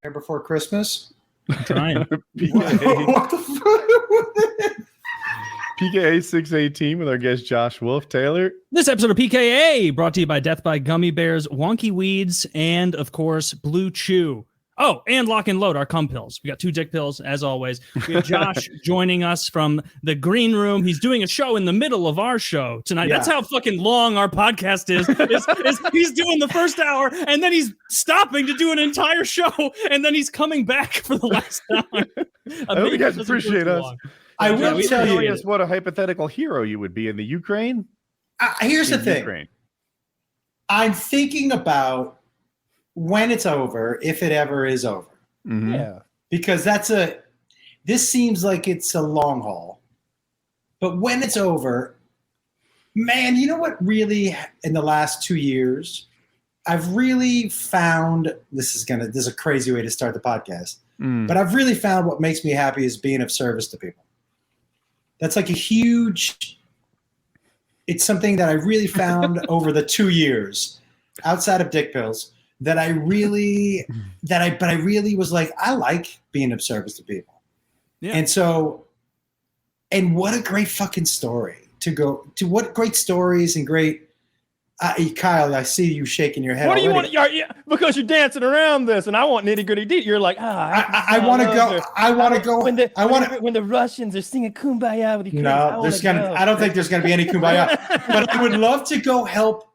before Christmas. I'm trying. What the fuck? PKA 618 with our guest Josh Wolf Taylor. This episode of PKA brought to you by Death by Gummy Bears, Wonky Weeds, and of course, Blue Chew. Oh, and Lock and Load, our cum pills. We got 2 dick pills, as always. We have Josh joining us from the green room. He's doing a show in the middle of our show tonight. Yeah. That's how fucking long our podcast is. He's doing the first hour, and then he's stopping to do an entire show, and then he's coming back for the last hour. I hope you guys appreciate us. I will tell you what a hypothetical hero you would be in the Ukraine. Here's the thing. Ukraine. I'm thinking about when it's over, if it ever is over. Mm-hmm. Yeah. Because this seems like it's a long haul. But when it's over, man, you know what really in the last 2 years, I've really found, this is a crazy way to start the podcast, but I've really found what makes me happy is being of service to people. That's like it's something that I really found over the 2 years outside of dick pills that I really was like, I like being of service to people. Yeah. And what a great fucking story what great stories and great, Kyle, I see you shaking your head. What do you already. want? Because you're dancing around this and I want nitty gritty deep. You're like, I want to go. When the Russians are singing Kumbaya with you. No, I don't think there's going to be any Kumbaya, but I would love to go help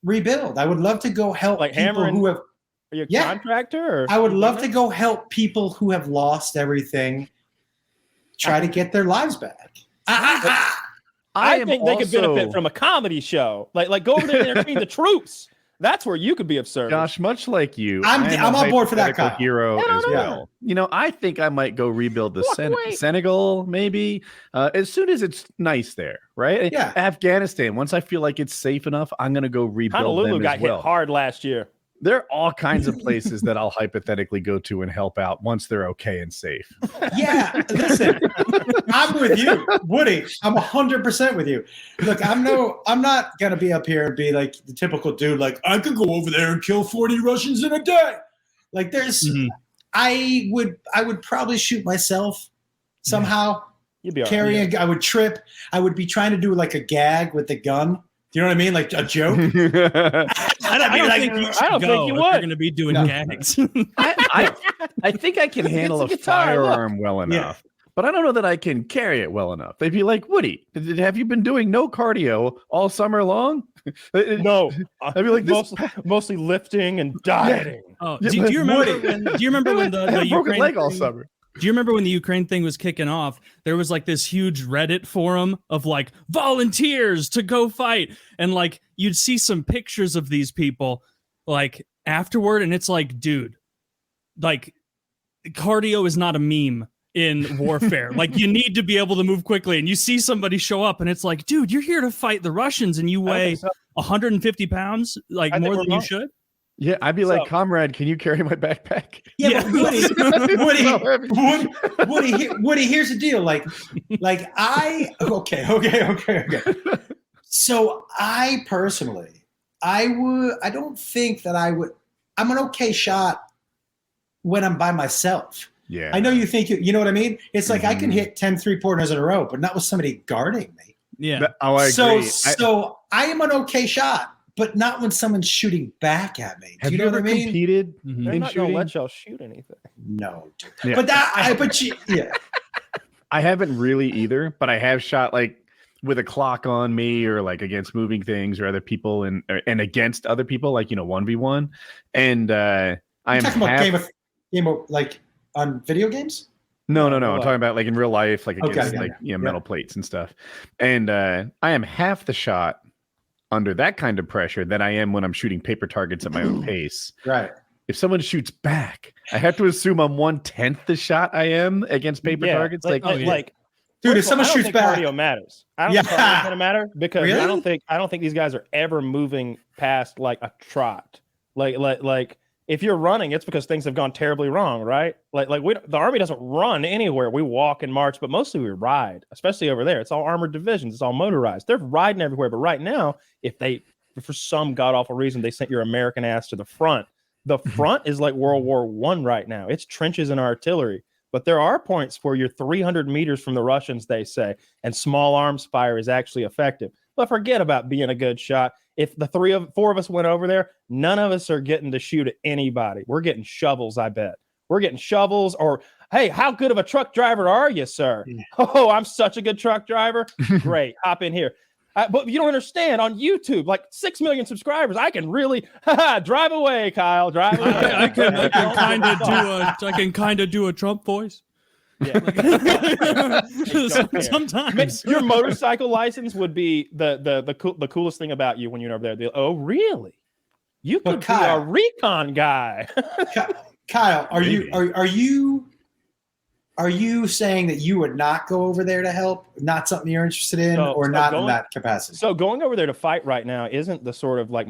rebuild. I would love to go help like people who have. Are you a contractor? Or I would love to go help people who have lost everything, try to get their lives back. I think they could benefit from a comedy show. Like go over there and entertain the troops. That's where you could be of service. Josh, much like you, I'm on board for that, Kyle. Hero as well. You know, I think I might go rebuild the Senegal, maybe as soon as it's nice there, right? Yeah. Afghanistan. Once I feel like it's safe enough, I'm gonna go rebuild Honolulu them got as well. hit hard last year. There are all kinds of places that I'll hypothetically go to and help out once they're okay and safe. Yeah, listen, I'm with you, Woody. I'm 100% with you. Look, I'm not gonna be up here and be like the typical dude. Like I could go over there and kill 40 Russians in a day. Like there's, I would probably shoot myself somehow. You'd be all right. I would trip. I would be trying to do like a gag with the gun. Do you know what I mean? Like a joke. I don't think you would. You're going to be doing gags. I think I can handle a firearm well enough, but I don't know that I can carry it well enough. They'd be like, Woody, have you been doing no cardio all summer long? No. I'd be like, mostly lifting and dieting. Oh, do you remember when the broken leg all summer? Do you remember when the Ukraine thing was kicking off? There was like this huge Reddit forum of like volunteers to go fight. And like you'd see some pictures of these people like afterward. And it's like, dude, like cardio is not a meme in warfare. Like you need to be able to move quickly. And you see somebody show up and it's like, dude, you're here to fight the Russians and you weigh 150 pounds, like more than you should. Yeah, I'd be like, comrade, can you carry my backpack? Yeah. But Woody, here's the deal. Okay. So I personally, I don't think that I'm an okay shot when I'm by myself. Yeah. I know you think, you know what I mean? It's like I can hit 10 3-pointers in a row, but not with somebody guarding me. Yeah. Oh, I agree. So I am an okay shot. But not when someone's shooting back at me. Do you know what I mean? Competed They're not going to let y'all shoot anything. No. Yeah. But I haven't really either, but I have shot like with a clock on me or like against moving things or other people and against other people, like, 1v1. And I am talking about game of like on video games? No. I'm talking about like in real life, like against metal plates and stuff. And I am half the shot under that kind of pressure than I am when I'm shooting paper targets at my own pace. Right. If someone shoots back, I have to assume I'm 1/10 the shot I am against paper targets. Dude, if someone shoots back, cardio matters. I don't think cardio is going to matter because really? I don't think these guys are ever moving past like a trot. Like if you're running, it's because things have gone terribly wrong, right? The Army doesn't run anywhere. We walk and march, but mostly we ride, especially over there. It's all armored divisions. It's all motorized. They're riding everywhere. But right now, if for some god awful reason they sent your American ass to the front, The front is like World War I right now. It's trenches and artillery. But there are points where you're 300 meters from the Russians, they say, and small arms fire is actually effective. But forget about being a good shot. If the four of us went over there, none of us are getting to shoot at anybody. We're getting shovels, I bet. We're getting shovels or, hey, how good of a truck driver are you, sir? Yeah. Oh, I'm such a good truck driver. Great. Hop in here. But you don't understand, on YouTube, like 6 million subscribers, I can really drive away, Kyle. Drive away. I can kind of do a Trump voice. Yeah. Sometimes your motorcycle license would be the coolest thing about you when you're over there. Oh, really? You could be a recon guy. Kyle, are you saying that you would not go over there to help? Not something you're interested in, in that capacity? So going over there to fight right now isn't the sort of like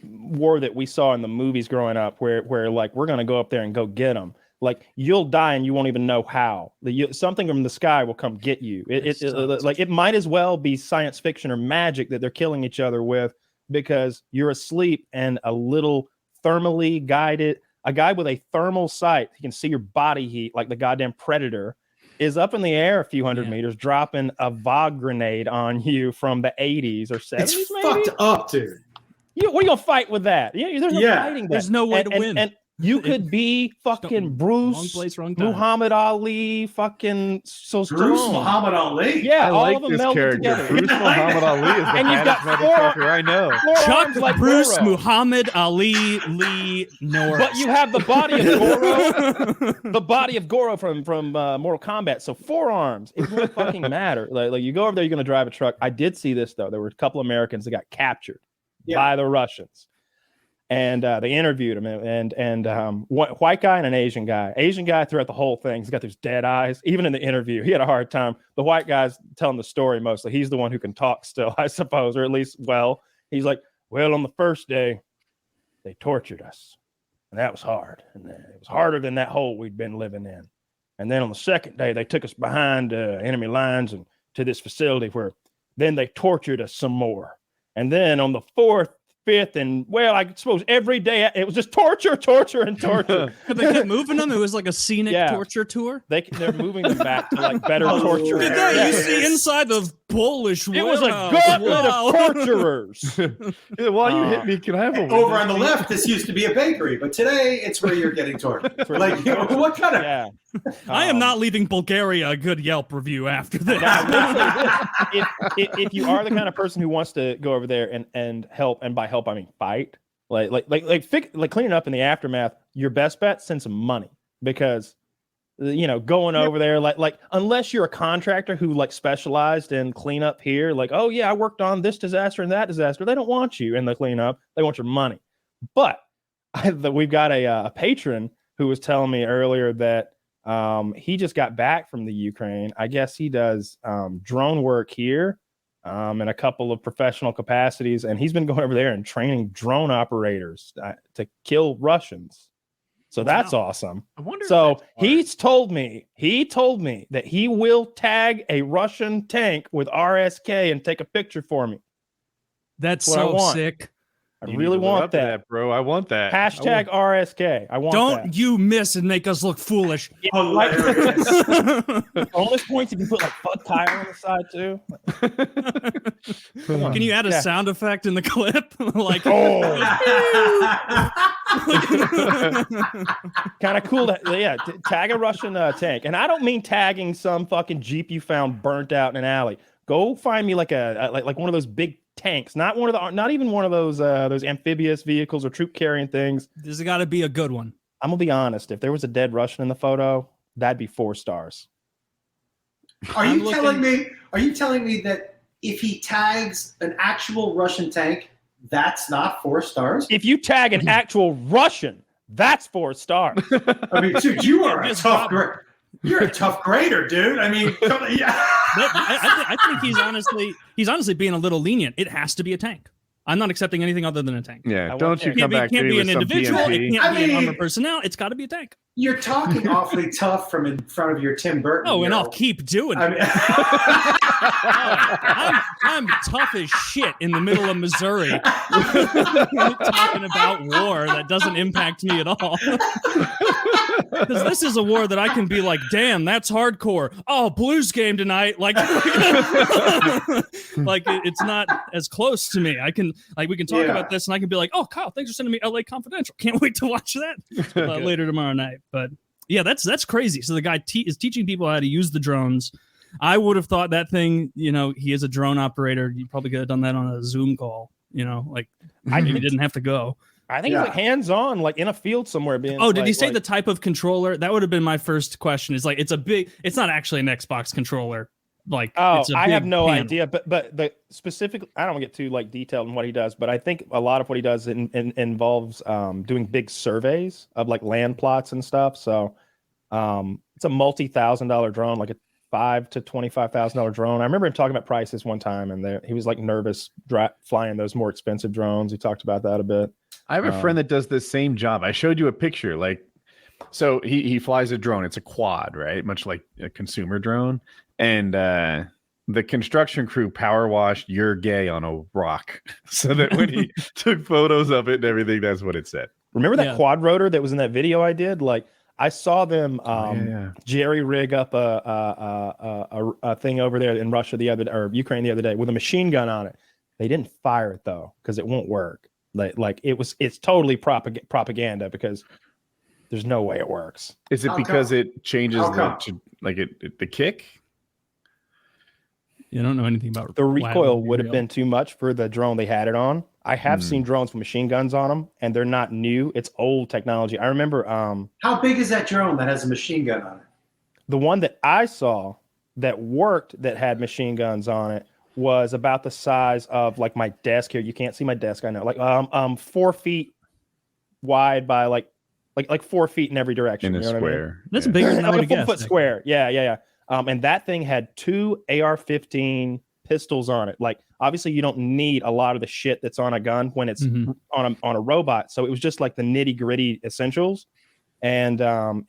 war that we saw in the movies growing up, where like we're gonna go up there and go get them. Like you'll die and you won't even know how. Something from the sky will come get you. It might as well be science fiction or magic that they're killing each other with, because you're asleep and a little thermally guided. A guy with a thermal sight, he can see your body heat like the goddamn Predator, is up in the air a few hundred meters, dropping a VOG grenade on you from the 80s or 70s. It's maybe? fucked up, dude. What are you gonna fight with that? There's no fighting that. There's no way to win. And you could be fucking Bruce Muhammad Ali, fucking Bruce Muhammad Ali. Yeah, all like of them this melted character. together. Bruce Muhammad Ali is the And you've got motherfucker I know. Chuck like Bruce Goro. Muhammad Ali Lee Norris. But you have the body of Goro, the body of Goro from Mortal Kombat. So 4 arms. It won't fucking matter. Like you go over there, you're gonna drive a truck. I did see this though. There were a couple Americans that got captured by the Russians. And they interviewed him, and white guy and an Asian guy. Asian guy throughout the whole thing, he's got those dead eyes. Even in the interview, he had a hard time. The white guy's telling the story mostly. He's the one who can talk still, I suppose, or at least, he's like, well, on the first day, they tortured us, and that was hard. And it was harder than that hole we'd been living in. And then on the second day, they took us behind enemy lines and to this facility where then they tortured us some more. And then on the 4th, 5th, and I suppose every day it was just torture. Could they keep moving them? It was like a scenic torture tour. They're moving them back to like better torture. Look at that! You see inside the Polish. It was a gauntlet of torturers. While you hit me, can I have a over on the left? This used to be a bakery, but today it's where you're getting tortured. Like, what kind of? Yeah. I am not leaving Bulgaria a good Yelp review after this. If you are the kind of person who wants to go over there and help, and by help I mean fight, like cleaning up in the aftermath, your best bet, send some money, because going over there, like unless you're a contractor who like specialized in cleanup here, like, oh yeah, I worked on this disaster and that disaster, they don't want you in the cleanup, they want your money. But we've got a patron who was telling me earlier that he just got back from the Ukraine. I guess he does drone work here in a couple of professional capacities, and he's been going over there and training drone operators to kill Russians. So that's awesome. I wonder. So he's told me that he will tag a Russian tank with RSK and take a picture for me. That's so sick. I really want that, bro. I want that. Hashtag RSK. I want that. Don't you miss and make us look foolish. Bonus points if you put like fuck Kyle on the side too. Can you add a sound effect in the clip? Like, kind of cool. Tag a Russian tank. And I don't mean tagging some fucking Jeep you found burnt out in an alley. Go find me like one of those big tanks, not even one of those amphibious vehicles or troop carrying things. There's got to be a good one. I'm gonna be honest. If there was a dead Russian in the photo, that'd be 4 stars. Are you telling me that if he tags an actual Russian tank, that's not 4 stars? If you tag an actual Russian, that's 4 stars. I mean, dude, you are a tough grader. You're a tough grader, dude. I mean, I think he's honestly being a little lenient. It has to be a tank. I'm not accepting anything other than a tank. Yeah, don't you come back to me with an some individual. PMP. It can't be an armored personnel. It's got to be a tank. You're talking awfully tough from in front of your Tim Burton. Oh, and I'll keep doing it. I'm tough as shit in the middle of Missouri talking about war that doesn't impact me at all. Because this is a war that I can be like, damn, that's hardcore. Oh, Blues game tonight. Like, it's not as close to me. I can we can talk about this, and I can be like, oh, Kyle, thanks for sending me LA Confidential. Can't wait to watch that later tomorrow night. But yeah, that's crazy. So the guy is teaching people how to use the drones. I would have thought that thing, he is a drone operator. You probably could have done that on a Zoom call, I didn't have to go. I think it's like hands-on, like in a field somewhere. Being did he say the type of controller? That would have been my first question. Is like, it's not actually an Xbox controller. Like, I have no panel. idea, but the specific, I don't get too like detailed in what he does, but I think a lot of what he does involves doing big surveys of like land plots and stuff. So it's a multi-$1,000 drone, like a $5,000 to $25,000 drone. I remember him talking about prices one time, and he was like nervous flying those more expensive drones. He talked about that a bit. I have a friend that does the same job. I showed you a picture. Like, so he flies a drone. It's a quad, right? Much like a consumer drone. And the construction crew power washed "You're gay" on a rock, so that when he took photos of it and everything, that's what it said. Remember that quad rotor that was in that video I did? Like, I saw them jerry rig up a thing over there in Russia Ukraine the other day with a machine gun on it. They didn't fire it though because it won't work. It's totally propaganda because there's no way it works. Is it because it changes the kick? You don't know anything about the recoil. Would have been too much for the drone they had it on. I have seen drones with machine guns on them, and they're not new. It's old technology. I remember. How big is that drone that has a machine gun on it? The one that I saw that worked that had machine guns on it was about the size of like my desk here. You can't see my desk, I know. Like 4 feet wide by like 4 feet in every direction. In a square. I mean? That's bigger than I would have guessed. 4 foot square. Yeah. And that thing had 2 AR-15 pistols on it. Like, obviously you don't need a lot of the shit that's on a gun when it's on a robot. So it was just like the nitty gritty essentials. And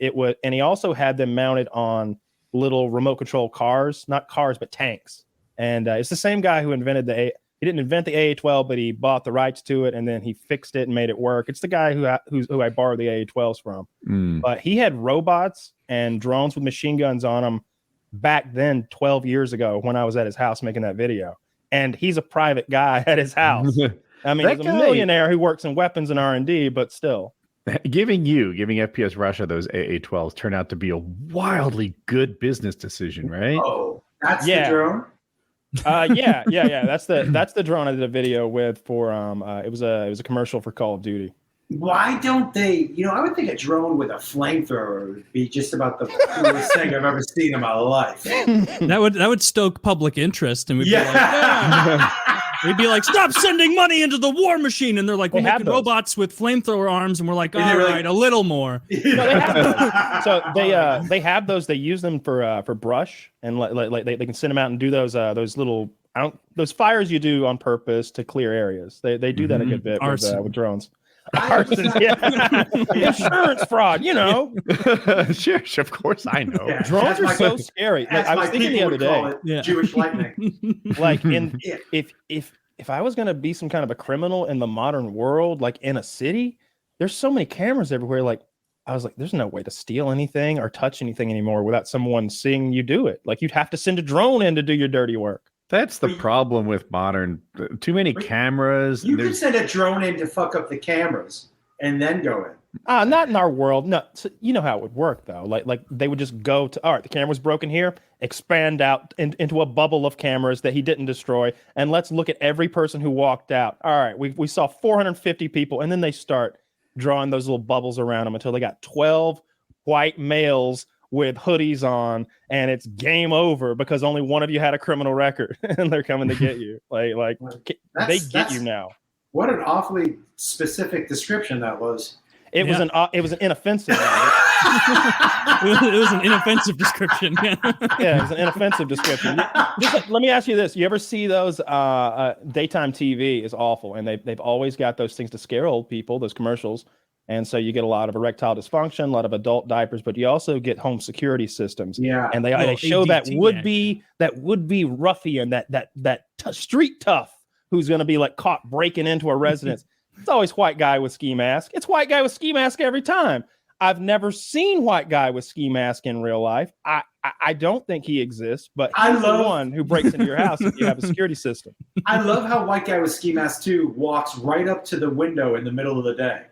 he also had them mounted on little remote control cars, not cars, but tanks. And it's the same guy who invented he didn't invent the AA-12, but he bought the rights to it and then he fixed it and made it work. It's the guy who I borrowed the AA-12s from. But he had robots and drones with machine guns on them back then 12 years ago when I was at his house making that video. And he's a private guy at his house. I mean, he's a millionaire who works in weapons and R&D, but still. Giving FPS Russia those AA-12s turned out to be a wildly good business decision, right? Oh, that's the drone? Yeah. That's the drone I did a video with for it was a commercial for Call of Duty. Why don't they? I would think a drone with a flamethrower would be just about the coolest thing I've ever seen in my life. That would stoke public interest, and we'd be like, we'd be like, stop sending money into the war machine, and they're like, we're making robots with flamethrower arms, and we're like, all right, a little more. No, they have those. So they have those. They use them for brush, and like they can send them out and do those little those fires you do on purpose to clear areas. They do that a good bit with drones. Arson, insurance fraud, Sure, of course I know. Yeah, drones are so scary. Like, I was thinking the other day, Jewish lightning. Like, if I was gonna be some kind of a criminal in the modern world, like in a city, there's so many cameras everywhere. Like, I was like, there's no way to steal anything or touch anything anymore without someone seeing you do it. Like, you'd have to send a drone in to do your dirty work. That's the problem with modern. Too many cameras. You could send a drone in to fuck up the cameras and then go in. Not in our world. No, so you know how it would work though. Like they would just go to, all right, the camera's broken here, expand out into a bubble of cameras that he didn't destroy, and let's look at every person who walked out. All right, we saw 450 people, and then they start drawing those little bubbles around them until they got 12 white males with hoodies on, and it's game over because only one of you had a criminal record and they're coming to get you. Like they get you now. What an awfully specific description that was. It was an inoffensive. It was an inoffensive description. Yeah, it's an inoffensive description. Let me ask you this: you ever see those daytime TV is awful, and they've always got those things to scare old people, those commercials, and so you get a lot of erectile dysfunction, a lot of adult diapers, but you also get home security systems. Yeah, and they show ADT that would be ruffian, that street tough who's going to be like caught breaking into a residence. It's always white guy with ski mask. It's white guy with ski mask every time. I've never seen white guy with ski mask in real life. I don't think he exists, but he's the one who breaks into your house if you have a security system. I love how white guy with ski mask 2 walks right up to the window in the middle of the day.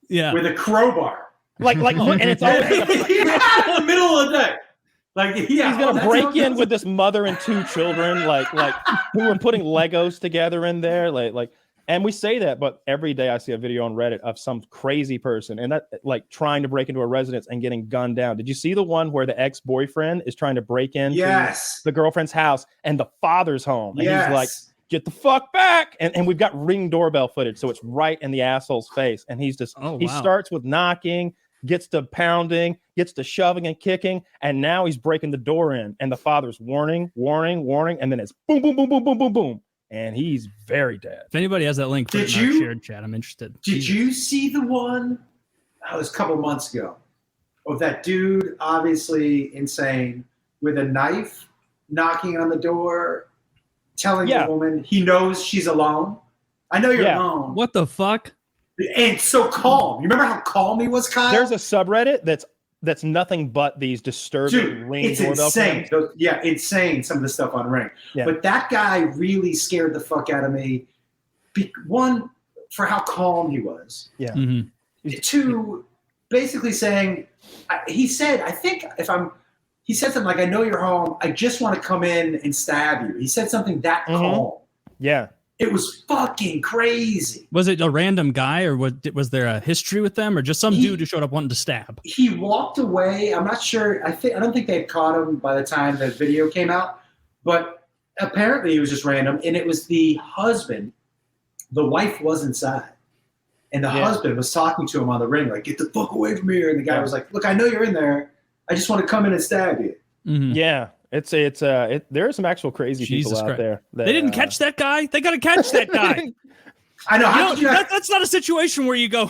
Yeah. With a crowbar. And it's always in the middle of the day. He's gonna break in with this mother and 2 children, like who are putting Legos together in there, and we say that, but every day I see a video on Reddit of some crazy person and that trying to break into a residence and getting gunned down. Did you see the one where the ex-boyfriend is trying to break into the girlfriend's house and the father's home? And he's like, get the fuck back. And we've got Ring doorbell footage, so it's right in the asshole's face. And he's just he starts with knocking, gets to pounding, gets to shoving and kicking, and now he's breaking the door in. And the father's warning, and then it's boom, boom, boom, boom, boom, boom, boom. And he's very dead. If anybody has that link, put it in our shared chat. I'm interested. Did you see the one? It was a couple months ago. Of that dude, obviously insane, with a knife, knocking on the door, telling the woman he knows she's alone. I know you're alone. What the fuck? And so calm. You remember how calm he was, Kyle? There's a subreddit that's nothing but these disturbing Ring doorbell insane. Insane, some of the stuff on Ring. Yeah. But that guy really scared the fuck out of me. One, for how calm he was. Yeah. Mm-hmm. 2, basically saying, he said something like, I know you're home. I just want to come in and stab you. He said something that calm. Yeah. It was fucking crazy. Was it a random guy, or was there a history with them, or just some dude who showed up wanting to stab? He walked away. I'm not sure. I don't think they had caught him by the time the video came out, but apparently it was just random. And it was the husband. The wife was inside, and the husband was talking to him on the Ring, like, "Get the fuck away from here." And the guy was like, "Look, I know you're in there. I just want to come in and stab you." Mm-hmm. Yeah. There are some actual crazy people out there. They didn't catch that guy. They got to catch that guy. I know. That's not a situation where you go,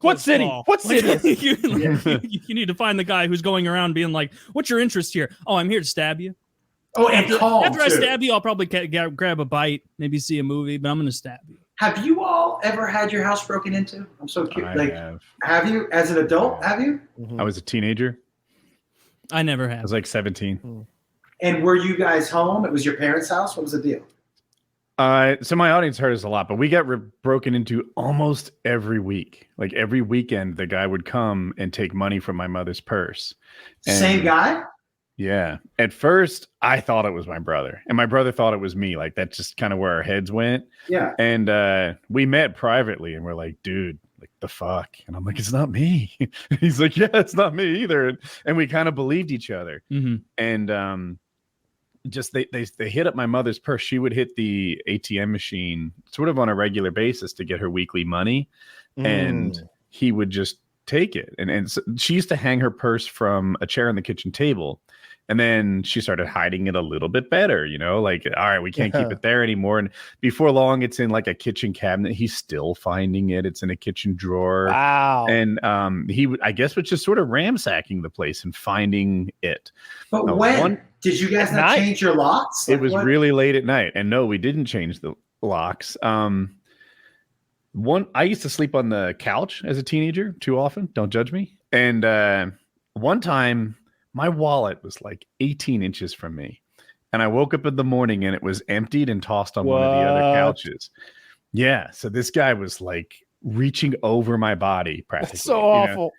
what city? What city? You need to find the guy who's going around being like, what's your interest here? Oh, I'm here to stab you. Oh, and after I stab you, I'll probably grab a bite, maybe see a movie, but I'm going to stab you. Have you all ever had your house broken into? I'm so curious. Have you, as an adult? Have you? I was a teenager. I never have. I was like 17. And were you guys home? It was your parents' house? What was the deal? So my audience heard us a lot, but we got broken into almost every week. Like every weekend, the guy would come and take money from my mother's purse. Same guy? Yeah. At first, I thought it was my brother, and my brother thought it was me. Like that's just kind of where our heads went. Yeah. And we met privately, and we're like, dude, like the fuck? And I'm like, it's not me. He's like, yeah, it's not me either. And we kind of believed each other. Mm-hmm. And just they hit up my mother's purse. She would hit the ATM machine sort of on a regular basis to get her weekly money, and he would just take it. And so she used to hang her purse from a chair on the kitchen table. And then she started hiding it a little bit better, like, all right, we can't keep it there anymore. And before long, it's in like a kitchen cabinet. He's still finding it. It's in a kitchen drawer. Wow. And he would, I guess, was just sort of ransacking the place and finding it. But did you guys not change your locks? It was really late at night. And no, we didn't change the locks. I used to sleep on the couch as a teenager too often. Don't judge me. And one time, my wallet was like 18 inches from me. And I woke up in the morning and it was emptied and tossed on one of the other couches. Yeah. So this guy was like reaching over my body practically. That's so awful.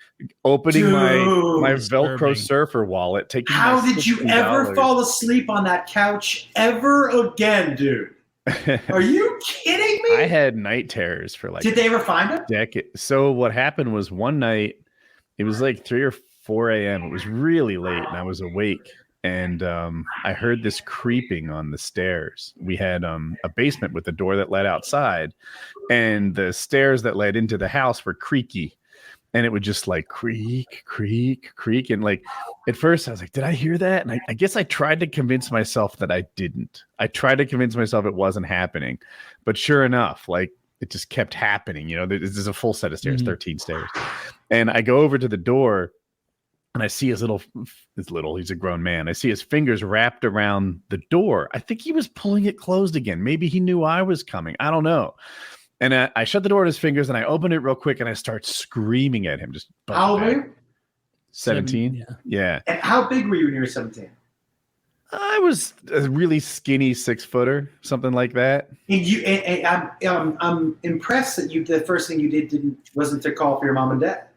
Opening my Velcro surfer wallet. Taking How did you ever fall asleep on that couch ever again, dude? Are you kidding me? I had night terrors for like. Did they ever find him? Decade. So what happened was one night, it was like 3 or 4 a.m. It was really late and I was awake, and I heard this creeping on the stairs. We had a basement with a door that led outside, and the stairs that led into the house were creaky. and it would just like creak, creak, creak. And like at first I was like, did I hear that? And I guess I tried to convince myself that I didn't. I tried to convince myself it wasn't happening. But sure enough, like it just kept happening. You know, there's a full set of stairs, 13 stairs. And I go over to the door and I see he's a grown man. I see his fingers wrapped around the door. I think he was pulling it closed again. Maybe he knew I was coming. I don't know. And I shut the door with his fingers and I open it real quick and I start screaming at him. Just how old were you? 17. Yeah. And how big were you when you were 17? I was a really skinny 6-footer, something like that. And I'm impressed that the first thing you did wasn't to call for your mom and dad.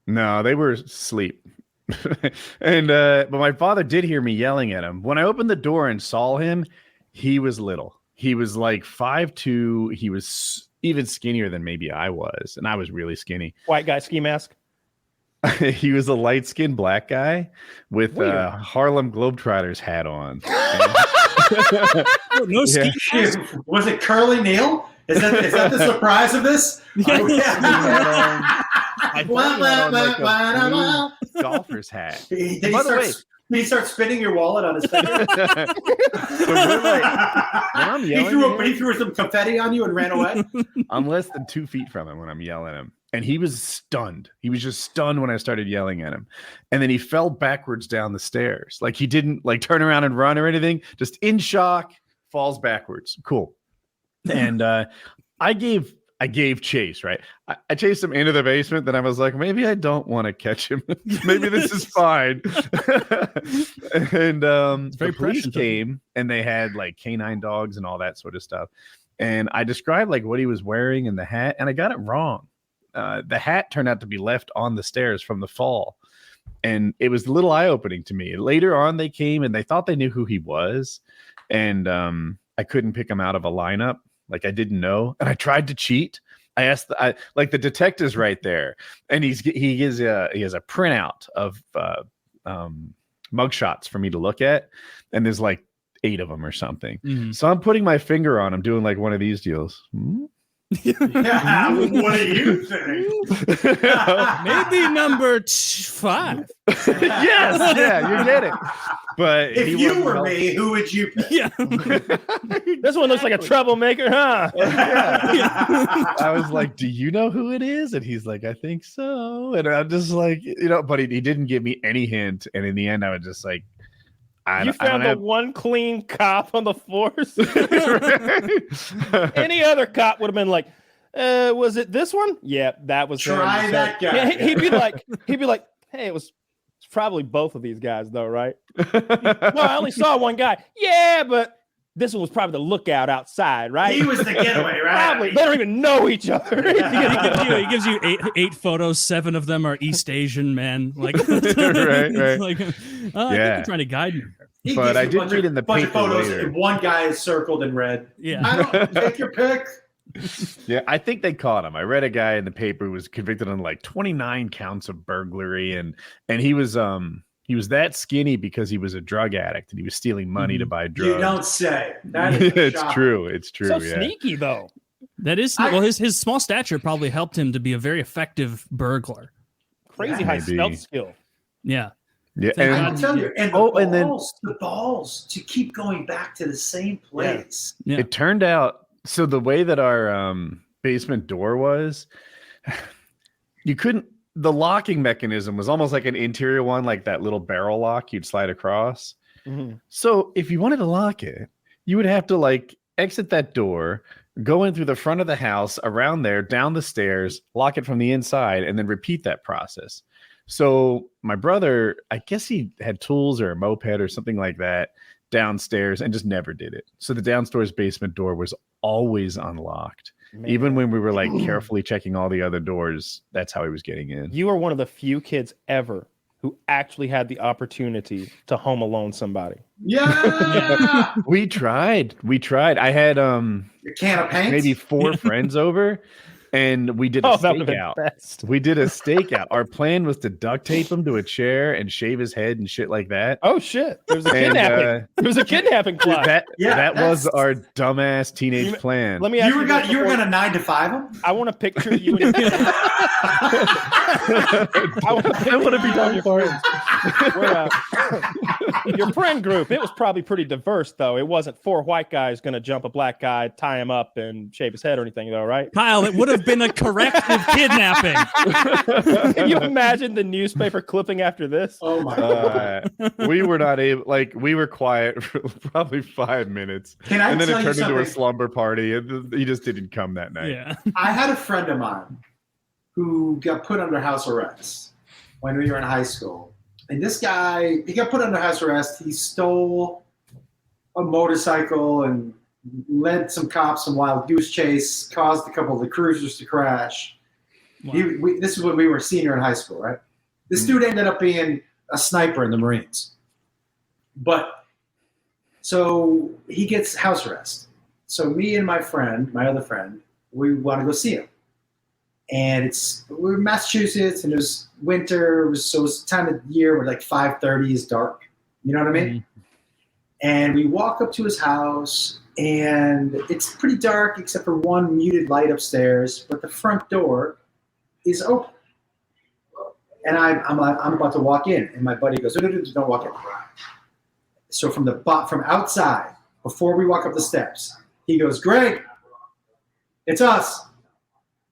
No, they were asleep. And but my father did hear me yelling at him. When I opened the door and saw him, he was little. He was like 5'2". He was even skinnier than maybe I was, and I was really skinny. White guy ski mask. He was a light-skinned black guy with a Harlem Globetrotters hat on. No ski shoes. Was it Curly Neal? Is that the surprise of this? I thought he had on like a blue golfer's hat. Did he start spinning your wallet on his finger? So we're like, when I'm yelling, he threw some confetti on you and ran away? I'm less than 2 feet from him when I'm yelling at him. And he was stunned. He was just stunned when I started yelling at him. And then he fell backwards down the stairs. Like he didn't like turn around and run or anything. Just in shock, falls backwards. Cool. And I gave chase, right? I chased him into the basement. Then I was like, maybe I don't want to catch him. Maybe this is fine. And the police came and they had like canine dogs and all that sort of stuff. And I described like what he was wearing and the hat, and I got it wrong. The hat turned out to be left on the stairs from the fall. And it was a little eye-opening to me. Later on, they came and they thought they knew who he was. And I couldn't pick him out of a lineup. Like I didn't know. And I tried to cheat. I asked like the detective's right there. And he has a printout of mugshots for me to look at. And there's like 8 of them or something. Mm-hmm. So I'm putting my finger on him, doing like one of these deals. Yeah, what do you think? Maybe number 5. Yes, yeah, you get it. But if you were me, who would you pick? Yeah. This one looks like a troublemaker, huh? Yeah. I was like, do you know who it is? And he's like, I think so. And I'm just like, but he didn't give me any hint. And in the end, I was just like, you found the one clean cop on the force. Any other cop would have been like, was it this one? Yeah, that was try that guy. Yeah, he'd be like, hey, it's probably both of these guys though, right? No, I only saw one guy. Yeah, but this one was probably the lookout outside, right? He was the getaway, right? Probably. They don't even know each other. He gives you 8 photos. 7 of them are East Asian men. Like, right. Like, I think you're trying to guide me. But I did read in the paper photos, later. And one guy is circled in red. Yeah. I don't take your pick. Yeah, I think they caught him. I read a guy in the paper who was convicted on like 29 counts of burglary, and he was that skinny because he was a drug addict and he was stealing money to buy drugs. You don't say. That is It's true. It's true. So sneaky though. That is his small stature probably helped him to be a very effective burglar. Crazy high stealth skill. Yeah. Yeah, I'll tell you, and the balls to keep going back to the same place. Yeah. It turned out, so the way that our basement door was, the locking mechanism was almost like an interior one, like that little barrel lock you'd slide across. Mm-hmm. So if you wanted to lock it, you would have to like exit that door, go in through the front of the house, around there, down the stairs, lock it from the inside, and then repeat that process. So my brother, I guess he had tools or a moped or something like that downstairs and just never did it. So the downstairs basement door was always unlocked. Man. Even when we were like carefully checking all the other doors, that's how he was getting in. You are one of the few kids ever who actually had the opportunity to home alone somebody. Yeah. We tried. I had a can of paint? maybe 4 friends over. and we did a stakeout. We did a stakeout. Our plan was to duct tape him to a chair and shave his head and shit like that. Oh shit! There was a kidnapping. There was a kidnapping plot. That was our dumbass teenage plan. Let me ask you. You were gonna 9 to 5 him? I want to picture you. I want to be done your friend group. It was probably pretty diverse, though. It wasn't 4 white guys going to jump a black guy, tie him up, and shave his head or anything, though, right? Kyle, it would have been a corrective kidnapping. Can you imagine the newspaper clipping after this? Oh my god! We were not able. We were quiet for probably 5 minutes, and then it turned into a slumber party. And he just didn't come that night. Yeah. I had a friend of mine who got put under house arrest when we were in high school. And this guy, he got put under house arrest. He stole a motorcycle and led some cops some wild goose chase, caused a couple of the cruisers to crash. Wow. This is when we were senior in high school, right? This dude ended up being a sniper in the Marines. But so he gets house arrest. So me and my other friend, we want to go see him. And we're in Massachusetts, and it was winter. So it was the time of year where like 5:30 is dark. You know what I mean? Mm-hmm. And we walk up to his house, and it's pretty dark except for one muted light upstairs. But the front door is open. And I'm about to walk in, and my buddy goes, "No, don't walk in." So from outside, before we walk up the steps, he goes, "Greg, it's us."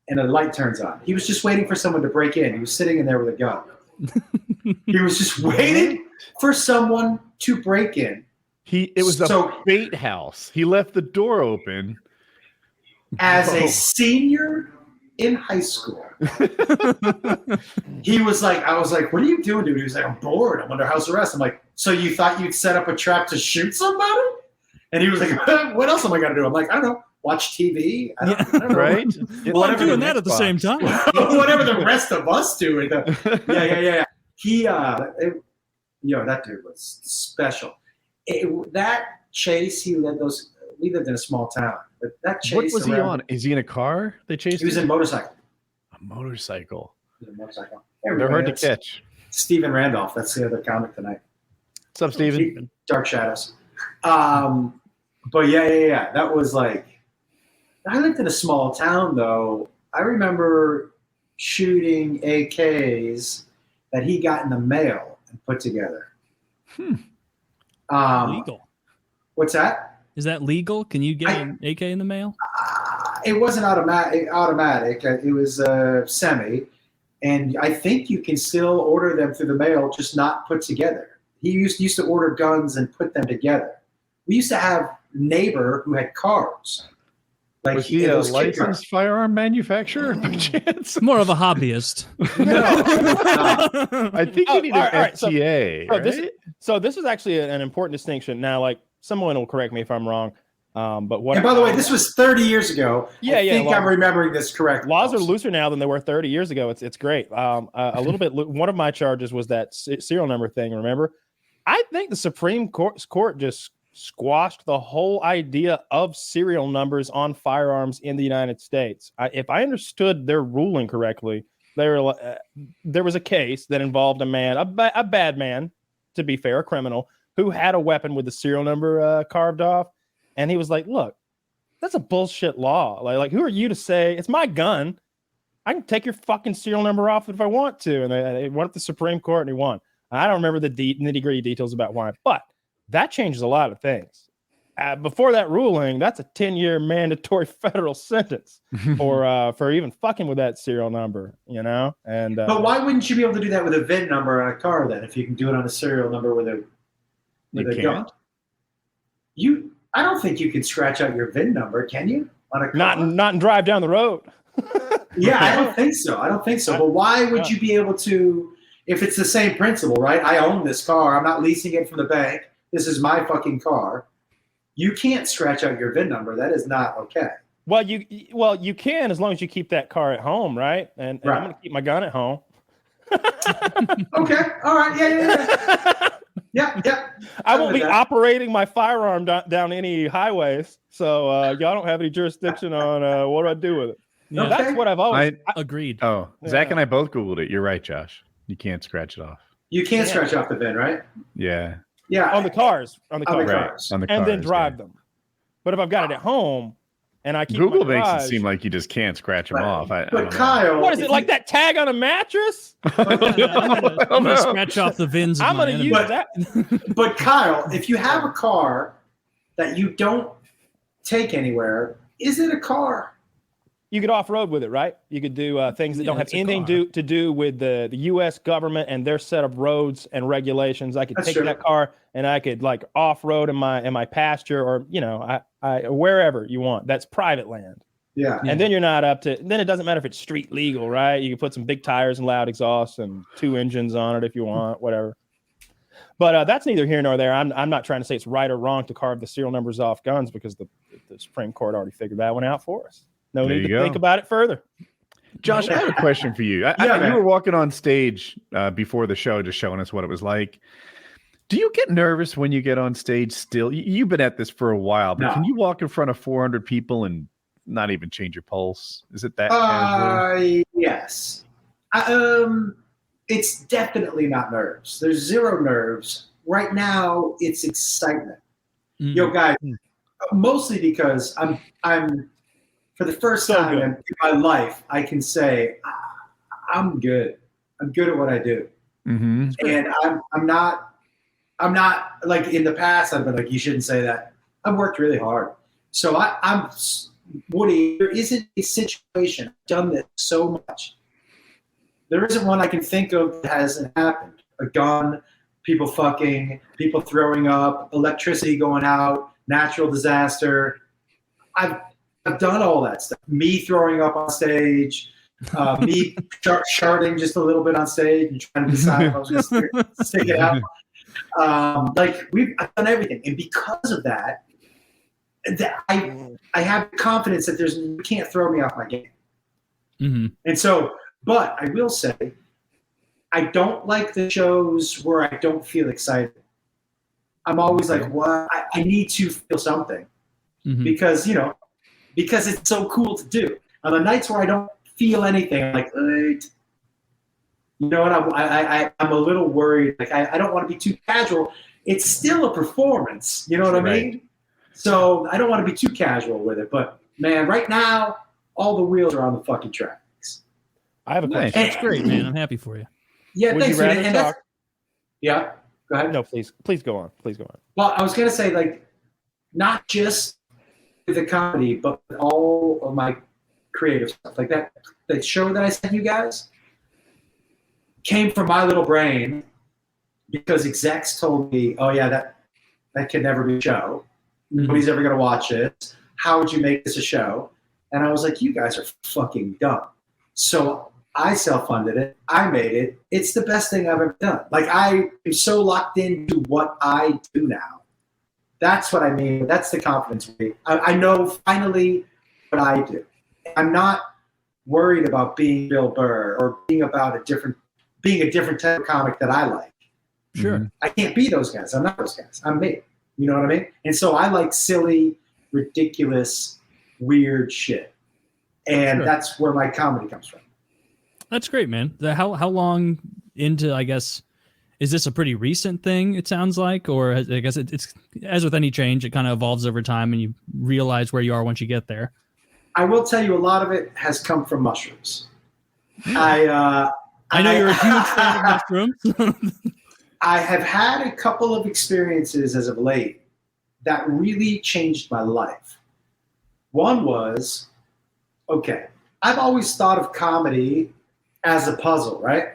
And a light turns on. He was just waiting for someone to break in. He was sitting in there with a gun. He was just waiting for someone to break in. It was a bait house. He left the door open. As a senior in high school, he was like, I was like, "What are you doing, dude?" He was like, "I'm bored. I'm under house arrest." I'm like, "So you thought you'd set up a trap to shoot somebody?" And he was like, "What else am I going to do?" I'm like, "I don't know. Watch TV." I don't know. Right? Well, I'm doing that at the same time. Whatever the rest of us do. Yeah. That dude was special. That chase, we lived in a small town. But that chase. What was he on? Is he in a car? They chased him? He was in a motorcycle. A motorcycle. He was in a motorcycle. They're hard to catch. Stephen Randolph. That's the other comic tonight. What's up, Stephen? Dark Shadows. But yeah. That was like, I lived in a small town, though. I remember shooting AKs that he got in the mail and put together. Legal. What's that? Is that legal? Can you get an AK in the mail? It wasn't automatic. It was semi. And I think you can still order them through the mail, just not put together. He used to order guns and put them together. We used to have a neighbor who had cars. Like was he a licensed firearm manufacturer by chance? More of a hobbyist. No. I think you need an FTA. So this is actually an important distinction. Now, like, someone will correct me if I'm wrong. But what? And by the way, this was 30 years ago. I think I'm remembering this correctly. Laws are looser now than they were 30 years ago. It's great. A little bit. One of my charges was that serial number thing. Remember? I think the Supreme Court just squashed the whole idea of serial numbers on firearms in the United States. If I understood their ruling correctly, there was a case that involved a man, a bad man, to be fair, a criminal, who had a weapon with the serial number carved off. And he was like, "Look, that's a bullshit law. Like, who are you to say it's my gun? I can take your fucking serial number off if I want to." And they went up to the Supreme Court and he won. I don't remember the nitty-gritty details about why, but that changes a lot of things. Before that ruling, that's a 10-year mandatory federal sentence for even fucking with that serial number, you know? And but why wouldn't you be able to do that with a VIN number on a car then, if you can do it on a serial number with a gun? I don't think you can scratch out your VIN number, can you? On a car? Not and drive down the road. Yeah, I don't think so. But why would you be able to, if it's the same principle, right? I own this car. I'm not leasing it from the bank. This is my fucking car. You can't scratch out your VIN number. That is not okay. Well, you can as long as you keep that car at home, right? And I'm going to keep my gun at home. Okay. All right. Yeah. I won't be operating my firearm down any highways, so y'all don't have any jurisdiction on what do I do with it. Yeah. That's what I've always. Agreed. Zach and I both Googled it. You're right, Josh. You can't scratch it off. You can't scratch off the VIN, right? Yeah. Yeah. On the cars. Right. On the and cars, then drive them. But if I've got it at home and I keep Google my makes garage, it seem like you just can't scratch them off. But Kyle, what is it, like that tag on a mattress? I'm gonna scratch off the VINs. I'm going to use that. But Kyle, if you have a car that you don't take anywhere, is it a car? You could off-road with it, right? You could do things that don't have anything to do with the U.S. government and their set of roads and regulations. I could take that car and I could like off-road in my pasture, or I wherever you want. That's private land. Yeah. And then you're not up to. Then it doesn't matter if it's street legal, right? You can put some big tires and loud exhausts and 2 engines on it if you want, whatever. But that's neither here nor there. I'm not trying to say it's right or wrong to carve the serial numbers off guns, because the Supreme Court already figured that one out for us. No need to think about it further. Josh, I have a question for you. You were walking on stage before the show, just showing us what it was like. Do you get nervous when you get on stage still? You've been at this for a while, but can you walk in front of 400 people and not even change your pulse? Is it that casual? Yes. It's definitely not nerves. There's zero nerves. Right now, it's excitement. Mm-hmm. Yo, guys, mostly because I'm for the first time in my life, I can say I'm good. I'm good at what I do. Mm-hmm. And I'm not like in the past, I've been like, you shouldn't say that. I've worked really hard. So I'm Woody, there isn't a situation, I've done this so much. There isn't one I can think of that hasn't happened. A gun, people fucking, people throwing up, electricity going out, natural disaster. I've done all that stuff. Me throwing up on stage, me sharding just a little bit on stage and trying to decide if I was going to stick it out. I've done everything. And because of that I have confidence that you can't throw me off my game. Mm-hmm. And so, but I will say, I don't like the shows where I don't feel excited. I'm always like, what? I need to feel something because it's so cool to do. On the nights where I don't feel anything, I'm like, you know what? I'm a little worried. Like I don't want to be too casual. It's still a performance. You know what I mean? So I don't want to be too casual with it. But man, right now, all the wheels are on the fucking tracks. I have a question. That's great, man. I'm happy for you. Yeah, Would thanks. you rather talk? Yeah, go ahead. No, please go on. Please go on. Well, I was gonna say, like, not just with the comedy, but with all of my creative stuff. Like that show that I sent you guys came from my little brain because execs told me, oh yeah, that can never be a show. Nobody's ever gonna watch it. How would you make this a show? And I was like, you guys are fucking dumb. So I self-funded it. I made it. It's the best thing I've ever done. Like I am so locked into what I do now. That's what I mean. That's the confidence. I know finally what I do. I'm not worried about being Bill Burr or being a different type of comic that I like. Sure. I can't be those guys. I'm not those guys. I'm me. You know what I mean? And so I like silly, ridiculous, weird shit. And that's where my comedy comes from. That's great, man. How long into, I guess, is this a pretty recent thing, it sounds like? Or I guess it's as with any change, it kind of evolves over time and you realize where you are once you get there. I will tell you a lot of it has come from mushrooms. I know you're a huge fan of mushrooms. I have had a couple of experiences as of late that really changed my life. One was, okay, I've always thought of comedy as a puzzle, right?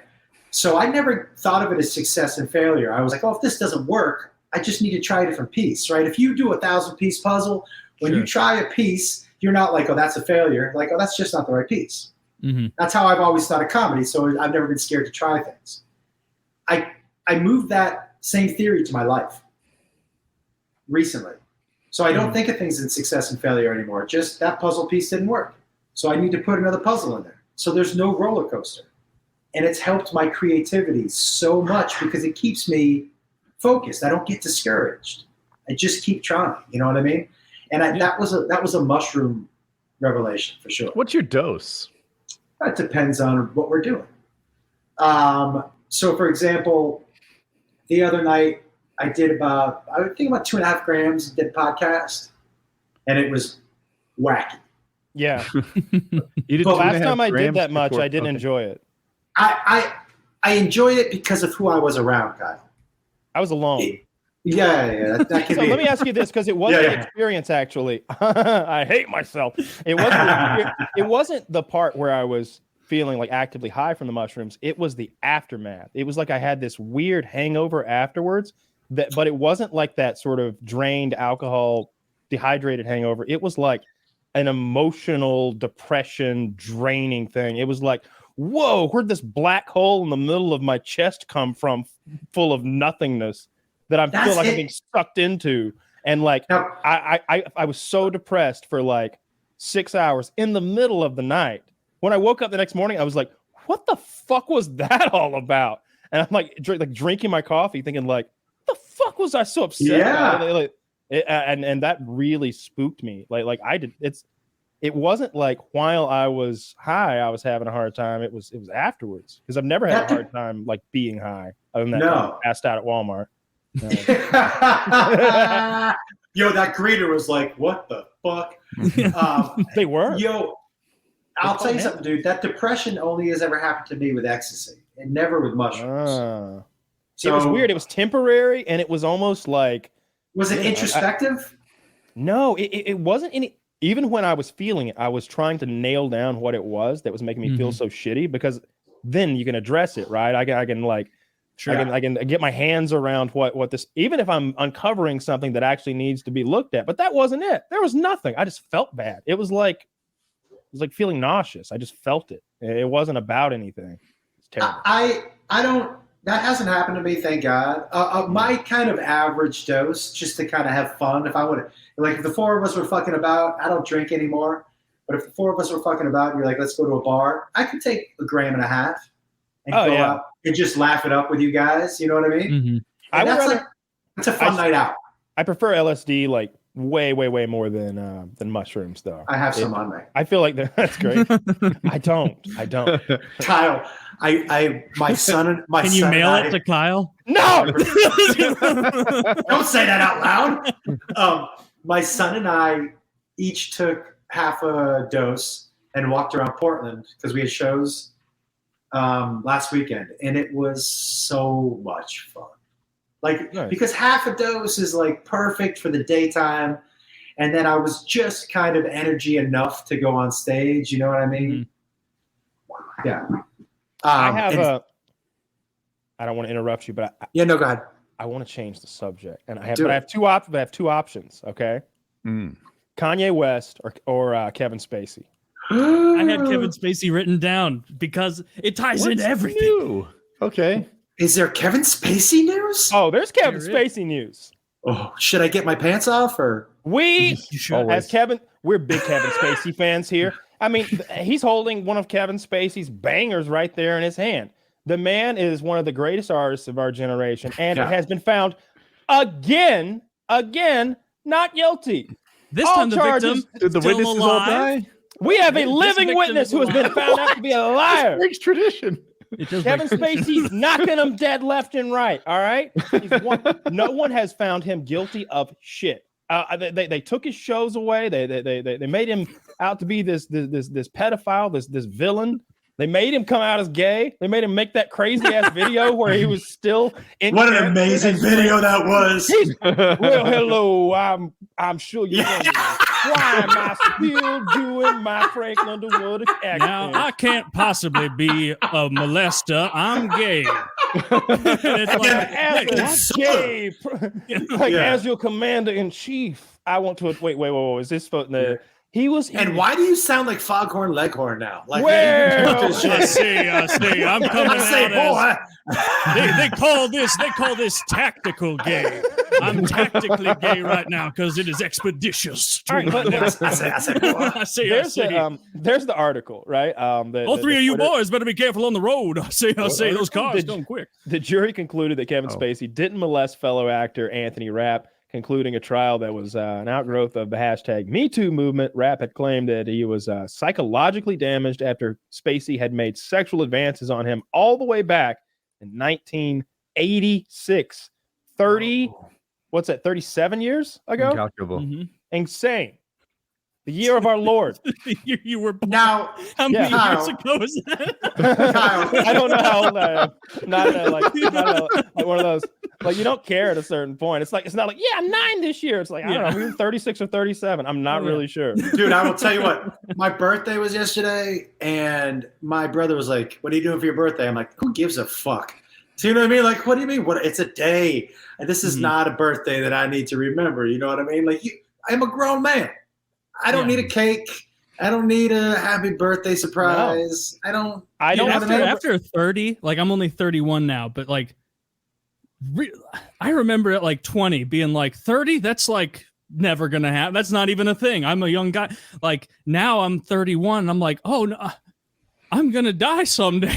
So I never thought of it as success and failure. I was like, oh, if this doesn't work, I just need to try a different piece, right? If you do 1,000-piece puzzle, when you try a piece, you're not like, oh, that's a failure. Like, oh, that's just not the right piece. Mm-hmm. That's how I've always thought of comedy. So I've never been scared to try things. I moved that same theory to my life recently. So I don't think of things in success and failure anymore. Just that puzzle piece didn't work. So I need to put another puzzle in there. So there's no roller coaster. And it's helped my creativity so much because it keeps me focused. I don't get discouraged. I just keep trying. You know what I mean? And that was a mushroom revelation for sure. What's your dose? That depends on what we're doing. So, for example, the other night I did about 2.5 grams, did a podcast, and it was wacky. Yeah. You did Last time I did that much, I didn't enjoy it. I enjoyed it because of who I was around, Kyle. I was alone. Yeah. That could So be let me ask you this, because it wasn't the experience, actually. I hate myself. It wasn't the part where I was feeling like actively high from the mushrooms. It was the aftermath. It was like I had this weird hangover afterwards, but it wasn't like that sort of drained alcohol, dehydrated hangover. It was like an emotional depression draining thing. It was like, whoa, where'd this black hole in the middle of my chest come from, full of nothingness that I feel like I'm being sucked into? And like, I was so depressed for like 6 hours in the middle of the night. When I woke up the next morning, I was like, what the fuck was that all about? And I'm like, drinking my coffee thinking like, the fuck was I so upset about? And that really spooked me. Like I did. It wasn't like while I was high, I was having a hard time. It was afterwards, because I've never had a hard time like being high. Other than that, I passed out at Walmart. Yo, that greeter was like, what the fuck? They were. Yo, I'll tell you something, dude. That depression only has ever happened to me with ecstasy, and never with mushrooms. So it was weird. It was temporary, and it was almost like. Was it introspective? No, it wasn't any. Even when I was feeling it, I was trying to nail down what it was that was making me feel so shitty, because then you can address it, right? I can like, I can get my hands around what this, even if I'm uncovering something that actually needs to be looked at. But that wasn't it. There was nothing. I just felt bad. It was like feeling nauseous. I just felt it. It wasn't about anything. It's terrible. I don't. That hasn't happened to me, thank God. My kind of average dose, just to kind of have fun. If I would, like, if the four of us were fucking about, I don't drink anymore. But if the four of us were fucking about, and you're like, let's go to a bar, I could take 1.5 grams and go out and just laugh it up with you guys. You know what I mean? Mm-hmm. It's a fun night out. I prefer LSD like way more than mushrooms, though. I have some on me. I feel like that's great. I don't. Kyle, my son. Can you mail it to Kyle? No. Don't say that out loud. My son and I each took half a dose and walked around Portland because we had shows last weekend, and it was so much fun. Like, nice. Because half a dose is like perfect for the daytime, and then I was just kind of energy enough to go on stage. You know what I mean? Mm-hmm. Yeah. I don't want to interrupt you, but go ahead. I want to change the subject, and I have two options. Okay. Kanye West or Kevin Spacey. I had Kevin Spacey written down because it ties into everything. New? Okay. Is there Kevin Spacey news? Oh, there's Kevin Spacey news. Oh, should I get my pants off or? We're big Kevin Spacey fans here. I mean, he's holding one of Kevin Spacey's bangers right there in his hand. The man is one of the greatest artists of our generation, and it has been found again, not guilty. This time the victim did the witnesses all die? We have a living witness who has been found out to be a liar. It breaks tradition. Kevin Spacey's knocking them dead left and right. All right. No one has found him guilty of shit. They took his shows away. They made him out to be this pedophile, this villain. They made him come out as gay. They made him make that crazy ass video where he was still in. What an amazing video that was. Well, hello. I'm sure you know why am I still doing my Frank Underwood accent? Now, I can't possibly be a molester. I'm gay. It's gay. As your commander in chief, I want to wait. Is this he was? And why do you sound like Foghorn Leghorn now? Like, I see. I'm coming out they call this tactical gay. I'm tactically gay right now because it is expeditious. All right, there's the article, right? All three of you boys better be careful on the road. I say those cars come quick. The jury concluded that Kevin Spacey didn't molest fellow actor Anthony Rapp. concluding a trial that was an outgrowth of the hashtag #MeToo movement. Rapp had claimed that he was psychologically damaged after Spacey had made sexual advances on him all the way back in 1986. 37 years ago? Incalculable. Mm-hmm. Insane. The year of our Lord. You were born. Now, How many Kyle. years ago was that? Kyle, I don't know how old I am. Not one of those. Like, you don't care at a certain point. It's not like, yeah, I'm 9 this year. It's like, I don't know, maybe 36 or 37. I'm not really sure. dude, I will tell you what. My birthday was yesterday, and my brother was like, "What are you doing for your birthday?" I'm like, "Who gives a fuck?" Do you know what I mean? Like, what do you mean? What? It's a day, and this is not a birthday that I need to remember. You know what I mean? Like, I'm a grown man. I don't need a cake. I don't need a happy birthday surprise. No. I don't. After 30, like I'm only 31 now, but like, I remember at like 20 being like 30. That's like never gonna happen. That's not even a thing. I'm a young guy. Like now I'm 31. And I'm like, oh no. I'm gonna die someday.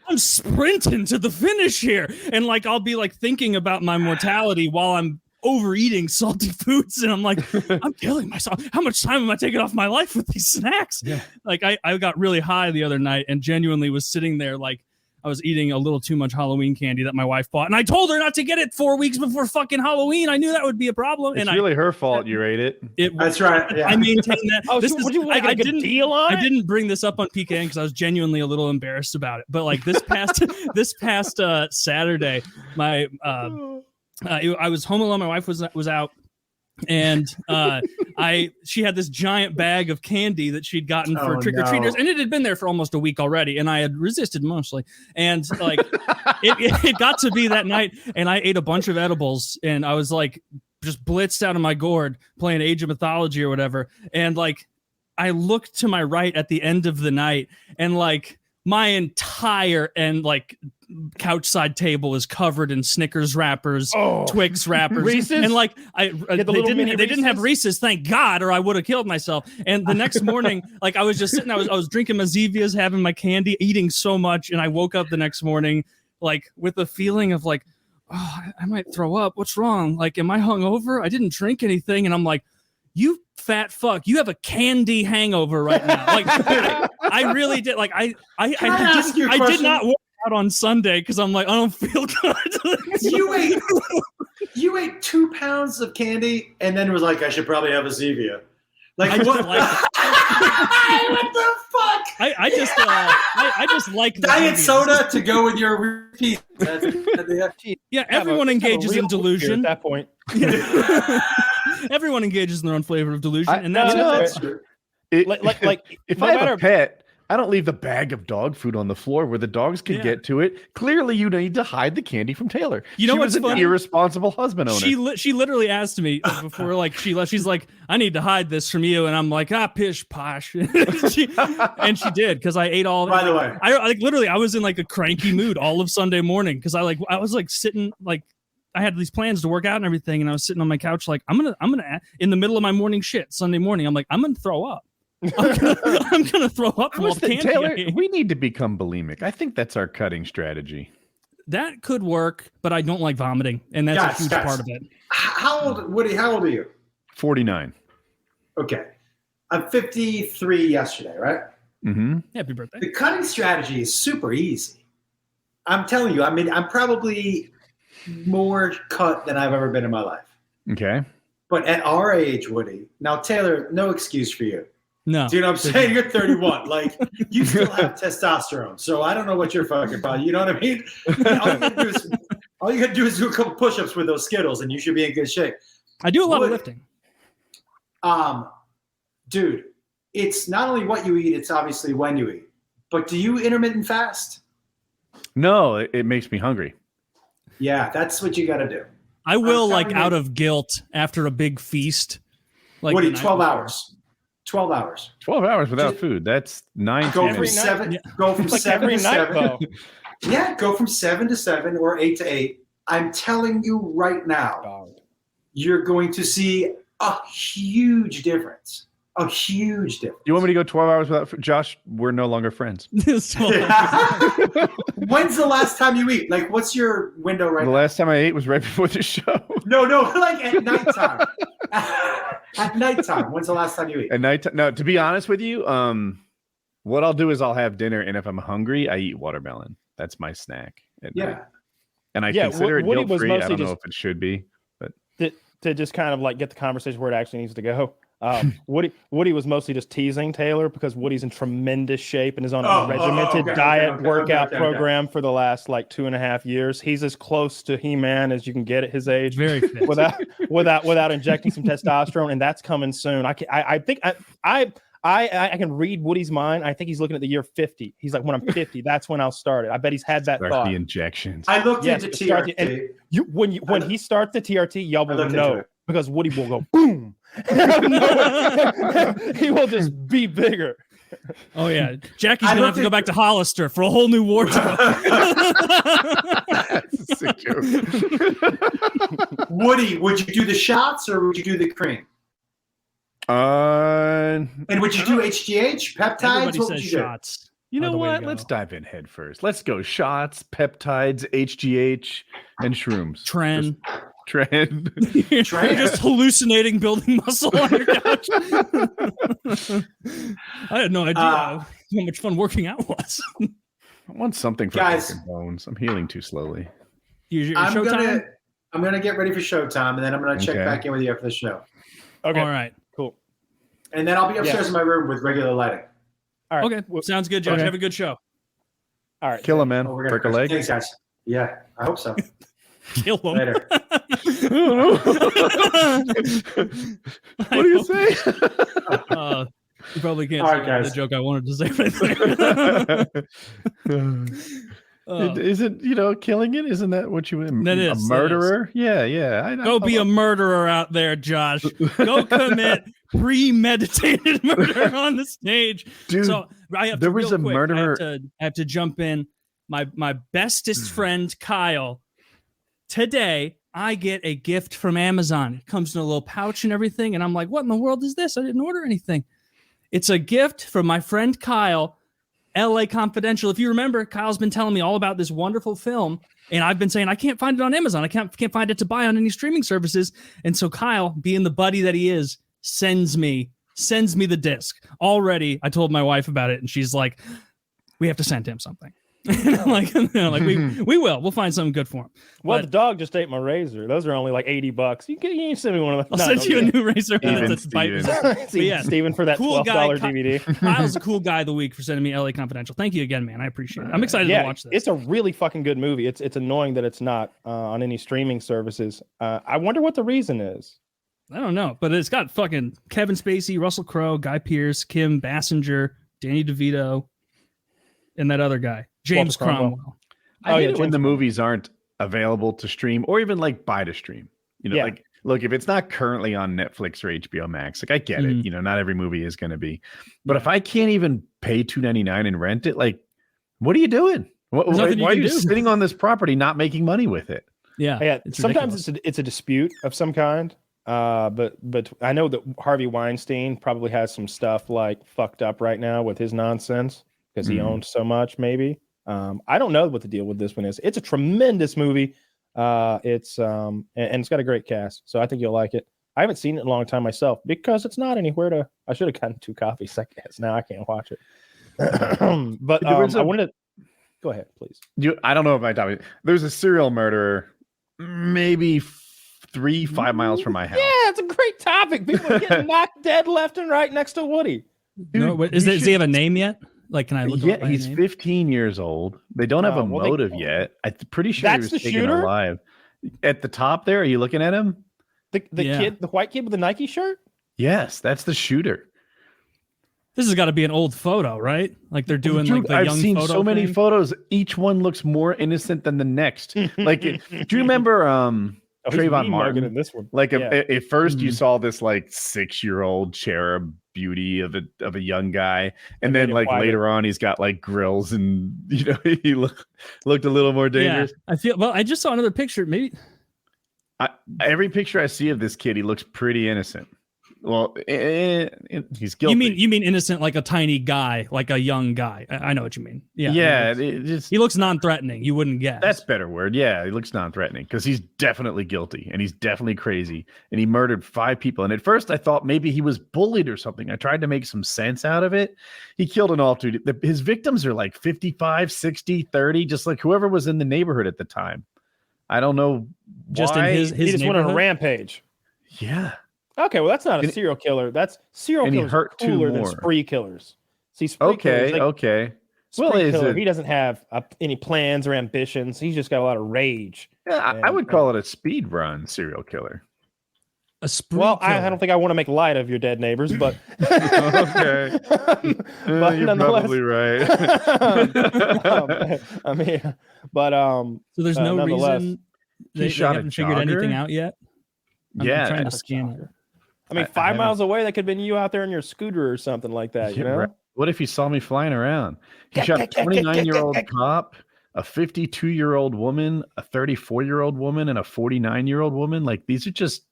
I'm sprinting to the finish here, and like I'll be like thinking about my mortality while I'm overeating salty foods, and I'm like, I'm killing myself. How much time am I taking off my life with these snacks? Yeah. Like I got really high the other night and genuinely was sitting there like I was eating a little too much Halloween candy that my wife bought, and I told her not to get it 4 weeks before fucking Halloween. I knew that would be a problem. It's really her fault you ate it. That's right. Yeah. I maintain that. Would you like a good deal on it? I didn't bring this up on PKA because I was genuinely a little embarrassed about it. But like this past Saturday, my I was home alone. My wife was out. And she had this giant bag of candy that she'd gotten for trick-or-treaters, and it had been there for almost a week already, and I had resisted mostly. And like it got to be that night, and I ate a bunch of edibles, and I was like just blitzed out of my gourd playing Age of Mythology or whatever. And like I looked to my right at the end of the night, and like my entire couch side table is covered in Snickers wrappers, Twix wrappers, Reese's? And like they didn't have Reese's, thank God, or I would have killed myself. And the next morning, like I was just sitting, I was drinking my Zevias, having my candy, eating so much, and I woke up the next morning like with a feeling of like, oh, I might throw up. What's wrong? Like, am I hungover? I didn't drink anything, and I'm like, you fat fuck, you have a candy hangover right now. Like I really did. Like I did not work out on Sunday because I'm like, I don't feel good. you ate 2 pounds of candy and then was like, I should probably have a Zevia. Like what? What the fuck? I just like the diet Zevias. Soda to go with your repeat. Yeah, everyone engages in delusion at that point. Everyone engages in their own flavor of delusion, and that's if I have a pet, I don't leave the bag of dog food on the floor where the dogs can get to it. Clearly, you need to hide the candy from Taylor. You know what's funny? An irresponsible husband owner. She literally asked me before like she left. She's like, I need to hide this from you, and I'm like, pish posh. and she did because I ate all. By the way, I was in like a cranky mood all of Sunday morning because I was like sitting like. I had these plans to work out and everything, and I was sitting on my couch like I'm gonna in the middle of my morning shit Sunday morning. I'm like, I'm gonna throw up. I'm gonna throw up from all the candy. Taylor, we need to become bulimic. I think that's our cutting strategy. That could work, but I don't like vomiting, and that's a huge part of it. How old, Woody? How old are you? 49. Okay, I'm 53 yesterday, right? Mm-hmm. Happy birthday. The cutting strategy is super easy. I'm telling you. I mean, I'm probably more cut than I've ever been in my life. Okay. But at our age, Woody, now Taylor, no excuse for you. No. Do you know what I'm saying? You're 31. Like, you still have testosterone. So I don't know what you're fucking about. You know what I mean? All you gotta do is do a couple push-ups with those Skittles and you should be in good shape. I do a lot of lifting. Dude, it's not only what you eat, it's obviously when you eat. But do you intermittent fast? No, it makes me hungry. Yeah, that's what you got to do. I will, like, out of guilt after a big feast. Like, Woody, 12 hours. 12 hours. 12 hours without food. That's 9 Go from 7. Go from 7 to 7. Yeah, go from 7 to 7 or 8 to 8. I'm telling you right now, you're going to see a huge difference. A huge difference. You want me to go 12 hours without food? Josh, we're no longer friends. When's the last time you eat? Like, what's your window right now? The last time I ate was right before the show. No, like at nighttime. At nighttime. When's the last time you eat? At nighttime. No, to be honest with you, what I'll do is I'll have dinner, and if I'm hungry, I eat watermelon. That's my snack at night. And I consider it guilt-free. I don't know if it should be, but to just kind of like get the conversation where it actually needs to go. Woody was mostly just teasing Taylor because Woody's in tremendous shape and is on a regimented diet workout program for the last like 2.5 years. He's as close to He-Man as you can get at his age, Very fit. without injecting some testosterone, and that's coming soon. I think I can read Woody's mind. I think he's looking at the year 50. He's like, when I'm 50, that's when I'll start it. I bet he's had that thought. The injections. I looked into TRT. When he starts the TRT, y'all will know because Woody will go boom. He will just be bigger. Oh yeah, Jackie's gonna have to go back to Hollister for a whole new wardrobe. That's a sick joke. Woody, would you do the shots or would you do the cream? And would you do HGH, peptides? Everybody what says would you shots. You know what? Let's dive in head first. Let's go shots, peptides, HGH, and shrooms. Trend. You're just hallucinating building muscle on your couch. I had no idea how much fun working out was. I want something for guys, bones. I'm healing too slowly. I'm gonna get ready for showtime, and then I'm gonna check back in with you after the show. Okay. All right. Cool. And then I'll be upstairs in my room with regular lighting. All right. Okay. Sounds good, Josh. Have a good show. All right. Kill him, man. Break a leg. Thanks, guys. Yeah, I hope so. Kill him. Later. What do you say? You probably can't All say right, guys. the joke I wanted to say right there. Isn't killing it? Isn't that what you mean? That is a murderer? Yeah. Go be a murderer out there, Josh. Go commit premeditated murder on the stage. Dude, so I have there to, was a quick, murderer. I have to jump in. My bestest friend Kyle. Today, I get a gift from Amazon. It comes in a little pouch and everything. And I'm like, what in the world is this? I didn't order anything. It's a gift from my friend Kyle, LA Confidential. If you remember, Kyle's been telling me all about this wonderful film. And I've been saying, I can't find it on Amazon. I can't find it to buy on any streaming services. And so Kyle, being the buddy that he is, sends me the disc. Already, I told my wife about it. And she's like, we have to send him something. like we'll find something good for him. Well, the dog just ate my razor. Those are only like $80. You can send me one of those. I'll send you a new razor. Steven for that cool $12 DVD. Kyle's a cool guy of the week for sending me LA Confidential. Thank you again, man. I appreciate it. I'm excited to watch this. It's a really fucking good movie. It's annoying that it's not on any streaming services. I wonder what the reason is. I don't know, but it's got fucking Kevin Spacey, Russell Crowe, Guy Pearce, Kim Basinger, Danny DeVito, and that other guy. James Cromwell. I hate it when the movies aren't available to stream or even like buy to stream. Like, look, if it's not currently on Netflix or HBO Max, like I get it. Not every movie is going to be. But if I can't even pay $2.99 and rent it, like, what are you doing? Why are you sitting on this property not making money with it? Yeah. Sometimes it's a dispute of some kind. But I know that Harvey Weinstein probably has some stuff like fucked up right now with his nonsense because he owned so much, maybe. I don't know what the deal with this one is. It's a tremendous movie. It's and it's got a great cast, so I think you'll like it. I haven't seen it in a long time myself because it's not anywhere to. I should have gotten 2 copies. I guess now I can't watch it. But I wanted to go ahead, please. I don't know if I told you. There's a serial murderer, maybe 3-5 miles from my house. Yeah, it's a great topic. People are getting knocked dead left and right next to Woody. Dude, does he have a name yet? Like, can I look? Yeah, he's 15 years old. They don't have a motive yet. I'm pretty sure he was taken alive. At the top there, are you looking at him? The kid, the white kid with the Nike shirt? Yes, that's the shooter. This has got to be an old photo, right? Like they're doing like the I've young seen photo so many thing. photos. Each one looks more innocent than the next. Like, do you remember Trayvon Martin in this one? Like at first you saw this like 6-year-old cherub beauty of a young guy, and then like later on he's got like grills and he looked a little more dangerous. Yeah, I just saw another picture. Maybe every picture I see of this kid, he looks pretty innocent. Well, he's guilty. You mean innocent, like a tiny guy, like a young guy. I know what you mean. Yeah. Yeah. He looks non-threatening. You wouldn't guess. That's a better word. Yeah, he looks non-threatening because he's definitely guilty and he's definitely crazy and he murdered 5 people. And at first I thought maybe he was bullied or something. I tried to make some sense out of it. He killed an altitude. His victims are like 55, 60, 30, just like whoever was in the neighborhood at the time. I don't know. Just why. in his He just went on a rampage. Yeah. Okay, well, that's not a serial killer. That's serial killers hurt are cooler 2 than more. spree killers. See, spree killers, Okay. Well, he doesn't have any plans or ambitions. He's just got a lot of rage. Yeah, I would call it a speed run serial killer. A spree Well, killer. I don't think I want to make light of your dead neighbors, but Okay. but You're probably right. I mean, but So there's no nonetheless, reason He they shot a haven't figured anything jogger? out yet. I'm Yeah. trying to scan it. I mean, I 5 haven't- miles away, that could have been you out there on your scooter or something like that. You Yeah, know, right. What if he saw me flying around? He shot a 29-year-old cop, a 52-year-old woman, a 34-year-old woman, and a 49-year-old woman. Like, these are just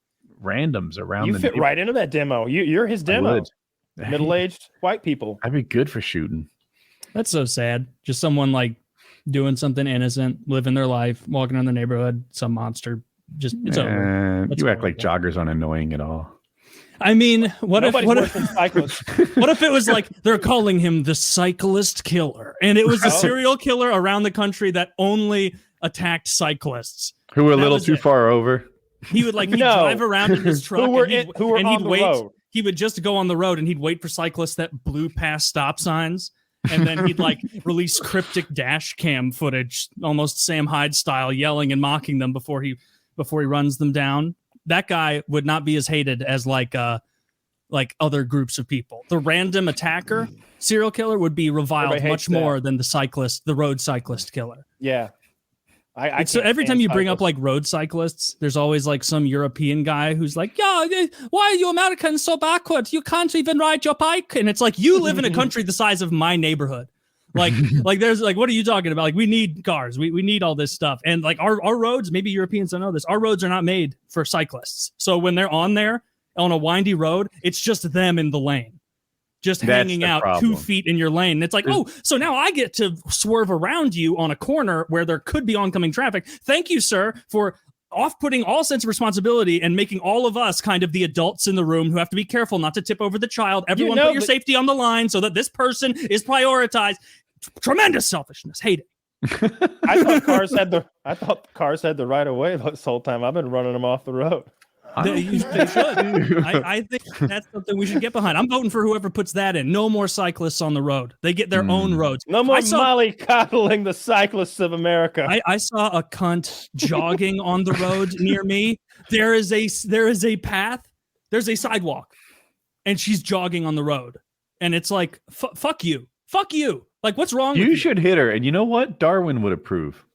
randoms around you the fit right into that demo. You're his demo. would. Middle-aged white people. I'd be good for shooting. That's so sad. Just someone like doing something innocent, living their life, walking around the neighborhood, some monster. Just it's over. That's You act over. like joggers aren't annoying at all. I mean, what Nobody's if worse than cyclists. what if it was like they're calling him the cyclist killer, and it was a serial killer around the country that only attacked cyclists? Who were a That little was too it. far over. He would like he'd No. drive around in his truck Who were and who were and on he'd the wait. road? He would just go on the road and he'd wait for cyclists that blew past stop signs. And then he'd like release cryptic dash cam footage, almost Sam Hyde style, yelling and mocking them before he runs them down. That guy would not be as hated as like other groups of people. The random attacker serial killer would be reviled Everybody much hates more than the road cyclist killer. Yeah. I So can't every stand time you bring up cyclists. like road cyclists, there's always like some European guy who's like, "Yeah, why are you Americans so backward? You can't even ride your bike." And it's like, you live in a country the size of my neighborhood. Like there's like, what are you talking about? Like, we need cars, we need all this stuff, and like our roads. Maybe Europeans don't know this. Our roads are not made for cyclists. So when they're on a windy road, it's just them in the lane, just That's hanging the out problem. 2 feet in your lane. And it's like, oh, so now I get to swerve around you on a corner where there could be oncoming traffic. Thank you, sir, for off-putting all sense of responsibility and making all of us kind of the adults in the room who have to be careful not to tip over the child. Everyone know put your that- safety on the line so that this person is prioritized. Tremendous selfishness. Hate it. I thought cars had the right of way this whole time. I've been running them off the road. They should. I think that's something we should get behind. I'm voting for whoever puts that in. No more cyclists on the road. They get their own roads. No more I saw- mollycoddling the cyclists of America. I saw a cunt jogging on the road near me. There is a path. There's a sidewalk, and she's jogging on the road. And it's like, fuck you. Like, what's wrong with you? You should hit her, and you know what? Darwin would approve.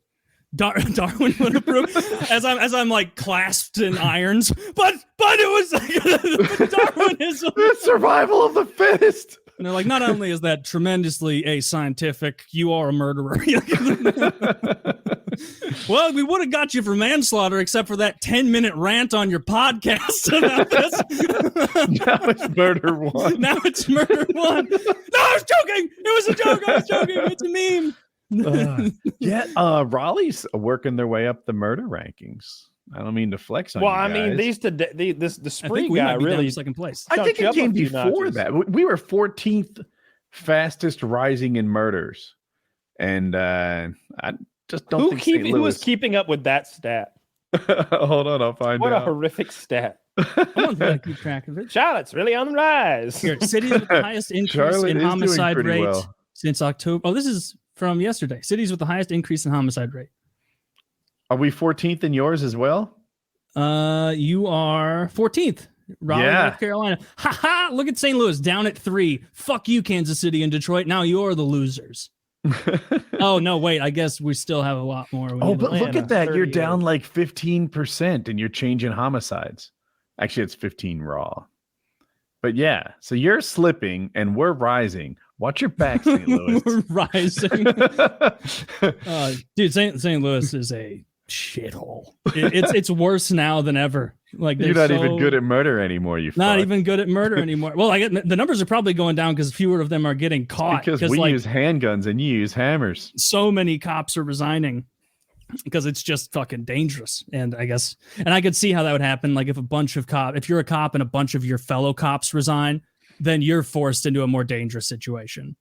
Darwin would approve as I'm like clasped in irons, but it was like Darwinism. The survival of the fittest. And they're like, not only is that tremendously ascientific, you are a murderer. Well, we would have got you for manslaughter, except for that 10-minute rant on your podcast about this. Now it's murder one. Now it's murder one. No, I was joking. It was a joke. I was joking. It's a meme. Raleigh's working their way up the murder rankings. I don't mean to flex on well, you I mean, guys. the I spree think we guy might be down really to second place. I think jumped you it up a came few before notches. that. We were 14th fastest rising in murders, and I just don't think St. who Louis. was keeping up with that stat? Hold on, I'll find What a out. horrific stat. I'm going to keep track of it. Charlotte's really on the rise. Here, cities with the highest increase Charlotte in is doing homicide pretty rate well. since October. Oh, this is from yesterday. Cities with the highest increase in homicide rate. Are we 14th in yours as well? You are 14th. Raleigh, Yeah. North Carolina. Ha ha! Look at St. Louis down at 3. Fuck you, Kansas City and Detroit. Now you're the losers. Oh no, wait. I guess we still have a lot more. We Oh, need to- but look Atlanta, at that. You're 38. down like 15% and you're changing homicides. Actually, it's 15 raw. But yeah, so you're slipping and we're rising. Watch your back, St. Louis. We're rising. Dude, St. Louis is a shithole. It's worse now than ever. Like you're not even good at murder anymore. Not even good at murder anymore. Well, the numbers are probably going down because fewer of them are getting caught. Because we use handguns and you use hammers. So many cops are resigning because it's just fucking dangerous. And I could see how that would happen. Like if you're a cop and a bunch of your fellow cops resign, then you're forced into a more dangerous situation.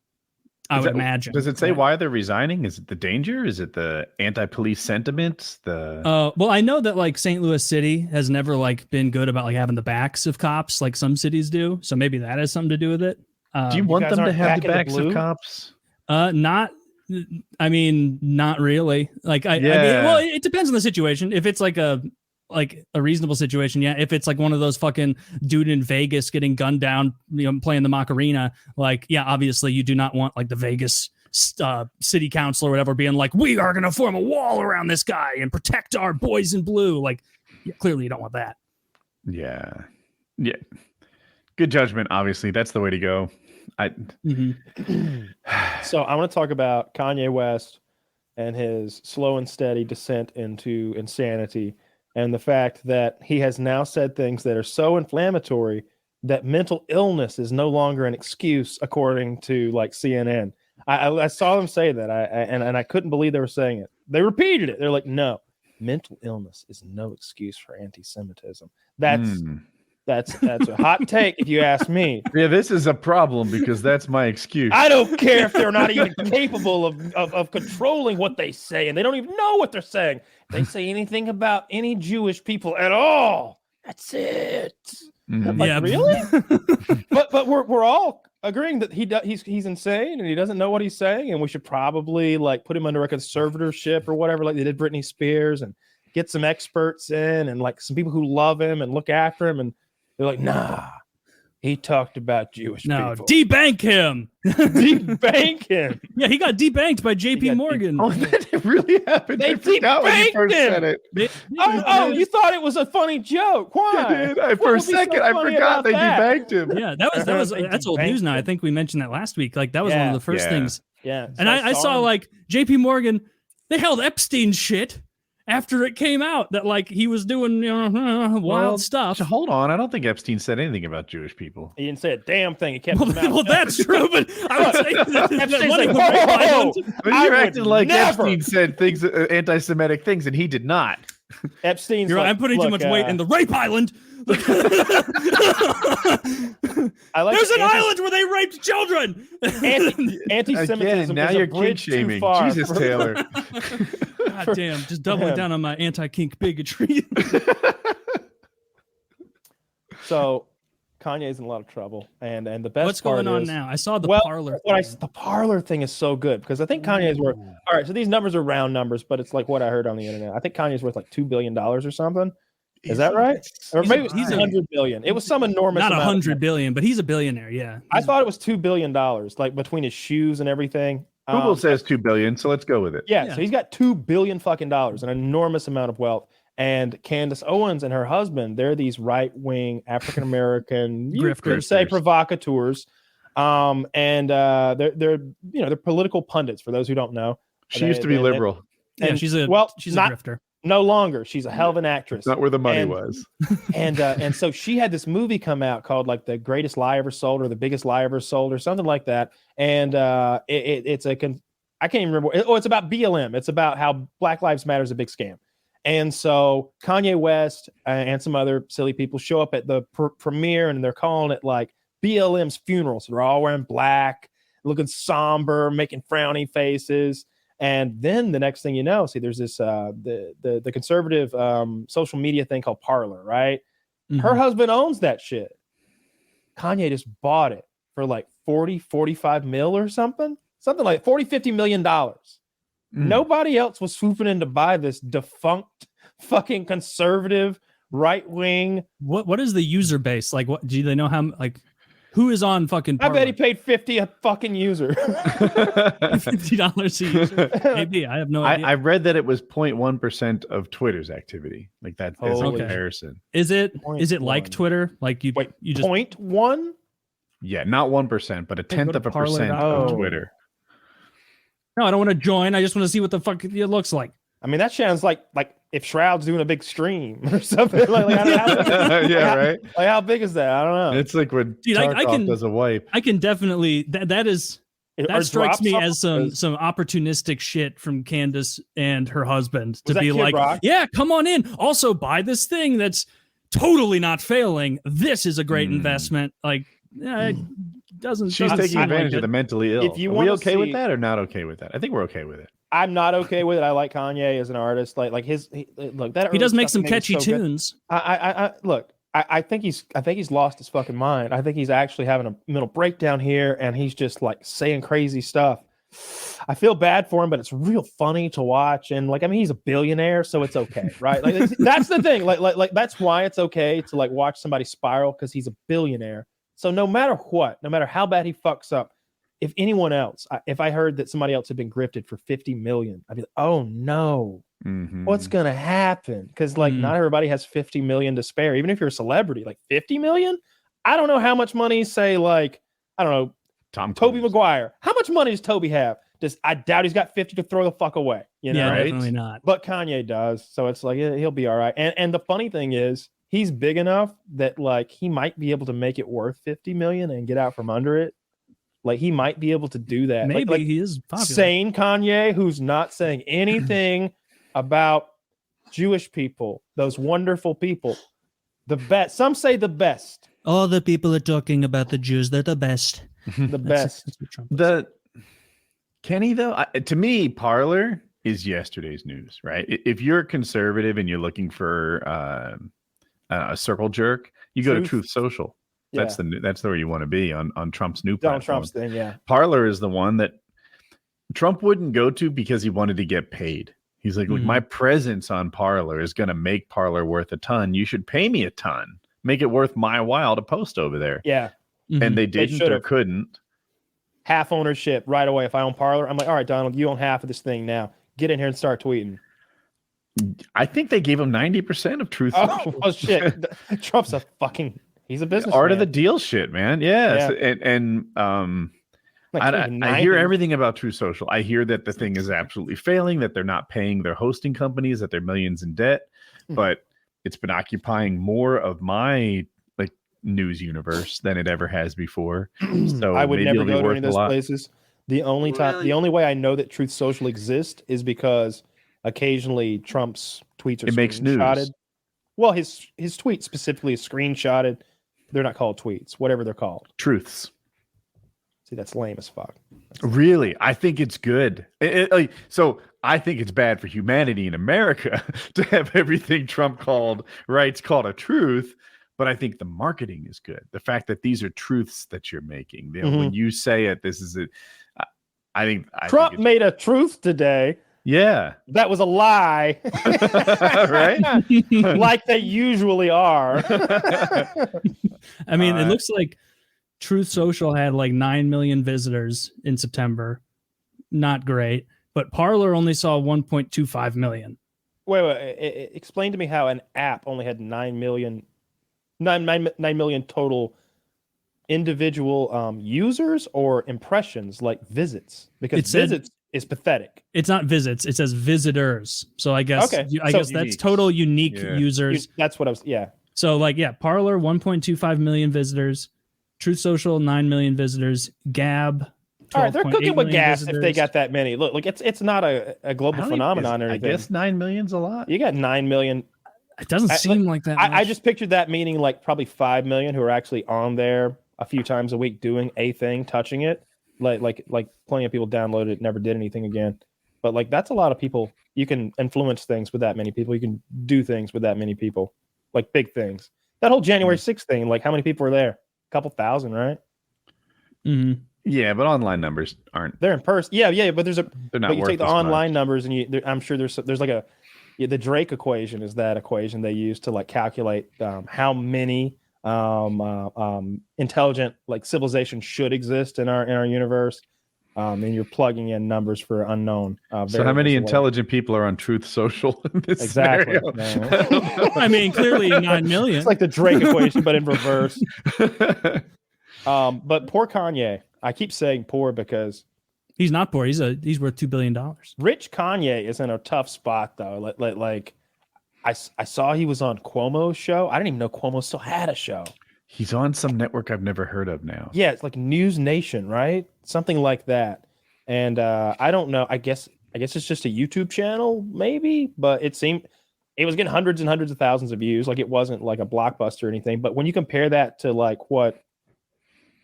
I would imagine. Does it say why they're resigning? Is it the danger? Is it the anti-police sentiment? Well, I know that like St. Louis City has never like been good about like having the backs of cops like some cities do. So maybe that has something to do with it. Do you want them to have the backs of cops? Not really. Like I mean, well, it depends on the situation. If it's like a reasonable situation, yeah. If it's like one of those fucking dude in Vegas getting gunned down, playing the Macarena, like, yeah, obviously you do not want like the Vegas city council or whatever being like, we are going to form a wall around this guy and protect our boys in blue. Like, yeah, clearly you don't want that. Yeah. Good judgment. Obviously, that's the way to go. So I want to talk about Kanye West and his slow and steady descent into insanity. And the fact that he has now said things that are so inflammatory that mental illness is no longer an excuse, according to like CNN. I saw them say that, and I couldn't believe they were saying it. They repeated it. They're like, no, mental illness is no excuse for anti-Semitism. That's a hot take if you ask me. Yeah, this is a problem because that's my excuse. I don't care if they're not even capable of controlling what they say, and they don't even know what they're saying. If they say anything about any Jewish people at all, that's it. Like, yeah, really? but we're all agreeing that he's insane and he doesn't know what he's saying, and we should probably like put him under a conservatorship or whatever, like they did Britney Spears, and get some experts in and like some people who love him and look after him. And they're like, nah, he talked about Jewish people. Debank him. Debank him. Yeah, he got debanked by JP Morgan. Oh, that really happened. They forgot when you first said it. You thought it was a funny joke. Why? I did. For a second, I forgot they debanked him. Yeah, that's old news now. I think we mentioned that last week. Like that was one of the first things. Yeah. And I saw like JP Morgan, they held Epstein shit after it came out that like he was doing wild stuff. Hold on, I don't think Epstein said anything about Jewish people. He didn't say a damn thing. He kept well, that's true, but I would say you're acting like Epstein said things, anti-Semitic things, and he did not. Epstein's I'm putting too much weight in the rape island. There's an island where they raped children. Anti-Semitism. Again, now you're kink shaming. Jesus, Taylor. God damn, just doubling down on my anti-kink bigotry. So Kanye's in a lot of trouble, and the best what's going on now? I saw the Parler. The Parler thing is so good because I think Kanye's worth. All right, so these numbers are round numbers, but it's like what I heard on the internet. I think Kanye's worth like $2 billion or something. Is that right? Or maybe he's $100 billion. It was some enormous. Not $100 billion, but he's a billionaire. Yeah, I thought it was $2 billion, like between his shoes and everything. Google says $2 billion, so let's go with it. Yeah, so he's got $2 billion fucking dollars, an enormous amount of wealth. And Candace Owens and her husband, they're these right-wing African American, you could say provocateurs, and they're political pundits. For those who don't know, she used to be liberal. And she's a grifter. No longer. She's a hell of an actress. Not where the money was. And so she had this movie come out called like The Greatest Lie Ever Sold or The Biggest Lie Ever Sold or something like that. And I can't even remember. It's about BLM. It's about how Black Lives Matter is a big scam. And so Kanye West and some other silly people show up at the premiere, and they're calling it like BLM's funeral. So they're all wearing black, looking somber, making frowny faces. And then the next thing you know, there's this the conservative social media thing called Parler, right? Mm-hmm. Her husband owns that shit. Kanye just bought it for like 45 mil or something like $50 million. Nobody else was swooping in to buy this defunct fucking conservative right wing. What is the user base like? What do they know how like? Who is on fucking Parler? I bet he paid $50 a fucking user. $50 a user. Maybe. I have no idea. I read that it was 0.1% of Twitter's activity. Like that as a comparison. Is it like Twitter? Like you just 0.1? Yeah, not 1%, but a tenth of a percent of Twitter. No, I don't want to join. I just want to see what the fuck it looks like. I mean, that sounds like if Shroud's doing a big stream or something. Right. Like, how big is that? I don't know. It's like when Tarkov does a wipe. I can definitely that strikes me as some opportunistic shit from Candace and her husband to be like, Rock? Yeah, come on in. Also, buy this thing that's totally not failing. This is a great investment. Like, it doesn't. She's taking advantage of the mentally ill. If you Are we okay with that or not okay with that? I think we're okay with it. I'm not okay with it. I like Kanye as an artist. Like he does make some catchy tunes. I think he's lost his fucking mind. I think he's actually having a mental breakdown here, and he's just like saying crazy stuff. I feel bad for him, but it's real funny to watch. And like, I mean, he's a billionaire, so it's okay, right? Like that's the thing. Like that's why it's okay to like watch somebody spiral, because he's a billionaire. So no matter what, no matter how bad he fucks up, if anyone else, if I heard that somebody else had been grifted for 50 million, I'd be like, oh no. What's gonna happen? Because like not everybody has 50 million to spare. Even if you're a celebrity, like 50 million, I don't know how much money. Say like I don't know, Toby Maguire. How much money does Toby have? I doubt he's got 50 to throw the fuck away. You know, right? Definitely not. But Kanye does, so it's like he'll be all right. And the funny thing is, he's big enough that like he might be able to make it worth 50 million and get out from under it. Like he might be able to do that. Maybe like he is popular. Sane Kanye, who's not saying anything about Jewish people, those wonderful people, the best. Some say the best. All the people are talking about the Jews. They're the best. The best. Kenny, though, to me, Parler is yesterday's news, right? If you're a conservative and you're looking for a circle jerk, you go to Truth Social. Yeah. That's where you want to be on Trump's new platform. Trump's thing, yeah. Parler is the one that Trump wouldn't go to because he wanted to get paid. He's like, look, my presence on Parler is going to make Parler worth a ton. You should pay me a ton. Make it worth my while to post over there. Yeah. And they didn't or couldn't. Half ownership right away. If I own Parler, I'm like, all right, Donald, you own half of this thing now. Get in here and start tweeting. I think they gave him 90% of Truth Social. Oh, shit. Trump's he's a businessman. Art of the deal shit, man. Yes. Yeah. I hear everything about True Social. I hear that the thing is absolutely failing, that they're not paying their hosting companies, that they're millions in debt, but it's been occupying more of my like news universe than it ever has before. So I would never go to any of those places. The only way I know that Truth Social exists is because occasionally Trump's tweets are makes news. Well, his tweet specifically is screenshotted. They're not called tweets, whatever they're called. Truths. See, that's lame as fuck. Really? I think it's good. So I think it's bad for humanity in America to have everything Trump writes called a truth. But I think the marketing is good. The fact that these are truths that you're making. You know, when you say it, this is it. I think Trump made a truth today. Yeah. That was a lie. Right? Like they usually are. I mean, it looks like Truth Social had like 9 million visitors in September. Not great. But Parler only saw 1.25 million. Wait. Explain to me how an app only had 9 million total individual users or impressions, like visits. Because visits is pathetic. It's not visits. It says visitors. So I guess I guess that's total unique users. That's what I was. Yeah. So Parler 1.25 million visitors. Truth Social 9 million visitors. Gab. All right, they're cooking with gas visitors. If they got that many. Look, it's not a global phenomenon or anything. I guess 9 million's a lot. You got 9 million. It doesn't seem like that. I just pictured that meaning like probably 5 million who are actually on there a few times a week doing a thing, touching it. Like plenty of people downloaded it, never did anything again. But like that's a lot of people. You can influence things with that many people. You can do things with that many people, like big things. That whole January 6th thing, like how many people were there? A couple thousand, right? Mm-hmm. Yeah, but online numbers aren't. They're in person. Yeah, but they're not. But you take the online much. Numbers, and I'm sure there's like the Drake equation is that equation they use to like calculate how many intelligent like civilizations should exist in our universe. And you're plugging in numbers for unknown. So how many intelligent people are on Truth Social in this exactly? I mean, clearly 9 million. It's like the Drake equation, but in reverse. But poor Kanye. I keep saying poor because He's not poor. He's worth $2 billion. Rich Kanye is in a tough spot though. I saw he was on Cuomo's show. I didn't even know Cuomo still had a show. He's on some network I've never heard of now. Yeah, it's like News Nation, right? Something like that. And I don't know. I guess it's just a YouTube channel, maybe. But it seemed it was getting hundreds and hundreds of thousands of views. Like it wasn't like a blockbuster or anything. But when you compare that to like what,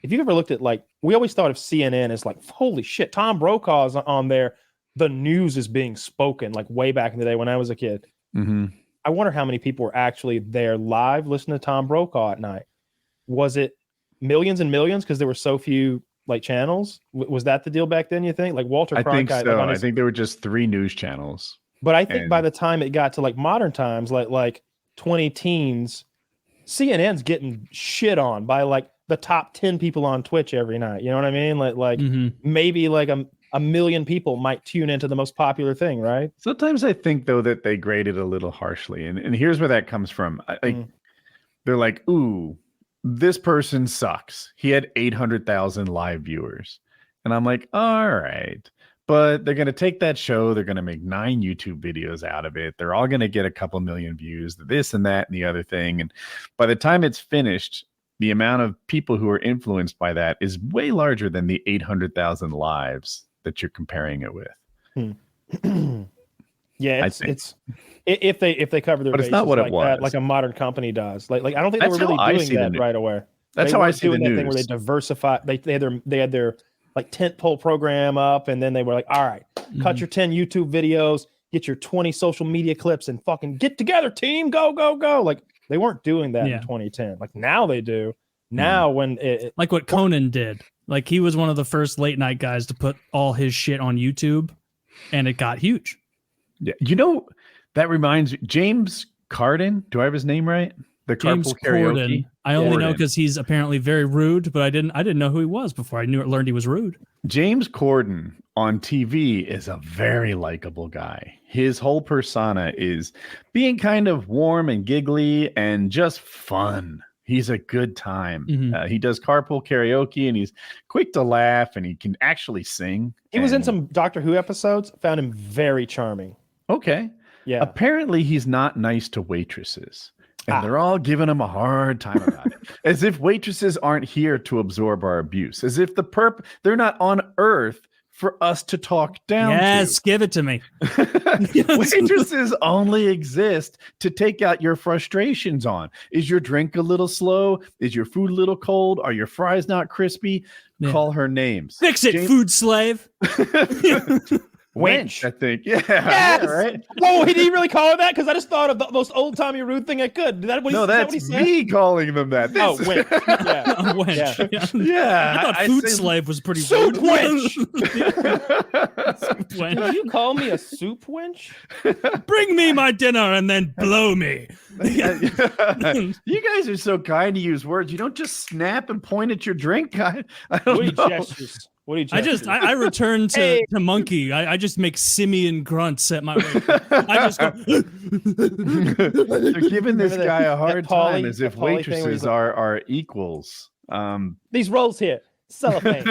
if you've ever looked at like, we always thought of CNN as like, holy shit, Tom Brokaw's on there. The news is being spoken like way back in the day when I was a kid. Mm-hmm. I wonder how many people were actually there live listening to Tom Brokaw at night. Was it millions and millions because there were so few like channels? Was that the deal back then, you think? Like Walter Cronkite? I think so. Like I think there were just 3 news channels. But I think by the time it got to like modern times, like 20 teens, CNN's getting shit on by like the top 10 people on Twitch every night. You know what I mean? Like maybe like a million people might tune into the most popular thing, right? Sometimes I think though that they grade it a little harshly, and here's where that comes from. They're like, ooh, this person sucks. He had 800,000 live viewers, and I'm like, all right, but they're gonna take that show, they're gonna make 9 YouTube videos out of it. They're all gonna get a couple million views, this and that and the other thing, and by the time it's finished, the amount of people who are influenced by that is way larger than the 800,000 lives that you're comparing it with. Yeah, it's if they cover their but it's not what like it was that, like a modern company does. Like I don't think they were really doing that right away. That's how I see the news. Thing where they diversify. They had their like tentpole program up, and then they were like, all right, cut your 10 YouTube videos, get your 20 social media clips, and fucking get together, team, go. Like they weren't doing that in 2010. Like now they do. Now when like what Conan did. Like he was one of the first late night guys to put all his shit on YouTube, and it got huge. Yeah, you know, that reminds me, James Corden. Do I have his name right? The James Corden. I only know because he's apparently very rude, but I didn't know who he was before I learned he was rude. James Corden on TV is a very likable guy. His whole persona is being kind of warm and giggly and just fun. He's a good time. He does carpool karaoke, and he's quick to laugh, and he can actually sing. He was in some Doctor Who episodes. Found him very charming. Okay. Yeah. Apparently, he's not nice to waitresses, and they're all giving him a hard time about it, as if waitresses aren't here to absorb our abuse, as if they're not on Earth for us to talk down to. Yes, give it to me. Waitresses only exist to take out your frustrations on. Is your drink a little slow? Is your food a little cold? Are your fries not crispy? Yeah. Call her names. Fix it, food slave. Wench, I think. Yeah. Yes! Yeah, right. Whoa, did he really call her that? Because I just thought of the most old-timey rude thing I could. That's me calling them that. Oh, wench. Yeah. Wench. Yeah. I thought food slave was pretty soup rude. Wench. Soup wench. Did you call me a soup wench? Bring me my dinner and then blow me. You guys are so kind to use words. You don't just snap and point at your drink. I don't know. Gestures. What do you I return to monkey. I just make simian grunts at my way. I just go. They're giving this guy a hard time as if waitresses are equals. These rolls here. Cellophane.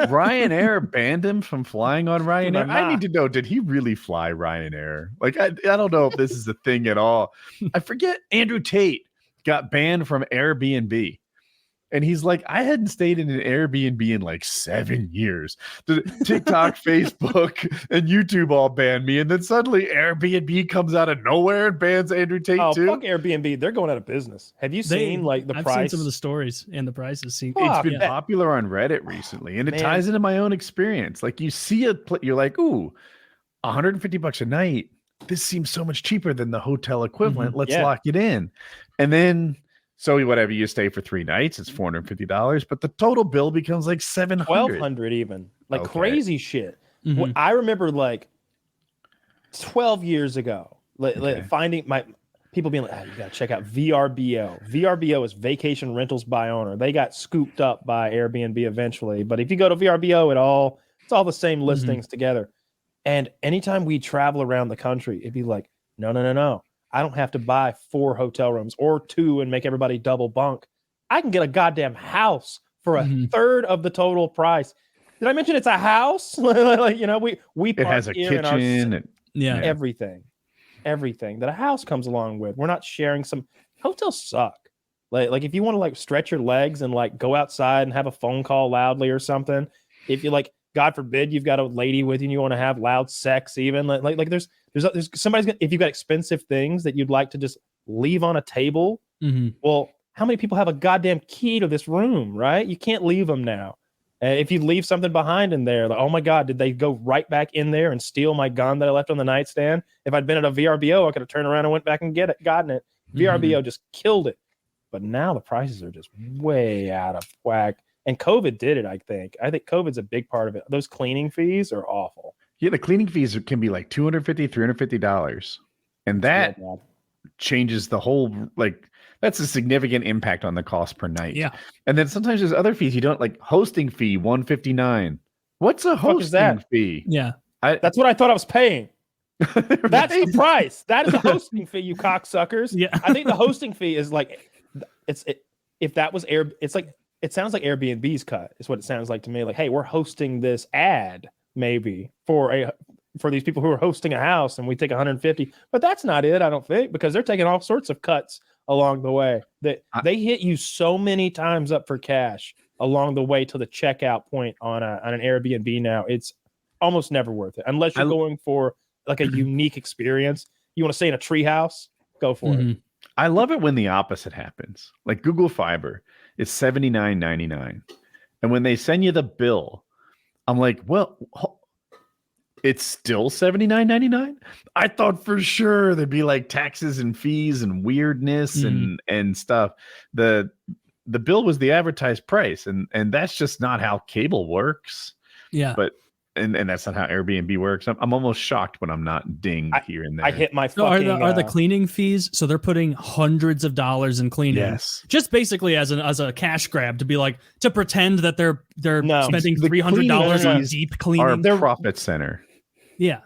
Ryanair banned him from flying on Ryanair. I need to know, did he really fly Ryanair? Like, I don't know if this is a thing at all. I forget Andrew Tate got banned from Airbnb. And he's like, I hadn't stayed in an Airbnb in like 7 years. The TikTok, Facebook, and YouTube all banned me. And then suddenly Airbnb comes out of nowhere and bans Andrew Tate too. Fuck Airbnb. They're going out of business. Have you seen like the price? I've seen some of the stories and the prices. It's been popular on Reddit recently. And it ties into my own experience. Like you see you're like, ooh, $150 a night. This seems so much cheaper than the hotel equivalent. Let's lock it in. And then... so whatever, you stay for 3 nights, it's $450, but the total bill becomes like $700. $1,200 even. Like crazy shit. Well, I remember like 12 years ago, finding my people being like, you gotta check out VRBO. VRBO is Vacation Rentals by Owner. They got scooped up by Airbnb eventually, but if you go to VRBO, it's all the same listings together. And anytime we travel around the country, it'd be like, no. I don't have to buy 4 hotel rooms or 2 and make everybody double bunk. I can get a goddamn house for a third of the total price. Did I mention it's a house? Like, you know, we It has a kitchen. Everything that a house comes along with. We're not sharing some. Hotels suck. Like if you want to like stretch your legs and like go outside and have a phone call loudly or something, if you like, God forbid, you've got a lady with you and you want to have loud sex, even like there's somebody's gonna, if you've got expensive things that you'd like to just leave on a table. Well, how many people have a goddamn key to this room, right? You can't leave them now. If you leave something behind in there, like, oh my God, did they go right back in there and steal my gun that I left on the nightstand? If I'd been at a VRBO, I could have turned around and went back and gotten it. VRBO just killed it. But now the prices are just way out of whack. And COVID did it, I think. I think COVID's a big part of it. Those cleaning fees are awful. Yeah, the cleaning fees can be like $250, $350. And that changes the whole, like, that's a significant impact on the cost per night. Yeah. And then sometimes there's other fees you don't like. Hosting fee, $159. What's a hosting fee? Yeah. That's what I thought I was paying. That's the price. That is the hosting fee, you cocksuckers. Yeah. I think the hosting fee is like, if that was it's like, it sounds like Airbnb's cut is what it sounds like to me. Like, hey, we're hosting this ad maybe for these people who are hosting a house and we take 150, but that's not it. I don't think, because they're taking all sorts of cuts along the way that they hit you so many times up for cash along the way to the checkout point on an Airbnb. Now it's almost never worth it unless you're going for like a unique experience. You want to stay in a tree house, go for it. I love it when the opposite happens. Like Google Fiber is $79.99. And when they send you the bill, I'm like, well, it's still $79.99. I thought for sure there'd be like taxes and fees and weirdness and stuff. The bill was the advertised price, and that's just not how cable works. Yeah. But and that's not how Airbnb works. I'm almost shocked when I'm not dinged here and there. I hit my fucking... Are the cleaning fees? So they're putting hundreds of dollars in cleaning. Yes. Just basically as a cash grab to be like, to pretend that they're spending $300 on deep cleaning. Our profit center. Yeah.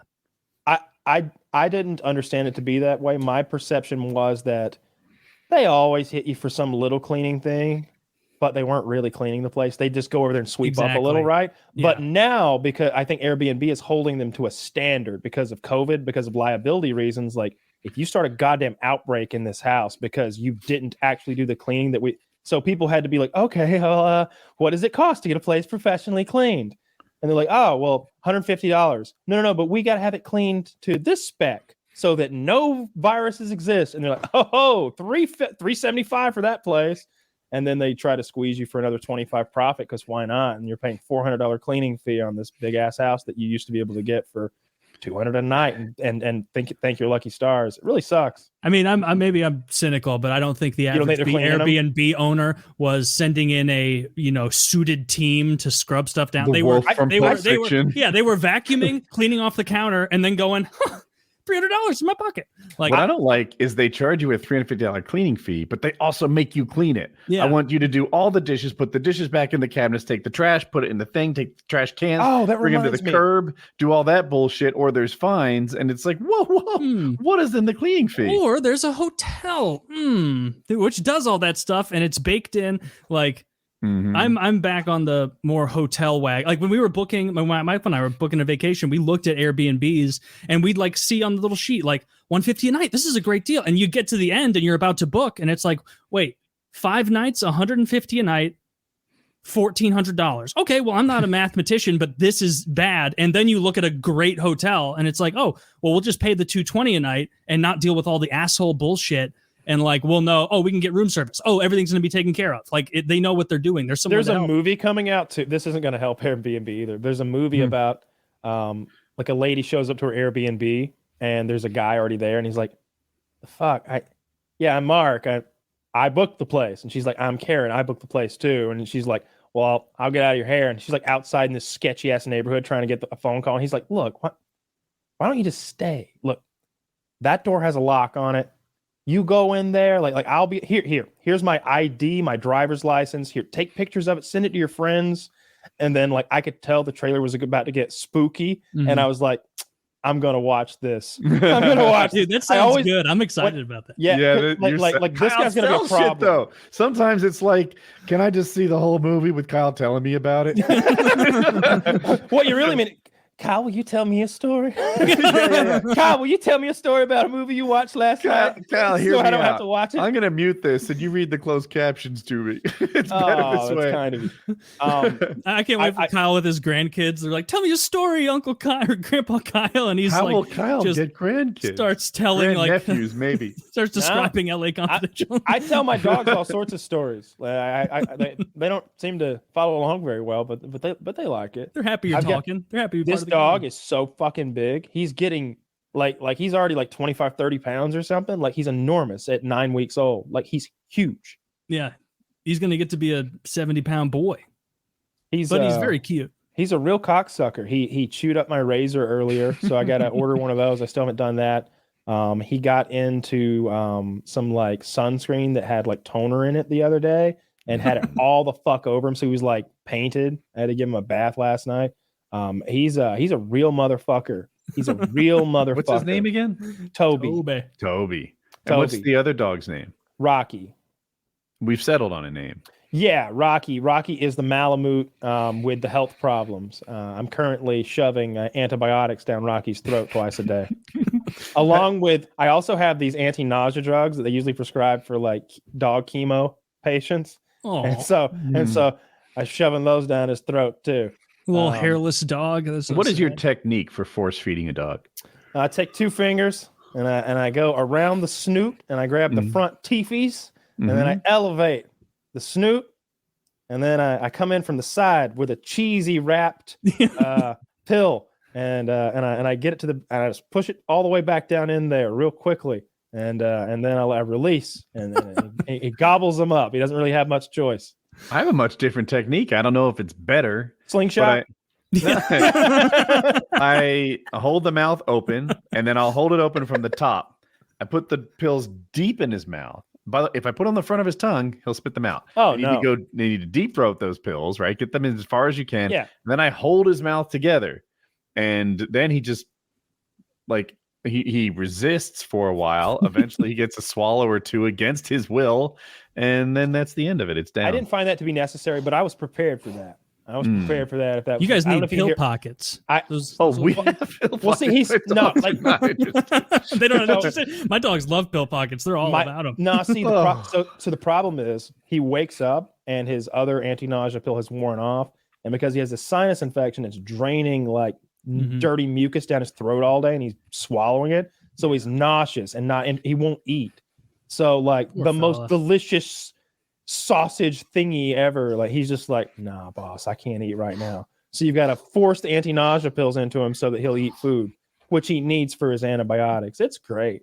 I didn't understand it to be that way. My perception was that they always hit you for some little cleaning thing, but they weren't really cleaning the place. They just go over there and sweep up a little, right? Yeah. But now, because I think Airbnb is holding them to a standard because of COVID, because of liability reasons, like if you start a goddamn outbreak in this house because you didn't actually do the cleaning so people had to be like, okay, what does it cost to get a place professionally cleaned? And they're like, oh, well, $150. No, but we got to have it cleaned to this spec so that no viruses exist. And they're like, $375 for that place. And then they try to squeeze you for another $25 profit because why not? And you're paying $400 cleaning fee on this big ass house that you used to be able to get for $200 a night and thank your lucky stars. It really sucks. I mean, I'm cynical, but I don't think the average Airbnb owner was sending in a suited team to scrub stuff down. They were vacuuming, cleaning off the counter, and then going, $300 in my pocket. Like, what I don't like is they charge you a $350 cleaning fee, but they also make you clean it. Yeah. I want you to do all the dishes, put the dishes back in the cabinets, take the trash, put it in the thing, take the trash cans, bring them to the curb, do all that bullshit, or there's fines. And it's like, whoa, what is in the cleaning fee? Or there's a hotel, which does all that stuff, and it's baked in. Like, I'm back on the more hotel wag. Like when we were booking, my wife and I were booking a vacation, we looked at Airbnbs and we'd like see on the little sheet, like $150 a night. This is a great deal. And you get to the end and you're about to book and it's like, wait, 5 nights, $150 a night, $1,400. Okay, well, I'm not a mathematician, but this is bad. And then you look at a great hotel and it's like, oh, well, we'll just pay the $220 a night and not deal with all the asshole bullshit. And like, we'll know, we can get room service. Everything's going to be taken care of. Like, they know what they're doing. There's a movie coming out too. This isn't going to help Airbnb either. There's a movie about like a lady shows up to her Airbnb and there's a guy already there. And he's like, the fuck? I'm Mark. I booked the place. And she's like, I'm Karen. I booked the place too. And she's like, well, I'll get out of your hair. And she's like outside in this sketchy ass neighborhood trying to get a phone call. And he's like, look, why don't you just stay? Look, that door has a lock on it. You go in there, like I'll be here's my ID, my driver's license. Here, take pictures of it, send it to your friends. And then like I could tell the trailer was about to get spooky. And I was like, I'm gonna watch this. I'm gonna watch. Dude, that sounds good. I'm excited about that. Yeah, like this guy's gonna be a problem. Shit, though. Sometimes it's like, can I just see the whole movie with Kyle telling me about it? What you really mean? Kyle, will you tell me a story? Kyle, will you tell me a story about a movie you watched last night? Kyle, hear me I don't out. have to watch it. I'm gonna mute this and you read the closed captions to me. It's better this way. Kind of. I can't wait for Kyle with his grandkids. They're like, "Tell me a story, Uncle Kyle or Grandpa Kyle," and he's How like, will Kyle just get grandkids? starts telling like nephews, maybe. Starts describing LA Confidential. I tell my dogs all sorts of stories. They don't seem to follow along very well, but they like it. They're happy you're talking. They're happy. This dog is so fucking big. He's getting like he's already like 25, 30 pounds or something. Like he's enormous at 9 weeks old. Like he's huge. Yeah. He's going to get to be a 70-pound boy. He's very cute. He's a real cocksucker. He chewed up my razor earlier, so I got to order one of those. I still haven't done that. He got into some like sunscreen that had like toner in it the other day and had it all the fuck over him. So he was like painted. I had to give him a bath last night. He's a real motherfucker. He's a real motherfucker. What's his name again? Toby. And what's the other dog's name? Rocky. We've settled on a name. Yeah, Rocky. Rocky is the Malamute with the health problems. I'm currently shoving antibiotics down Rocky's throat twice a day. Along with, I also have these anti-nausea drugs that they usually prescribe for like dog chemo patients. And so I'm shoving those down his throat too. A little hairless dog. What is your technique for force feeding a dog? I take 2 fingers and I go around the snoot and I grab the front teefies and then I elevate the snoot and then I come in from the side with a cheesy wrapped pill and I get it and I just push it all the way back down in there real quickly and then I release and he gobbles them up. He doesn't really have much choice. I have a much different technique. I don't know if it's better. Slingshot. I hold the mouth open and then I'll hold it open from the top. I put the pills deep in his mouth. But if I put on the front of his tongue, he'll spit them out. Oh, you need to deep throat those pills, right? Get them in as far as you can. Yeah. And then I hold his mouth together. And then he just like he resists for a while. Eventually he gets a swallow or two against his will. And then that's the end of it. It's down. I didn't find that to be necessary, but I was prepared for that. If that you guys need pill pockets. we have pill pockets. Well, see, he's no like they don't understand. My dogs love pill pockets. They're all about them. No, see, so the problem is he wakes up and his other anti-nausea pill has worn off, and because he has a sinus infection, it's draining like dirty mucus down his throat all day, and he's swallowing it, so he's nauseous and he won't eat. So like Poor the fella. most delicious sausage thingy ever, like he's just like, nah, boss, I can't eat right now. So you've got to force the anti-nausea pills into him so that he'll eat food, which he needs for his antibiotics. It's great.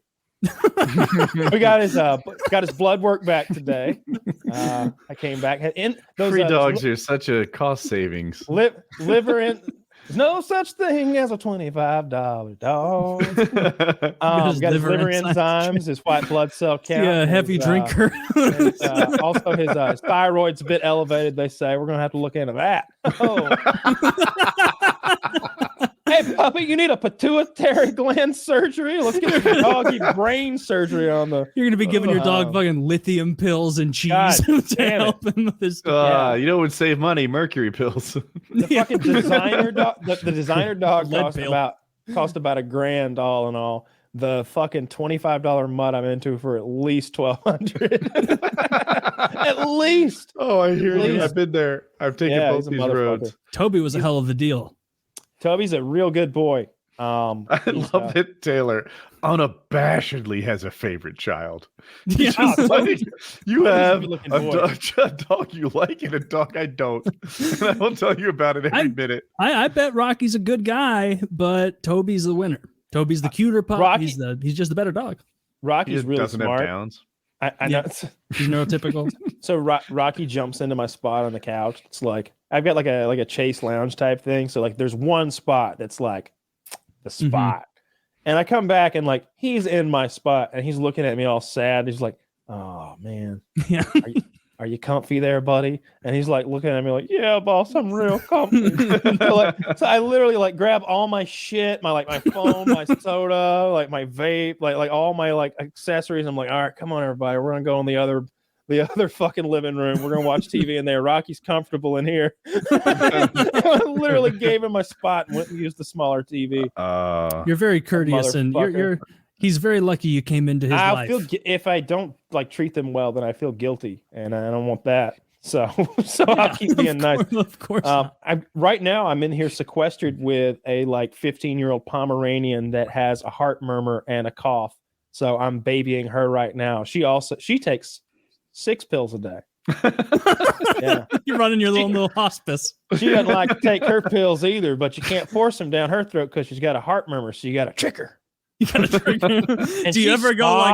We got his blood work back today. I came back and those free dogs are such a cost savings. Liver in. There's no such thing as a $25 dog. Got his liver enzymes, his white blood cell count. Yeah, heavy drinker. Also, his thyroid's a bit elevated. They say we're gonna have to look into that. Oh. Hey, puppy, you need a pituitary gland surgery. Let's get your doggy brain surgery on the. You're gonna be giving your dog fucking lithium pills and cheese to help him with his. You know what would save money? Mercury pills. The fucking designer dog. The designer dog cost about $1,000 all in all. The fucking $25 mutt I'm into for at least $1,200. At least. Oh, I hear you. I've been there. I've taken both these roads. Toby was a hell of a deal. Toby's a real good boy. I love that Taylor unabashedly has a favorite child. Yeah. Like, you have a dog you like and a dog I don't. And I will tell you about it every minute. I bet Rocky's a good guy, but Toby's the winner. Toby's the cuter pup. He's just the better dog. Rocky's really doesn't smart. have downs. I know. He's neurotypical. So Rocky jumps into my spot on the couch. It's like I've got like a chase lounge type thing. So like there's one spot that's like the spot. And I come back and like he's in my spot and he's looking at me all sad. He's like, "Oh man, yeah. "Are you comfy there, buddy?" And he's like looking at me like, "Yeah, boss, I'm real comfy." So I literally like grab all my shit, my phone, my soda, like my vape, like all my like accessories. I'm like, "All right, come on, everybody, we're gonna go in the other fucking living room. We're gonna watch TV in there. Rocky's comfortable in here." I literally gave him my spot and went and used the smaller TV. You're very courteous, and he's very lucky you came into his life. If I don't like treat them well, then I feel guilty, and I don't want that. So I'll keep being nice. Of course. Right now I'm in here sequestered with a like 15-year-old Pomeranian that has a heart murmur and a cough. So I'm babying her right now. She takes 6 pills a day. Yeah. You're running your little hospice. She doesn't like to take her pills either, but you can't force them down her throat because she's got a heart murmur. So you got to trick her. You gotta trick her. Do you ever go like,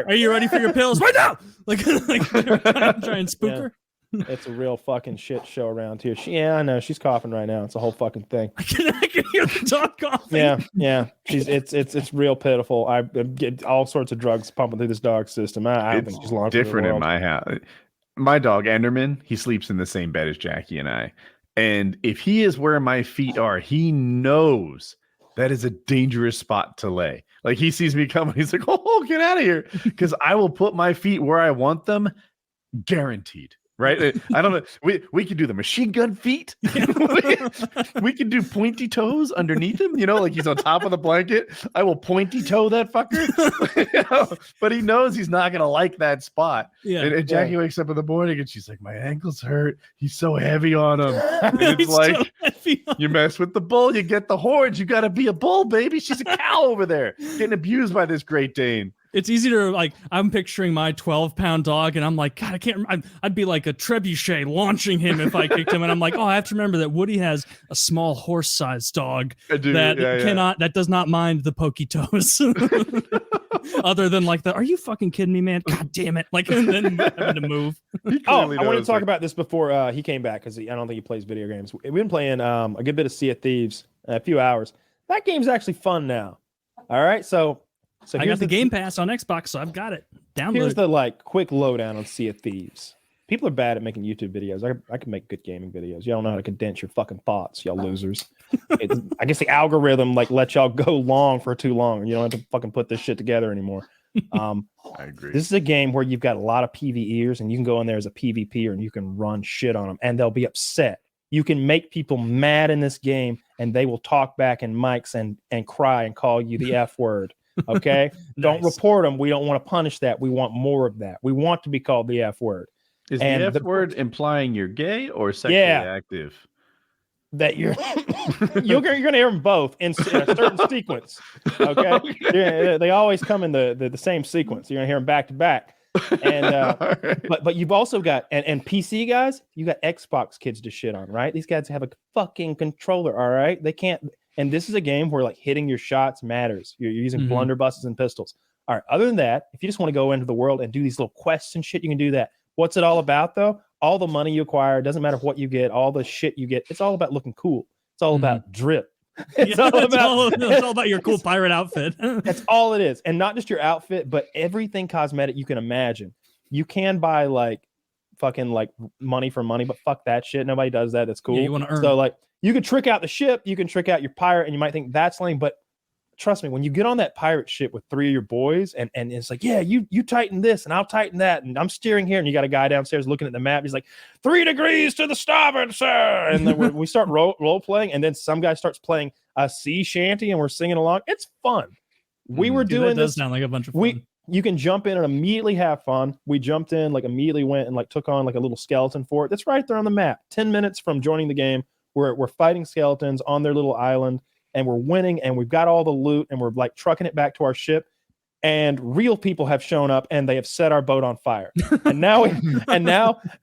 "Are you ready for your pills right now?" Like try and spook her. It's a real fucking shit show around here. I know she's coughing right now. It's a whole fucking thing. I can hear the dog coughing. Yeah. It's real pitiful. I get all sorts of drugs pumping through this dog system. I don't think she's long. Different in my house. My dog Enderman, he sleeps in the same bed as Jackie and I. And if he is where my feet are, he knows that is a dangerous spot to lay. Like he sees me coming, he's like, "Oh, get out of here!" Because I will put my feet where I want them, guaranteed. Right? I don't know. We could do the machine gun feet. we could do pointy toes underneath him. Like he's on top of the blanket. I will pointy toe that fucker. But he knows he's not gonna like that spot. Yeah. And Jackie wakes up in the morning and she's like, "My ankles hurt. He's so heavy on him." And it's like, you mess with the bull, you get the horns. You got to be a bull, baby. She's a cow over there getting abused by this Great Dane. It's easy to like, I'm picturing my 12-pound dog and I'm like, God, I can't, I'd be like a trebuchet launching him if I kicked him. And I'm like, I have to remember that Woody has a small horse-sized dog that does not mind the pokey toes. Other than like are you fucking kidding me, man? God damn it. Like, and then having to move. I wanted to talk about this before he came back because I don't think he plays video games. We've been playing a good bit of Sea of Thieves, a few hours. That game's actually fun now. All right, so I got the Game Pass on Xbox, so I've got it. Download. Here's the like quick lowdown on Sea of Thieves. People are bad at making YouTube videos. I can make good gaming videos. Y'all know how to condense your fucking thoughts, y'all losers. I guess the algorithm like lets y'all go long for too long, and you don't have to fucking put this shit together anymore. I agree. This is a game where you've got a lot of PvEers, and you can go in there as a PvPer and you can run shit on them, and they'll be upset. You can make people mad in this game, and they will talk back in mics and cry and call you the F word. Okay? Nice. Don't report them. We don't want to punish that. We want more of that. We want to be called the F word. Is the F word implying you're gay or sexually active? That you're going to hear them both in a certain sequence. Okay? Yeah, they always come in the same sequence. You're going to hear them back to back. And but you've also got and PC guys, you got Xbox kids to shit on, right? These guys have a fucking controller, all right? They can't. And this is a game where like hitting your shots matters. You're using blunderbusses and pistols. All right. Other than that, if you just want to go into the world and do these little quests and shit, you can do that. What's it all about though? All the money you acquire, doesn't matter what you get, all the shit you get. It's all about looking cool. It's all about drip. It's all about your cool pirate outfit. That's all it is. And not just your outfit, but everything cosmetic you can imagine. You can buy like fucking like money for money, but fuck that shit. Nobody does that. That's cool. Yeah, you want to earn. So like you can trick out the ship, you can trick out your pirate, and you might think that's lame, but trust me, when you get on that pirate ship with 3 of your boys and it's like, yeah, you tighten this and I'll tighten that, and I'm steering here, and you got a guy downstairs looking at the map. He's like, 3 degrees to the starboard, sir. And then we start role playing, and then some guy starts playing a sea shanty, and we're singing along. It's fun. We were doing that this. Does sound like a bunch of fun. You can jump in and immediately have fun. We jumped in, like immediately went and like took on like a little skeleton fort. That's right there on the map. 10 minutes from joining the game. We're fighting skeletons on their little island, and we're winning, and we've got all the loot, and we're like trucking it back to our ship. And real people have shown up, and they have set our boat on fire. And now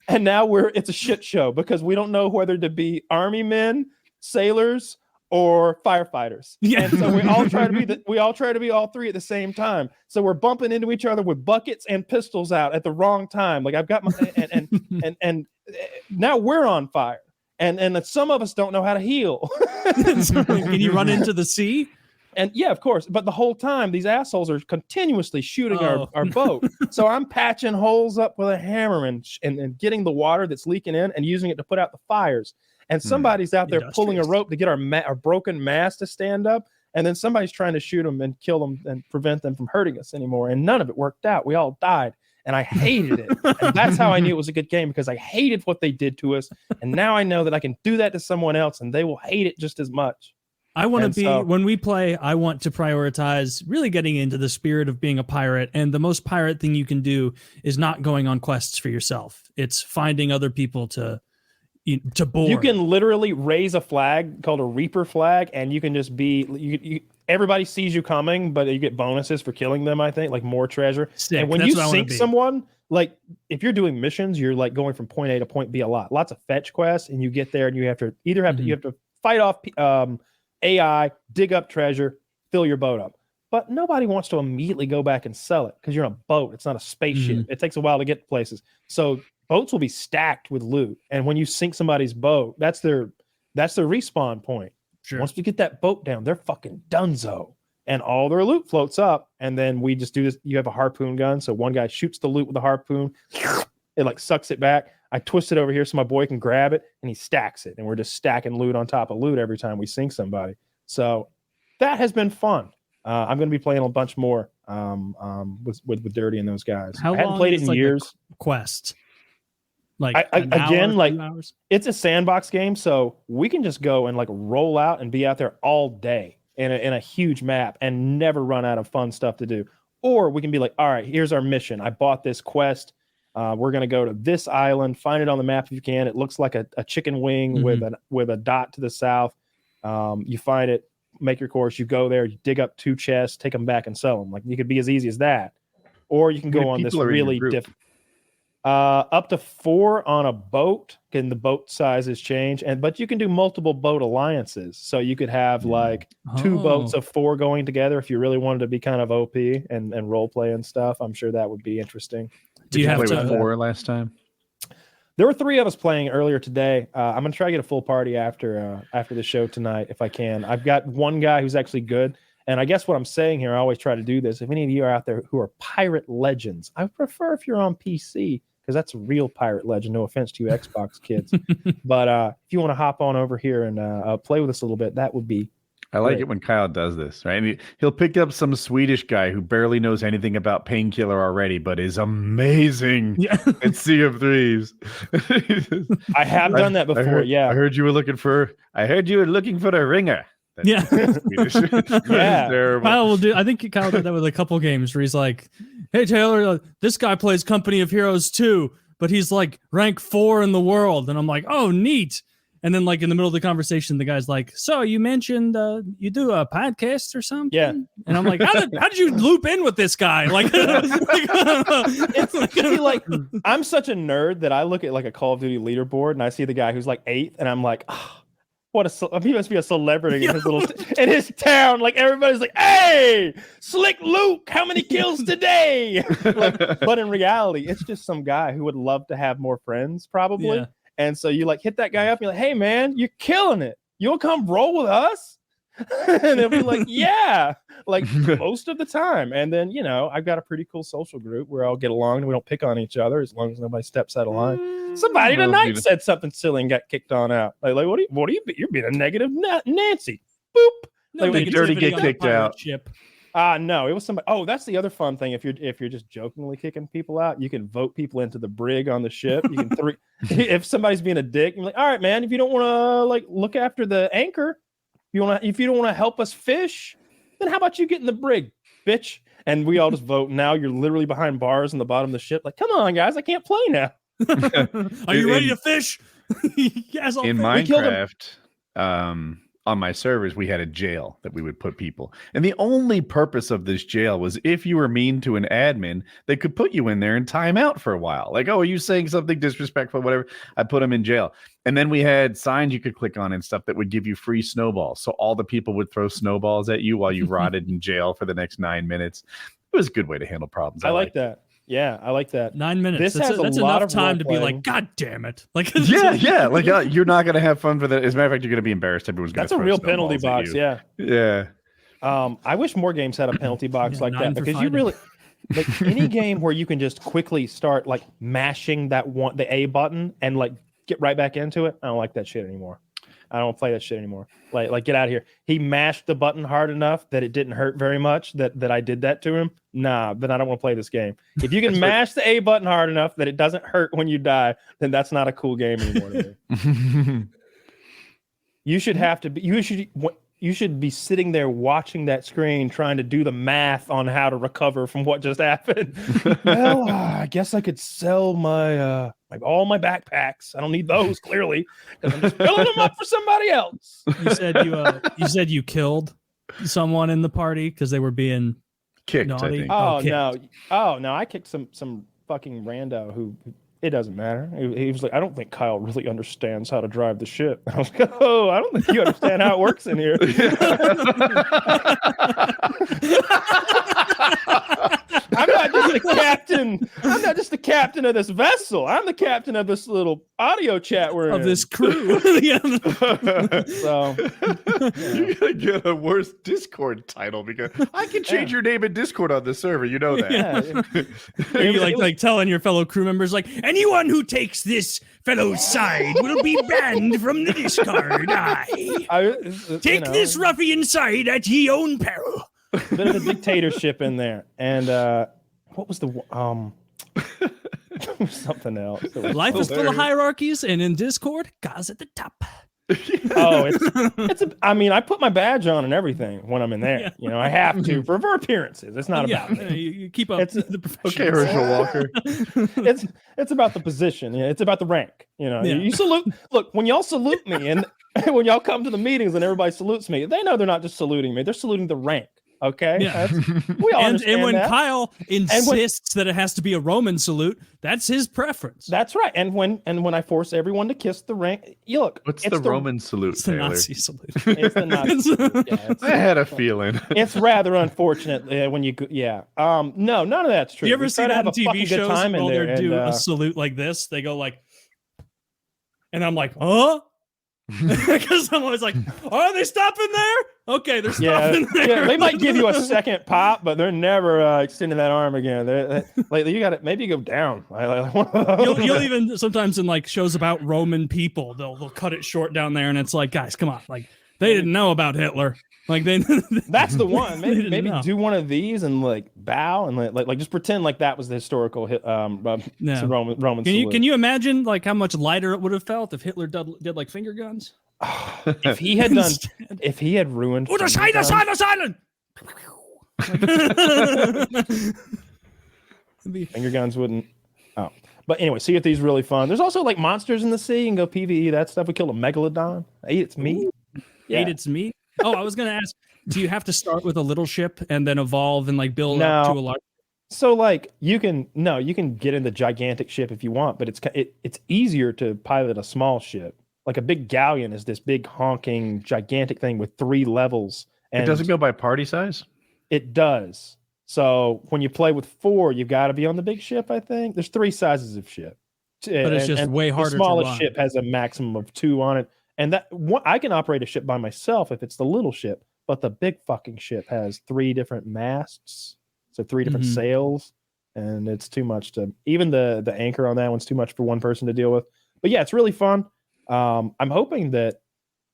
it's a shit show because we don't know whether to be army men, sailors, or firefighters. Yeah. And so we all try to be all three at the same time. So we're bumping into each other with buckets and pistols out at the wrong time. Like I've got my and now we're on fire. And some of us don't know how to heal. Can you run into the sea? And yeah, of course. But the whole time, these assholes are continuously shooting our boat. So I'm patching holes up with a hammer and getting the water that's leaking in and using it to put out the fires. And somebody's out there pulling a rope to get our broken mast to stand up. And then somebody's trying to shoot them and kill them and prevent them from hurting us anymore. And none of it worked out. We all died. And I hated it. And that's how I knew it was a good game, because I hated what they did to us. And now I know that I can do that to someone else and they will hate it just as much. I want to be, when we play, I want to prioritize really getting into the spirit of being a pirate. And the most pirate thing you can do is not going on quests for yourself. It's finding other people to board. You can literally raise a flag called a Reaper flag, and you can just be, everybody sees you coming, but you get bonuses for killing them, I think, like more treasure. Sick. And when you sink someone, like if you're doing missions, you're like going from point A to point B a lot. Lots of fetch quests, and you get there and you have to you have to fight off AI, dig up treasure, fill your boat up. But nobody wants to immediately go back and sell it because you're on a boat. It's not a spaceship. It takes a while to get places. So boats will be stacked with loot. And when you sink somebody's boat, that's their respawn point. Sure. Once we get that boat down, they're fucking donezo. And all their loot floats up. And then we just do this. You have a harpoon gun. So one guy shoots the loot with a harpoon. It like sucks it back. I twist it over here so my boy can grab it, and he stacks it. And we're just stacking loot on top of loot every time we sink somebody. So that has been fun. I'm going to be playing a bunch more with Dirty and those guys. How I hadn't played it in years. Quest. Like hours? It's a sandbox game, so we can just go and like roll out and be out there all day in a huge map and never run out of fun stuff to do. Or we can be like, all right, here's our mission. I bought this quest. We're going to go to this island, find it on the map if you can. It looks like a chicken wing with a dot to the south. You find it, make your course, you go there, you dig up 2 chests, take them back and sell them. Like, you could be as easy as that. Or you can go on this really different. Up to 4 on a boat, and the boat sizes change. But you can do multiple boat alliances. So you could have like 2 boats of 4 going together if you really wanted to be kind of OP and role play and stuff. I'm sure that would be interesting. Do you have to play with 4 last time? There were 3 of us playing earlier today. I'm gonna try to get a full party after the show tonight if I can. I've got one guy who's actually good, and I guess what I'm saying here, I always try to do this. If any of you are out there who are pirate legends, I prefer if you're on PC because that's a real pirate legend. No offense to you Xbox kids, but if you want to hop on over here and play with us a little bit, that would be. I like it when Kyle does this, right? And he'll pick up some Swedish guy who barely knows anything about Painkiller already, but is amazing at Sea of Thieves. I have done that before. I heard you were looking for a ringer. That's terrible. Kyle will do. I think Kyle did that with a couple games where he's like, "Hey Taylor, this guy plays Company of Heroes 2, but he's like rank 4 in the world," and I'm like, "Oh, neat." And then, like, in the middle of the conversation, the guy's like, "So you mentioned you do a podcast or something?" Yeah. And I'm like, how did you loop in with this guy? Like, it's like I'm such a nerd that I look at like a Call of Duty leaderboard and I see the guy who's like 8th, and I'm like, oh, he must be a celebrity in his in his town. Like, everybody's like, "Hey, Slick Luke, how many kills today?" But in reality, it's just some guy who would love to have more friends, probably. Yeah. And so you like hit that guy up, and you're like, "Hey man, you're killing it. You'll come roll with us?" And they'll be like, "Yeah," like most of the time. And then, I've got a pretty cool social group where I'll get along and we don't pick on each other as long as nobody steps out of line. Somebody tonight said something silly and got kicked on out. Like what are you you're being a negative Nancy. Boop. No, like Dirty get kicked out. No, it was somebody. Oh, that's the other fun thing. If you're just jokingly kicking people out, you can vote people into the brig on the ship. You can if somebody's being a dick, you're like, "All right, man, if you don't want to like look after the anchor, if you don't want to help us fish, then how about you get in the brig, bitch?" And we all just vote. Now you're literally behind bars on the bottom of the ship. Like, come on, guys, I can't play now. Are you ready to fish? Yes, in Minecraft, on my servers, we had a jail that we would put people. And the only purpose of this jail was if you were mean to an admin, they could put you in there and time out for a while. Like, "Oh, are you saying something disrespectful?" Whatever. I put them in jail. And then we had signs you could click on and stuff that would give you free snowballs. So all the people would throw snowballs at you while you rotted in jail for the next 9 minutes. It was a good way to handle problems. I like that. Yeah, I like that. 9 minutes. That's enough time to be like, "God damn it!" Like, yeah. Like, you're not gonna have fun for that. As a matter of fact, you're gonna be embarrassed. Everyone's gonna. That's a real penalty box. Yeah. Yeah. I wish more games had a penalty box like that, 9 for because you fighting. really like any game where you can just quickly start like mashing the A button and like get right back into it. I don't like that shit anymore. I don't play that shit anymore. Like get out of here. He mashed the button hard enough that it didn't hurt very much that I did that to him. Nah, then I don't want to play this game. If you can mash the A button hard enough that it doesn't hurt when you die, then that's not a cool game anymore to me. You should have to be. You should be sitting there watching that screen, trying to do the math on how to recover from what just happened. Well, I guess I could sell my all my backpacks. I don't need those clearly because I'm just filling them up for somebody else. You said you killed someone in the party because they were being Kicked, naughty. I think. Oh kicked. no! Oh no! I kicked some fucking rando who. It doesn't matter. He was like, I don't think Kyle really understands how to drive the ship. I was like, oh, I don't think you understand how it works in here. I'm not just the captain. I'm not just the captain of this vessel. I'm the captain of this little audio chat we're in. Of this crew. Yeah. So You're gonna get a worse Discord title because I can change your name in Discord on the server. You know that. yeah. Are you like telling your fellow crew members like anyone who takes this fellow's side will be banned from the Discord? Take this ruffian side at ye own peril. Bit of a dictatorship in there. And what was the something else? Life is full of hierarchies, and in Discord, God's at the top. Oh, I mean, I put my badge on and everything when I'm in there. Yeah. You know, I have to for appearances. It's not about me. You keep up the profession. Okay, Herschel Walker. It's about the position. Yeah, it's about the rank. You know, Yeah. you salute. Look, when y'all salute me and when y'all come to the meetings and everybody salutes me, they know they're not just saluting me; they're saluting the rank. Okay. Yeah. We all understand and when that. Kyle insists that it has to be a Roman salute, that's his preference. That's right. And when I force everyone to kiss the rank, you look. What's it's the Roman salute, It's the Taylor? Nazi salute. It's the Nazi salute. Yeah, I had a feeling. it's rather unfortunate when you. Yeah. No, none of that's true. You ever We see try to that have in a fucking TV good shows time in where there, they do and, a salute like this? They go like, and I'm like, huh? Because I'm always like, are they stopping there? Okay, they're stopping there. Yeah, they might give you a second pop, but they're never extending that arm again. Like you got it. Maybe you go down. You'll even sometimes in like shows about Roman people, they'll cut it short down there, and it's like, guys, come on, like they didn't know about Hitler. Like they That's the one. Maybe know. do one of these and like bow and like just pretend like that was the historical Roman. Can you imagine like how much lighter it would have felt if Hitler did like finger guns? If he had done, if he had ruined. Finger guns wouldn't. Oh, but anyway, Sea of Thieves is really fun. There's also like monsters in the sea and go PvE that stuff. We killed a megalodon. Ate its meat. Ate its meat. Oh, I was gonna ask. Do you have to start with a little ship and then evolve and like build up to a large? So like you can get in the gigantic ship if you want, but it's easier to pilot a small ship. Like a big galleon is this big honking gigantic thing with 3 levels. And it doesn't go by party size? It does. So when you play with 4, you've got to be on the big ship, I think. There's 3 sizes of ship. But it's just way harder to The smallest run. ship has a maximum of 2 on it. And I can operate a ship by myself if it's the little ship, but the big fucking ship has 3 different masts, so 3 different sails, and it's too much to even the anchor on that one's too much for one person to deal with. But yeah, it's really fun. I'm hoping that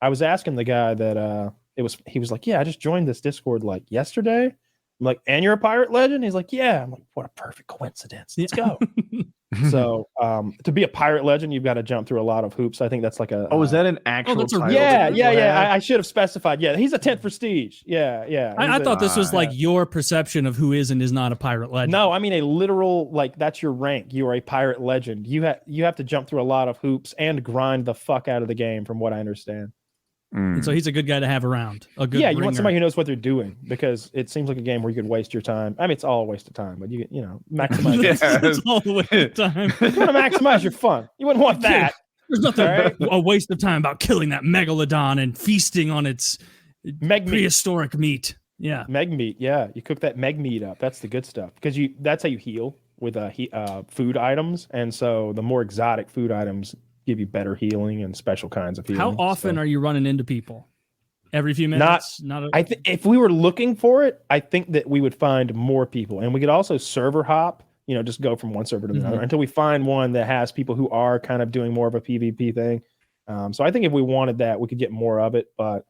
I was asking the guy that he was like, yeah, I just joined this Discord like yesterday. I'm like, and you're a pirate legend? He's like, yeah. I'm like, what a perfect coincidence. Let's go. So to be a pirate legend, you've got to jump through a lot of hoops. I think that's like a. Oh, is that an actual that's a title? Yeah. I should have specified. Yeah, he's a 10th prestige. Yeah. I thought this was like your perception of who is and is not a pirate legend. No, I mean a literal like that's your rank. You are a pirate legend. You have to jump through a lot of hoops and grind the fuck out of the game, from what I understand. And so he's a good guy to have around. A good you want ringer. somebody who knows what they're doing, because it seems like a game where you could waste your time. I mean, it's all a waste of time, but you maximize. It's all the way of time. You want to maximize your fun. You wouldn't want that. There's nothing a waste of time about killing that megalodon and feasting on its prehistoric meat. Yeah, meg meat. Yeah, you cook that meg meat up. That's the good stuff, because that's how you heal with food items, and so the more exotic food items give you better healing and special kinds of healing. How often are you running into people? every few minutes. Not if we were looking for it, I think that we would find more people, and we could also server hop. Just go from one server to another until we find one that has people who are kind of doing more of a PvP thing. So I think if we wanted that, we could get more of it. But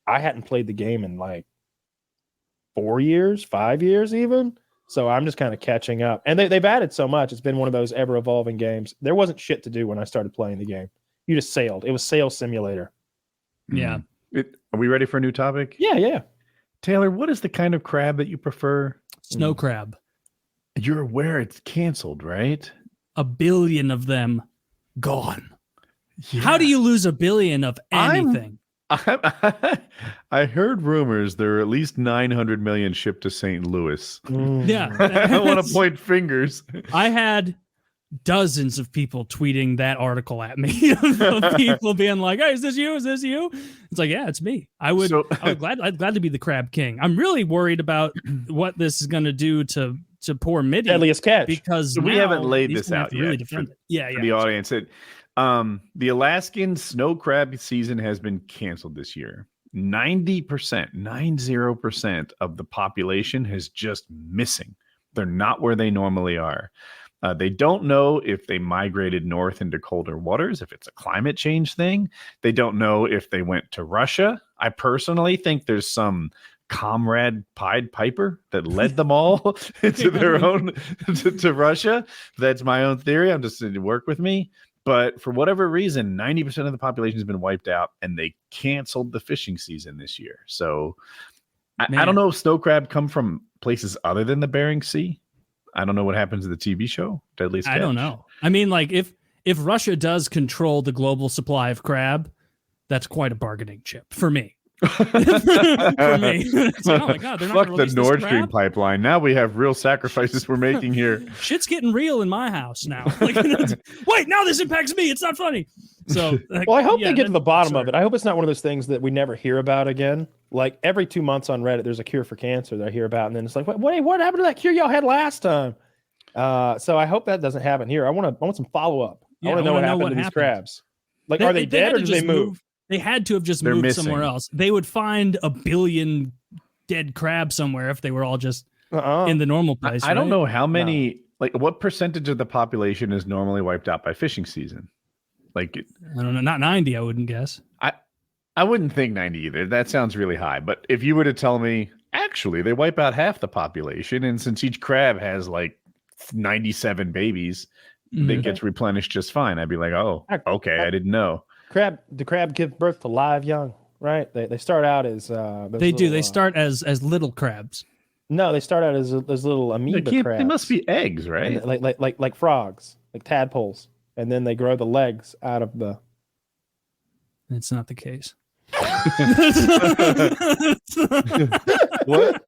I hadn't played the game in like 4 years, 5 years even. So I'm just kind of catching up. And they've added so much. It's been one of those ever-evolving games. There wasn't shit to do when I started playing the game. You just sailed. It was Sail Simulator. Yeah. Are we ready for a new topic? Yeah. Taylor, what is the kind of crab that you prefer? Snow crab. You're aware it's canceled, right? 1 billion of them gone. Yeah. How do you lose 1 billion of anything? I heard rumors there are at least 900 million shipped to St. Louis. Yeah. I don't want to point fingers. I had dozens of people tweeting that article at me of people being like, "Hey, is this you? Is this you?" It's like, yeah, it's me. I'd glad to be the crab king. I'm really worried about what this is going to do to poor Mitty. Deadliest catch. Because we haven't laid this out yet really defend it. Yeah. For the audience. The Alaskan snow crab season has been canceled this year. 90% of the population is just missing. They're not where they normally are. They don't know if they migrated north into colder waters, if it's a climate change thing. They don't know if they went to Russia. I personally think there's some comrade Pied Piper that led them all into their own to Russia. That's my own theory. I'm just saying, work with me. But for whatever reason, 90% of the population has been wiped out, and they canceled the fishing season this year. So I don't know if snow crab come from places other than the Bering Sea. I don't know what happens to the TV show, Deadliest Catch. I don't know. I mean, like if Russia does control the global supply of crab, that's quite a bargaining chip for me. For me. It's like, oh my God, they're not fuck the Nord Stream pipeline. Now we have real sacrifices we're making here. Shit's getting real in my house now. Like, wait, now this impacts me. It's not funny. So, well, I hope they get to the bottom of it. I hope it's not one of those things that we never hear about again. Like every 2 months on Reddit, there's a cure for cancer that I hear about, and then it's like, wait, what happened to that cure y'all had last time? So I hope that doesn't happen here. I want some follow up. I want to know what happened to these crabs. Like, are they dead or did they move? They had to have just moved somewhere else. They would find 1 billion dead crabs somewhere if they were all just in the normal place. I don't know how many, like what percentage of the population is normally wiped out by fishing season? Like, I don't know, not 90, I wouldn't guess. I wouldn't think 90 either. That sounds really high. But if you were to tell me, actually, they wipe out half the population, and since each crab has like 97 babies, it gets replenished just fine. I'd be like, oh, okay, I didn't know. The crab give birth to live young, right? They start out as they start as little crabs. No, they start out as little amoeba crabs. They must be eggs, right? Like frogs, like tadpoles, and then they grow the legs out of the. It's not the case. What?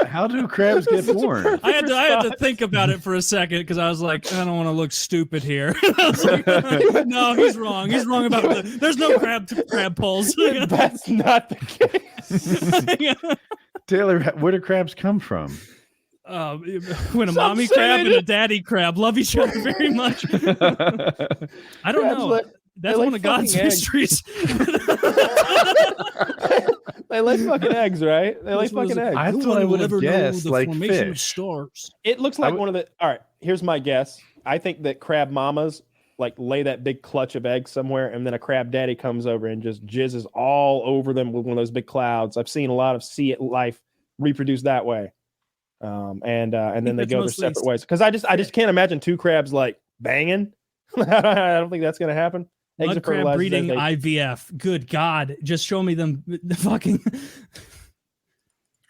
How do crabs get born? I had to think about it for a second because I was like, I don't want to look stupid here. I was like, no, he's wrong. He's wrong about there's no crab poles. That's not the case. Taylor, where do crabs come from? When a mommy crab and a daddy crab love each other very much. I don't know. That's one of God's mysteries. They lay fucking eggs, right? They lay fucking eggs. I thought I would have guessed like fish. Of stars. It looks like one of the. All right, here's my guess. I think that crab mamas like lay that big clutch of eggs somewhere, and then a crab daddy comes over and just jizzes all over them with one of those big clouds. I've seen a lot of sea life reproduce that way, and then they go their separate ways. Because I just can't imagine two crabs like banging. I don't think that's gonna happen. Mud crab breeding IVF. Good God. Just show me them fucking.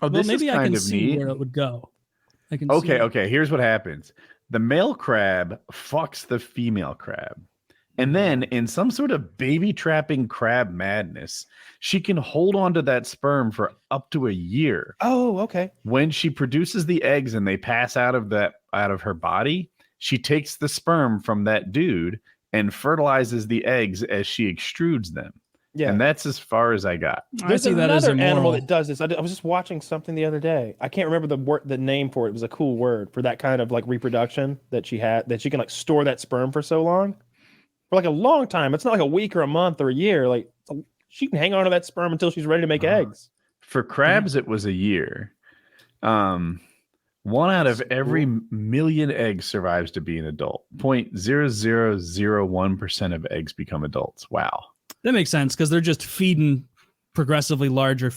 Oh, this maybe I can of see neat. where it would go. I can Okay. Here's what happens. The male crab fucks the female crab. And then in some sort of baby trapping crab madness, she can hold on to that sperm for up to a year. Oh, okay. When she produces the eggs and they pass out of her body, she takes the sperm from that dude and fertilizes the eggs as she extrudes them. Yeah. And that's as far as I got. There's another animal that does this. I was just watching something the other day. I can't remember the name for it. It was a cool word for that kind of like reproduction that she had, that she can like store that sperm for so long. For like a long time. It's not like a week or a month or a year. Like she can hang on to that sperm until she's ready to make eggs. For crabs, it was a year. 1 out of every million eggs survives to be an adult. 0.0001% of eggs become adults. Wow. That makes sense because they're just feeding progressively larger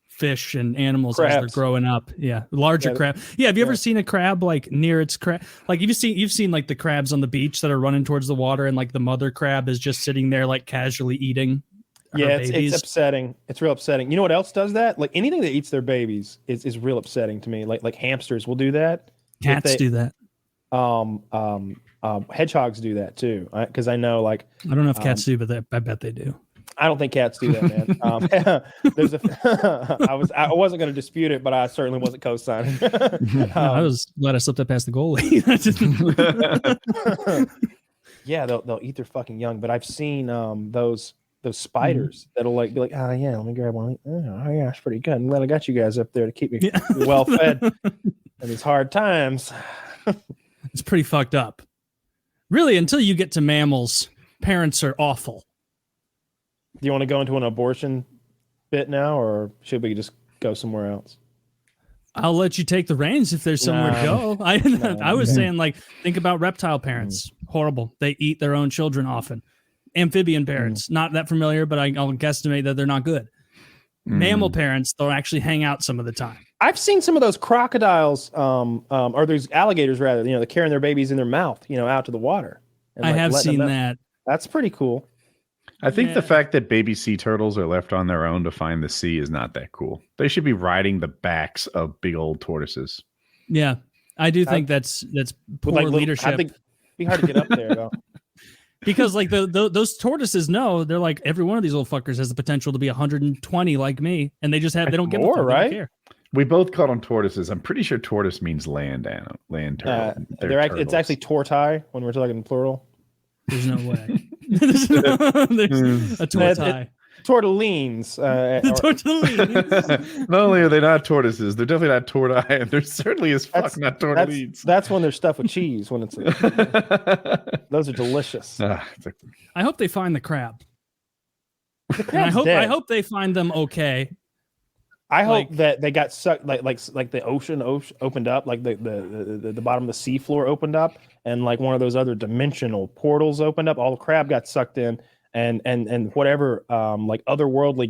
fish and animals as they're growing up. Yeah, larger crab. Yeah, have you ever seen a crab like near its crab? Like you've seen like the crabs on the beach that are running towards the water, and like the mother crab is just sitting there like casually eating. Yeah, it's upsetting. It's real upsetting. You know what else does that? Like anything that eats their babies is real upsetting to me. Like hamsters will do that. Cats do that. Hedgehogs do that too. Because I know, like, I don't know if cats do, but I bet they do. I don't think cats do that, man. I wasn't going to dispute it, but I certainly wasn't co-signing. I was glad I slipped up past the goalie. Yeah, they'll eat their fucking young. But I've seen those spiders that'll like be like, oh yeah, let me grab one. Oh yeah, it's pretty good. I'm glad I got you guys up there to keep me well fed in these hard times. It's pretty fucked up. Really, until you get to mammals, parents are awful. Do you want to go into an abortion bit now, or should we just go somewhere else? I'll let you take the reins if there's somewhere to go. I was saying, like, think about reptile parents. Horrible. They eat their own children often. Amphibian parents, not that familiar, but I'll guesstimate that they're not good. Mammal parents, they'll actually hang out some of the time. I've seen some of those crocodiles, or those alligators rather, they're carrying their babies in their mouth, out to the water. I have seen that. That's pretty cool. I think the fact that baby sea turtles are left on their own to find the sea is not that cool. They should be riding the backs of big old tortoises. Yeah, I do think that's poor leadership. I think it'd be hard to get up there, though. Because like those tortoises know, they're like, every one of these little fuckers has the potential to be 120 like me, and they just have they don't give a fuck, right? They don't care. We both called them tortoises. I'm pretty sure tortoise means land turtle. It's actually tortai when we're talking plural. There's no way. There's a tortai. Tortellines. Tortellines. Not only are they not tortoises, they're definitely not tortai, and they're certainly as fuck not tortellines. That's when they're stuffed with cheese. When it's those are delicious. I hope they find the crab. I hope they find them okay. I hope that they got sucked, like the ocean opened up, like the bottom of the sea floor opened up, and like one of those other dimensional portals opened up. All the crab got sucked in, and whatever like otherworldly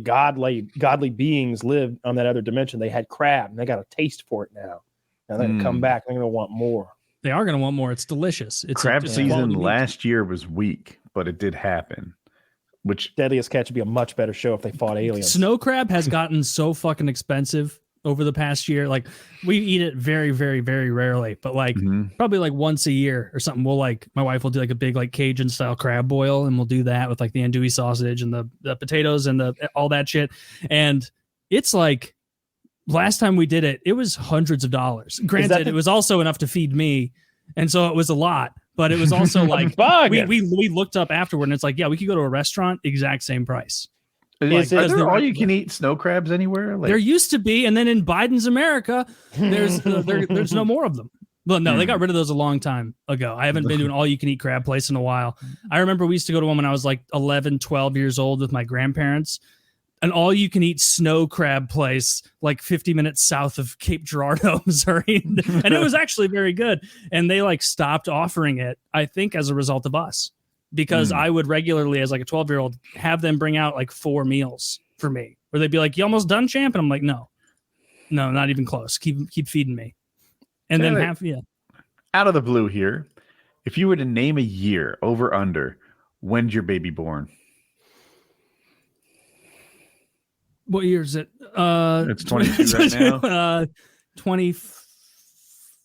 godly beings lived on that other dimension. They had crab, and they got a taste for it now. Now they're gonna come back. They're gonna want more. They are gonna want more. It's delicious. Crab season last year was weak, but it did happen. Which Deadliest Catch would be a much better show if they fought aliens. Snow crab has gotten so fucking expensive over the past year. Like we eat it very, very, very rarely, but like probably like once a year or something. We'll my wife will do like a big like Cajun style crab boil, and we'll do that with like the andouille sausage and the potatoes and all that shit. And it's like last time we did it, it was hundreds of dollars. Granted, it was also enough to feed me, and so it was a lot. But it was also like we looked up afterward, and it's like, yeah, we could go to a restaurant, exact same price. Are there all you can eat snow crabs anywhere? There used to be, and then in Biden's America, there's no more of them. Well, no, they got rid of those a long time ago. I haven't been to an all you can eat crab place in a while. I remember we used to go to one when I was like 11, 12 years old with my grandparents. An all-you-can-eat snow crab place, like 50 minutes south of Cape Girardeau, Missouri, and it was actually very good. And they like stopped offering it, I think, as a result of us, because I would regularly, as like a 12-year-old, have them bring out like 4 meals for me, where they'd be like, "You almost done, champ?" And I'm like, "No, not even close. Keep feeding me." And then out of the blue here, if you were to name a year over under, when's your baby born? What year is it? It's 22 right now. 20.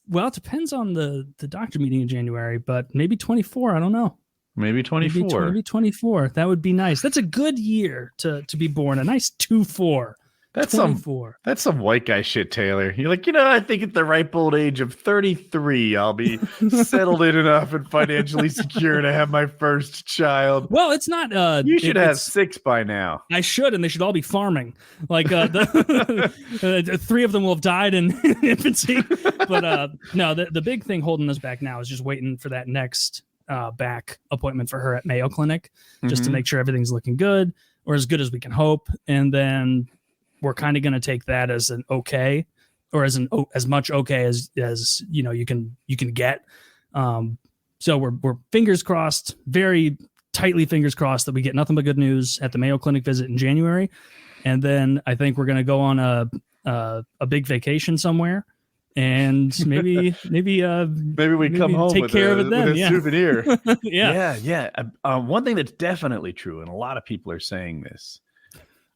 Well, it depends on the doctor meeting in January, but maybe 24. I don't know. Maybe 24. Maybe 24. That would be nice. That's a good year to be born. A nice 2-4. That's some white guy shit, Taylor. You're like, I think at the ripe old age of 33, I'll be settled in enough and financially secure to have my first child. Well, it's not. You should have 6 by now. I should, and they should all be farming. Like 3 of them will have died in infancy. But no, the big thing holding us back now is just waiting for that next back appointment for her at Mayo Clinic, just to make sure everything's looking good. or as good as we can hope. And then we're kind of going to take that as an okay, or as much okay as you can get. So we're fingers crossed, very tightly fingers crossed, that we get nothing but good news at the Mayo Clinic visit in January. And then I think we're going to go on a big vacation somewhere, and maybe we come home take with care of it then. with a souvenir. Yeah. One thing that's definitely true, and a lot of people are saying this: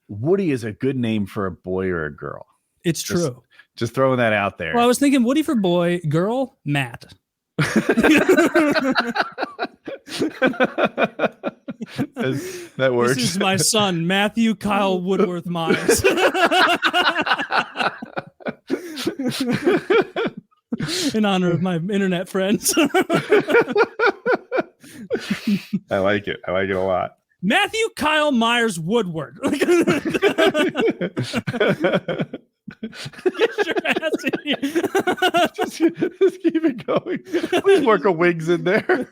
Woody is a good name for a boy or a girl. It's true. Just throwing that out there. Well, I was thinking Woody for boy, girl, Matt. That works. This is my son, Matthew Kyle Woodworth Myers. In honor of my internet friends. I like it. I like it a lot. Matthew Kyle Myers Woodward. Get your ass in here. just keep it going. Please work a Wings in there.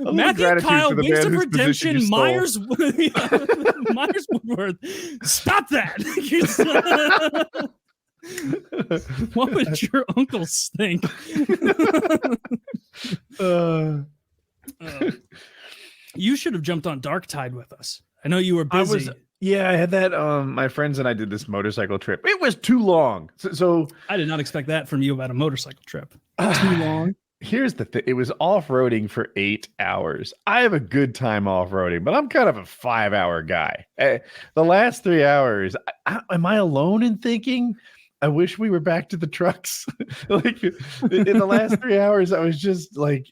Matthew Kyle, Wings of Redemption, Myers Woodworth. Stop that. What would your uncles think? You should have jumped on Dark Tide with us. I know you were busy. I had that. My friends and I did this motorcycle trip. It was too long. So I did not expect that from you about a motorcycle trip. Too long. Here's the thing. It was off-roading for 8 hours. I have a good time off-roading, but I'm kind of a 5-hour guy. The last 3 hours, am I alone in thinking I wish we were back to the trucks? Like in the last 3 hours, I was just like,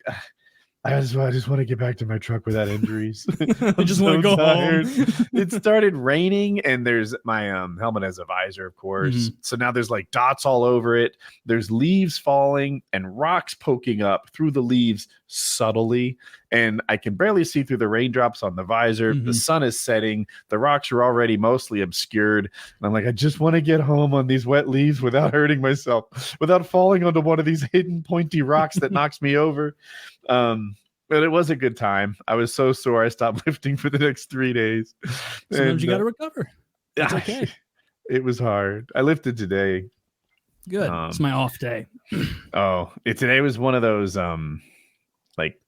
I just want to get back to my truck without injuries. I just want to go home. It started raining, and there's my helmet has a visor, of course. Mm-hmm. So now there's like dots all over it. There's leaves falling and rocks poking up through the leaves subtly, and I can barely see through the raindrops on the visor. Mm-hmm. The sun is setting. The rocks are already mostly obscured. And I'm like, I just want to get home on these wet leaves without hurting myself, without falling onto one of these hidden pointy rocks that knocks me over. But it was a good time. I was so sore I stopped lifting for the next 3 days. Sometimes you got to recover. It's okay. It was hard. I lifted today. Good. It's my off day. Today was one of those like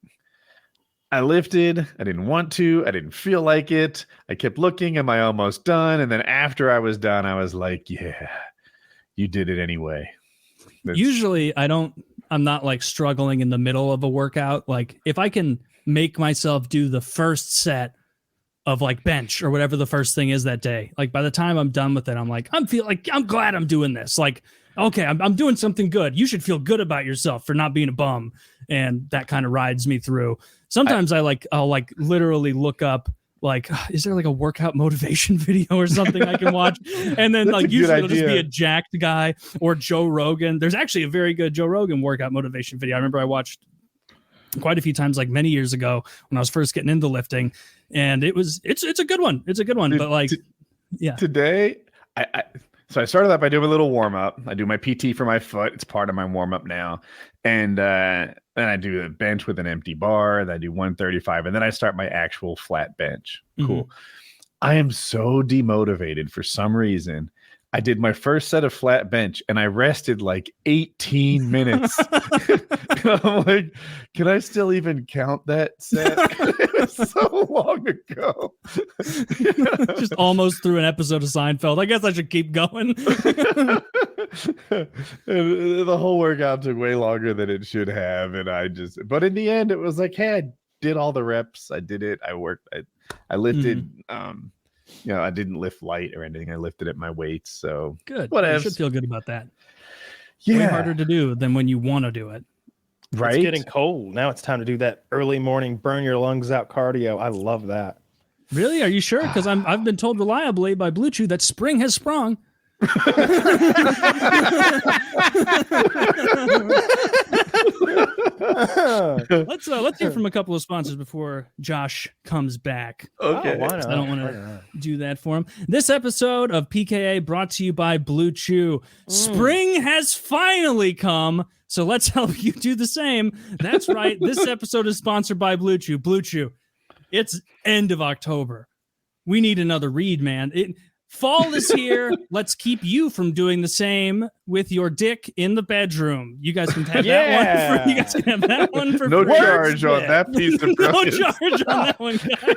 I lifted. I didn't want to. I didn't feel like it. I kept looking. Am I almost done? And then after I was done, I was like, yeah, you did it anyway. Usually I'm not like struggling in the middle of a workout. Like if I can make myself do the first set of like bench or whatever the first thing is that day, like by the time I'm done with it, I'm like, I'm glad I'm doing this. Like, okay, I'm doing something good. You should feel good about yourself for not being a bum. And that kind of rides me through. Sometimes I'll literally look up, like, is there like a workout motivation video or something I can watch? And then like usually it'll just be a jacked guy or Joe Rogan. There's actually a very good Joe Rogan workout motivation video. I remember I watched quite a few times, like many years ago when I was first getting into lifting, and it's a good one. It's a good one. But like, yeah. Today, so I started out by doing a little warm up. I do my PT for my foot. It's part of my warm up now. And then I do a bench with an empty bar. Then I do 135. And then I start my actual flat bench. Cool. Mm-hmm. I am so demotivated for some reason. I did my first set of flat bench and I rested like 18 minutes. I'm like, can I still even count that set? It was so long ago. Just almost through an episode of Seinfeld. I guess I should keep going. The whole workout took way longer than it should have. But in the end, it was like, hey, I did all the reps. I did it. I worked. I lifted. I didn't lift light or anything. I lifted at my weights. So good. Whatever. You should feel good about that. Yeah. Way harder to do than when you want to do it. Right. It's getting cold. Now it's time to do that early morning, burn your lungs out cardio. I love that. Really? Are you sure? Because I've been told reliably by Blue Chew that spring has sprung. Let's hear from a couple of sponsors before Josh comes back. Okay. Why not? I don't want to do that for him. This episode of PKA brought to you by Blue Chew. Spring has finally come, so let's help you do the same. That's right. This episode is sponsored by Blue Chew. Blue Chew. It's end of October. We need another read, man. Fall is here. Let's keep you from doing the same with your dick in the bedroom. You guys can have that one. You guys can have that one for no free. charge on that piece of brilliance. No charge on that one, guys.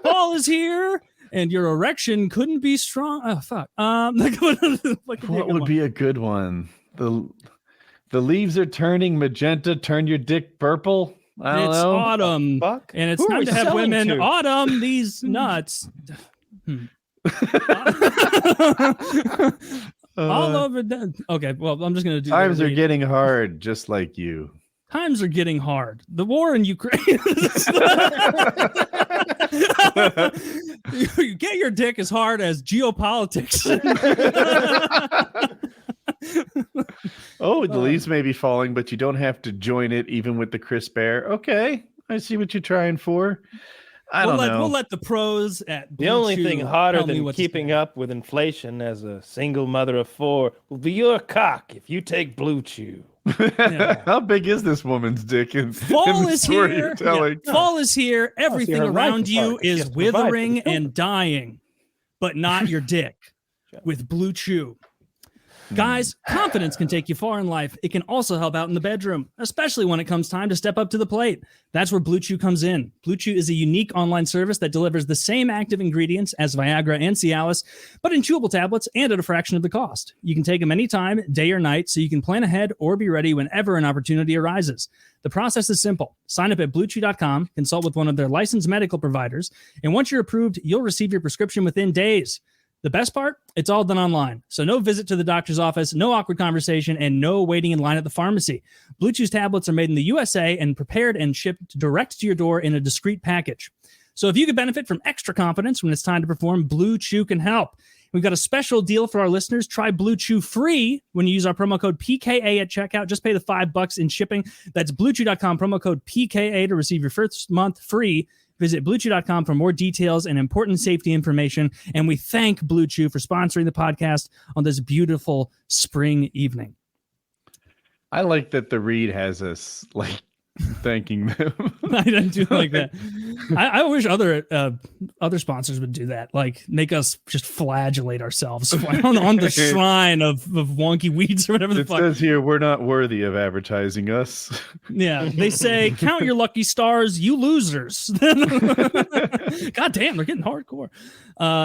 Fall is here, and your erection couldn't be strong. Oh fuck. What would be a good one? The leaves are turning magenta. Turn your dick purple. I don't know. Autumn, and it's time to have women. Autumn, these nuts. All over okay, well, I'm just gonna do times are getting hard, just like you. Times are getting hard. The war in Ukraine. You get your dick as hard as geopolitics. Oh, the leaves may be falling, but you don't have to join it even with the crisp air. Okay, I see what you're trying for. I don't know. We'll let the pros at the only thing harder than keeping up with inflation as a single mother of 4 will be your cock if you take Blue Chew. Yeah. How big is this woman's dick? Fall is here. Yeah. Fall is here. Everything around you is withering and dying, but not your dick. With Blue Chew. Guys, confidence can take you far in life. It can also help out in the bedroom, especially when it comes time to step up to the plate. That's where Blue Chew comes in. Blue Chew is a unique online service that delivers the same active ingredients as Viagra and Cialis, but in chewable tablets and at a fraction of the cost. You can take them anytime, day or night, so you can plan ahead or be ready whenever an opportunity arises. The process is simple. Sign up at BlueChew.com, consult with one of their licensed medical providers, and once you're approved, you'll receive your prescription within days. The best part? It's all done online. So no visit to the doctor's office, no awkward conversation, and no waiting in line at the pharmacy. Blue Chew's tablets are made in the USA and prepared and shipped direct to your door in a discreet package. So if you could benefit from extra confidence when it's time to perform, Blue Chew can help. We've got a special deal for our listeners. Try Blue Chew free when you use our promo code PKA at checkout. Just pay the $5 in shipping. That's BlueChew.com, promo code PKA to receive your first month free. Visit BlueChew.com for more details and important safety information. And we thank Blue Chew for sponsoring the podcast on this beautiful spring evening. I like that the read has us like thanking them. I do like that. I wish other sponsors would do that, like make us just flagellate ourselves on the shrine of Wonky Weeds or whatever the fuck. It says here we're not worthy of advertising us. Yeah, they say count your lucky stars, you losers. God damn, they're getting hardcore.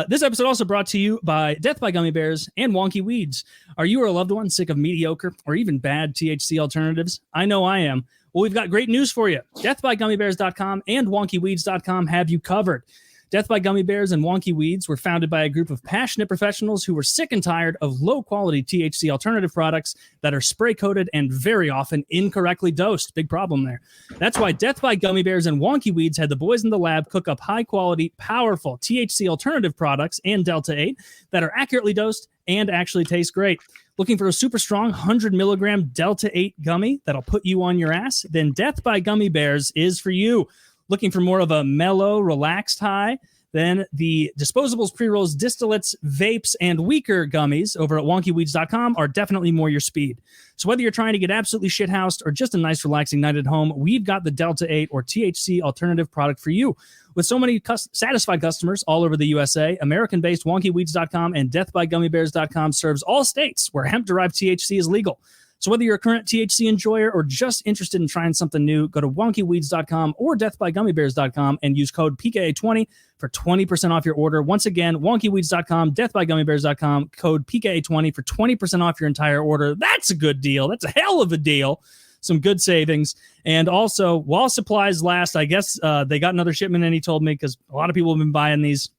This episode also brought to you by Death by Gummy Bears and Wonky Weeds. Are you or a loved one sick of mediocre or even bad THC alternatives? I know I am. Well, we've got great news for you. DeathByGummyBears.com and WonkyWeeds.com have you covered. Death by Gummy Bears and Wonky Weeds were founded by a group of passionate professionals who were sick and tired of low-quality THC alternative products that are spray-coated and very often incorrectly dosed. Big problem there. That's why Death by Gummy Bears and Wonky Weeds had the boys in the lab cook up high-quality, powerful THC alternative products and Delta-8 that are accurately dosed and actually taste great. Looking for a super strong 100 milligram Delta-8 gummy that'll put you on your ass? Then Death by Gummy Bears is for you. Looking for more of a mellow, relaxed high? Then the disposables, pre-rolls, distillates, vapes, and weaker gummies over at wonkyweeds.com are definitely more your speed. So whether you're trying to get absolutely shithoused or just a nice relaxing night at home, we've got the Delta-8 or THC alternative product for you. With so many satisfied customers all over the USA, American-based wonkyweeds.com and deathbygummybears.com serves all states where hemp-derived THC is legal. So whether you're a current THC enjoyer or just interested in trying something new, go to wonkyweeds.com or deathbygummybears.com and use code PKA20 for 20% off your order. Once again, wonkyweeds.com, deathbygummybears.com, code PKA20 for 20% off your entire order. That's a good deal. That's a hell of a deal. Some good savings. And also, while supplies last, I guess they got another shipment, and he told me, because a lot of people have been buying these.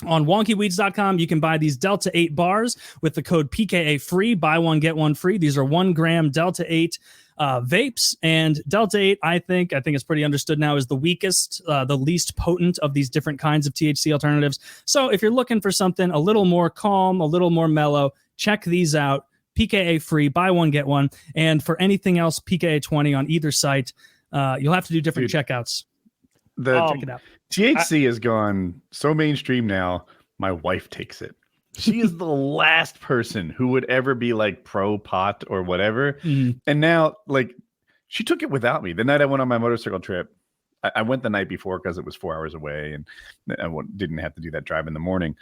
On wonkyweeds.com, you can buy these Delta-8 bars with the code PKA free. Buy one, get one free. These are 1 gram Delta-8 vapes. And Delta-8, I think it's pretty understood now, is the weakest, the least potent of these different kinds of THC alternatives. So if you're looking for something a little more calm, a little more mellow, check these out. PKA free. Buy one, get one. And for anything else, PKA 20 on either site. You'll have to do different checkouts. Check it out. THC has gone so mainstream now. My wife takes it. She is the last person who would ever be like pro pot or whatever. And now, like, she took it without me. The night I went on my motorcycle trip, I went the night before because it was 4 hours away, and I didn't have to do that drive in the morning.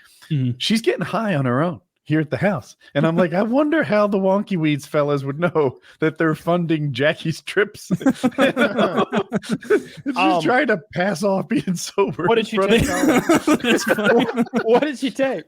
She's getting high on her own here at the house, and I'm like, I wonder how the Wonky Weeds fellas would know that they're funding Jackie's trips. She's trying to pass off being sober. What did she take? What did she take?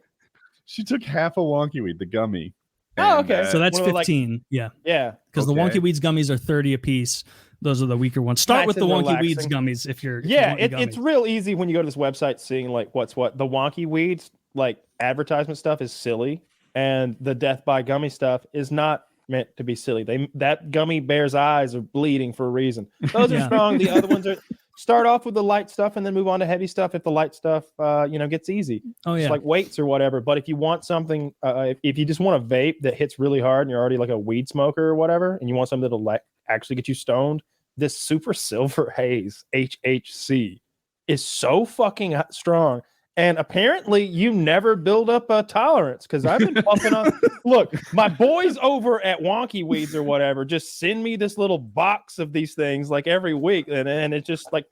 She took half a Wonky Weed, the gummy. Oh, okay. So that's 15. Yeah. Because the Wonky Weeds gummies are 30 a piece. Those are the weaker ones. Start with the Wonky Weeds gummies if you're. It's real easy when you go to this website seeing like what's what. The Wonky Weeds like advertisement stuff is silly, and the Death by Gummy stuff is not meant to be silly. That Gummy Bear's eyes are bleeding for a reason. Those are strong. The other ones are. Start off with the light stuff and then move on to heavy stuff if the light stuff gets easy. Oh yeah, it's like weights or whatever. But if you want something, if you just want a vape that hits really hard and you're already like a weed smoker or whatever, and you want something that'll actually get you stoned, this Super Silver Haze HHC is so fucking strong. And apparently you never build up a tolerance, because I've been puffing on. Look, my boys over at Wonky Weeds or whatever just send me this little box of these things like every week, and it's just like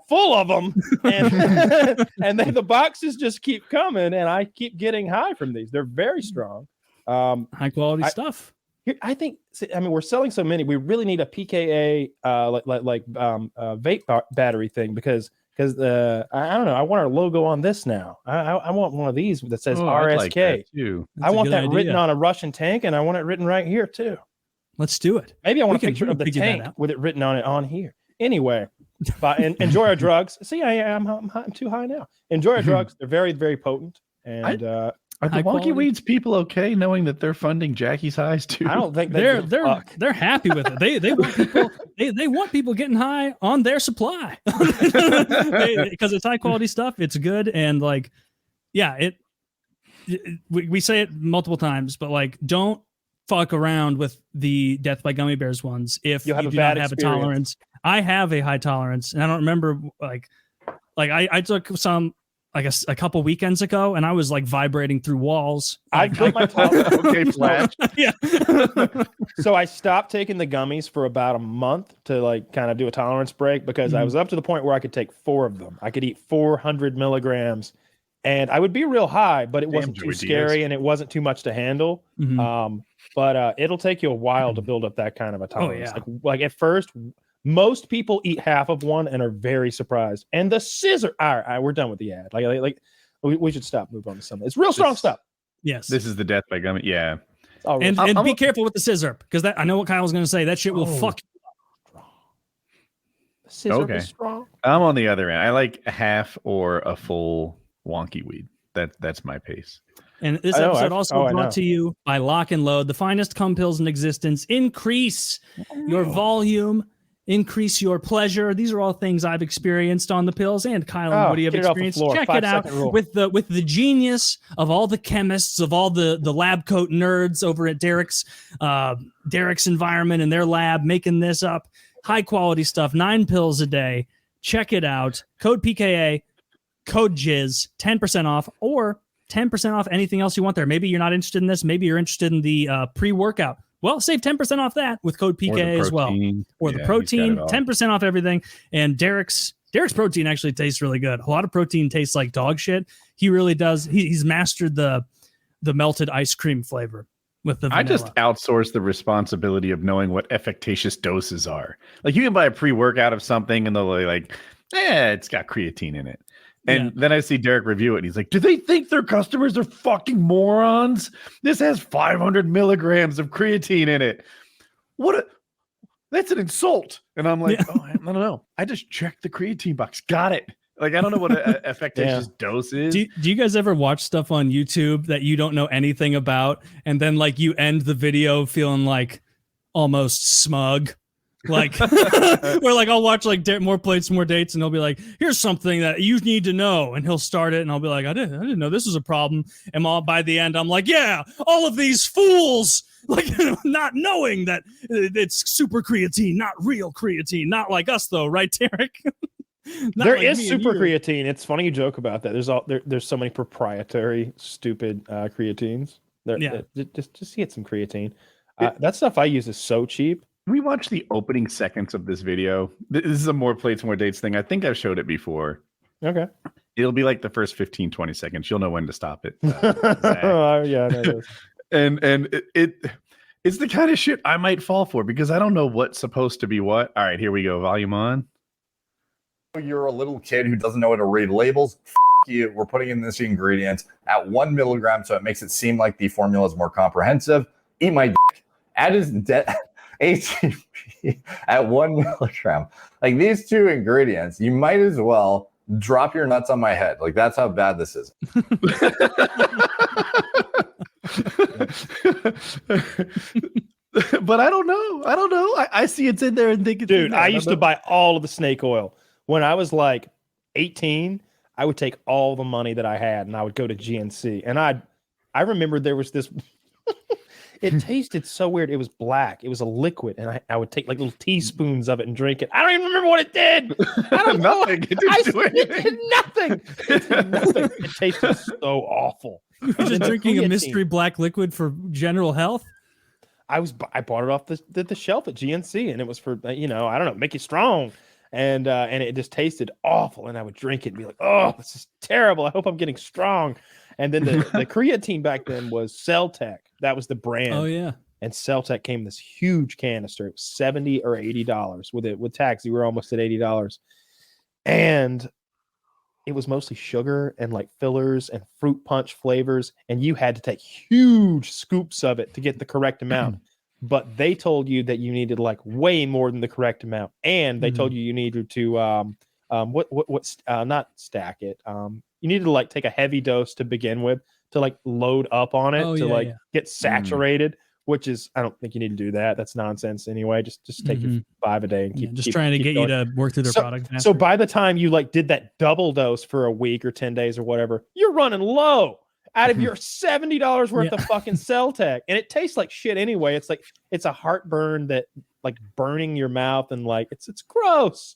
full of them, and and the boxes just keep coming, and I keep getting high from these. They're very strong, high quality stuff. I think. I mean, we're selling so many. We really need a PKA vape battery thing, because I don't know. I want our logo on this now. I want one of these that says RSK. Like that too. I want that written on a Russian tank, and I want it written right here too. Let's do it. Maybe I want a picture of the tank with it written on it on here. Anyway, enjoy our drugs. See, I'm too high now. Enjoy our drugs. They're very, very potent. And are the Wonky Weeds people okay knowing that they're funding Jackie's highs too? I don't think they're happy with it. They want people they want people getting high on their supply because it's high quality stuff. It's good, and like, yeah, we say it multiple times, but like, don't fuck around with the Death by Gummy Bears ones if you do not have a tolerance. I have a high tolerance, and I don't remember like I took some. Like a couple weekends ago, and I was like vibrating through walls. I put my tolerance. Okay, flash. Yeah. So I stopped taking the gummies for about a month to like kind of do a tolerance break, because I was up to the point where I could take 4 of them. I could eat 400 milligrams, and I would be real high, but it wasn't too scary and it wasn't too much to handle. But it'll take you a while to build up that kind of a tolerance. Oh, yeah. Like at first. Most people eat half of one and are very surprised. And the scissor. All right, we're done with the ad. Like we should stop. Move on to something. It's real strong stuff. Yes. This is the Death by Gummy. Yeah. And be careful with the scissor, because I know what Kyle was going to say. That shit will fuck you up. The scissor is strong. I'm on the other end. I like half or a full Wonky Weed. That's my pace. And this episode also brought to you by Lock and Load, the finest cum pills in existence. Increase your volume. Increase your pleasure. These are all things I've experienced on the pills, and Kyle and Woody have experienced. Check it out with the genius of all the chemists, of all the lab coat nerds over at Derek's environment in their lab, making this up. High quality stuff. 9 pills a day. Check it out. Code PKA, code Jizz, 10% off, or 10% off anything else you want there. Maybe you're not interested in this. Maybe you're interested in the pre-workout. Well, save 10% off that with code PKA as well. Or the protein, 10% off everything. And Derek's protein actually tastes really good. A lot of protein tastes like dog shit. He really does. He's mastered the melted ice cream flavor with the vanilla. I just outsource the responsibility of knowing what efficacious doses are. Like, you can buy a pre-workout of something and they'll be like, it's got creatine in it. And then I see Derek review it, and he's like, do they think their customers are fucking morons? This has 500 milligrams of creatine in it. That's an insult. And I'm like, I don't know. I just checked the creatine box. Got it. Like, I don't know what an efficacious dose is. Do you guys ever watch stuff on YouTube that you don't know anything about, and then like you end the video feeling like almost smug? Like, where like I'll watch like More Plates, More Dates, and he'll be like, here's something that you need to know, and he'll start it, and I'll be like, I didn't know this was a problem. And by the end, I'm like, yeah, all of these fools, like, not knowing that it's super creatine, not real creatine, not like us though, right, Derek? There like is super creatine. It's funny you joke about that. There's so many proprietary stupid creatines. Just get some creatine. That stuff I use is so cheap. we watch the opening seconds of this video. This is a more plates, more dates thing. I think I've showed it before. Okay. It'll be like the first 15, 20 seconds. You'll know when to stop it. Yeah, I know. And it's the kind of shit I might fall for because I don't know what's supposed to be what. All right, here we go. Volume on. You're a little kid who doesn't know how to read labels. You. We're putting in this ingredient at 1 milligram, so it makes it seem like the formula is more comprehensive. Eat my dick. Add his ATP at 1 milligram. Like these two ingredients, you might as well drop your nuts on my head. Like that's how bad this is. But I don't know. I see it's in there and think it's dude. in there. I used to buy all of the snake oil when I was like 18. I would take all the money that I had and I would go to GNC. And I remember there was this. It tasted so weird. It was black. It was a liquid, and I would take like little teaspoons of it and drink it. I don't even remember what it did. I don't know. Nothing. It didn't do anything. It did nothing. It did nothing. It tasted so awful. You're just drinking a mystery black liquid for general health. I bought it off the shelf at GNC, and it was for I don't know, make you strong, and it just tasted awful. And I would drink it and be like, oh, this is terrible. I hope I'm getting strong. And then the creatine back then was Celtec. That was the brand. Oh yeah. And Celtec came in this huge canister. It was $70 or $80 with tax. You were almost at $80, and it was mostly sugar and like fillers and fruit punch flavors. And you had to take huge scoops of it to get the correct amount. But they told you that you needed like way more than the correct amount, and they told you needed to not stack it. You needed to like take a heavy dose to begin with to like load up on it get saturated, which is, I don't think you need to do that. That's nonsense anyway. Just take your 5 a day and keep trying to get going. you to work through their product. Faster. So by the time you like did that double dose for a week or 10 days or whatever, you're running low out of your $70 worth of fucking Celtec. And it tastes like shit anyway. It's like, it's a heartburn that like burning your mouth and like, it's gross.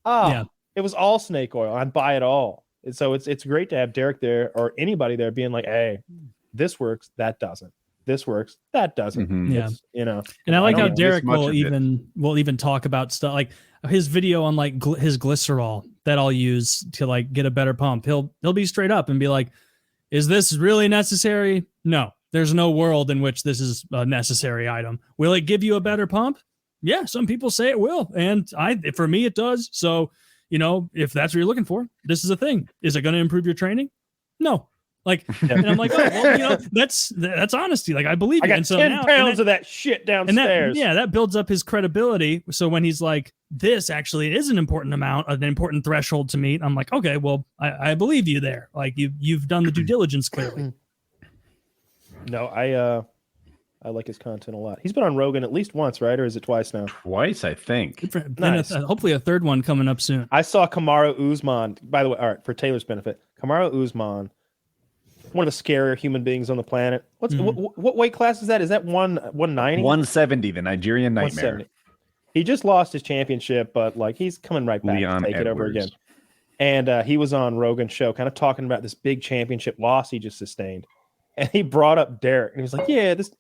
It was all snake oil. I'd buy it all. And so it's great to have Derek there or anybody there being like, hey, this works, that doesn't. This works, that doesn't. Yeah. And I like how Derek will even talk about stuff like his video on like his glycerol that I'll use to like get a better pump. He'll be straight up and be like, is this really necessary? No, there's no world in which this is a necessary item. Will it give you a better pump? Yeah, some people say it will. And for me, it does. So, if that's what you're looking for, this is a thing. Is it going to improve your training? No. Like, and I'm like, oh, well, that's honesty. Like, I believe I you. got and so 10 now, pounds of that shit downstairs. That builds up his credibility. So when he's like, this actually is an important amount, an important threshold to meet, I'm like, okay, well, I believe you there. Like, you've done the due diligence clearly. No, I like his content a lot. He's been on Rogan at least once, right? Or is it twice now? Twice, I think. Nice. Hopefully a third one coming up soon. I saw Kamaru Usman, by the way, all right, for Taylor's benefit, Kamaru Usman, one of the scarier human beings on the planet. What weight class is that? Is that 190? 170, the Nigerian Nightmare. He just lost his championship, but like he's coming right back to take it over again. And he was on Rogan's show kind of talking about this big championship loss he just sustained. And he brought up Derek, and he was like, yeah, this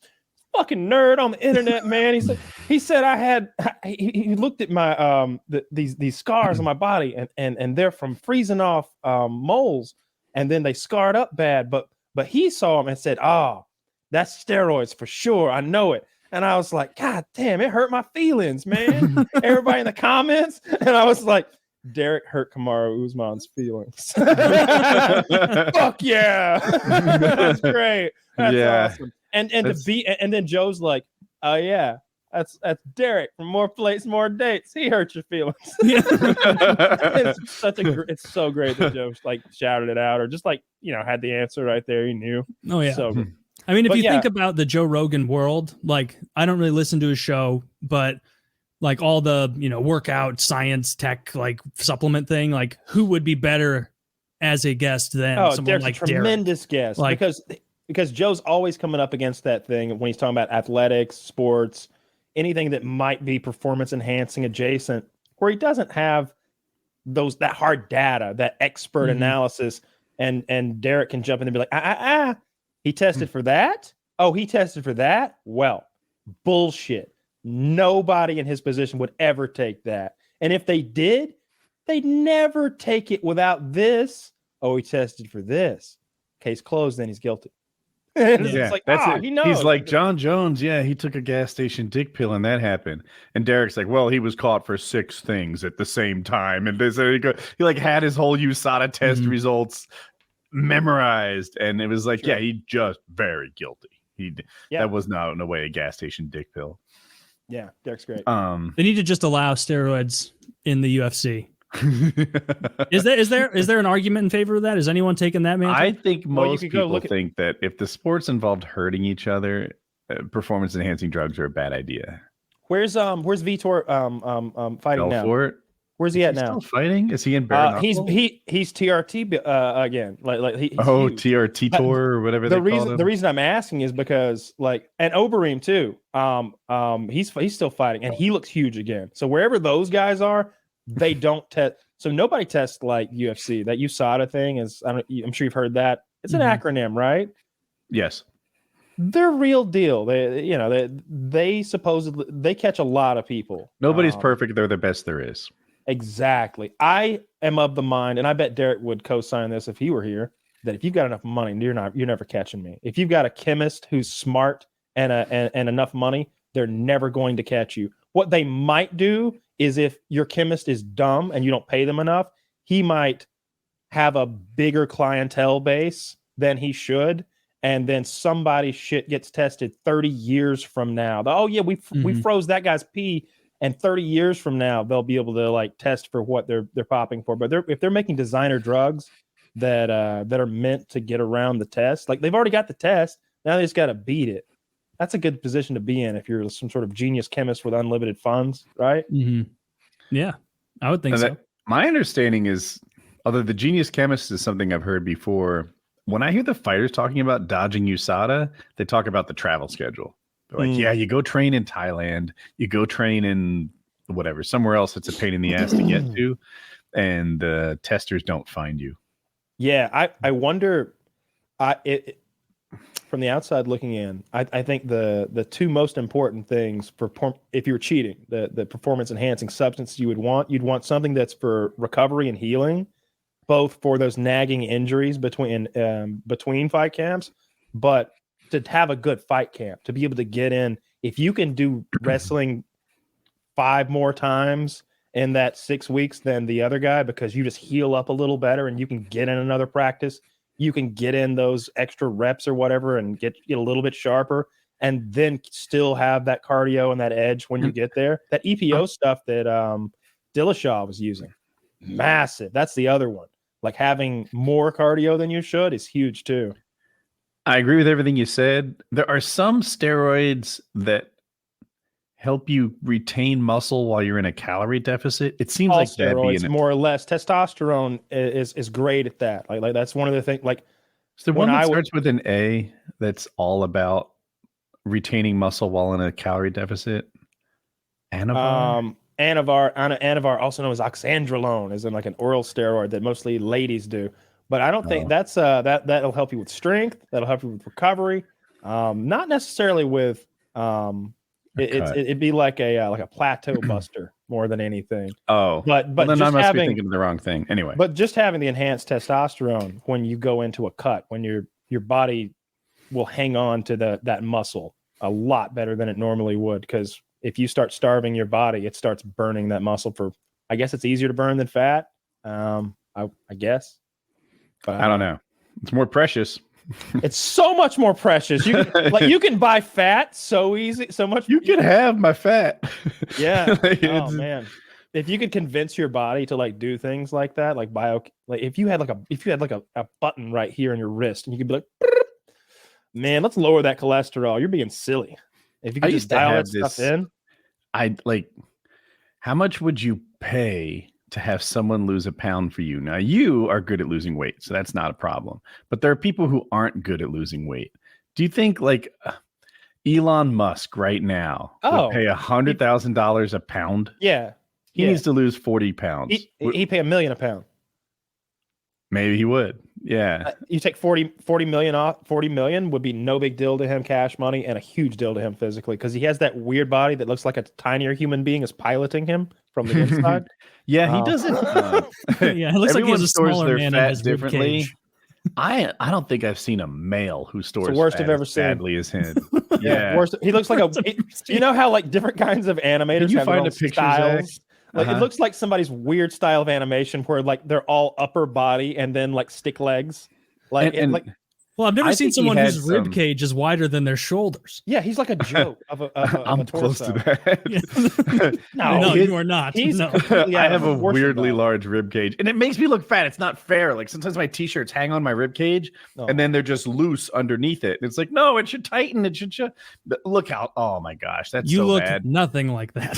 fucking nerd on the internet, man. He said he looked at my these scars on my body and they're from freezing off moles, and then they scarred up bad, but he saw them and said, oh, that's steroids for sure, I know it. And I was like, god damn, it hurt my feelings, man. Everybody in the comments, and I was like, Derek hurt Kamaru Usman's feelings. Fuck yeah. That's great. That's awesome. And then Joe's like, oh yeah, that's Derek from More Plates, More Dates. He hurt your feelings. It's so great that Joe like shouted it out or just like had the answer right there. He knew. Oh yeah. So good. I mean, if you think about the Joe Rogan world, like I don't really listen to his show, but like all the workout science tech like supplement thing, like who would be better as a guest than someone Derek's like a tremendous guest, like, because Joe's always coming up against that thing when he's talking about athletics, sports, anything that might be performance enhancing adjacent, where he doesn't have that hard data, that expert analysis, and Derek can jump in and be like, he tested for that? Oh, he tested for that? Well, bullshit. Nobody in his position would ever take that. And if they did, they'd never take it without this. Oh, he tested for this. Case closed, then he's guilty. It's like, that's it. he knows. He's like, John Jones, yeah, he took a gas station dick pill and that happened. And Derek's like, well, he was caught for 6 things at the same time. And he like had his whole USADA test results memorized. And it was like, yeah, he just very guilty. That was not in a way a gas station dick pill. Yeah, Derek's great. They need to just allow steroids in the UFC. Is there an argument in favor of that? Is anyone taking that mantle? I think most people think that if the sports involved hurting each other, performance enhancing drugs are a bad idea. Where's Vitor fighting now? For it. Where's he at Is he now? Still fighting? Is he in bare knuckle? He's TRT again. He's huge. TRT tour or whatever they call him. The reason I'm asking is because and Oberim too. He's still fighting and he looks huge again. So wherever those guys are, they don't test. So nobody tests like UFC. That USADA thing is. I'm sure you've heard that. It's an acronym, right? Yes. They're real deal. They supposedly catch a lot of people. Nobody's perfect. They're the best there is. Exactly. I am of the mind, and I bet Derek would co-sign this if he were here, that if you've got enough money, you're never catching me. If you've got a chemist who's smart and enough money, they're never going to catch you. What they might do is if your chemist is dumb and you don't pay them enough, he might have a bigger clientele base than he should. And then somebody's shit gets tested 30 years from now. Oh yeah, we froze that guy's pee. And 30 years from now, they'll be able to like test for what they're popping for. But if they're making designer drugs that are meant to get around the test, like they've already got the test, now they just got to beat it. That's a good position to be in if you're some sort of genius chemist with unlimited funds, right? Mm-hmm. Yeah, I would think so. My understanding is, although the genius chemist is something I've heard before, when I hear the fighters talking about dodging USADA, they talk about the travel schedule. They're like, yeah, you go train in Thailand, you go train in whatever, somewhere else it's a pain in the ass to get to, and the testers don't find you. Yeah, I wonder, from the outside looking in, I think the two most important things for if you're cheating, the performance enhancing substance you'd want something that's for recovery and healing, both for those nagging injuries between fight camps, but to have a good fight camp, to be able to get in. If you can do wrestling 5 more times in that 6 weeks than the other guy, because you just heal up a little better and you can get in another practice, you can get in those extra reps or whatever and get a little bit sharper, and then still have that cardio and that edge when you get there. That EPO stuff that Dillashaw was using, massive. That's the other one. Like having more cardio than you should is huge too. I agree with everything you said. There are some steroids that help you retain muscle while you're in a calorie deficit. It seems all like that'd be more or less. Testosterone is great at that. Like that's one of the things. Like the one that starts with an A that's all about retaining muscle while in a calorie deficit. Anavar, also known as oxandrolone, is in like an oral steroid that mostly ladies do. But I don't think that's that'll help you with strength. That'll help you with recovery. Not necessarily with it'd be like a plateau buster more than anything. Oh, but then just I must having, be thinking of the wrong thing. Anyway, but just having the enhanced testosterone when you go into a cut, when your body will hang on to that muscle a lot better than it normally would, because if you start starving your body, it starts burning that muscle for. I guess it's easier to burn than fat. I guess. But I don't know. It's more precious. It's so much more precious. You can buy fat so easy, so much. You can have my fat. Yeah. Oh man. If you could convince your body to like do things like that, like if you had a button right here in your wrist and you could be like, man, let's lower that cholesterol. You're being silly. If you could just dial that stuff in. How much would you pay to have someone lose a pound for you? Now, you are good at losing weight, so that's not a problem. But there are people who aren't good at losing weight. Do you think like Elon Musk right now would pay $100,000 a pound? Yeah. He needs to lose 40 pounds. He'd pay $1 million a pound. Maybe he would. Yeah. You take 40 million off. 40 million would be no big deal to him, cash money, and a huge deal to him physically, because he has that weird body that looks like a tinier human being is piloting him from the inside. Yeah, he doesn't. Yeah, it looks like he has a stores smaller their man in fat his rib differently. cage. I don't think I've seen a male who stores the worst fat I've ever as seen. badly as him. Yeah, worst. He looks like you know how like different kinds of animators Can you have their find own a picture, styles? Zach? Like it looks like somebody's weird style of animation where like they're all upper body and then like stick legs. Like Well, I've never I seen think he someone had whose rib some- cage is wider than their shoulders. yeah, he's like a joke of a I'm close to that. No, he's- you are not. he's No. completely I out have of a proportion, weirdly though. large rib cage, and it makes me look fat. It's not fair. Like sometimes my t-shirts hang on my rib cage, and then they're just loose underneath it. It's like, no, it should tighten. It should. Look how. Oh my gosh, that's You so look bad. nothing like that.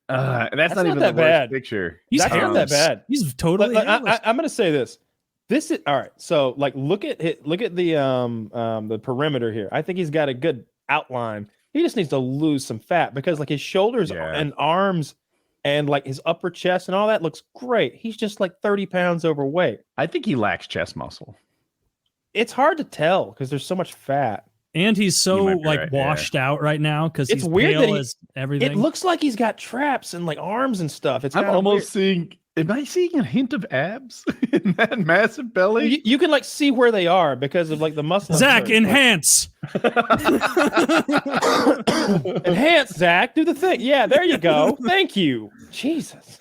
That's not even that the worst bad. picture. He's That's not hairless. that bad. He's totally I'm hairless. going to say this. This is all right. So like, look at the perimeter here. I think he's got a good outline. He just needs to lose some fat because like his shoulders and arms and like his upper chest and all that looks great. He's just like 30 pounds overweight. I think he lacks chest muscle. It's hard to tell because there's so much fat. And he's so might be like right, washed out right now because It's he's weird pale that he- as everything. It looks like he's got traps and like arms and stuff. It's I'm kinda almost seeing. Am I seeing a hint of abs in that massive belly? weird. You can like see where they are because of like the muscle. Zach, enhance. Enhance, Zach. Do the thing. Yeah, there you go. Thank you. Jesus.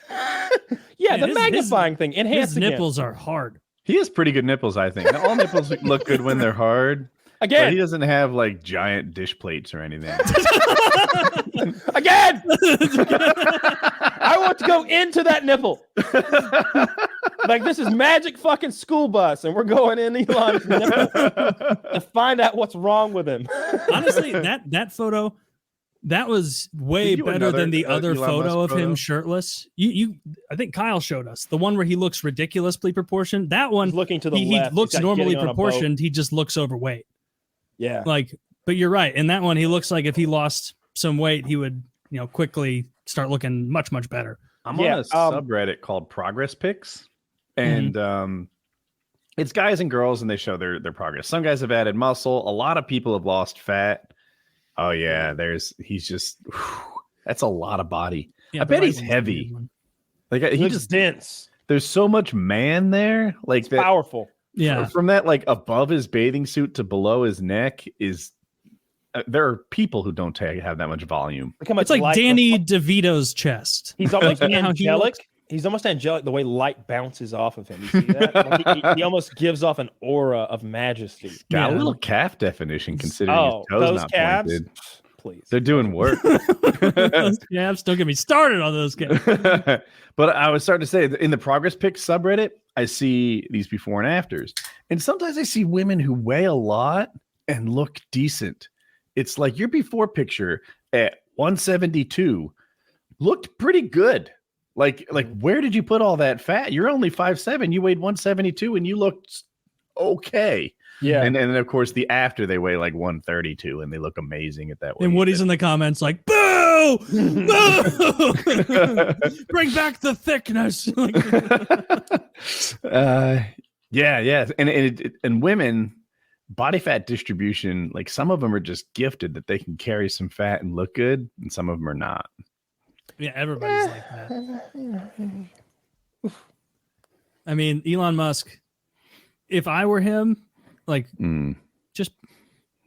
Yeah, Man, the his- magnifying thing. Enhance His again. nipples are hard. He has pretty good nipples, I think. All nipples look good when they're hard. But Again. he doesn't have like giant dish plates or anything. Again. I want to go into that nipple. Like this is magic fucking school bus, and we're going in Elon's nipple to find out what's wrong with him. Honestly, that photo, that was way Did you better another, than the other Elon photo Musk of him photo? shirtless. I think Kyle showed us the one where he looks ridiculously proportioned. That one, He's looking to the he left. looks He's like normally getting on a boat. proportioned. He just looks overweight. Yeah. Like, but you're right. In that one, he looks like if he lost some weight, he would, quickly start looking much, much better. I'm on a subreddit called Progress Pics, and it's guys and girls, and they show their progress. Some guys have added muscle. A lot of people have lost fat. Oh yeah, he's just that's a lot of body. Yeah, I the bet right he's one's the heavy. good one. Like He he looks just dense. there's so much man there. Like It's that powerful. Yeah. from that like above his bathing suit to below his neck is. There are people who don't have that much volume. Look how much It's like light- Danny DeVito's chest. He's almost You know how he angelic. looks? He's almost angelic the way light bounces off of him. You see that? Like he almost gives off an aura of majesty. Got a Yeah. little calf definition considering Oh, his toes those not calves? pointed. Please. They're doing work. Those calves, don't get me started on those calves. But I was starting to say in the Progress Pics subreddit, I see these before and afters. And sometimes I see women who weigh a lot and look decent. It's like your before picture at 172 looked pretty good. Like where did you put all that fat? You're only 5'7". You weighed 172 and you looked okay. Yeah. And then of course the after they weigh like 132 and they look amazing at that weight. And Woody's in the comments like, boo! Boo! Bring back the thickness. Yeah. And women, body fat distribution, like some of them are just gifted that they can carry some fat and look good, and some of them are not. Yeah, everybody's like that. I mean, Elon Musk, if I were him, like, just,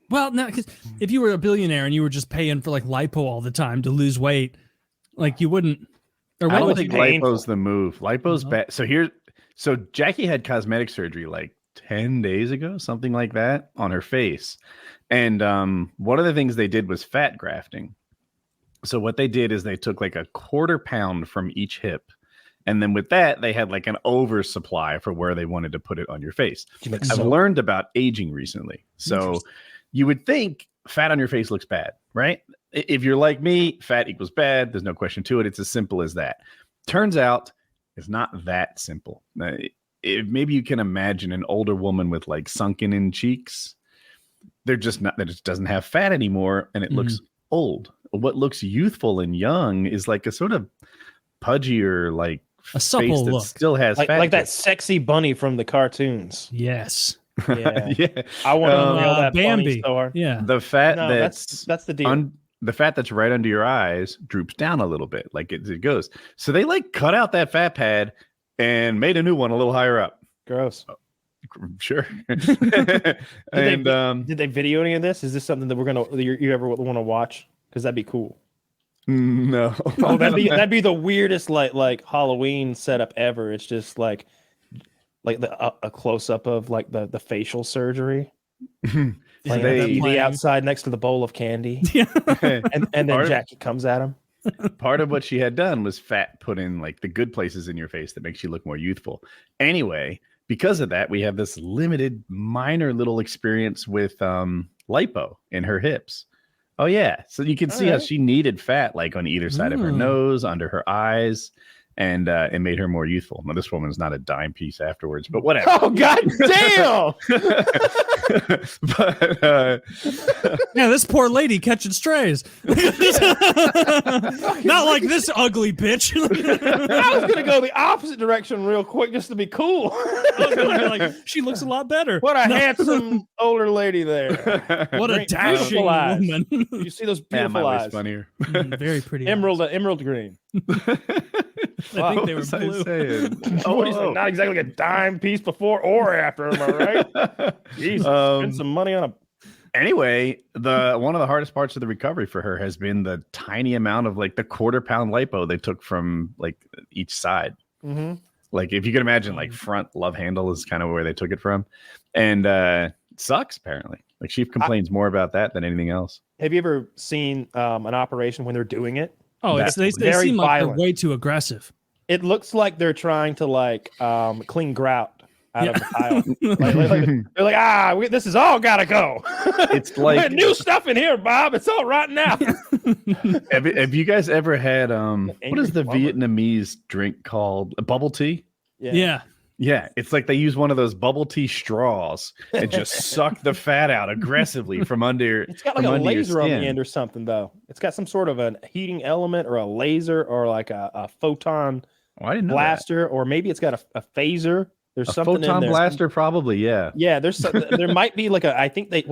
well, no, because if you were a billionaire and you were just paying for like lipo all the time to lose weight, like you wouldn't. Or I what don't would think you lipo's the move. Lipo's bad. So Jackie had cosmetic surgery like 10 days ago, something like that, on her face. And one of the things they did was fat grafting. So what they did is they took like a 1/4 pound from each hip. And then with that, they had like an oversupply for where they wanted to put it on your face. I've learned about aging recently. So you would think fat on your face looks bad, right? If you're like me, fat equals bad. There's no question to it. It's as simple as that. Turns out it's not that simple. Maybe you can imagine an older woman with like sunken in cheeks. They're just not, that it doesn't have fat anymore and it looks old. What looks youthful and young is like a sort of pudgier, like A supple face that look. still has fat. like that to sexy bunny from the cartoons. Yes. Yeah, it. Yeah. I want to nail that bunny Bambi. so hard. Yeah. The fat No, that's the deal. the fat that's right under your eyes droops down a little bit, like it goes. So they like cut out that fat pad and made a new one a little higher up. Gross. Sure. Did And they video any of this? Is this something that you ever want to watch? Because that'd be cool. no. Oh, that'd be the weirdest like Halloween setup ever. It's just like a close up of like the facial surgery. Like the outside next to the bowl of candy. Yeah. and then Jackie comes at him. Part of what she had done was fat put in like the good places in your face that makes you look more youthful. Anyway, because of that, we have this limited minor little experience with lipo in her hips. Oh yeah. So you can see how she needed fat like on either side of her nose, under her eyes, and it made her more youthful. Now this woman's not a dime piece afterwards, but whatever. Oh god damn. But Yeah, this poor lady catching strays. Not like this ugly bitch. I was gonna go the opposite direction real quick just to be cool. I was gonna be like, she looks a lot better. What a handsome older lady there. What a Great, dashing beautiful eyes. woman. You see those yeah, beautiful my eyes. way's funnier. Very pretty. Emerald green. I think they were What was I blue. saying? Woody's like, not exactly like a dime piece before or after, am I right? Jesus, spend some money on a. Anyway, one of the hardest parts of the recovery for her has been the tiny amount of like the quarter-pound lipo they took from like each side. Mm-hmm. Like if you can imagine, like front love handle is kind of where they took it from, and it sucks apparently. Like she complains more about that than anything else. Have you ever seen an operation when they're doing it? Oh, they very seem like violent. they're way too aggressive. It looks like they're trying to like clean grout out of the pile. They're like, this is all gotta go. It's like new stuff in here, Bob. It's all right now. have you guys ever had what is the plumber. Vietnamese drink called? Bubble tea? Yeah. Yeah, it's like they use one of those bubble tea straws and just suck the fat out aggressively from under. It's got like a laser on the end or something, though. It's got some sort of a heating element or a laser or like a photon I didn't know blaster, or maybe it's got a phaser. There's a something photon in there. blaster, probably. Yeah. Yeah, there might be like I think they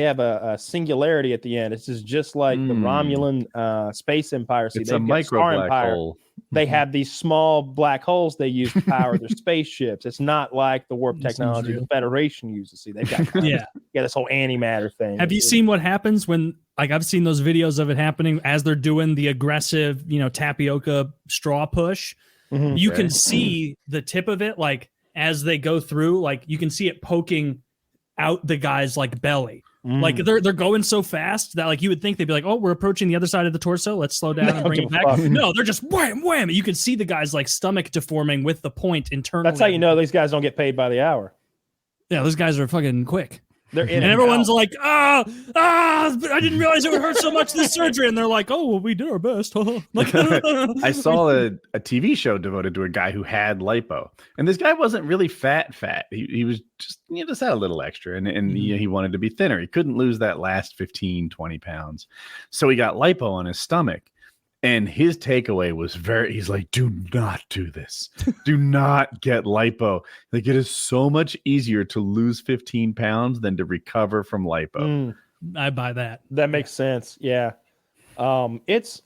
have a singularity at the end. It's just like the Romulan space empire. See, It's a micro black empire. hole. They have these small black holes they use to power their spaceships. It's not like the warp technology the Federation uses. See, they've got this whole antimatter thing. Have you seen what happens when, like, I've seen those videos of it happening as they're doing the aggressive, tapioca straw push. Mm-hmm. You can see the tip of it, like as they go through, like you can see it poking out the guy's like belly. Like they're going so fast that like you would think they'd be like, oh, we're approaching the other side of the torso. Let's slow down and bring it back. No, they're just wham, wham. You can see the guy's like stomach deforming with the point internally. That's how you know these guys don't get paid by the hour. Yeah, those guys are fucking quick. They're in and everyone's like, I didn't realize it would hurt so much this surgery. And they're like, oh, well, we did our best. Like, I saw a TV show devoted to a guy who had lipo, and this guy wasn't really fat. He was just, just had a little extra, and he wanted to be thinner. He couldn't lose that last 15, 20 pounds. So he got lipo on his stomach. And his takeaway was he's like, do not do this. Do not get lipo. Like, it is so much easier to lose 15 pounds than to recover from lipo. I buy that. That makes sense. Yeah. It's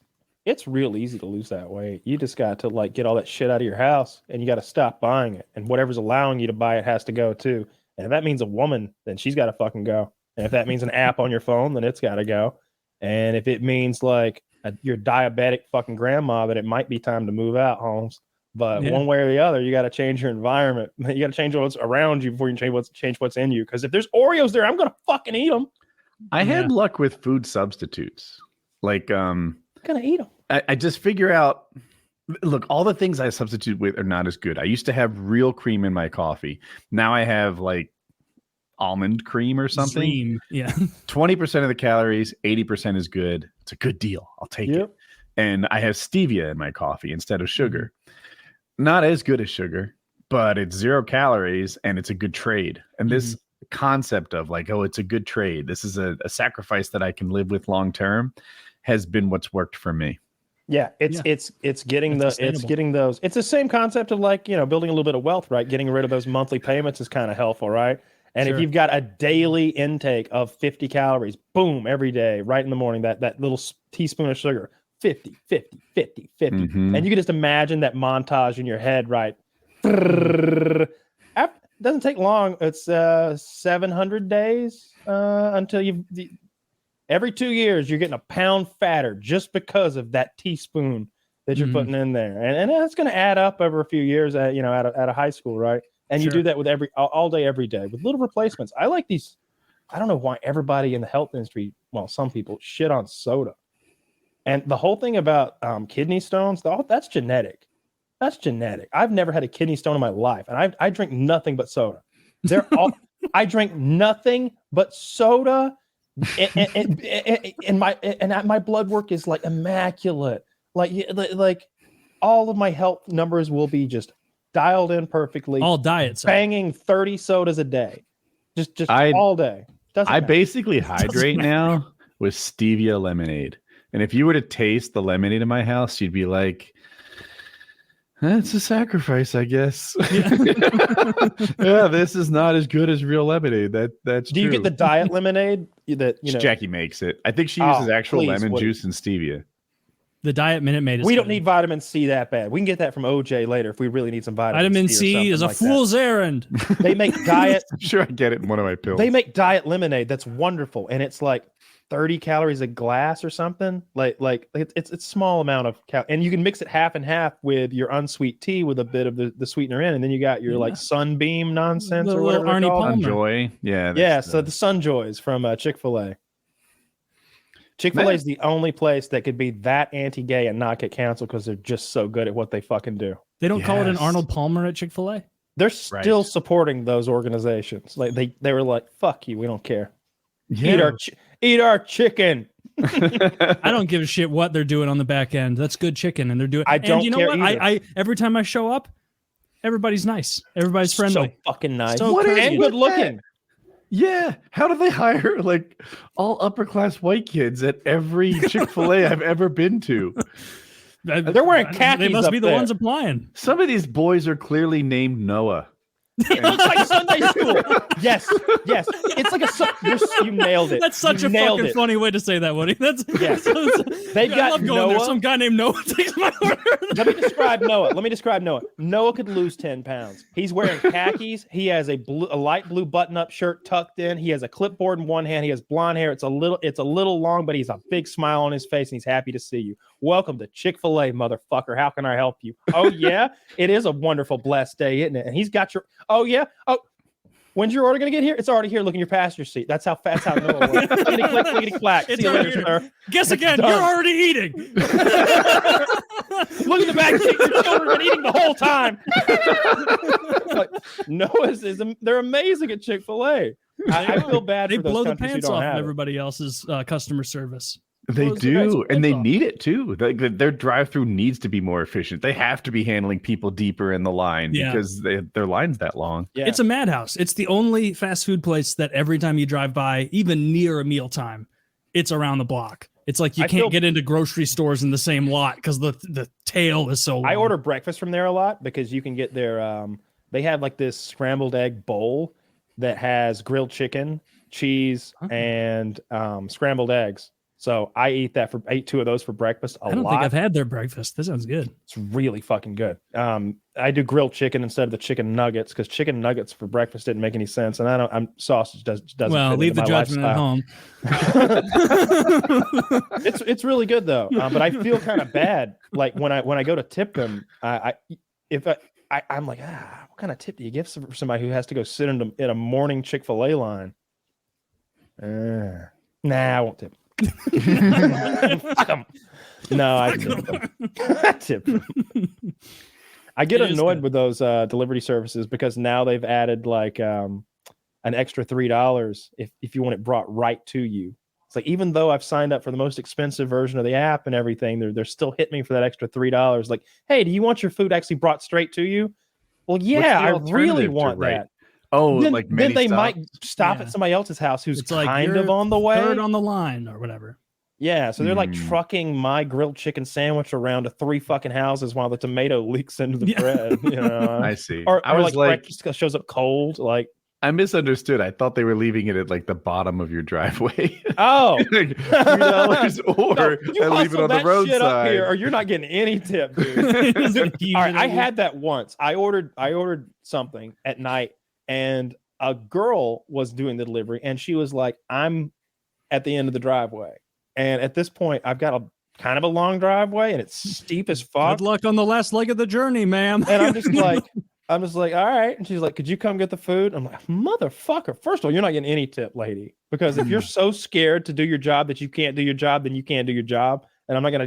real easy to lose that weight. You just got to like get all that shit out of your house, and you got to stop buying it. And whatever's allowing you to buy it has to go too. And if that means a woman, then she's got to fucking go. And if that means an app on your phone, then it's got to go. And if it means like your diabetic fucking grandma, that it might be time to move out, Holmes. But one way or the other, you got to change your environment. You got to change what's around you before you change what's in you. Because if there's Oreos there, I'm gonna fucking eat them. I had luck with food substitutes. Like, gonna eat them. I just figure out. Look, all the things I substitute with are not as good. I used to have real cream in my coffee. Now I have like almond cream or something. Dream. Yeah. 20% of the calories, 80% is good. It's a good deal. I'll take it. And I have stevia in my coffee instead of sugar. Not as good as sugar, but it's 0 calories and it's a good trade. And this concept of like, oh, it's a good trade. This is a sacrifice that I can live with long term has been what's worked for me. Yeah, it's getting those. It's the same concept of like, building a little bit of wealth, right? Getting rid of those monthly payments is kind of helpful, right? And if you've got a daily intake of 50 calories, boom, every day, right in the morning, that little teaspoon of sugar, 50, 50, 50, 50. Mm-hmm. And you can just imagine that montage in your head, right? It doesn't take long. It's 700 days until every 2 years, you're getting a pound fatter just because of that teaspoon that you're putting in there. And that's going to add up over a few years out of high school, right? And you do that with all day, every day with little replacements. I like these. I don't know why everybody in the health industry, well, some people shit on soda. And the whole thing about kidney stones, that's genetic. That's genetic. I've never had a kidney stone in my life. And I drink nothing but soda. I drink nothing but soda. And my blood work is like immaculate. Like all of my health numbers will be just dialed in perfectly. All diets, banging 30 sodas a day, just all day. I basically hydrate now with stevia lemonade, and if you were to taste the lemonade in my house, you'd be like, "That's a sacrifice, I guess." Yeah, this is not as good as real lemonade. That's. Do you get the diet lemonade that Jackie makes it? I think she uses actual lemon juice and stevia. The Diet Minute Maid is We don't need vitamin C that bad. We can get that from OJ later if we really need some vitamin C is a fool's errand. They make diet. I'm sure I get it in one of my pills. They make diet lemonade that's wonderful, and it's like 30 calories a glass or something. Like it's a small amount of and you can mix it half and half with your unsweet tea with a bit of the sweetener in, and then you got your like Sunbeam nonsense or whatever. Arnie Palmer. Sunjoy, So the Sunjoys from Chick-Fil-A. Chick-fil-A is the only place that could be that anti-gay and not get canceled because they're just so good at what they fucking do. They don't call it an Arnold Palmer at Chick-fil-A? They're still supporting those organizations. Like they were like, fuck you, we don't care. Yeah. Eat our chicken. I don't give a shit what they're doing on the back end. That's good chicken, and they're doing. I don't you know care what? either. I every time I show up, everybody's nice. Everybody's friendly. So fucking nice. So and good looking. Yeah. How do they hire like all upper class white kids at every Chick-fil-A I've ever been to? They're wearing khakis. They must be the there. ones applying. Some of these boys are clearly named Noah. It looks like Sunday school. Yes. It's like you nailed it. That's such a fucking funny way to say that, Woody. That's They've got Noah. There. Some guy named Noah takes my order. Let me describe Noah. Noah could lose 10 pounds. He's wearing khakis. He has a light blue button-up shirt tucked in. He has a clipboard in one hand. He has blonde hair. It's a little long, but he's a big smile on his face, and he's happy to see you. Welcome to Chick-fil-A, motherfucker. How can I help you? Oh yeah, it is a wonderful, blessed day, isn't it? And he's got your. Oh yeah. Oh, when's your order gonna get here? It's already here. Look in your passenger seat. That's how Noah works. Clickety clack. See you later, sir. Guess again. You're already eating. Look in the back seat. Your children have been eating the whole time. Like, Noah's they're amazing at Chick-fil-A. I feel bad. They for those blow the countries pants who don't off have of it. everybody else's customer service. They do, and they need it too. Their drive-through needs to be more efficient. They have to be handling people deeper in the line because their line's that long. Yeah. It's a madhouse. It's the only fast food place that every time you drive by, even near a mealtime, it's around the block. It's like you can't get into grocery stores in the same lot because the tail is so long. I order breakfast from there a lot because you can get their they have like this scrambled egg bowl that has grilled chicken, cheese, and scrambled eggs. So I ate 2 of those for breakfast a lot. I don't think I've had their breakfast. That sounds good. It's really fucking good. I do grilled chicken instead of the chicken nuggets because chicken nuggets for breakfast didn't make any sense, and sausage doesn't. Well, leave the judgment at home. It's really good though, but I feel kind of bad. Like when I go to tip them, I'm like, what kind of tip do you give somebody who has to go sit in a morning Chick-fil-A line? Nah, I won't tip. Fuck 'em. No, I tip them. I get annoyed with those delivery services because now they've added like an extra $3 if you want it brought right to you. It's like even though I've signed up for the most expensive version of the app and everything, they're still hitting me for that extra $3. Like, hey, do you want your food actually brought straight to you? Well, yeah, I really want that. Oh, then they might stop at somebody else's house who's it's like kind of on the way. Third on the line or whatever. Yeah, so they're like trucking my grilled chicken sandwich around to 3 fucking houses while the tomato leaks into the bread. You know, I see. Or I was like, breakfast shows up cold. Like, I misunderstood. I thought they were leaving it at like the bottom of your driveway. oh, like $3 or you and leave it on the that shit up roadside. here, or you're not getting any tip, dude. All right, I had that once. I ordered something at night, and a girl was doing the delivery, and she was like, "I'm at the end of the driveway." And at this point, I've got a kind of a long driveway, and it's steep as fuck. Good luck on the last leg of the journey, ma'am. And I'm just like, all right. And she's like, could you come get the food? I'm like, motherfucker. First of all, you're not getting any tip, lady, because if you're so scared to do your job that you can't do your job, then you can't do your job. And I'm not gonna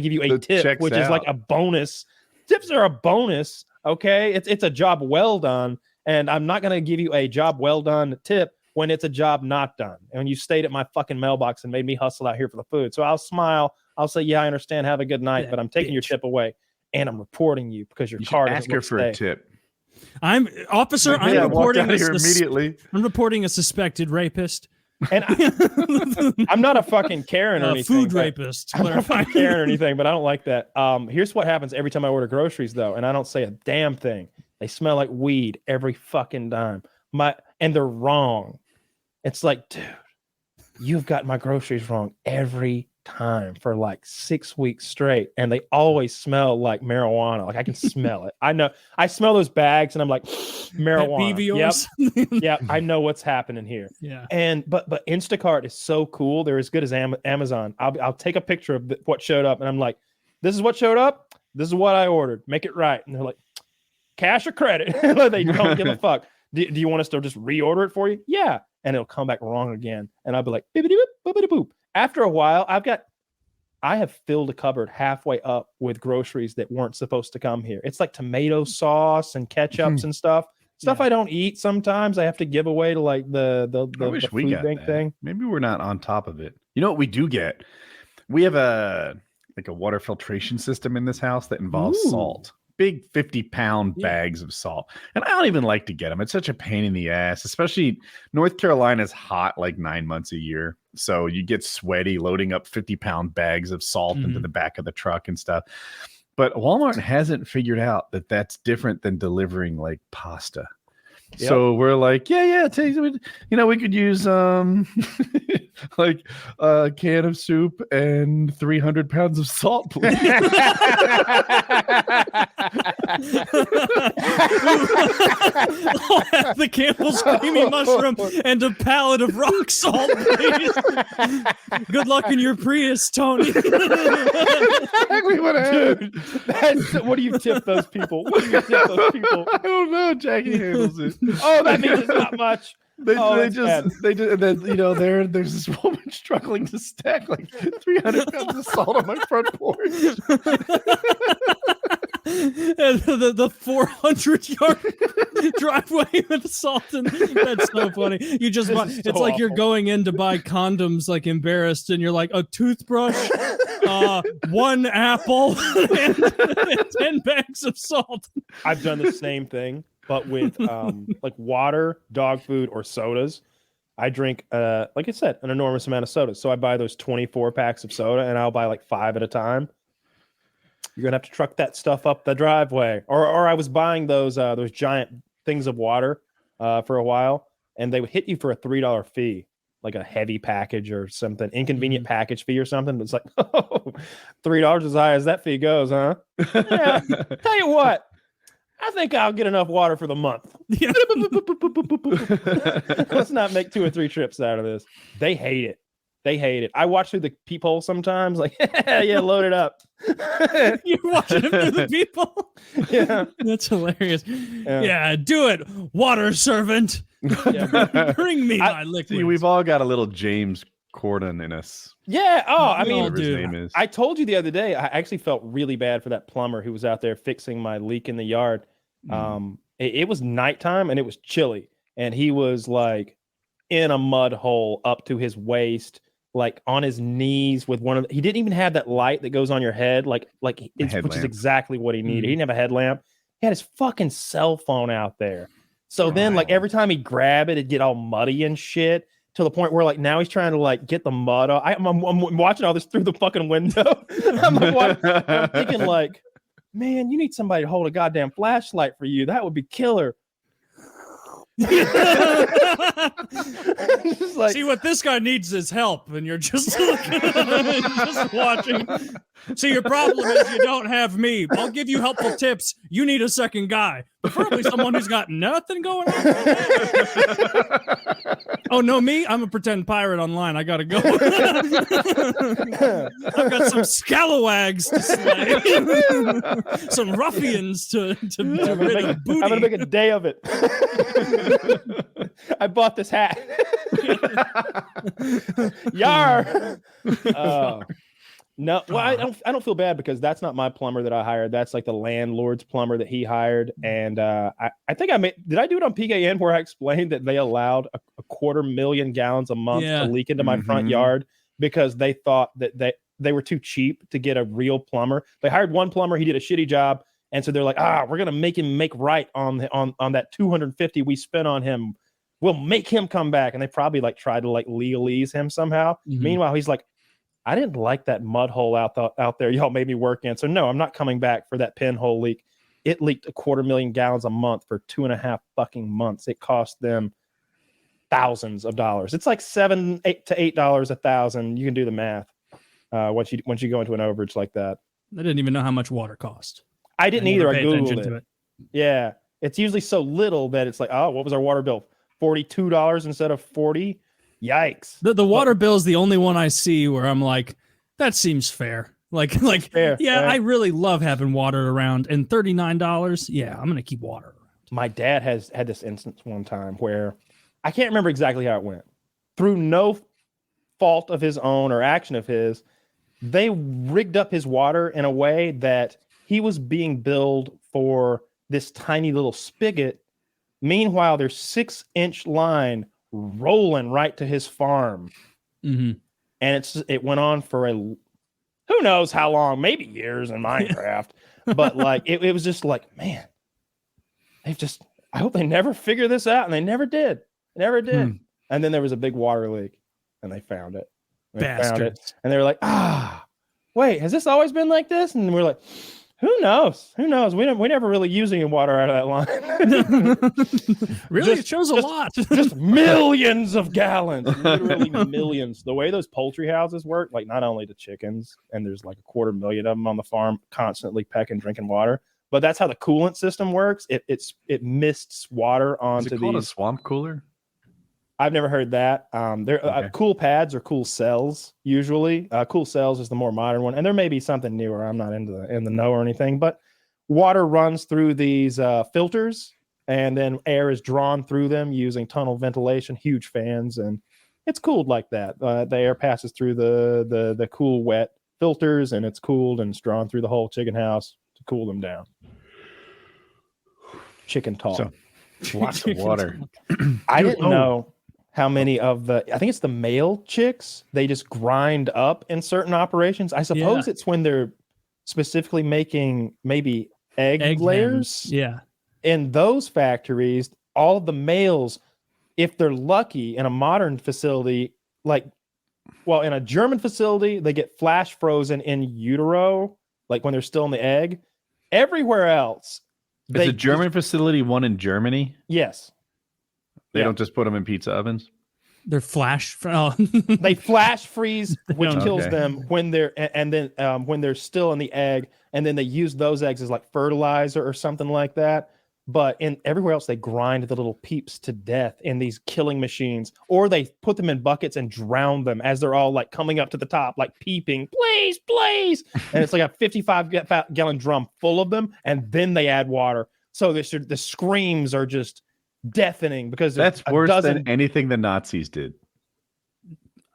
give you a tip, which is like a bonus. Tips are a bonus. Okay, it's a job well done, and I'm not gonna give you a job well done tip when it's a job not done. And when you stayed at my fucking mailbox and made me hustle out here for the food. So I'll smile. I'll say, yeah, I understand. Have a good night, but I'm taking your tip away, and I'm reporting you because your car doesn't ask her for a tip. I'm reporting here immediately. I'm reporting a suspected rapist. And I'm not a fucking Karen or anything. Food rapist. I'm not a Karen or anything, but I don't like that. Here's what happens every time I order groceries, though, and I don't say a damn thing. They smell like weed every fucking time. And they're wrong. It's like, dude, you've got my groceries wrong every time for like 6 weeks straight, and they always smell like marijuana. Like I can smell it. I know. I smell those bags, and I'm like, marijuana. Yep. Yeah, I know what's happening here. Yeah. And but Instacart is so cool. They're as good as Amazon. I'll take a picture of what showed up, and I'm like, this is what showed up. This is what I ordered. Make it right. And they're like, cash or credit? They don't give a fuck. Do you want us to just reorder it for you? Yeah. And it'll come back wrong again. And I'll be like, bibbidi boop, bibbidi boop. After a while, I have filled a cupboard halfway up with groceries that weren't supposed to come here. It's like tomato sauce and ketchups and stuff. Stuff I don't eat sometimes. I have to give away to like the food bank thing. Maybe we're not on top of it. You know what we do get? We have a water filtration system in this house that involves salt. Big 50-pound bags of salt. And I don't even like to get them. It's such a pain in the ass, especially North Carolina's hot like 9 months a year. So you get sweaty loading up 50-pound bags of salt into the back of the truck and stuff. But Walmart hasn't figured out that that's different than delivering like pasta. Yep. So we're like, we could use like a can of soup and 300 pounds of salt, please. The Campbell's creamy mushroom and a pallet of rock salt, please. Good luck in your Prius, Tony. Dude, what do you tip those people? I don't know. Jackie handles it. Oh, that means it's not much. They just, and then there's this woman struggling to stack like 300 pounds of salt on my front porch. And the 400-yard driveway with salt, and that's so funny. You just it's like you're going in to buy condoms, like embarrassed, and you're like, a toothbrush, 1 apple, and 10 bags of salt. I've done the same thing, but with like water, dog food, or sodas. I drink, like I said, an enormous amount of soda. So I buy those 24 packs of soda, and I'll buy like 5 at a time. You're gonna have to truck that stuff up the driveway. Or I was buying those giant things of water for a while, and they would hit you for a $3 fee, like a heavy package or something, inconvenient package fee or something. It's like, oh, $3 as high as that fee goes, huh? Yeah. Tell you what, I think I'll get enough water for the month. Yeah. Let's not make 2 or 3 trips out of this. They hate it. I watch through the peephole sometimes, like, yeah, load it up. You're watching it through the peephole? Yeah. That's hilarious. Yeah, do it, water servant. Yeah, bring me my liquid. See, we've all got a little James Corden in us. Yeah. Oh, I mean, dude, I told you the other day, I actually felt really bad for that plumber who was out there fixing my leak in the yard. It was nighttime and it was chilly, and he was like in a mud hole up to his waist, like on his knees with he didn't even have that light that goes on your head, which is exactly what he needed. He didn't have a headlamp. He had his fucking cell phone out there. So then, like, every time he'd grab it, it'd get all muddy and shit. to the point where like now he's trying to like get the mud off. I'm watching all this through the fucking window. I'm thinking like, man, you need somebody to hold a goddamn flashlight for you. That would be killer. Like, see, what this guy needs is help, and you're just just watching. See, your problem is you don't have me. I'll give you helpful tips. You need a second guy, preferably someone who's got nothing going on. Oh no, me? I'm a pretend pirate online. I gotta go. I've got some scalawags to slay, some ruffians to rid of booty. I'm gonna make a day of it. I bought this hat. Yar. No, well, I don't feel bad because that's not my plumber that I hired. That's like the landlord's plumber that he hired. And I think did I do it on PKN where I explained that they allowed a 250,000 gallons a month to leak into my front yard because they thought that they were too cheap to get a real plumber. They hired one plumber, he did a shitty job. And so they're like, we're gonna make him make right on that 250 we spent on him. We'll make him come back. And they probably like tried to like legalese him somehow. Meanwhile, he's like, I didn't like that mud hole out there y'all made me work in. So no, I'm not coming back for that pinhole leak. It leaked 250,000 gallons a month for 2.5 fucking months. It cost them thousands of dollars. It's like $7 to $8 a thousand. You can do the math once you go into an overage like that. I didn't even know how much water cost. I didn't either. I Googled it. Yeah. It's usually so little that it's like, oh, what was our water bill? $42 instead of $40. Yikes. The water bill is the only one I see where I'm like, that seems fair. Like, fair. I really love having water around, and $39. Yeah, I'm gonna keep water around. My dad has had this instance one time where I can't remember exactly how it went. Through no fault of his own or action of his, they rigged up his water in a way that he was being billed for this tiny little spigot. Meanwhile, there's 6-inch line rolling right to his farm. And it went on for who knows how long, maybe years in Minecraft. But like it was just like, man, I hope they never figure this out. And they never did. And then there was a big water leak and they found it. Bastards. And they were like, wait, has this always been like this? And we're like, who knows? We never really use any water out of that line. Really? It shows a lot. Just millions of gallons. Literally millions. The way those poultry houses work, like not only the chickens, and there's like 250,000 of them on the farm constantly pecking, drinking water, but that's how the coolant system works. It mists water onto these. Is it called a swamp cooler? I've never heard that. Cool pads or cool cells usually. Cool cells is the more modern one, and there may be something newer. I'm not in the know or anything, but water runs through these filters, and then air is drawn through them using tunnel ventilation, huge fans, and it's cooled like that. The air passes through the cool wet filters, and it's cooled and it's drawn through the whole chicken house to cool them down. Chicken talk. So, lots of water. I didn't know how many of I think it's the male chicks, they just grind up in certain operations. I suppose it's when they're specifically making maybe egg layers. Yeah. In those factories, all of the males, if they're lucky in a modern facility, in a German facility, they get flash frozen in utero, like when they're still in the egg. Everywhere else. Is a German facility one in Germany? Yes. They don't just put them in pizza ovens. They're flash. They flash freeze, which kills them when they're when they're still in the egg, and then they use those eggs as like fertilizer or something like that. But in everywhere else, they grind the little peeps to death in these killing machines, or they put them in buckets and drown them as they're all like coming up to the top, like peeping, please, please. And it's like a 55-gallon drum full of them, and then they add water. So the screams are just deafening because that's worse than anything the Nazis did.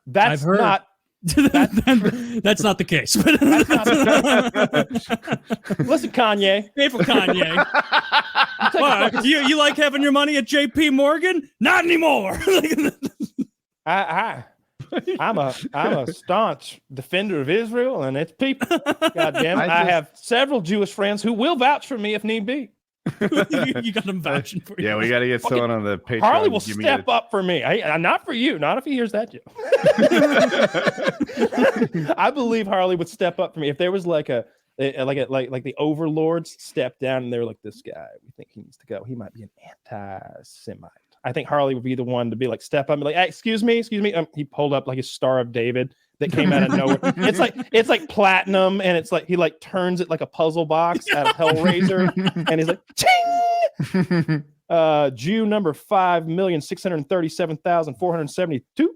That's not that's not the case. Listen, Kanye. Pay for Kanye. You like having your money at JP Morgan? Not anymore. I'm a staunch defender of Israel and its people. God damn it. I have several Jewish friends who will vouch for me if need be. You got him vouching for you. Yeah, we got to get someone on the Patreon. Harley will step up for me. Not for you. Not if he hears that joke. I believe Harley would step up for me if there was like the overlords stepped down and they were like, this guy, we think he needs to go. He might be an anti-Semite. I think Harley would be the one to be like, step up and be like, hey, excuse me. He pulled up like his Star of David that came out of nowhere. It's like platinum, and it's like he like turns it like a puzzle box out of Hellraiser, and he's like, ching! Jew number 5,637,472.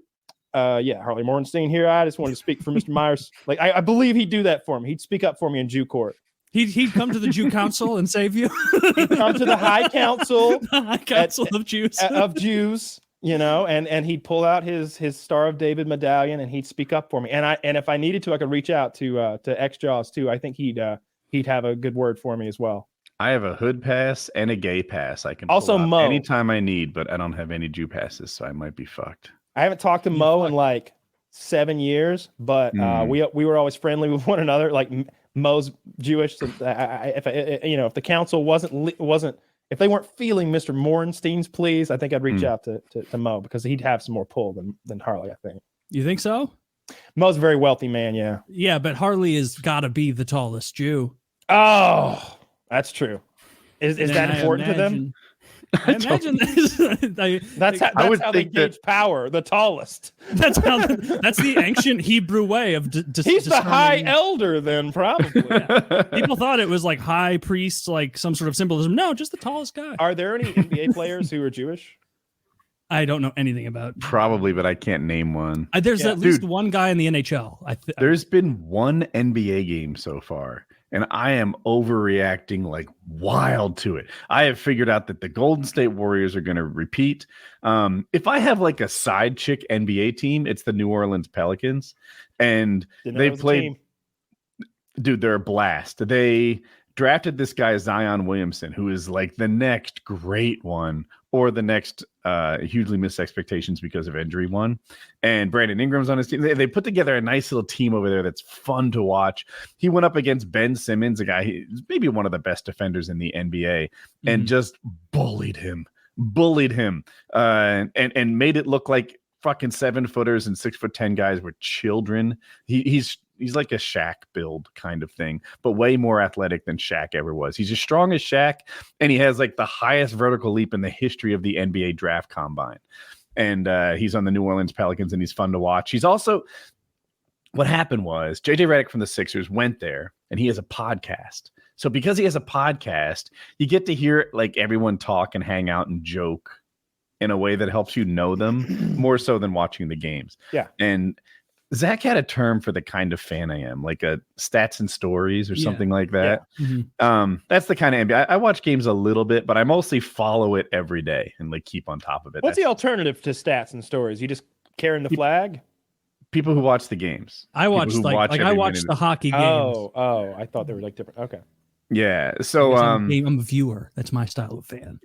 Yeah, Harley Morgenstein here. I just wanted to speak for Mr. Myers. Like, I believe he'd do that for me. He'd speak up for me in Jew court. He'd come to the Jew Council and save you. He'd come to the High Council, of Jews. And he'd pull out his Star of David medallion and he'd speak up for me. And if I needed to, I could reach out to X-Jaws too. I think he'd have a good word for me as well. I have a hood pass and a gay pass. I can also pull out Mo anytime I need, but I don't have any Jew passes, so I might be fucked. I haven't talked to Mo in like 7 years, but we were always friendly with one another. Like Mo's Jewish. So if the council wasn't if they weren't feeling Mr. Morenstein's pleas, I think I'd reach out to Mo because he'd have some more pull than Harley, I think. You think so? Mo's a very wealthy man, yeah. Yeah, but Harley has got to be the tallest Jew. Oh, that's true. Is that important to them? I imagine that's how they gauge power. The tallest. That's the ancient Hebrew way of. He's the high elder, then probably. Yeah. People thought it was like high priest, like some sort of symbolism. No, just the tallest guy. Are there any NBA players who are Jewish? I don't know anything about. Probably, but I can't name one. There's at least one guy in the NHL. There's been one NBA game so far. And I am overreacting like wild to it. I have figured out that the Golden State Warriors are going to repeat. If I have like a side chick NBA team, it's the New Orleans Pelicans. And they played. Dude, they're a blast. They drafted this guy, Zion Williamson, who is like the next great one or the next hugely missed expectations because of injury one. And Brandon Ingram's on his team. They put together a nice little team over there that's fun to watch. He went up against Ben Simmons, a guy who's maybe one of the best defenders in the NBA, and just bullied him, and made it look like fucking 7-footers and 6'10" guys were children. He's like a Shaq build kind of thing, but way more athletic than Shaq ever was. He's as strong as Shaq, and he has like the highest vertical leap in the history of the NBA draft combine. And he's on the New Orleans Pelicans, and he's fun to watch. He's also, what happened was JJ Redick from the Sixers went there, and he has a podcast. So because he has a podcast, you get to hear like everyone talk and hang out and joke in a way that helps you know them more so than watching the games. Yeah. And Zach had a term for the kind of fan I am, like a stats and stories or something like that. Yeah. That's the kind of NBA. I watch games a little bit, but I mostly follow it every day and like keep on top of it. What's the alternative to stats and stories? You just carrying the flag? People who watch the games. I watch I watch the hockey games. Oh, I thought they were like different. Okay. Yeah. So I'm a viewer. That's my style of fan.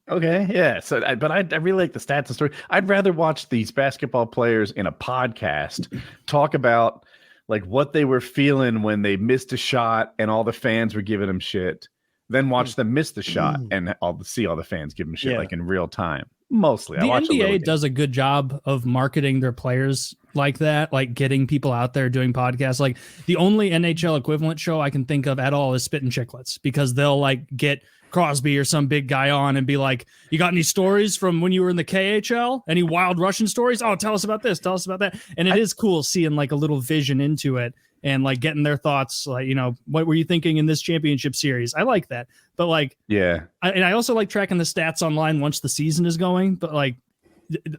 Okay, yeah. So, but I really like the stats and story. I'd rather watch these basketball players in a podcast talk about like what they were feeling when they missed a shot and all the fans were giving them shit, than watch them miss the shot and see all the fans give them shit like in real time. Mostly, the NBA does a good job of marketing their players like that, like getting people out there doing podcasts. Like the only NHL equivalent show I can think of at all is Spittin' Chicklets, because they'll like get Crosby or some big guy on and be like, you got any stories from when you were in the KHL? Any wild Russian stories? Oh, tell us about this. Tell us about that. And it is cool seeing like a little vision into it and like getting their thoughts. Like, you know, what were you thinking in this championship series? I like that. But like, yeah. I also like tracking the stats online once the season is going, but like,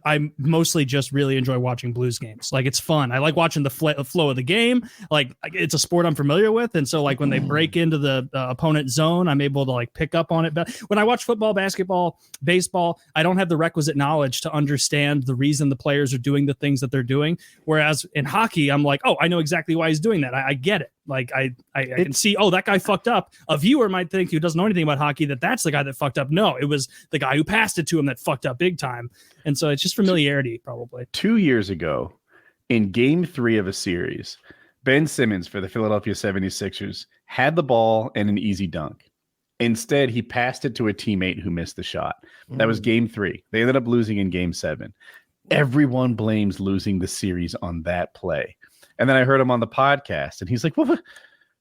I mostly just really enjoy watching Blues games. Like it's fun. I like watching the flow of the game. Like it's a sport I'm familiar with. And so like when they break into the opponent zone, I'm able to like pick up on it. But when I watch football, basketball, baseball, I don't have the requisite knowledge to understand the reason the players are doing the things that they're doing. Whereas in hockey, I'm like, oh, I know exactly why he's doing that. I get it. Like I can see, oh, that guy fucked up. A viewer might think, who doesn't know anything about hockey, that's the guy that fucked up. No, it was the guy who passed it to him that fucked up big time. And so it's just familiarity, probably. 2 years ago, in game 3 of a series, Ben Simmons for the Philadelphia 76ers had the ball and an easy dunk. Instead, he passed it to a teammate who missed the shot. That was game 3. They ended up losing in game 7. Everyone blames losing the series on that play. And then I heard him on the podcast, and he's like, "Well,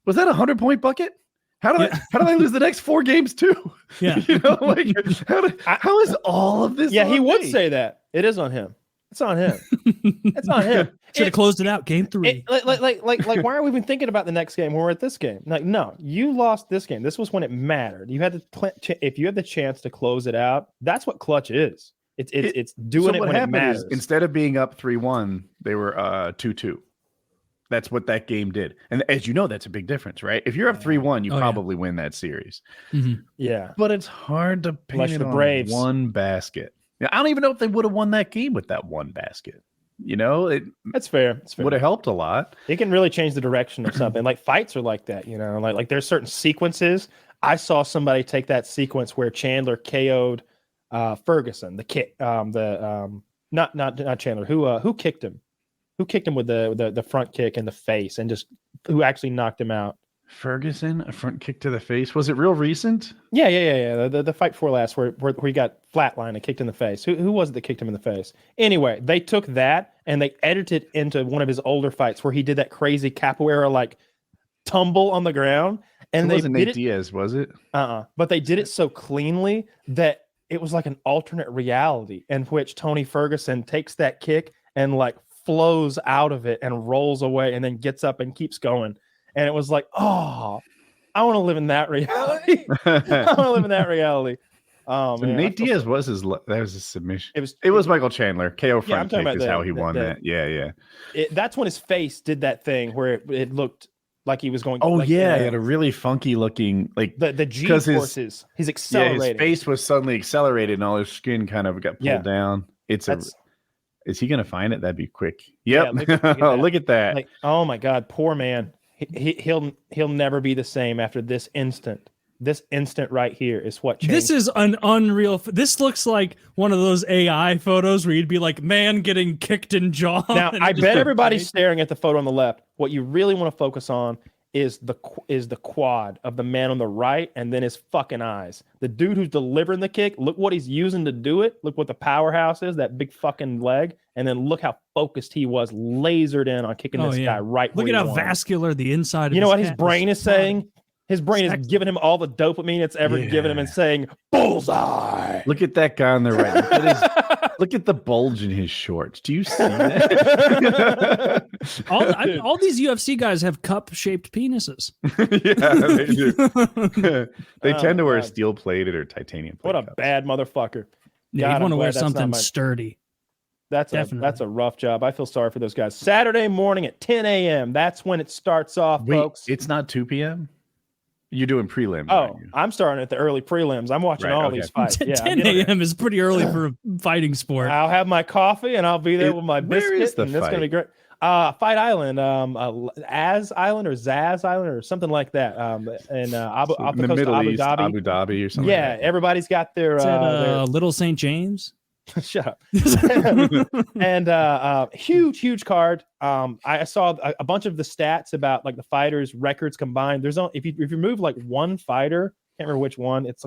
was that a 100-point bucket? How did I lose the next 4 games too?" Yeah. You know, like how is all of this? Yeah, on he would me? say that. It is on him. It's on him. It's on him. Should have closed it out. Game 3. Like, why are we even thinking about the next game when we're at this game? Like, no, you lost this game. This was when it mattered. You had if you had the chance to close it out, that's what clutch is. It's doing it when it matters. Instead of being up 3-1, they were 2-2. That's what that game did. And as you know, that's a big difference, right? If you're up 3-1, you probably win that series. Mm-hmm. Yeah. But it's hard to paint it on Braves. one basket. I don't even know if they would have won that game with that one basket. You know, That's fair. It's fair. would have helped a lot. It can really change the direction of something. Like fights are like that, you know. Like there's certain sequences. I saw somebody take that sequence where Chandler KO'd Ferguson, not Chandler. Who kicked him? Who kicked him with the front kick in the face and just who actually knocked him out? Ferguson, a front kick to the face. Was it real recent? Yeah. The fight before last where he got flatlined and kicked in the face. Who was it that kicked him in the face? Anyway, they took that and they edited it into one of his older fights where he did that crazy capoeira like tumble on the ground. And it wasn't Nate Diaz, was it? But they did it so cleanly that it was like an alternate reality in which Tony Ferguson takes that kick and like flows out of it and rolls away and then gets up and keeps going. And it was like, oh, I want to live in that reality. I want to live in that reality. So Man, Nate Diaz was his submission. It was Michael Chandler. KO front talking kick about is how he won that. Yeah. That's when his face did that thing where it looked like he was going. Oh like, he had a really funky looking like the G forces. He's accelerating. Yeah, his face was suddenly accelerated and all his skin kind of got pulled down. Is he gonna find it? That'd be quick. Yep. Yeah, look at that. Like, oh my God, poor man. He'll never be the same after this instant. This instant right here is what changed. This is an unreal. This looks like one of those AI photos where you'd be like, man getting kicked in jaw. Now, I bet everybody's staring at the photo on the left. What you really want to focus on is the quad of the man on the right and then his fucking eyes. The dude who's delivering the kick, look what he's using to do it. Look what the powerhouse is, that big fucking leg. And then look how focused he was, lasered in on kicking this guy right Look where at he how wanted. Vascular the inside of You know what his head brain is saying? His brain is Sexy. giving him all the dopamine it's ever given him and saying, bullseye. Look at that guy on the right. Look at the bulge in his shorts. Do you see that? all these UFC guys have cup-shaped penises. Yeah, they do. They tend to wear steel-plated or titanium. What a bad motherfucker. Yeah, you want to wear something sturdy. sturdy. That's a rough job. I feel sorry for those guys. Saturday morning at 10 a.m. That's when it starts off, folks. It's not 2 p.m.? You're doing prelims. Oh, I'm starting at the early prelims. I'm watching all these fights. 10 a.m. is pretty early for a fighting sport. I'll have my coffee and I'll be there with my where biscuit. is the and it's fight? going to be great. Fight Island, Az Island or Zaz Island or something like that. In the Middle East, Abu Dhabi or something. Yeah, like that. Everybody's got their, their Little St. James. Shut up. And huge card. I saw a bunch of the stats about like the fighters' records combined. There's only if you remove like one fighter, can't remember which one. It's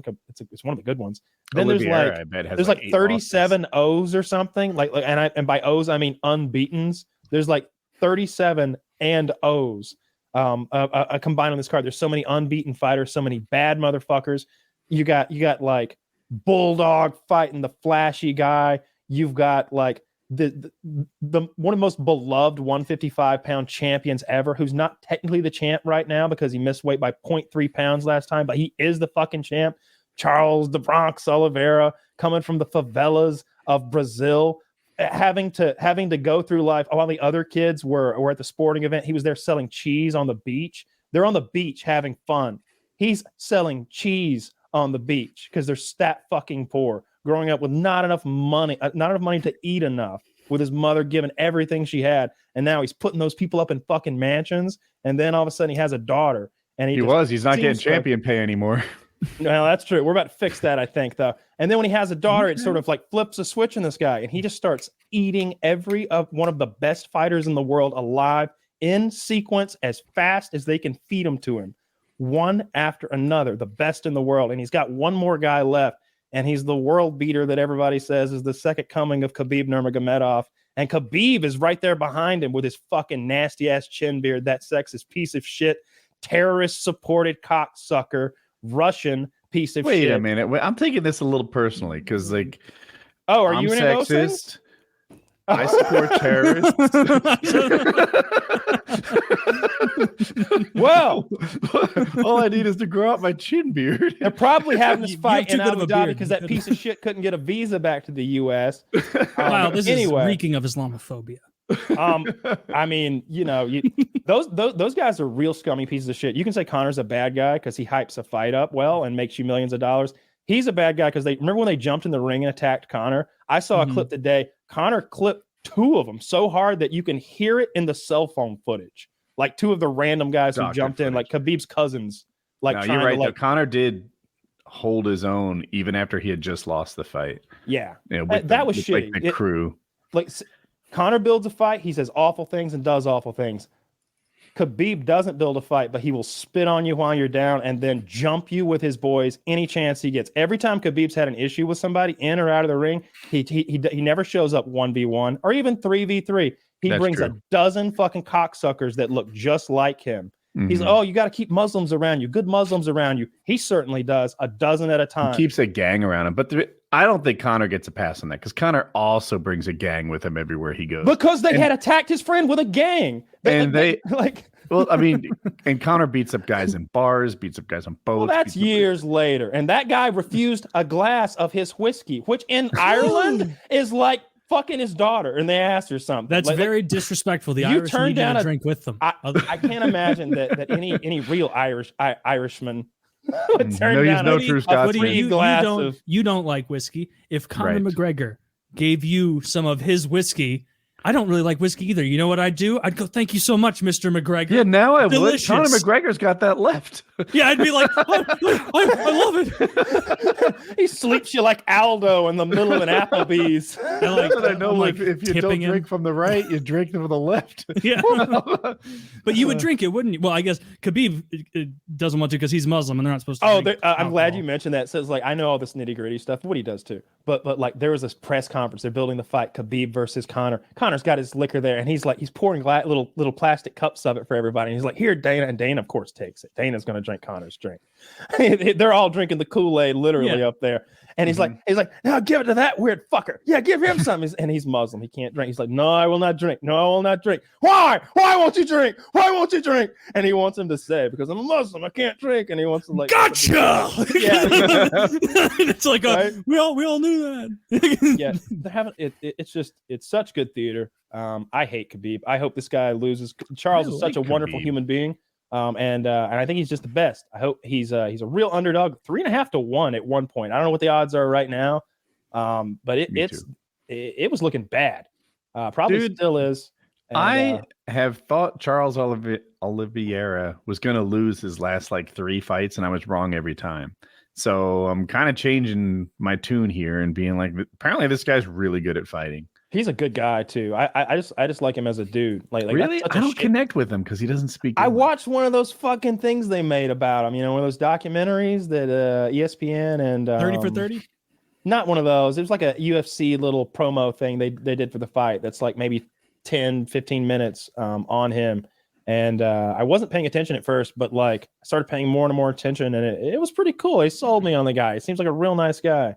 one of the good ones. Then Olivier, I bet, has there's like 37 losses. O's or something. And by O's I mean unbeatens. There's like 37 and O's combined on this card. There's so many unbeaten fighters, so many bad motherfuckers. You got like Bulldog fighting the flashy guy. You've got like the one of the most beloved 155-pound champions ever, who's not technically the champ right now because he missed weight by 0.3 pounds last time, but he is the fucking champ. Charles the Bronx Oliveira, coming from the favelas of Brazil, having to go through life while the other kids were at the sporting event. He was there selling cheese on the beach. They're on the beach having fun. He's selling cheese on the beach because they're stat fucking poor, growing up with not enough money to eat enough, with his mother giving everything she had, and now he's putting those people up in fucking mansions, and then all of a sudden he has a daughter, and he's not getting champion pay anymore. No, that's true. We're about to fix that, I think, though. And then when he has a daughter, it sort of like flips a switch in this guy, and he just starts eating every one of the best fighters in the world alive in sequence as fast as they can feed them to him. one after another, the best in the world. And he's got one more guy left. And he's the world beater that everybody says is the second coming of Khabib Nurmagomedov. And Khabib is right there behind him with his fucking nasty ass chin beard, that sexist piece of shit, terrorist supported cocksucker, Russian piece of shit. Wait a minute. I'm taking this a little personally because, like, oh, are I'm you into those things? sexist. I support terrorists. Well, all I need is to grow out my chin beard. they're probably having this You fight have in too good Abu of a Dhabi beard. because that piece of shit couldn't get a visa back to the U.S. Wow, this anyway. is reeking of Islamophobia. I mean, you know, those guys are real scummy pieces of shit. You can say Connor's a bad guy because he hypes a fight up well and makes you millions of dollars. He's a bad guy because they remember when they jumped in the ring and attacked Connor. I saw a clip today. Connor clipped two of them so hard that you can hear it in the cell phone footage. Like two of the random guys who jumped in, like Khabib's cousins. Like, no, you're right. Though. Connor did hold his own even after he had just lost the fight. Yeah, you know, that was shitty. Like the crew. Like Connor builds a fight, he says awful things and does awful things. Khabib doesn't build a fight, but he will spit on you while you're down and then jump you with his boys any chance he gets. Every time Khabib's had an issue with somebody in or out of the ring, he never shows up 1v1 or even 3v3. He brings a dozen fucking cocksuckers that look just like him. He's like, oh, you got to keep Muslims around you, good Muslims around you. He certainly does, a dozen at a time. He keeps a gang around him, but I don't think Connor gets a pass on that because Connor also brings a gang with him everywhere he goes. Because they had attacked his friend with a gang. Well, I mean, and Connor beats up guys in bars, beats up guys on boats. Well, that's years later. And that guy refused a glass of his whiskey, which in Ireland is like fucking his daughter, and they asked her something. That's very disrespectful. The Irish need to drink with them. I can't imagine that any real Irishman would turn no, down no true Scotsman. You don't like whiskey. If Conor McGregor gave you some of his whiskey, I don't really like whiskey either. You know what I'd do? I'd go, thank you so much, Mr. McGregor. Yeah, now I Delicious. would. Conor McGregor's got that left. Yeah, I'd be like, I love it. He sleeps you like Aldo in the middle of an Applebee's. I know. Like, if you don't drink from the right, you drink from the left. Yeah, but you would drink it, wouldn't you? Well, I guess Khabib doesn't want to because he's Muslim and they're not supposed to. Oh, I'm glad you mentioned that. So it's like I know all this nitty gritty stuff. Woody does too. But like there was this press conference. They're building the fight Khabib versus Conor. Connor's got his liquor there, and he's pouring little plastic cups of it for everybody. And he's like, "Here, Dana," and Dana of course takes it. Dana's going to drink Connor's drink. They're all drinking the Kool-Aid literally up there. And he's like, "Now give it to that weird fucker. Yeah, give him some." And he's Muslim. He can't drink. He's like, "No, I will not drink. No, I will not drink. Why? Why won't you drink? Why won't you drink?" And he wants him to say, "Because I'm a Muslim, I can't drink." And he wants to like, gotcha. Yeah, it's like right? we all knew that. Yeah, they haven't. It's such good theater. I hate Khabib. I hope this guy loses. Charles is such a wonderful human being. And I think he's just the best. I hope he's a real underdog. 3.5 to 1 at one point. I don't know what the odds are right now. But it was looking bad. Probably still is. And, I have thought Charles Oliveira was going to lose his last like 3 fights, and I was wrong every time. So I'm kind of changing my tune here and being like, apparently this guy's really good at fighting. He's a good guy too. I just like him as a dude. Like really, I don't connect with him because he doesn't speak. I watched one of those fucking things they made about him. You know, one of those documentaries that ESPN and 30 for 30. Not one of those. It was like a UFC little promo thing they did for the fight. That's like maybe 10, 15 minutes on him. And I wasn't paying attention at first, but like I started paying more and more attention, and it was pretty cool. He sold me on the guy. He seems like a real nice guy.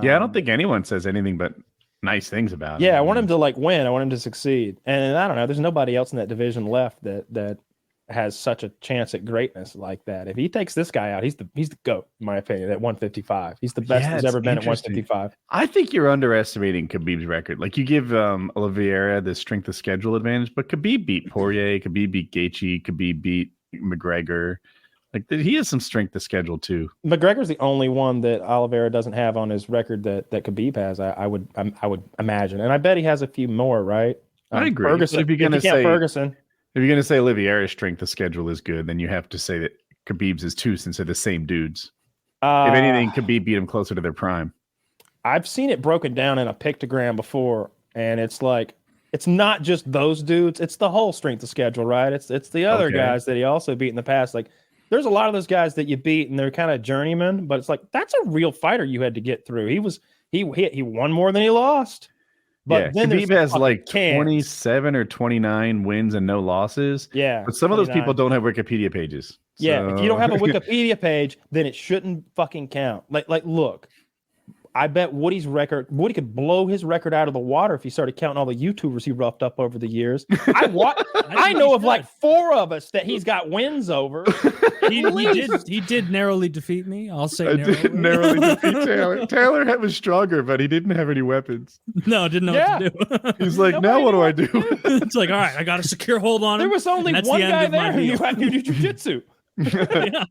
Yeah, I don't think anyone says anything but nice things about him. Yeah, I want him to like win. I want him to succeed. And I don't know. There's nobody else in that division left that has such a chance at greatness like that. If he takes this guy out, he's the GOAT, in my opinion, at 155. He's the best there's ever been at 155. I think you're underestimating Khabib's record. Like you give Oliveira the strength of schedule advantage, but Khabib beat Poirier, Khabib beat Gaethje, Khabib beat McGregor. Like he has some strength of schedule too. McGregor's the only one that Oliveira doesn't have on his record that Khabib has. I would imagine, and I bet he has a few more. Right? I agree. Ferguson, if you're going to say Ferguson, if you're going to say Oliveira's strength of schedule is good, then you have to say that Khabib's is too, since they're the same dudes. If anything, Khabib beat him closer to their prime. I've seen it broken down in a pictogram before, and it's like it's not just those dudes; it's the whole strength of schedule, right? It's the other guys that he also beat in the past, like. there's a lot of those guys that you beat and they're kind of journeymen, but it's like that's a real fighter you had to get through. He won more than he lost. But then Khabib has like cans. 27 or 29 wins and no losses. Yeah. But some of those 29. people don't have Wikipedia pages. Yeah. So- If you don't have a Wikipedia page, then it shouldn't fucking count. Like, look, I bet Woody could blow his record out of the water if he started counting all the YouTubers he roughed up over the years. I know of like 4 of us that he's got wins over. He did narrowly defeat me. I'll say I did narrowly defeat Taylor. Taylor was stronger, but he didn't have any weapons. No, didn't know what to do. He's like, now what do I do? It's like, all right, I got a secure hold on him. There was only one guy there who knew jujitsu. Yeah.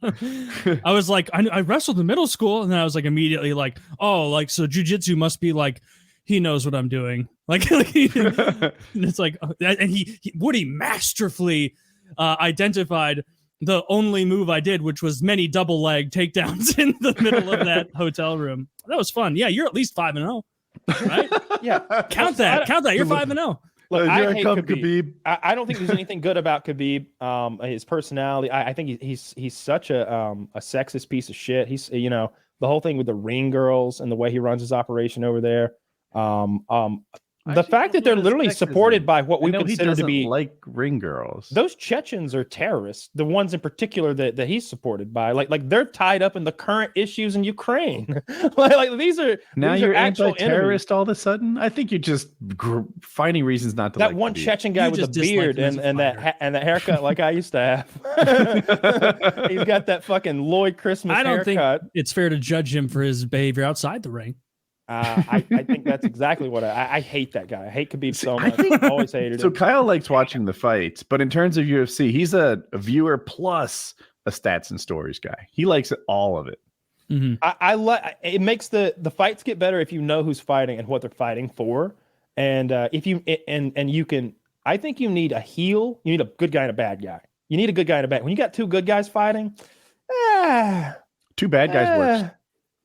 I was like, I wrestled in middle school, and then I was like immediately like, oh, like so jujitsu must be like he knows what I'm doing. Like it's like, and Woody masterfully identified the only move I did, which was many double leg takedowns in the middle of that hotel room. That was fun. Yeah, you're at least 5-0, right? Yeah, count that. You're 5-0. Look, I hate Khabib. Khabib. I don't think there's anything good about Khabib. His personality. I think he's such a sexist piece of shit. He's the whole thing with the ring girls and the way he runs his operation over there. The fact that they're literally supported by what we consider to be like ring girls. Those Chechens are terrorists. The ones in particular that he's supported by, like they're tied up in the current issues in Ukraine. like these are now these you're are actual anti-terrorist all of a sudden. I think you're just finding reasons not to. That like one Khabib. Chechen guy with the beard and that haircut, like I used to have. He's got that fucking Lloyd Christmas. I don't haircut. think it's fair to judge him for his behavior outside the ring. I think that's exactly what I hate that guy. I hate Khabib so much. I've always hated So him. Kyle likes watching the fights, but in terms of UFC, he's a viewer plus a stats and stories guy. He likes all of it. Mm-hmm. I like it. Makes the fights get better if you know who's fighting and what they're fighting for, and if you and you can. I think you need a heel. You need a good guy and a bad guy. You need a good guy and a bad. When you got 2 good guys fighting, 2 bad guys works.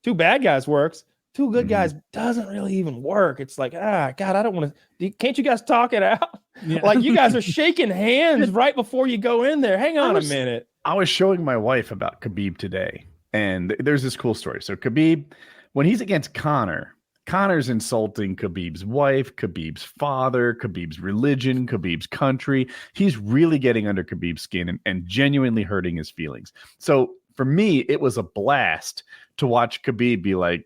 2 bad guys works. 2 good guys doesn't really even work. It's like, God, I don't want to. Can't you guys talk it out? Yeah. Like you guys are shaking hands right before you go in there. Hang on a minute. I was showing my wife about Khabib today, and there's this cool story. So Khabib, when he's against Connor's insulting Khabib's wife, Khabib's father, Khabib's religion, Khabib's country. He's really getting under Khabib's skin and genuinely hurting his feelings. So for me, it was a blast to watch Khabib be like,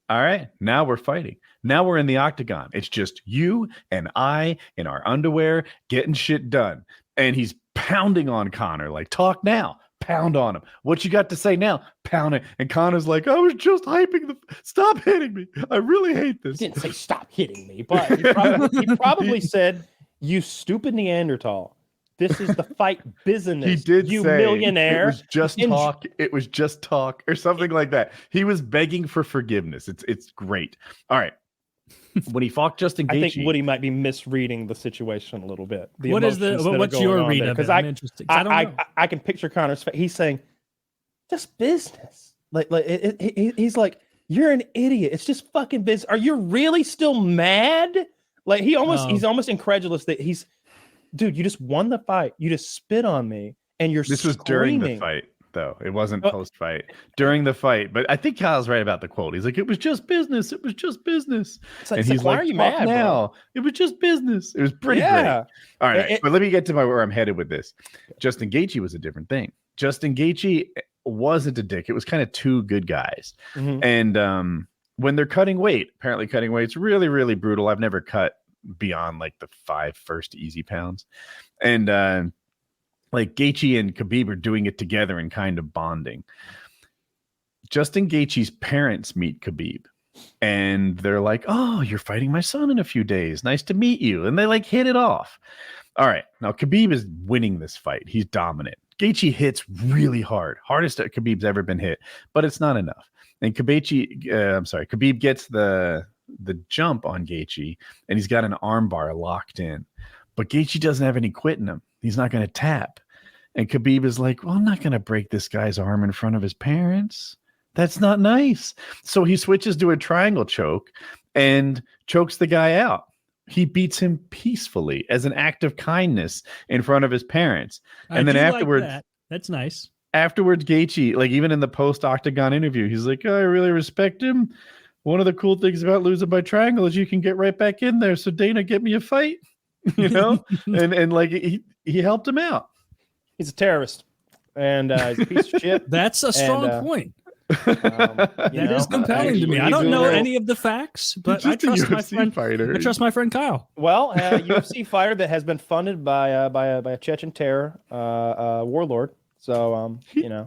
all right, now we're fighting. Now we're in the octagon. It's just you and I in our underwear getting shit done. And he's pounding on Connor, like, talk now, pound on him. What you got to say now? Pound it. And Connor's like, I was just hyping stop hitting me. I really hate this. He didn't say stop hitting me, but he probably said, you stupid Neanderthal. This is the fight business. He did you say millionaire. It was just talk. It was just talk or something like that. He was begging for forgiveness. It's great. All right. When he fought Justin Gaethje, I think Woody might be misreading the situation a little bit. What's your read of it? I'm interested. I can picture Connor's face. He's saying, just business. He's like, you're an idiot. It's just fucking business. Are you really still mad? Like he's almost incredulous that he's. Dude, you just won the fight. You just spit on me, and you're. This was during the fight, though. It wasn't post-fight. During the fight, but I think Kyle's right about the quote. He's like, "It was just business. It was just business." And he's like, "Why are you mad now? Bro? It was just business." It was pretty great. All right, but let me get to where I'm headed with this. Justin Gaethje was a different thing. Justin Gaethje wasn't a dick. It was kind of 2 good guys, and when they're cutting weight, apparently cutting weight's really, really brutal. I've never cut beyond like the 5 first easy pounds, and like Gaethje and Khabib are doing it together and kind of bonding. Justin Gaethje's parents meet Khabib and they're like, oh, you're fighting my son in a few days, nice to meet you, and they like hit it off. All right, now Khabib is winning this fight. He's dominant. Gaethje hits really hard, hardest that Khabib's ever been hit, but it's not enough. And Khabib gets the jump on Gaethje, and he's got an arm bar locked in. But Gaethje doesn't have any quit in him. He's not going to tap. And Khabib is like, well, I'm not going to break this guy's arm in front of his parents. That's not nice. So he switches to a triangle choke and chokes the guy out. He beats him peacefully as an act of kindness in front of his parents. And then afterwards, that's nice. afterwards, Gaethje, like even in the post-octagon interview, he's like, oh, I really respect him. One of the cool things about losing by triangle is you can get right back in there. So Dana, get me a fight, you know? and like he helped him out. He's a terrorist and he's a piece of shit. That's a strong point. That is compelling to me. I don't know any of the facts, but I trust my friend. Fighter. I trust my friend Kyle. Well, a UFC fighter that has been funded by a Chechen terror warlord. So you know,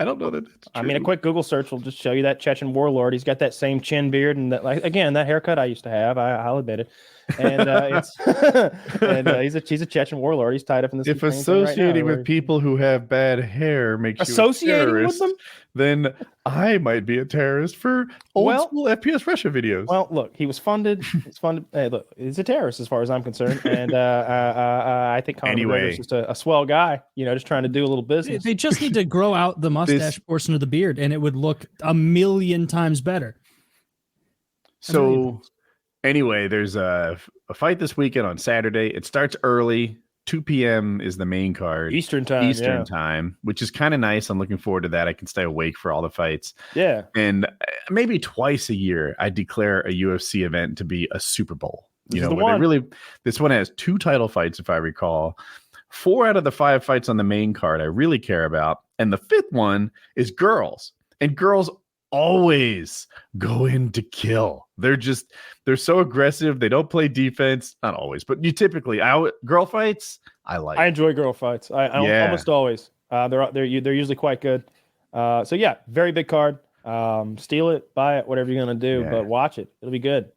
I don't know that. I mean, a quick Google search will just show you that Chechen warlord. He's got that same chin beard and that, like, again, that haircut I used to have. I'll admit it. And he's a Chechen warlord. He's tied up in this. If associating with people who have bad hair makes you associating with them, then I might be a terrorist for old school FPS Russia videos. Well, look, he was funded. He's funded. Hey, look, he's a terrorist as far as I'm concerned, and I think Conor McGregor's just a swell guy. You know, just trying to do a little business. They just need to grow out the mustache portion of the beard, and it would look 1,000,000 times better. So. Anyway, there's a fight this weekend on Saturday. It starts early. 2 p.m. is the main card. Eastern time, which is kind of nice. I'm looking forward to that. I can stay awake for all the fights. Yeah. And maybe twice a year, I declare a UFC event to be a Super Bowl. You know, where this one has 2 title fights, if I recall. 4 out of the 5 fights on the main card I really care about. And the 5th one is girls. And girls always go in to kill. They're so aggressive. They don't play defense. Not always, but you typically girl fights. I enjoy girl fights. I almost always. They're usually quite good. So yeah, very big card. Steal it, buy it, whatever you're gonna do, but watch it. It'll be good.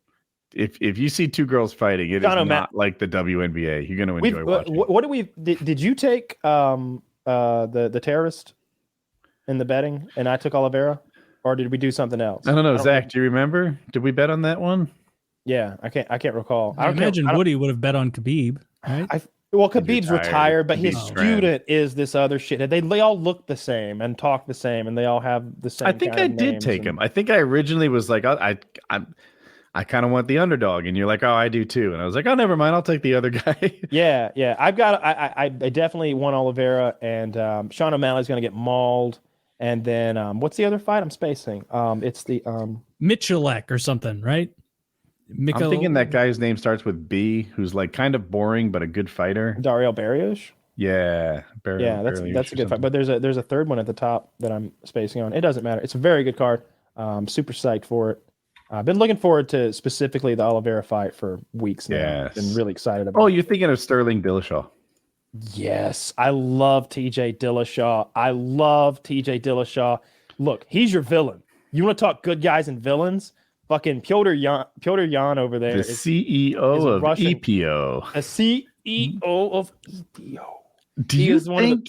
If you see 2 girls fighting, it is not like the WNBA. You're gonna enjoy watching. What did you take the terrorist in the betting, and I took Oliveira? Or did we do something else? I don't know. Zach, do you remember? Did we bet on that one? Yeah, I can't recall. I imagine Woody would have bet on Khabib, right? Khabib's retired, but his student is this other shit. They all look the same and talk the same, and they all have the same. I think I did take him. I think I originally was like, I kind of want the underdog, and you're like, oh, I do too, and I was like, oh, never mind, I'll take the other guy. yeah. I definitely want Oliveira, and Sean O'Malley's going to get mauled. And then what's the other fight? I'm spacing. It's the Michalek or something, right? I'm thinking that guy's name starts with B, who's like kind of boring but a good fighter. Dario Barrios. Yeah, that's a good fight. But there's a third one at the top that I'm spacing on. It doesn't matter. It's a very good card. Super psyched for it. I've been looking forward to specifically the Oliveira fight for weeks now. Yes. Been really excited about. Oh, you're thinking of Sterling Dillashaw. Yes, I love TJ Dillashaw. Look, he's your villain. You want to talk good guys and villains? Fucking Piotr Yan over there. The CEO of EPO. The CEO of EPO. Do you think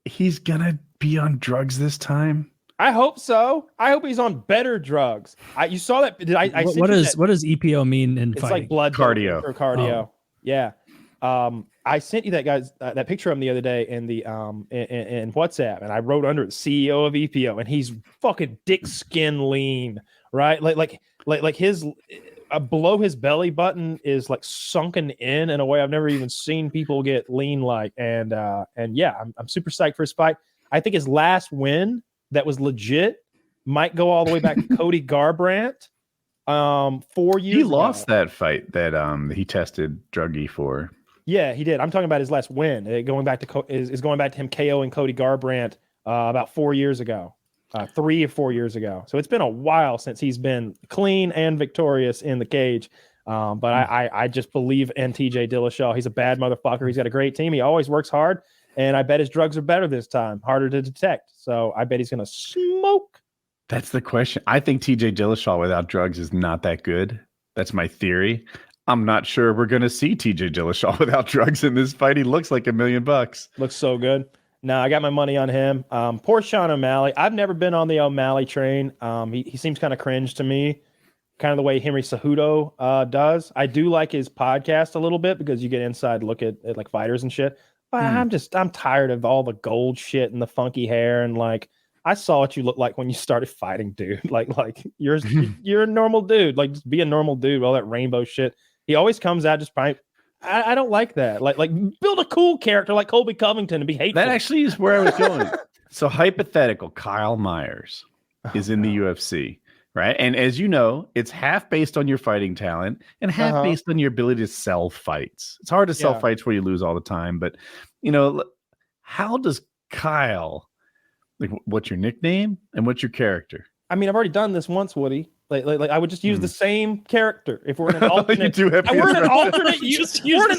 he's going to be on drugs this time? I hope so. I hope he's on better drugs. You saw that. What does EPO mean in it's fighting? Like blood cardio. Or cardio. Oh. Yeah. I sent you that picture of him the other day in the in WhatsApp, and I wrote under it CEO of EPO, and he's fucking dick skin lean, right? Like his below his belly button is like sunken in a way I've never even seen people get lean like, and yeah, I'm super psyched for his fight. I think his last win that was legit might go all the way back to Cody Garbrandt. 4 years he ago. Lost that fight that he tested druggy for. Yeah, he did. I'm talking about his last win. Going back to him KOing Cody Garbrandt about 4 years ago, 3 or 4 years ago. So it's been a while since he's been clean and victorious in the cage. But I just believe in TJ Dillashaw. He's a bad motherfucker. He's got a great team. He always works hard, and I bet his drugs are better this time, harder to detect. So I bet he's going to smoke. That's the question. I think TJ Dillashaw without drugs is not that good. That's my theory. I'm not sure we're going to see TJ Dillashaw without drugs in this fight. He looks like $1 million. Looks so good. No, I got my money on him. Poor Sean O'Malley. I've never been on the O'Malley train. He seems kind of cringe to me, kind of the way Henry Cejudo does. I do like his podcast a little bit because you get inside look at like fighters and shit. But I'm tired of all the gold shit and the funky hair and like. I saw what you look like when you started fighting, dude. Like you're a normal dude. Like just be a normal dude. All that rainbow shit. He always comes out just probably. I don't like that. Like build a cool character like Colby Covington and be hateful. That actually is where I was going. So hypothetical, Kyle Myers is in the UFC, right? And as you know, it's half based on your fighting talent and half based on your ability to sell fights. It's hard to sell fights where you lose all the time, but how does Kyle, like, what's your nickname and what's your character? I mean, I've already done this once, Woody. Like I would just use the same character if we're in an alternate. We're in an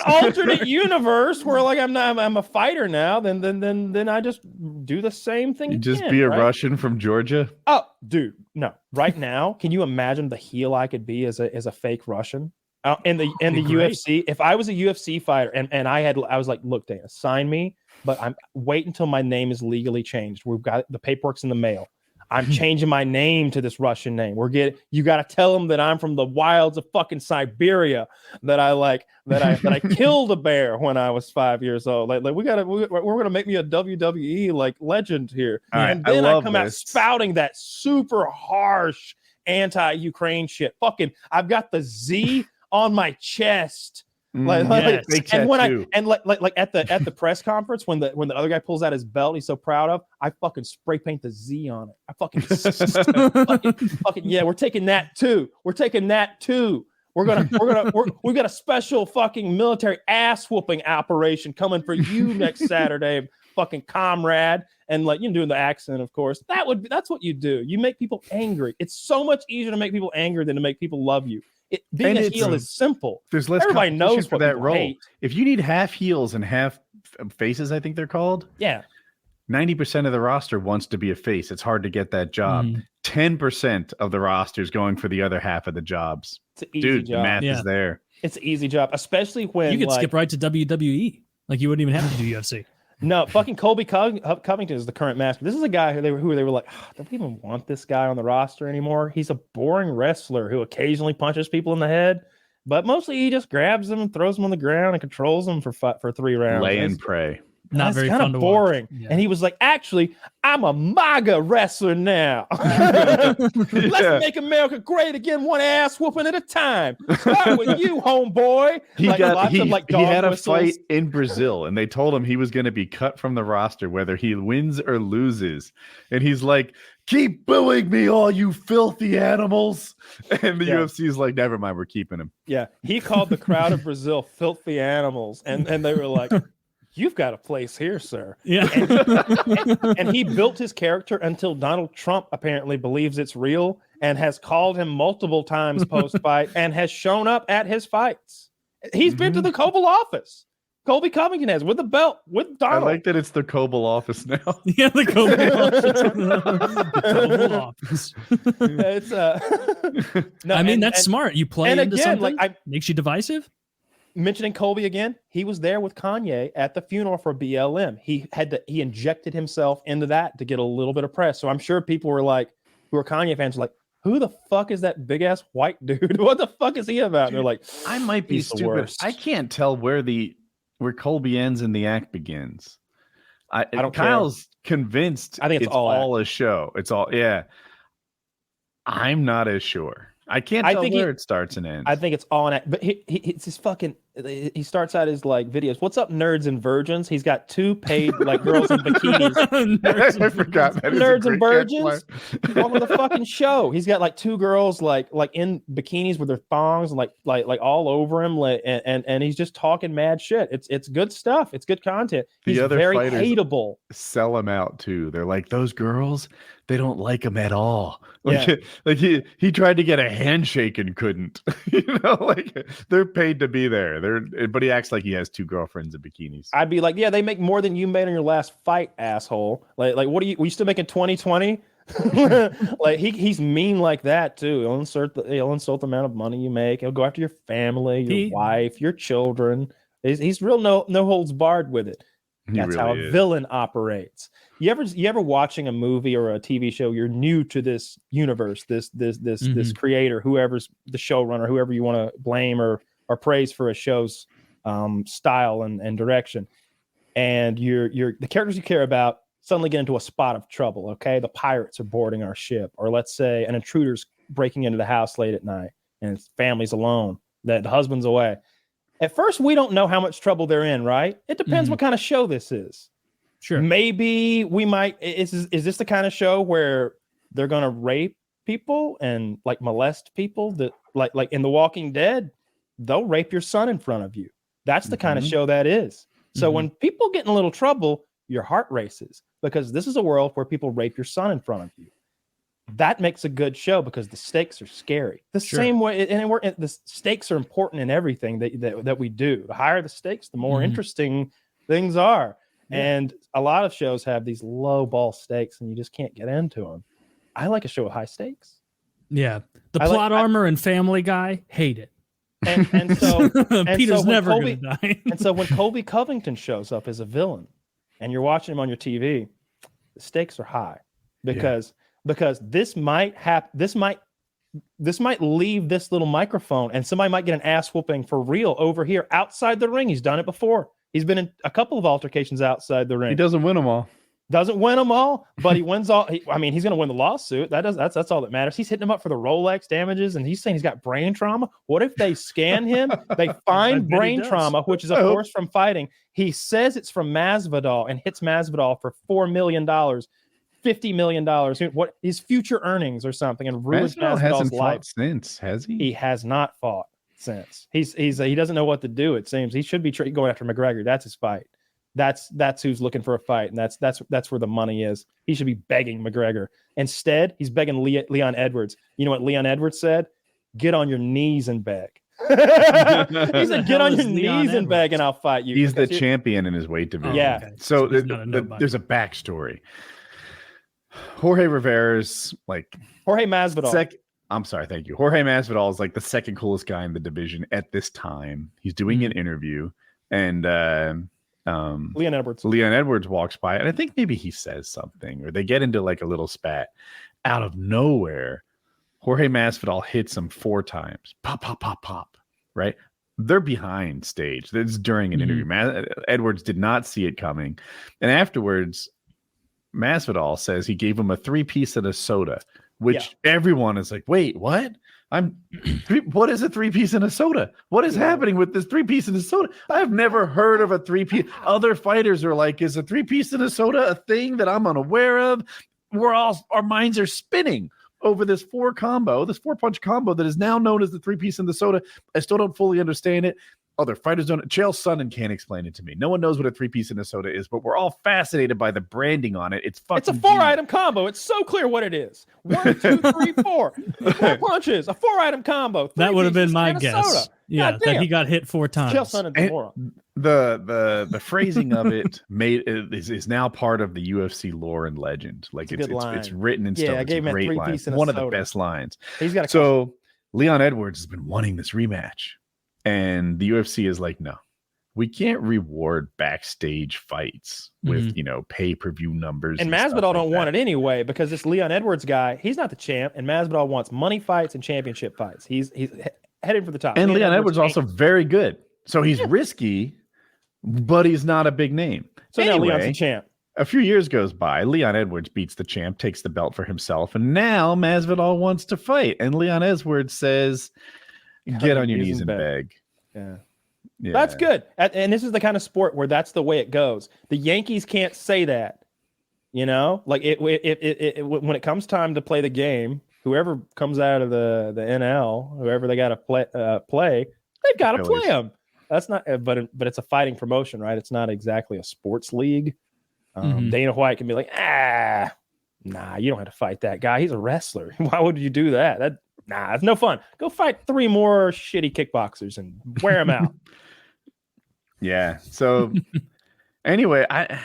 alternate universe where like I'm a fighter now. Then I just do the same thing. You just be a Russian from Georgia. Oh, dude, no! Right now, can you imagine the heel I could be as a fake Russian in the UFC? If I was a UFC fighter and I was like, look, Dana, sign me, but wait until my name is legally changed. We've got the paperwork's in the mail. I'm changing my name to this Russian name. You got to tell them that I'm from the wilds of fucking Siberia, that I killed a bear when I was 5 years old. Like we're going to make me a WWE like legend here. And then I come out spouting that super harsh anti-Ukraine shit. Fucking, I've got the Z on my chest. And when at the press conference when the other guy pulls out his belt he's so proud of, I fucking spray paint the Z on it. I fucking we're taking that too. We've got a special fucking military ass whooping operation coming for you next Saturday, fucking comrade. And like you're doing the accent, of course. That's what you do. You make people angry. It's so much easier to make people angry than to make people love you. Being a heel is simple. There's less Everybody knows for that role. Hate. If you need half heels and half faces, I think they're called. Yeah. 90% of the roster wants to be a face. It's hard to get that job. 10% of the roster is going for the other half of the jobs. It's an easy job. The math is there. It's an easy job, especially when you could skip right to WWE. Like you wouldn't even have to do UFC. No, fucking Colby Covington is the current master. This is a guy who they were like, don't we even want this guy on the roster anymore? He's a boring wrestler who occasionally punches people in the head, but mostly he just grabs them and throws them on the ground and controls them for 3 rounds. Lay and pray. Not very kind fun of to boring. Watch. Yeah. And he was like, actually, I'm a MAGA wrestler now. Let's make America great again, one ass whooping at a time. Start with you, homeboy. He had a fight in Brazil, and they told him he was going to be cut from the roster whether he wins or loses. And he's like, keep booing me, all you filthy animals. And the UFC is like, never mind, we're keeping him. Yeah, he called the crowd of Brazil filthy animals. And they were like, you've got a place here, sir. Yeah. And he built his character until Donald Trump apparently believes it's real and has called him multiple times post-fight and has shown up at his fights. He's been to the Oval Office. Colby Covington has with the belt with Donald. I like that it's the Oval Office now. Yeah, the Oval Office. It's no, I mean that's smart. You play into again, something makes you divisive. Mentioning Colby again, he was there with Kanye at the funeral for BLM. He injected himself into that to get a little bit of press. So I'm sure people were like, who are Kanye fans, were like, who the fuck is that big ass white dude? What the fuck is he about? And they're like, I might be stupid. I can't tell where Colby ends and the act begins. I don't. Kyle's convinced. I think it's all a show. It's all I'm not as sure. I can't tell where it starts and ends. I think it's all an act, but it's his fucking. He starts out his like videos. What's up, nerds and virgins? He's got 2 paid like girls in bikinis. I forgot that. Nerds and virgins. Welcome to the fucking show. He's got like 2 girls like in bikinis with their thongs like all over him, and he's just talking mad shit. It's good stuff. It's good content. He's the other very hateable. Sell him out too. They're like, those girls, they don't like him at all. Like he tried to get a handshake and couldn't. Like they're paid to be there. But he acts like he has 2 girlfriends in bikinis. I'd be like, yeah, they make more than you made on your last fight, asshole. Like what were you still making 2020? Like he's mean like that too. He'll insult the amount of money you make. He'll go after your family, your wife, your children. He's real no holds barred with it. That's really how a villain operates. You ever watching a movie or a TV show, you're new to this universe, this creator, whoever's the showrunner, whoever you want to blame or praise for a show's style and direction. And the characters you care about suddenly get into a spot of trouble. Okay. The pirates are boarding our ship, or let's say an intruder's breaking into the house late at night and his family's alone, that the husband's away. At first, we don't know how much trouble they're in, right? It depends what kind of show this is. Sure. Maybe we might. Is this the kind of show where they're gonna rape people and like molest people? That like in The Walking Dead, they'll rape your son in front of you. That's the kind of show that is. So when people get in a little trouble, your heart races because this is a world where people rape your son in front of you. That makes a good show because the stakes are scary. The same way, and the stakes are important in everything that we do. The higher the stakes, the more interesting things are. Yeah. And a lot of shows have these low ball stakes, and you just can't get into them. I like a show with high stakes. Yeah, the plot armor and Family Guy, hate it. And so Peter's never gonna die. And so when Colby Covington shows up as a villain, and you're watching him on your TV, the stakes are high because this might leave this little microphone, and somebody might get an ass whooping for real over here outside the ring. He's done it before. He's been in a couple of altercations outside the ring. He doesn't win them all. Doesn't win them all, but he wins all. He's going to win the lawsuit. That's all that matters. He's hitting him up for the Rolex damages, and he's saying he's got brain trauma. What if they scan him? They find brain trauma, which is of course from fighting. He says it's from Masvidal and hits Masvidal for $4 million, $50 million. What his future earnings or something, and ruins Masvidal's hasn't life. Fought since, has he? He has not fought since. He doesn't know what to do. It seems he should be going after McGregor. That's his fight. That's who's looking for a fight, and that's where the money is. He should be begging McGregor. Instead, he's begging Leon Edwards. You know what Leon Edwards said? Get on your knees and beg. He said, "Get on your knees and beg, and I'll fight you." He's the champion in his weight division. Yeah. Okay. So there's a backstory. Jorge Rivera's like Jorge Masvidal. I'm sorry, thank you. Jorge Masvidal is like the second coolest guy in the division at this time. He's doing an interview, and Leon Edwards walks by, and I think maybe he says something, or they get into like a little spat. Out of nowhere, Jorge Masvidal hits him 4 times. Pop, pop, pop, pop. Right? They're behind stage. This is during an interview. Edwards did not see it coming, and afterwards, Masvidal says he gave him a 3-piece and a soda, which everyone is like, "Wait, what? What is a 3-piece and a soda? What is happening with this 3-piece and a soda? I've never heard of a 3-piece." Other fighters are like, "Is a 3-piece and a soda a thing that I'm unaware of?" Our minds are spinning over this 4-punch combo that is now known as the 3-piece and the soda. I still don't fully understand it. Other fighters don't. Chael Sonnen can't explain it to me. No one knows what a 3-piece and a soda is, but we're all fascinated by the branding on it. It's fucking. It's a 4-item combo. It's so clear what it is. 1, 2, 3, 4. 4 punches. A 4-item combo. That would have been my and a guess. soda. Yeah, that he got hit 4 times. Chael Sonnen's a moron. The phrasing of it is now part of the UFC lore and legend. Like it's written in stone. I gave him a great 3-piece line. and a One of soda. the best lines. He's got So Leon Edwards has been wanting this rematch, and the UFC is like, no. We can't reward backstage fights with pay-per-view numbers. And Masvidal don't want it anyway because this Leon Edwards guy, he's not the champ, and Masvidal wants money fights and championship fights. He's heading for the top. And Leon Edwards also very good. So he's risky, but he's not a big name. So now Leon's the champ. A few years goes by. Leon Edwards beats the champ, takes the belt for himself, and now Masvidal wants to fight. And Leon Edwards says, "Get on your knees and beg." Yeah, that's good. And this is the kind of sport where that's the way it goes. The Yankees can't say that, like when it comes time to play the game, whoever comes out of the NL, whoever they got to play, they've got to play them. That's not, but it's a fighting promotion, right? It's not exactly a sports league. Dana White can be like, nah, you don't have to fight that guy. He's a wrestler. Why would you do that? Nah, it's no fun. Go fight 3 more shitty kickboxers and wear them out. Yeah. So anyway, I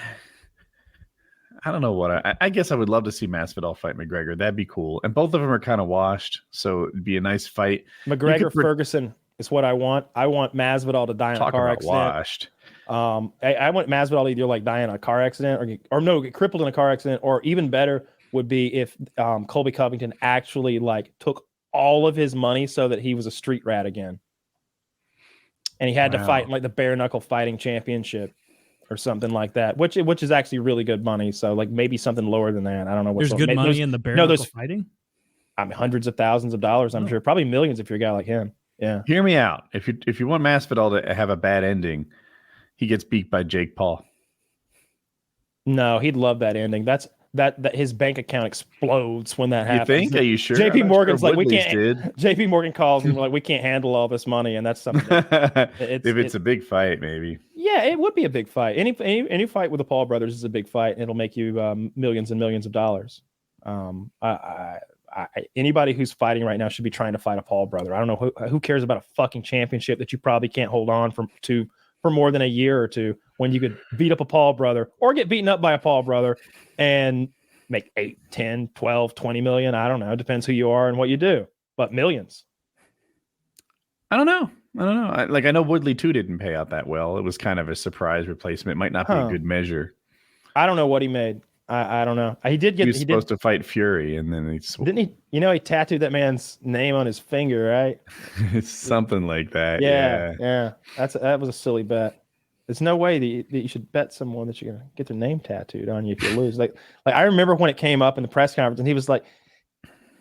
don't know what I guess I would love to see Masvidal fight McGregor. That'd be cool. And both of them are kind of washed, so it'd be a nice fight. McGregor Ferguson is what I want. I want Masvidal to die in a car accident. Washed. I want Masvidal to either like die in a car accident or get crippled in a car accident, or even better would be if Colby Covington actually like took all of his money so that he was a street rat again. And he had to fight in like the bare knuckle fighting championship or something like that, which is actually really good money. So like maybe something lower than that. I don't know. There's good money in the bare knuckle fighting. I mean, hundreds of thousands of dollars. I'm sure, probably millions if you're a guy like him. Yeah. Hear me out. If you want Masvidal to have a bad ending, he gets beat by Jake Paul. No, he'd love that ending. That's that his bank account explodes when that happens. You think? Are you sure? JP Morgan's sure like, we Woodley's can't. JP Morgan calls and we're like, we can't handle all this money, and that's something. If it's a big fight, maybe. Yeah, it would be a big fight. Any fight with the Paul brothers is a big fight, and it'll make you millions and millions of dollars. Anybody who's fighting right now should be trying to fight a Paul brother. I don't know who cares about a fucking championship that you probably can't hold on for more than a year or two, when you could beat up a Paul brother or get beaten up by a Paul brother and make 8, 10, 12, 20 million. I don't know. It depends who you are and what you do, but millions. I don't know. I know Woodley too didn't pay out that well. It was kind of a surprise replacement. Might not be a good measure. I don't know what he made. I don't know. He did get. He was supposed to fight Fury, and then didn't he? You know, he tattooed that man's name on his finger, right? It's something like that. Yeah. That was a silly bet. There's no way that you should bet someone that you're gonna get their name tattooed on you if you lose. Like I remember when it came up in the press conference, and he was like,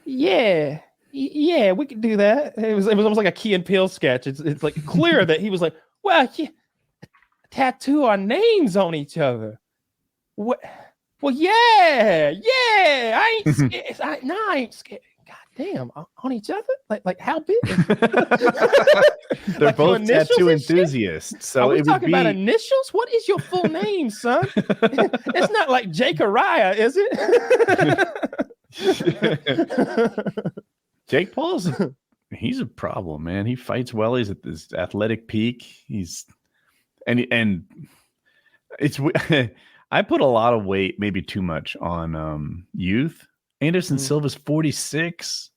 "Yeah, we could do that." It was almost like a Key and Peele sketch. It's like clear that he was like, "Well, yeah, tattoo our names on each other." What? Well, yeah. I ain't scared. I ain't scared. God damn, on each other? Like how big? They're like both tattoo enthusiasts. So are we talking about initials? What is your full name, son? It's not like Jake Araya, is it? Jake Paul's he's a problem, man. He fights well. He's at this athletic peak. And it's I put a lot of weight, maybe too much, on youth. Anderson Silva's 46.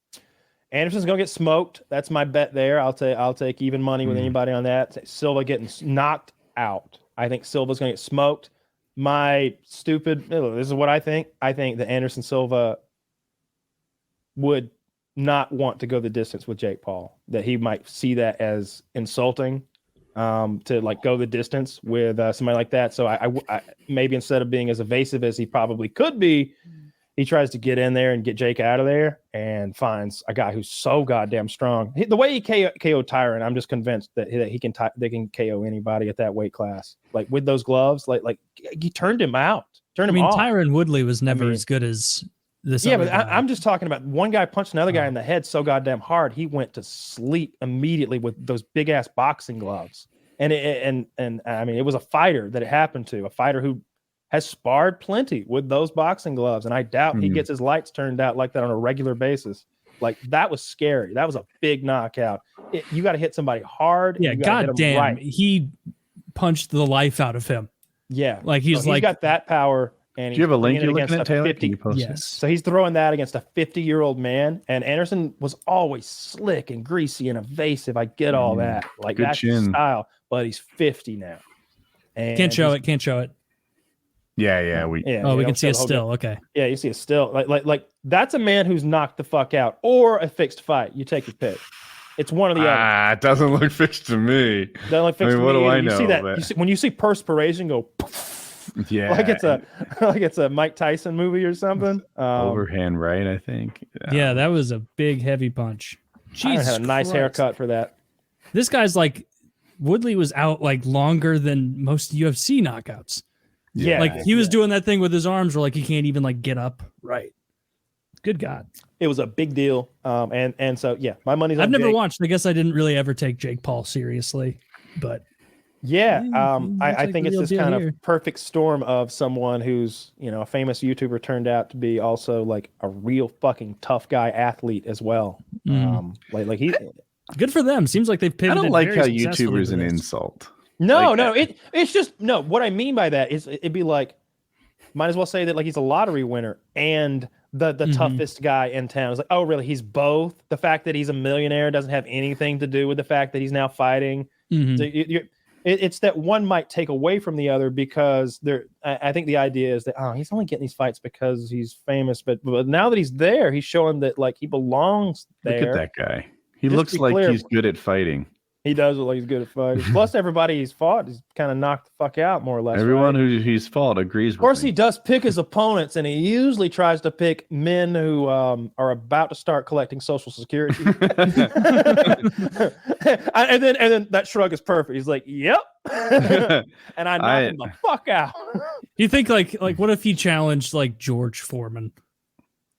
Anderson's gonna get smoked. That's my bet there. I'll take even money with anybody on that. Silva getting knocked out. I think Silva's gonna get smoked. This is what I think. I think that Anderson Silva would not want to go the distance with Jake Paul. That he might see that as insulting. To like go the distance with somebody like that. So I maybe instead of being as evasive as he probably could be, he tries to get in there and get Jake out of there and finds a guy who's so goddamn strong. The way he KO'd Tyron, I'm just convinced that they can KO anybody at that weight class. Like with those gloves, like he turned him out. Tyron Woodley was never as good as this. Yeah, but I'm just talking about one guy punched another guy in the head so goddamn hard he went to sleep immediately with those big ass boxing gloves. And I mean, it was a fighter that it happened to, a fighter who has sparred plenty with those boxing gloves, and I doubt he gets his lights turned out like that on a regular basis. Like that was scary. That was a big knockout. You got to hit somebody hard. Yeah, goddamn, right. He punched the life out of him. Yeah, like he's got that power. And do you have a link you're looking at, Taylor? Yes. So he's throwing that against a 50-year-old man, and Anderson was always slick and greasy and evasive. I get all that. Like that's his style, but he's 50 now. And Can't show it. Yeah. We can see a still. Okay. Yeah, you see a still. Like that's a man who's knocked the fuck out, or a fixed fight. You take your pick. It's one or the other. It doesn't look fixed to me. Doesn't look fixed to me. What do I know? You see that when you see perspiration go poof, yeah, like it's a Mike Tyson movie or something. Overhand right, I think. Yeah, that was a big heavy punch. Jesus, had a nice haircut for that. This guy's like Woodley was out like longer than most UFC knockouts. Yeah, like he was doing that thing with his arms where like he can't even like get up. Right. Good God. It was a big deal. And so yeah, my money's on I've never Jake. watched. I guess I didn't really ever take Jake Paul seriously, but yeah, I think it's this kind of perfect storm of someone who's, a famous YouTuber turned out to be also like a real fucking tough guy athlete as well. Like he good for them. Seems like they've pivoted. I don't like how YouTuber's an insult. No, it's just no. What I mean by that is it'd be like, might as well say that like he's a lottery winner and the toughest guy in town. It's like, oh really? He's both. The fact that he's a millionaire doesn't have anything to do with the fact that he's now fighting. So it's that one might take away from the other because I think the idea is that he's only getting these fights because he's famous, but now that he's there, he's showing that like he belongs there. Look at that guy. He looks like he's good at fighting. He does look like he's good at fighting. Plus, everybody he's fought is kind of knocked the fuck out, more or less. Everyone right? who he's fought agrees with Of course, me. he does pick his opponents, and he usually tries to pick men who are about to start collecting Social Security. and then that shrug is perfect. He's like, "Yep," and I knock him the fuck out. You think like what if he challenged like George Foreman?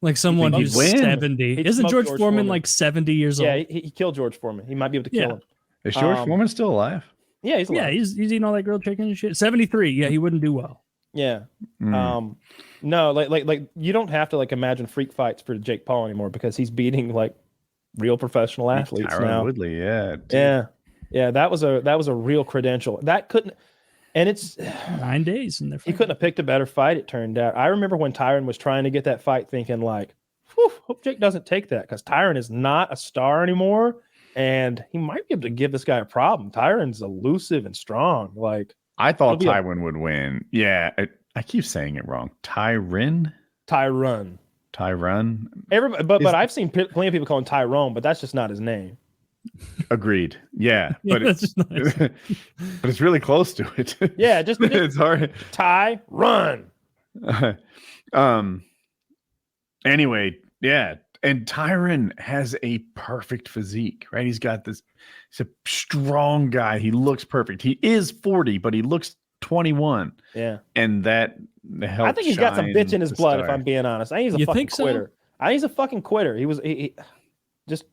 Like someone who's win? 70. He'd Isn't smoke George George Foreman Foreman. like 70 years old? Yeah, he killed George Foreman. He might be able to kill him. Is George Foreman still alive? Yeah, he's alive. Yeah, he's eating all that grilled chicken and shit. 73. Yeah, he wouldn't do well. Yeah. No, like you don't have to like imagine freak fights for Jake Paul anymore because he's beating like real professional athletes Tyron now. Woodley, yeah. Yeah. Yeah, that was a real credential. That couldn't, and it's 9 days and they're he couldn't have picked a better fight, it turned out. I remember when Tyron was trying to get that fight thinking like, whew, hope Jake doesn't take that because Tyron is not a star anymore. And he might be able to give this guy a problem. Tyron's elusive and strong. Like I thought Tywin would win. Yeah, I keep saying it wrong. Tyron. Everybody, but I've seen plenty of people call him Tyrone, but that's just not his name. Agreed. Yeah, but that's just nice. but it's really close to it. Yeah, just it's hard. Tyrone. Anyway, yeah. And Tyron has a perfect physique, right? He's got this, he's a strong guy. He looks perfect. He is 40, but he looks 21. Yeah. And that helps. I think he's got some bitch in his blood, if I'm being honest. I think he's a fucking so? quitter. I think he's a fucking quitter.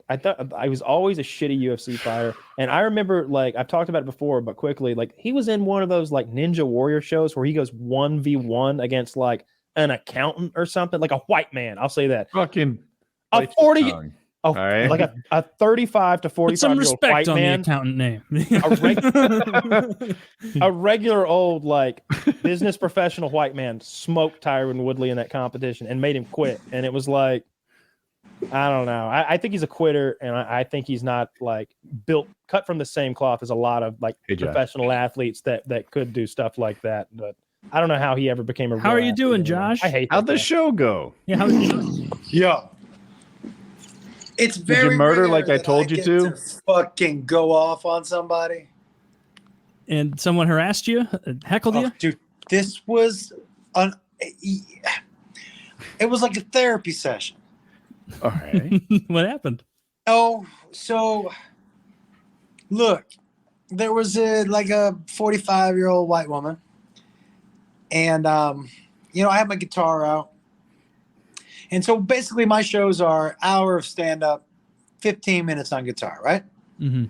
I thought I was always a shitty UFC fighter. And I remember, like, I've talked about it before, but quickly, like, he was in one of those, like, Ninja Warrior shows where he goes 1v1 against, like, an accountant or something, like a white man. I'll say that. Fucking a 40, right. like a 35 to 45 Put some year old respect white on man, the accountant name. a regular old like business professional white man smoked Tyron Woodley in that competition and made him quit. And it was like, I don't know. I think he's a quitter, and I think he's not like cut from the same cloth as a lot of like professional athletes that could do stuff like that. But I don't know how he ever became a. How are you doing, anymore. Josh? I hate. How'd the show go? Yeah, how Yo. It's very Did you murder rare like I that told you get to? Fucking go off on somebody. And someone harassed you, heckled you? Dude, this was it was like a therapy session. All right. What happened? Oh, so look, there was a 45-year-old white woman, and I have my guitar out. And so basically my shows are hour of stand-up, 15 minutes on guitar, right? Mm-hmm.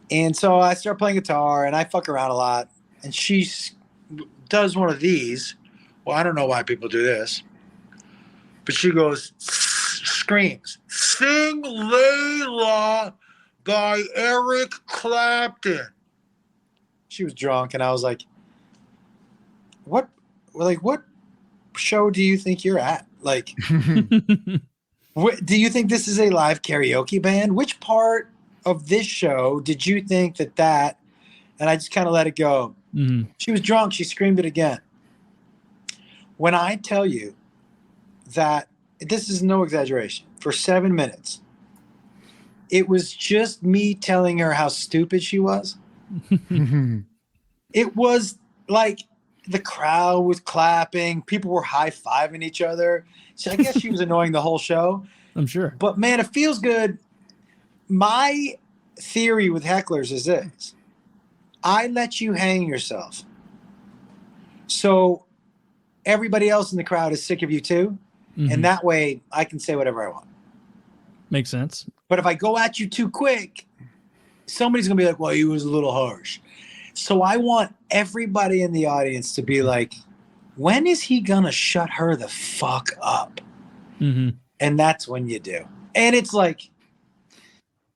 And so I start playing guitar, and I fuck around a lot. And she does one of these. Well, I don't know why people do this. But she screams, "Sing Layla by Eric Clapton." She was drunk, and I was like, what show do you think you're at? Like, do you think this is a live karaoke band? Which part of this show did you think that? And I just kind of let it go. Mm-hmm. She was drunk. She screamed it again. When I tell you that, this is no exaggeration, for 7 minutes, it was just me telling her how stupid she was. It was like the crowd was clapping. People were high-fiving each other. So I guess she was annoying the whole show. I'm sure. But, man, it feels good. My theory with hecklers is this. I let you hang yourself. So everybody else in the crowd is sick of you too. Mm-hmm. And that way I can say whatever I want. Makes sense. But if I go at you too quick, somebody's going to be like, well, he was a little harsh. So I want everybody in the audience to be like, when is he going to shut her the fuck up? Mm-hmm. And that's when you do. And it's like,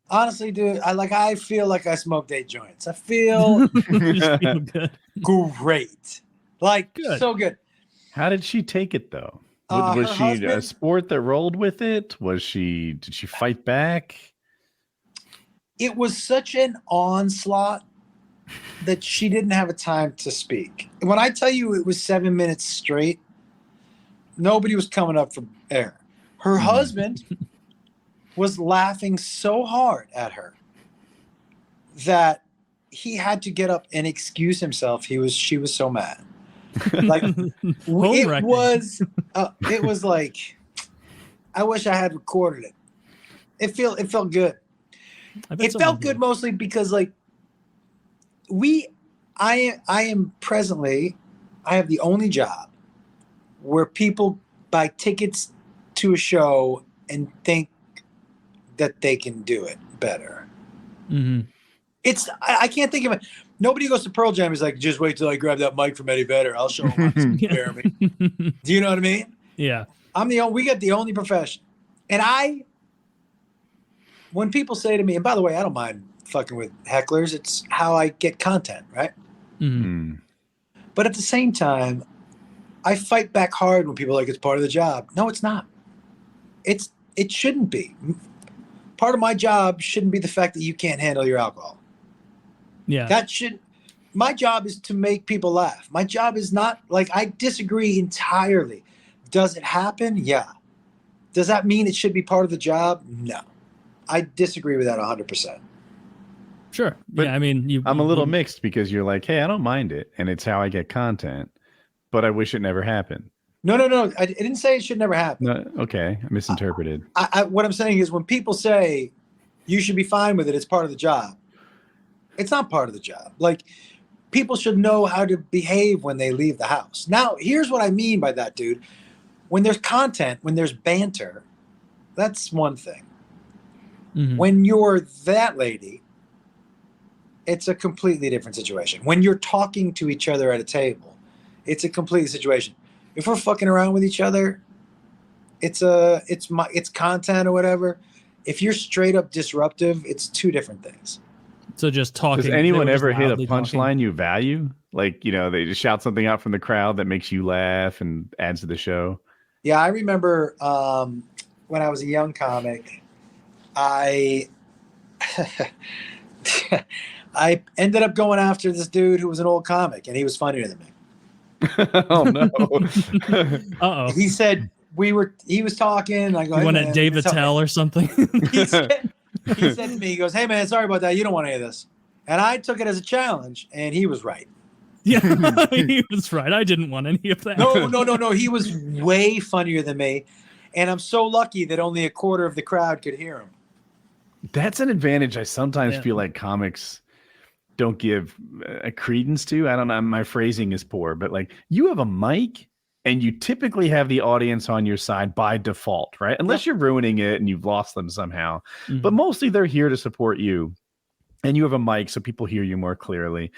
honestly, dude, I feel like I smoked 8 joints. I feel good. great. Like, Good. So good. How did she take it though? Was Her she a husband- sport that rolled with it? Did she fight back? It was such an onslaught that she didn't have a time to speak. When I tell you it was 7 minutes straight, nobody was coming up for air. Her husband was laughing so hard at her that he had to get up and excuse himself. She was so mad. Like it was like, I wish I had recorded it. It felt good. It felt good mostly because like I am presently, I have the only job where people buy tickets to a show and think that they can do it better. Mm-hmm. I can't think of it. Nobody goes to Pearl Jam. He's like, just wait till I grab that mic from Eddie Vedder. I'll show him how to compare me. Do you know what I mean? Yeah. We got the only profession. And when people say to me, and by the way, I don't mind fucking with hecklers. It's how I get content, right? Mm-hmm. But at the same time, I fight back hard when people are like, it's part of the job. No, it's not. It shouldn't be. Part of my job shouldn't be the fact that you can't handle your alcohol. Yeah. My job is to make people laugh. My job is not like, I disagree entirely. Does it happen? Yeah. Does that mean it should be part of the job? No. I disagree with that 100%. Sure. But yeah, I mean, I'm a little mixed because you're like, hey, I don't mind it, and it's how I get content, but I wish it never happened. No. I didn't say it should never happen. No, okay, I misinterpreted. What I'm saying is when people say you should be fine with it, it's part of the job. It's not part of the job. Like, people should know how to behave when they leave the house. Now, here's what I mean by that, dude. When there's content, when there's banter, that's one thing. Mm-hmm. When you're that lady, it's a completely different situation. When you're talking to each other at a table, it's a complete situation. If we're fucking around with each other, it's content or whatever. If you're straight up disruptive, it's two different things. So just talking. Does anyone ever hit a punchline you value? Like, they just shout something out from the crowd that makes you laugh and adds to the show? Yeah, I remember when I was a young comic, I ended up going after this dude who was an old comic, and he was funnier than me. Oh, no. Uh-oh. He said, he was talking. I go, you want at Dave Attell or something? He said to me, he goes, hey, man, sorry about that. You don't want any of this. And I took it as a challenge, and he was right. Yeah, he was right. I didn't want any of that. No. He was way funnier than me. And I'm so lucky that only a quarter of the crowd could hear him. That's an advantage I sometimes feel like comics don't give a credence to. I don't know. My phrasing is poor, but like, you have a mic and you typically have the audience on your side by default, right? Unless you're ruining it and you've lost them somehow. Mm-hmm. But mostly they're here to support you. And you have a mic so people hear you more clearly.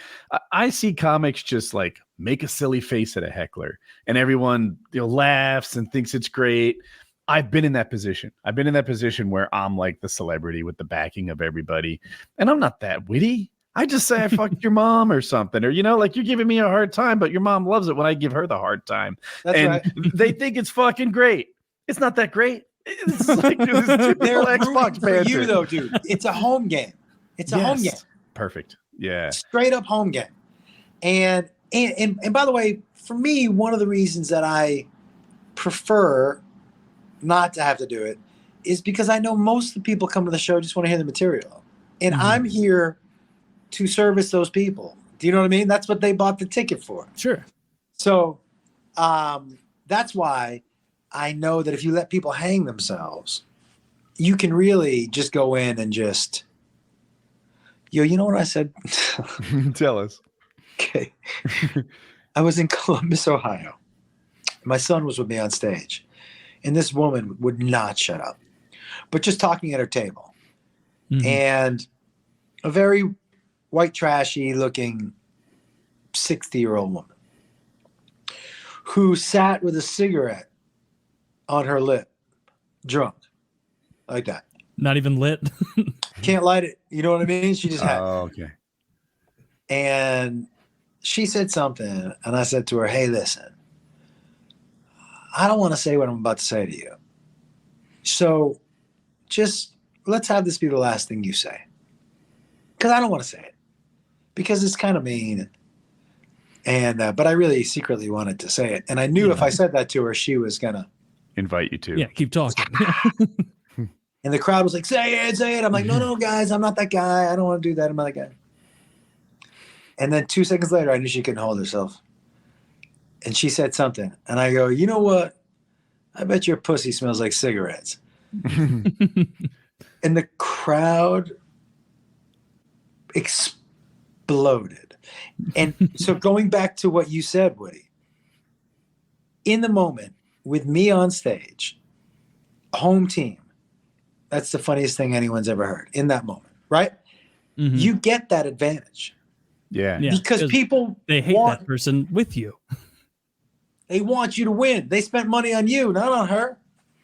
I see comics just like make a silly face at a heckler and everyone laughs and thinks it's great. I've been in that position. I've been in that position where I'm like the celebrity with the backing of everybody. And I'm not that witty. I just say I fucked your mom or something. Or, like you're giving me a hard time, but your mom loves it when I give her the hard time. That's and right. They think it's fucking great. It's not that great. It's like this typical Xbox for you though, dude. It's a home game. It's a home game. Perfect. Yeah. Straight up home game. And by the way, for me, one of the reasons that I prefer not to have to do it is because I know most of the people come to the show just want to hear the material. And I'm here to service those people. Do you know what I mean? That's what they bought the ticket for. Sure. So that's why I know that if you let people hang themselves, you can really just go in and just... you know what I said? Tell us. Okay. I was in Columbus, Ohio. My son was with me on stage. And this woman would not shut up. But just talking at her table. Mm-hmm. And a very white trashy looking 60-year-old woman who sat with a cigarette on her lip, drunk. Like that. Not even lit. Can't light it. You know what I mean? She just had. Oh, okay. And she said something, and I said to her, hey, listen, I don't want to say what I'm about to say to you. So just let's have this be the last thing you say. Because I don't want to say it. Because it's kind of mean. And but I really secretly wanted to say it. And I knew if I said that to her, she was going to invite you to. Yeah, keep talking. And the crowd was like, say it. I'm like, no, guys, I'm not that guy. I don't want to do that. I'm not that guy. And then 2 seconds later, I knew she couldn't hold herself. And she said something. And I go, you know what? I bet your pussy smells like cigarettes. And the crowd exploded. And so going back to what you said, Woody, in the moment with me on stage, home team, that's the funniest thing anyone's ever heard in that moment, right? Mm-hmm. You get that advantage. Yeah. Because people they hate that person with you. They want you to win. They spent money on you, not on her.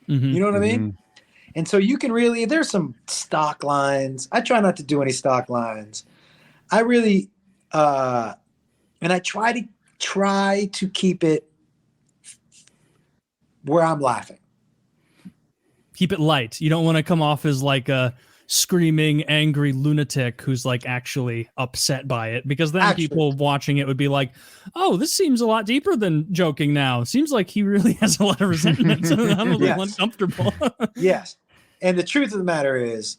Mm-hmm. You know what I mean? And so you can really, there's some stock lines. I try not to do any stock lines. I really, and I try to keep it where I'm laughing. Keep it light. You don't want to come off as like a screaming, angry lunatic who's like actually upset by it, because then people watching it would be like, oh, this seems a lot deeper than joking now. Seems like he really has a lot of resentment. I'm a little uncomfortable. Yes. And the truth of the matter is,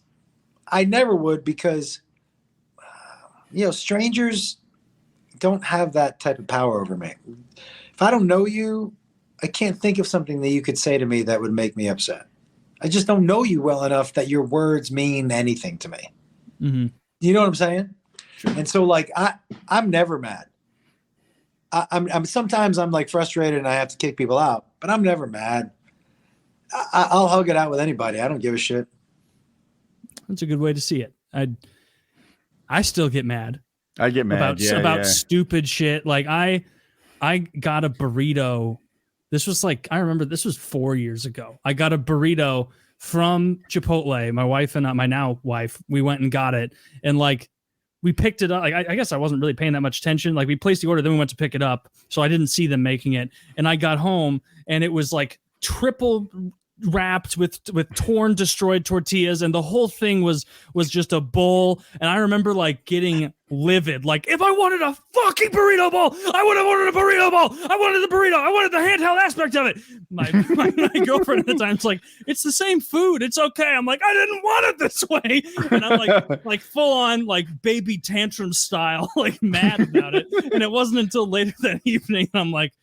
I never would, because, strangers don't have that type of power over me. If I don't know you, I can't think of something that you could say to me that would make me upset. I just don't know you well enough that your words mean anything to me. Mm-hmm. You know what I'm saying? Sure. And so, like, I'm never mad. I'm sometimes I'm like frustrated and I have to kick people out, but I'm never mad. I'll hug it out with anybody. I don't give a shit. That's a good way to see it. I still get mad. I get mad about stupid shit. Like I got a burrito. This was like, I remember this was 4 years ago. I got a burrito from Chipotle. My wife and my now wife, we went and got it. And like, we picked it up. Like, I guess I wasn't really paying that much attention. Like, we placed the order, then we went to pick it up. So I didn't see them making it. And I got home and it was like triple wrapped with torn, destroyed tortillas, and the whole thing was just a bowl. And I remember like getting livid. Like, if I wanted a fucking burrito bowl, I would have ordered a burrito bowl. I wanted the burrito. I wanted the handheld aspect of it. My girlfriend at the time's like, it's the same food. It's okay. I'm like, I didn't want it this way. And I'm like full on like baby tantrum style, like mad about it. And it wasn't until later that evening I'm like,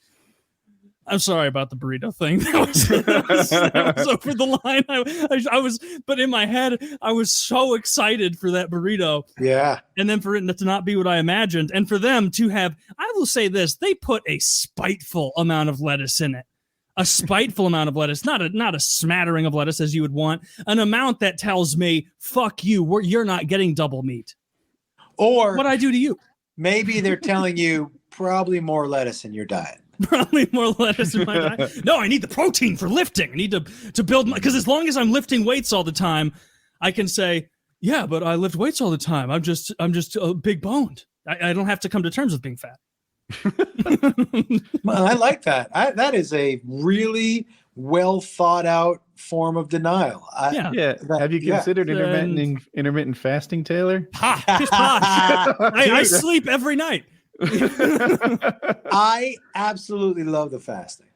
I'm sorry about the burrito thing. That was over the line. I was, but in my head, I was so excited for that burrito. Yeah. And then for it to not be what I imagined, and for them to have, I will say this, they put a spiteful amount of lettuce in it. A spiteful amount of lettuce, not a smattering of lettuce as you would want, an amount that tells me, fuck you, you're not getting double meat. Or what I do to you. Maybe they're telling you probably more lettuce in your diet. Probably more lettuce in my diet. No, I need the protein for lifting. I need to build my, because as long as I'm lifting weights all the time, I can say, yeah, but I lift weights all the time. I'm just big boned. I don't have to come to terms with being fat. Well, I like that. That is a really well thought out form of denial. Have you considered intermittent fasting, Taylor? Pish posh. I sleep every night. I absolutely love the fasting.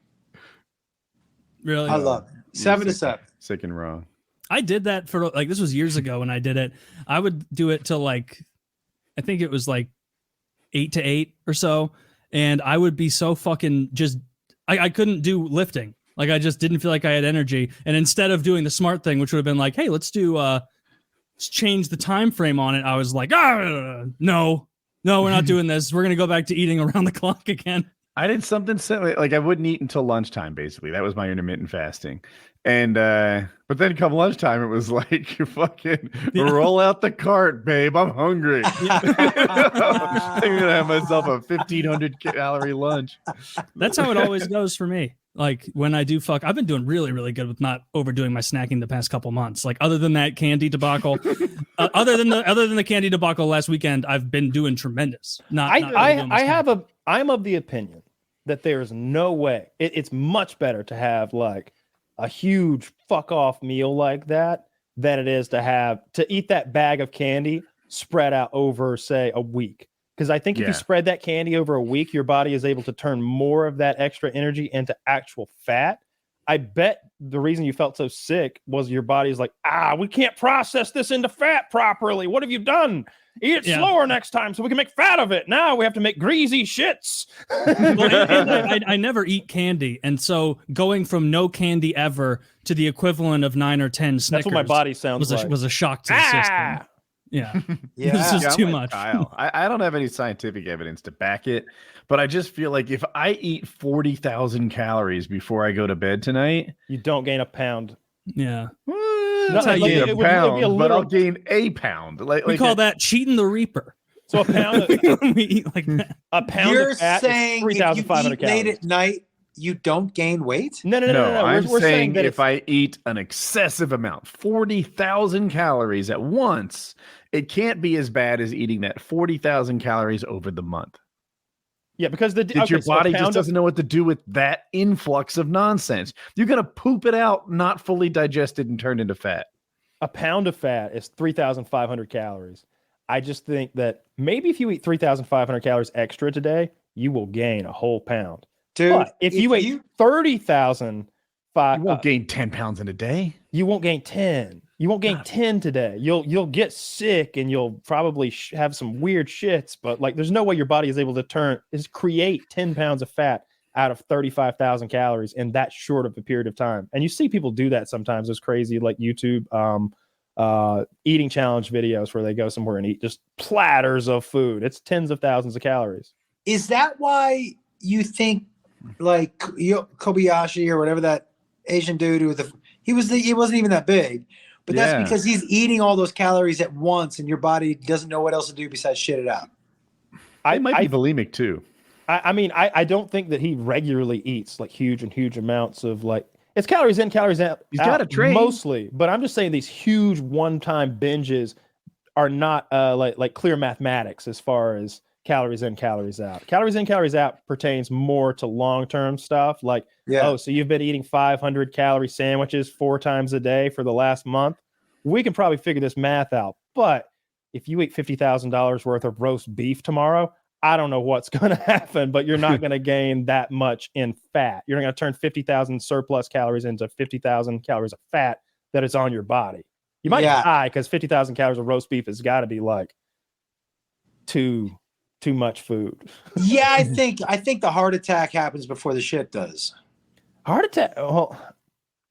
Really? I love it. 7 to 7. Sick and wrong. I did that for like, this was years ago when I did it. I would do it till like, I think it was like 8 to 8 or so. And I would be so fucking just, I couldn't do lifting. Like, I just didn't feel like I had energy. And instead of doing the smart thing, which would have been like, hey, let's change the time frame on it, I was like, no, we're not doing this. We're going to go back to eating around the clock again. I did something similar. Like, I wouldn't eat until lunchtime, basically. That was my intermittent fasting. And, but then come lunchtime, it was like, you fucking roll out the cart, babe. I'm hungry. I'm going to have myself a 1,500 calorie lunch. That's how it always goes for me. Like, when I do I've been doing really, really good with not overdoing my snacking the past couple months. Like, other than that candy debacle, other than the candy debacle last weekend, I've been doing tremendous. I'm of the opinion that there's no way it's much better to have like a huge fuck off meal like that than it is to eat that bag of candy spread out over, say, a week. Because I think if you spread that candy over a week, your body is able to turn more of that extra energy into actual fat. I bet the reason you felt so sick was your body's like, we can't process this into fat properly. What have you done? Eat it slower next time so we can make fat of it. Now we have to make greasy shits. And I never eat candy. And so going from no candy ever to the equivalent of 9 or 10 Snickers. That's what my body sounds like. Was a shock to the system. Yeah. Yeah. This is too I'm much. like Kyle. I don't have any scientific evidence to back it, but I just feel like if I eat 40,000 calories before I go to bed tonight, you don't gain a pound. Yeah. That's how you get a pound, but I'll gain a pound. We call that cheating the reaper. So a pound of, we eat like that. A pound You're of fat saying is 3,500 calories. late at night, you don't gain weight? No. I'm We're saying that if I eat an excessive amount, 40,000 calories at once, it can't be as bad as eating that 40,000 calories over the month. Yeah, because your body just doesn't know what to do with that influx of nonsense. You're going to poop it out, not fully digested and turned into fat. A pound of fat is 3,500 calories. I just think that maybe if you eat 3,500 calories extra today, you will gain a whole pound. Dude, but if you ate 30,000, you won't gain 10 pounds in a day. You won't gain 10. You won't gain 10 today. You'll get sick and you'll probably have some weird shits, but like there's no way your body is able to create 10 pounds of fat out of 35,000 calories in that short of a period of time. And you see people do that sometimes. It's crazy, like YouTube eating challenge videos where they go somewhere and eat just platters of food. It's tens of thousands of calories. Is that why you think like Kobayashi or whatever that Asian dude he wasn't even that big? But that's because he's eating all those calories at once and your body doesn't know what else to do besides shit it out. I might be bulimic too. I mean, I don't think that he regularly eats like huge amounts of like, it's calories in, calories out. He's got to train. Mostly. But I'm just saying these huge one-time binges are not like clear mathematics as far as calories in, calories out. Calories in, calories out pertains more to long-term stuff. Like, so you've been eating 500 calorie sandwiches 4 times a day for the last month. We can probably figure this math out. But if you eat $50,000 worth of roast beef tomorrow, I don't know what's going to happen, but you're not going to gain that much in fat. You're not going to turn 50,000 surplus calories into 50,000 calories of fat that is on your body. You might die because 50,000 calories of roast beef has got to be like too much food. Yeah, I think the heart attack happens before the shit does. Heart attack? Well,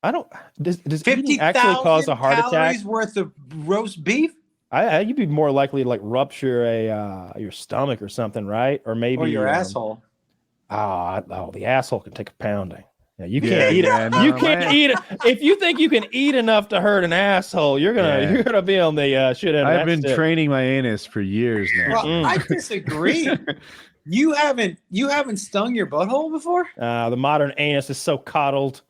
I don't. Does eating actually cause a heart attack? 50,000 calories worth of roast beef? You'd be more likely to like rupture your stomach or something, right? Or maybe your asshole. The asshole can take a pounding. Yeah, you can't eat it. You can't eat it. If you think you can eat enough to hurt an asshole, you're gonna be on the shit end. I've been training my anus for years now. Well, I disagree. You haven't stung your butthole before? The modern anus is so coddled.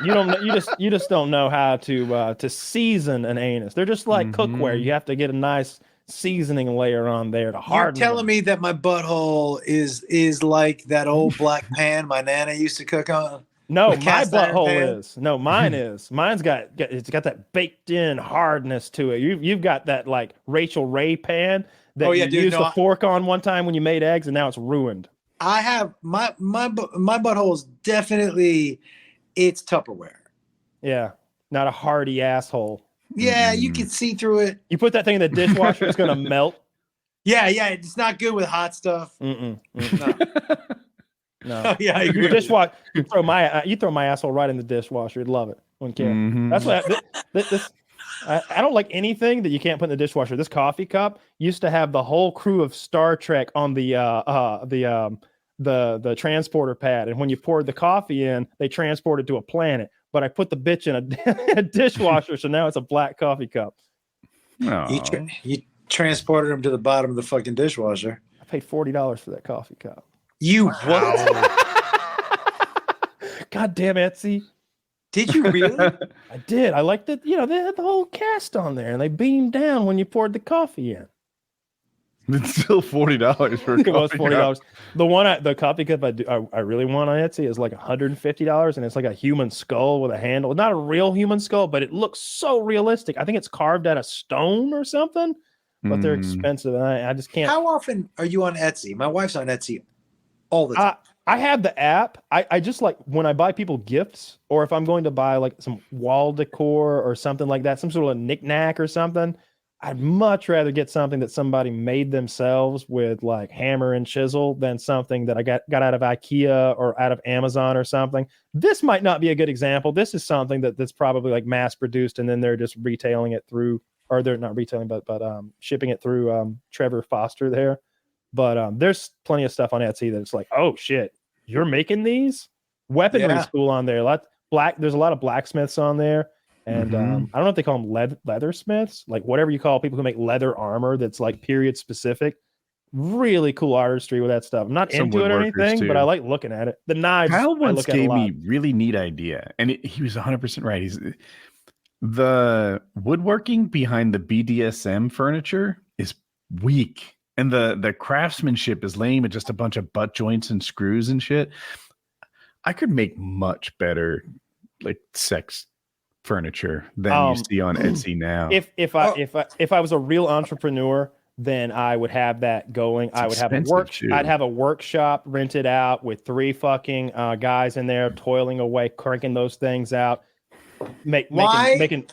You just don't know how to season an anus. They're just like cookware. You have to get a nice seasoning layer on there to harden. You're telling me that my butthole is like that old black pan my nana used to cook on? No, my butthole is. No, mine is. Mine's got that baked in hardness to it. You've got that like Rachel Ray pan that you used the fork on one time when you made eggs, and now it's ruined. I have my butthole is definitely it's Tupperware. Yeah, not a hardy asshole. Yeah, you can see through it. You put that thing in the dishwasher, it's gonna melt. Yeah, it's not good with hot stuff. No. Oh, yeah, I agree. You throw my asshole right in the dishwasher. You'd love it. Wouldn't care. That's what I don't like anything that you can't put in the dishwasher. This coffee cup used to have the whole crew of Star Trek on the transporter pad, and when you poured the coffee in, they transported to a planet. But I put the bitch in a dishwasher, so now it's a black coffee cup. You transported them to the bottom of the fucking dishwasher. I paid $40 for that coffee cup. You what? God damn Etsy. Did you really? I did. I liked it. They had the whole cast on there, and they beamed down when you poured the coffee in. It's still $40 for a it was coffee $40. Cup. The coffee cup I really want on Etsy is like $150, and it's like a human skull with a handle. Not a real human skull, but it looks so realistic. I think it's carved out of stone or something, but they're expensive, and I just can't. How often are you on Etsy? My wife's on Etsy all the time. I have the app. I just like when I buy people gifts, or if I'm going to buy like some wall decor or something like that, some sort of knickknack or something, I'd much rather get something that somebody made themselves with like hammer and chisel than something that I got out of IKEA or out of Amazon or something. This might not be a good example. This is something that's probably like mass produced, and then they're just retailing it through, or they're not retailing, but shipping it through Trevor Foster there. But there's plenty of stuff on Etsy that's like, oh shit, you're making these? Weaponry school on there. There's a lot of blacksmiths on there. And I don't know if they call them leathersmiths, like whatever you call people who make leather armor that's like period specific. Really cool artistry with that stuff. I'm not into it or anything, but I like looking at it. The knives. Kyle once gave me really neat idea, and he was 100% right. The woodworking behind the BDSM furniture is weak. And the craftsmanship is lame and just a bunch of butt joints and screws and shit. I could make much better like sex furniture than you see on Etsy now. If I was a real entrepreneur, then I would have that going. I would have I'd have a workshop rented out with 3 fucking guys in there toiling away, cranking those things out. Making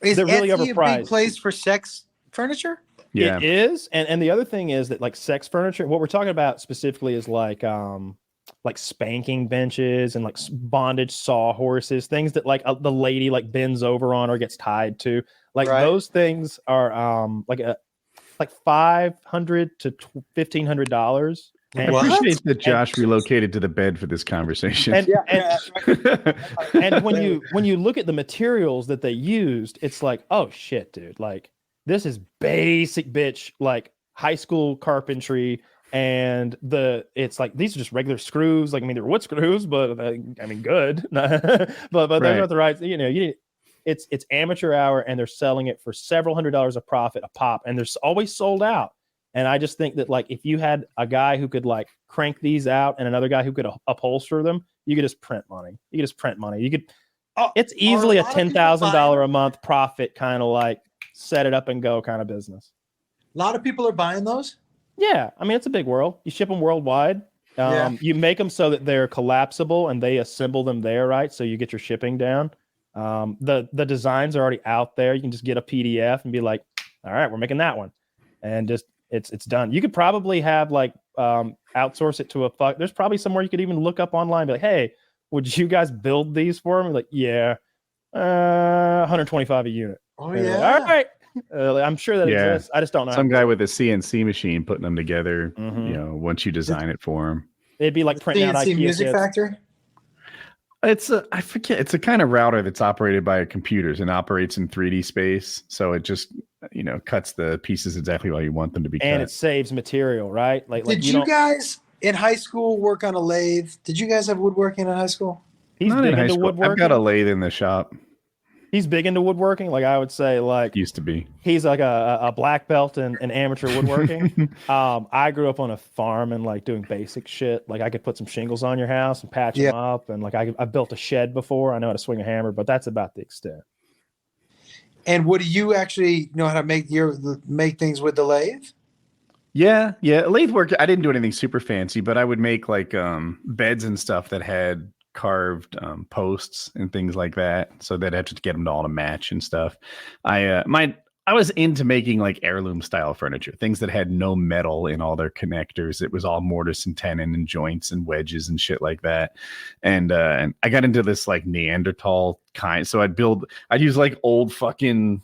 is they're really Etsy overpriced. a big place for sex furniture? Yeah. It is, and the other thing is that like sex furniture, what we're talking about specifically is like spanking benches and like bondage sawhorses, things that like the lady like bends over on or gets tied to. Like those things are like $500 to $1,500. I appreciate that Josh relocated to the bed for this conversation. And when you look at the materials that they used, it's like, oh shit, dude, like. This is basic bitch, like high school carpentry, and it's like these are just regular screws. Like I mean, they're wood screws, but I mean, good. but they're not the right. It's amateur hour, and they're selling it for several $100s a profit a pop, and they're always sold out. And I just think that like if you had a guy who could like crank these out and another guy who could upholster them, you could just print money. You could. It's easily a $10,000 a month profit kind of like. Set it up and go kind of business. A lot of people are buying those. Yeah, I mean it's a big world. You ship them worldwide. You make them so that they're collapsible and they assemble them there, right? So you get your shipping down. The designs are already out there. You can just get a PDF and be like, all right, we're making that one, and just it's done. You could probably have like outsource it to there's probably somewhere you could even look up online, be like, hey, would you guys build these for me? Like, yeah, $125 a unit. Oh yeah. All right. I'm sure that exists. I just don't know. Some guy with a CNC machine putting them together. Once you design it for him, it'd be like printing out IKEA Music Factory. I forget. It's a kind of router that's operated by computers and operates in 3D space. So it just cuts the pieces exactly how you want them to be cut. And it saves material, right? Did you guys in high school work on a lathe? Did you guys have woodworking in high school? He's not big in high into school. woodworking. I've got a lathe in the shop. He's big into woodworking. Like I would say, like used to be. He's like a black belt in amateur woodworking. I grew up on a farm and like doing basic shit. Like I could put some shingles on your house and patch them up, and like I built a shed before. I know how to swing a hammer, but that's about the extent. And what do you actually know how to make things with the lathe? Yeah, lathe work. I didn't do anything super fancy, but I would make like beds and stuff that had carved posts and things like that, so that I had to get them all to match and stuff. I was into making like heirloom style furniture, things that had no metal in all their connectors. It was all mortise and tenon and joints and wedges and shit like that. And I got into this like Neanderthal kind. So I'd use like old fucking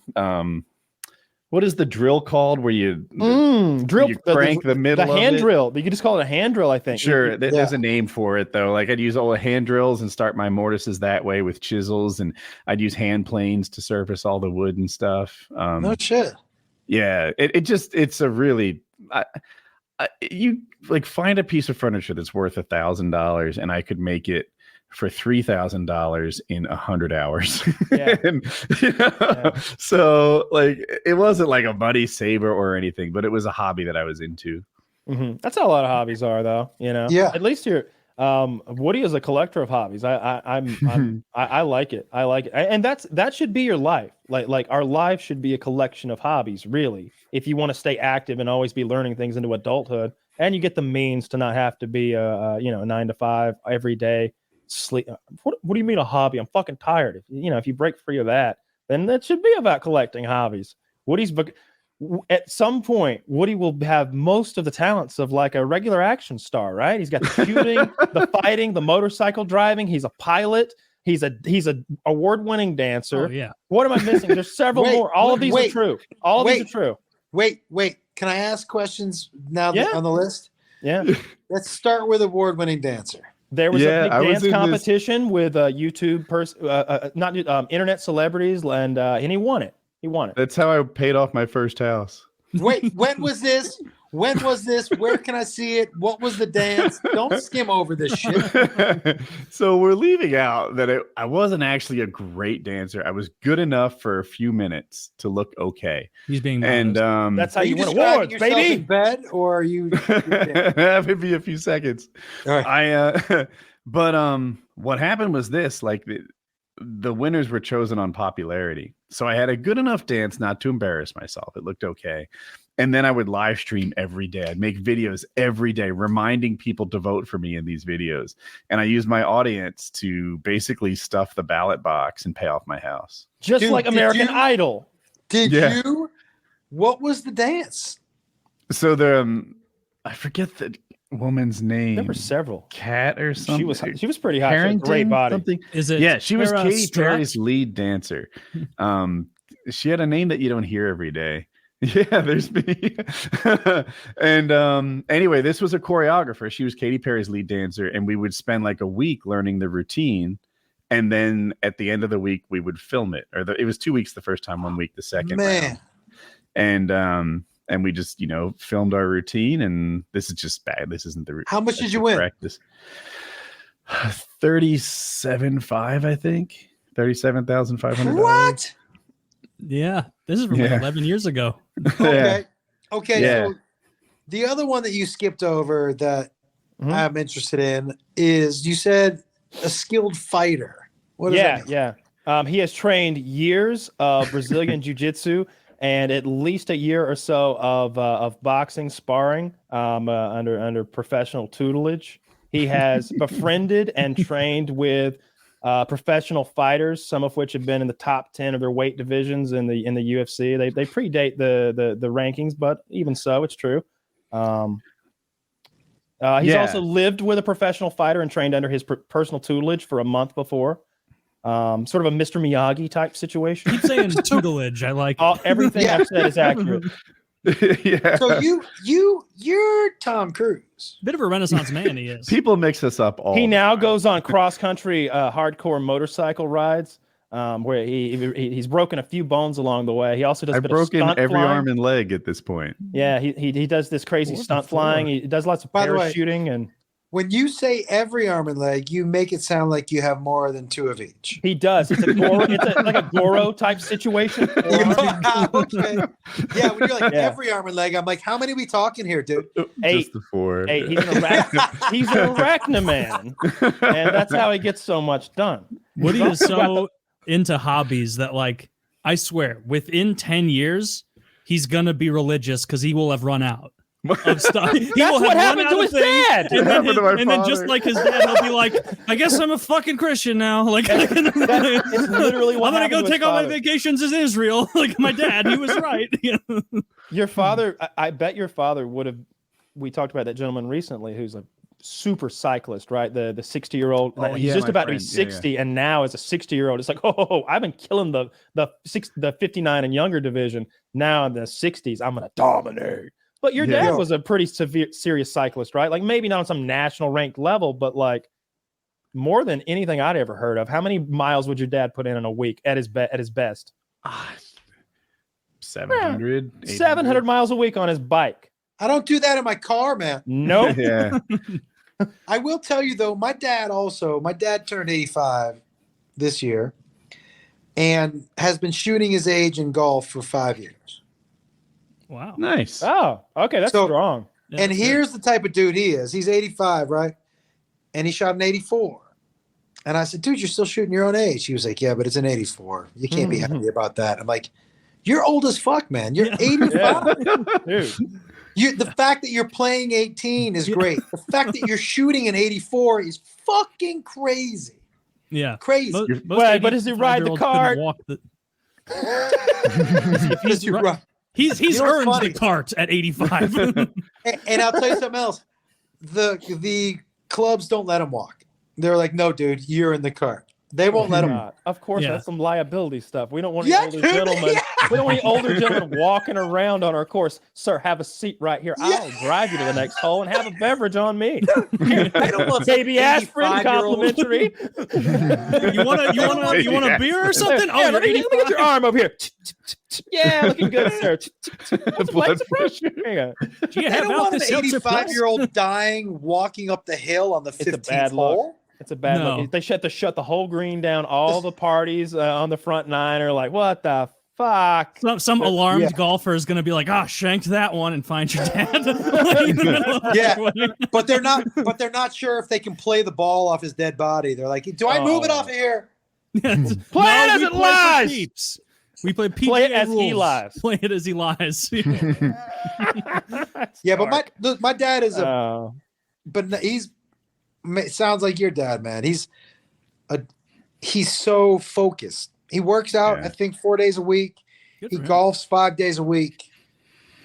what is the drill called where you crank the middle the hand drill? You could just call it a hand drill, I think. Sure, there's a name for it though. Like I'd use all the hand drills and start my mortises that way with chisels, and I'd use hand planes to surface all the wood and stuff. No shit. Yeah, it's a really you like find a piece of furniture that's worth $1,000, and I could make it for $3,000 in 100 hours. Yeah. So like it wasn't like a money saver or anything, but it was a hobby that I was into. Mm-hmm. That's how a lot of hobbies are, though. Yeah. At least you're Woody is a collector of hobbies. I like it. I like it, and that should be your life. Like our life should be a collection of hobbies. Really, if you want to stay active and always be learning things into adulthood, and you get the means to not have to be a 9 to 5 every day. Sleep. What do you mean a hobby? I'm fucking tired. If you break free of that, then that should be about collecting hobbies. At some point, Woody will have most of the talents of like a regular action star, right? He's got the shooting, the fighting, the motorcycle driving. He's a pilot. He's a award-winning dancer. Oh, yeah. What am I missing? There's several more. All of these are true. All of these are true. Wait. Can I ask questions now on the list? Yeah. Let's start with award-winning dancer. There was a big dance competition with YouTube internet celebrities, and he won it. That's how I paid off my first house. Wait, when was this? When was this? Where can I see it? What was the dance? Don't skim over this shit. So we're leaving out that I wasn't actually a great dancer. I was good enough for a few minutes to look okay. He's being and that's how you win describing awards, yourself baby. in bed, or are you? Maybe a few seconds. All right. But what happened was this: like the winners were chosen on popularity. So I had a good enough dance not to embarrass myself. It looked okay. And then I would live stream every day. I'd make videos every day, reminding people to vote for me in these videos. And I used my audience to basically stuff the ballot box and pay off my house. Just like American Idol. Did you? What was the dance? So I forget the woman's name. There were several. Cat or something. She was pretty hot. She had a great body. Something. Is it? Yeah, she was Tara Katy Strutt? Perry's lead dancer. She had a name that you don't hear every day. Yeah, there's me. And anyway, this was a choreographer. She was Katy Perry's lead dancer, and we would spend like a week learning the routine. And then at the end of the week, we would film it. It was 2 weeks the first time, 1 week the second round. And we just, filmed our routine. And this is just bad. This isn't the routine. How much did you win? Practice. 37,500, I think. $37,500. What? Yeah, this is from like 11 years ago. Okay. Yeah. So the other one that you skipped over that I'm interested in is you said a skilled fighter. What does that mean? Yeah. He has trained years of Brazilian jiu-jitsu and at least a year or so of boxing sparring under professional tutelage. He has befriended and trained with professional fighters, some of which have been in the top 10 of their weight divisions in the UFC. They predate the rankings, but even so, it's true. He's also lived with a professional fighter and trained under his personal tutelage for a month before. Sort of a Mr. Miyagi type situation. Keep saying tutelage. I like everything I've said is accurate. Yeah. So you're Tom Cruise. Bit of a Renaissance man he is. People mix us up all. He now goes on cross-country hardcore motorcycle rides where he's broken a few bones along the way. He also does a bit of stunt every flying. arm and leg at this point. Yeah, he does this crazy stunt flying. He does lots of parachuting. And when you say every arm and leg, you make it sound like you have more than two of each. He does. It's like a Goro type situation. Okay. Yeah, when you're like every arm and leg, I'm like, how many are we talking here, dude? 8. Just the 4. 8. He's an arachnoman, and that's how he gets so much done. Woody is so into hobbies that, like, I swear, within 10 years, he's gonna be religious because he will have run out of stuff. That's what happened to his dad. And then just like his dad, he'll be like, I guess I'm a fucking Christian now. Like, it's literally what I'm gonna go happened to take his all my father. vacations in Israel. Like my dad, he was right. Your father, I bet your father would have. We talked about that gentleman recently who's a super cyclist, right? The 60-year-old. He's just about to be 60, and now as a 60-year-old, it's like, I've been killing the 59 and younger division. Now in the 60s, I'm gonna dominate. But your dad was a pretty serious cyclist, right? Like maybe not on some national ranked level, but like more than anything I'd ever heard of. How many miles would your dad put in a week at his best? 700. 700 miles a week on his bike. I don't do that in my car, man. Nope. Yeah. I will tell you though, my dad turned 85 this year and has been shooting his age in golf for 5 years. Wow. Nice. Oh, okay. That's strong. Yeah, and here's the type of dude he is. He's 85, right? And he shot an 84. And I said, dude, you're still shooting your own age. He was like, yeah, but it's an 84. You can't be happy about that. I'm like, you're old as fuck, man. You're 85. Dude. The fact that you're playing 18 is great. The fact that you're shooting an 84 is fucking crazy. Yeah. Crazy. Wait, but does he ride the 85-year-olds cart? couldn't walk the- He's right. He's You know what's earned funny? the cart at 85. And I'll tell you something else. The clubs don't let him walk. They're like, no, dude, you're in the cart. They won't let him. God. Of course, Yeah. that's some liability stuff. We don't want Yeah, any older dude, gentlemen. yeah. We don't want any older gentlemen walking around on our course. Sir, have a seat right here. I'll drive you to the next hole and have a beverage on me. They don't want Baby aspirin, 85-year-old. complimentary. you want a beer or something? Yeah, you're let me 85. get your arm over here. Yeah, looking good, sir. Blood pressure. There you go. Do you They have don't want an Alka-Seltzer Plus? 85-year-old dying walking up the hill on the It's a 15th bad look. hole. It's a bad No. look. They shut the whole green down. All the parties on the front nine are like, what the fuck? Some alarmed Yeah. golfer is going to be like, shanked that one and find your dad. Yeah. But they're not sure if they can play the ball off his dead body. They're like, do I move it off of here? Play it as it lies! We play PKA Play it as he rules. lies. Play it as he lies. Yeah, but my dad is Oh. but sounds like your dad, man. He's so focused. He works out, Yeah. I think 4 days a week. Good He for him. golfs 5 days a week.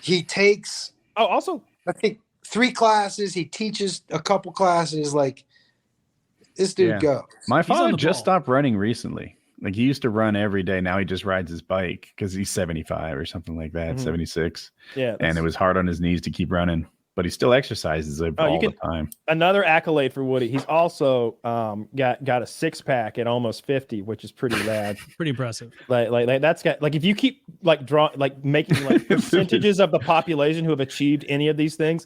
He takes, Also, I think, 3 classes. He teaches a couple classes. Like, this dude Yeah. goes. My on father the just ball. stopped running recently. Like he used to run every day. Now he just rides his bike because he's 75 or something like that, Mhm. 76. yeah. And it was hard on his knees to keep running, but he still exercises all the time. Another accolade for Woody. He's also got a 6-pack at almost 50, which is pretty rad. Pretty impressive. Like that's got if you keep making like percentages of the population who have achieved any of these things,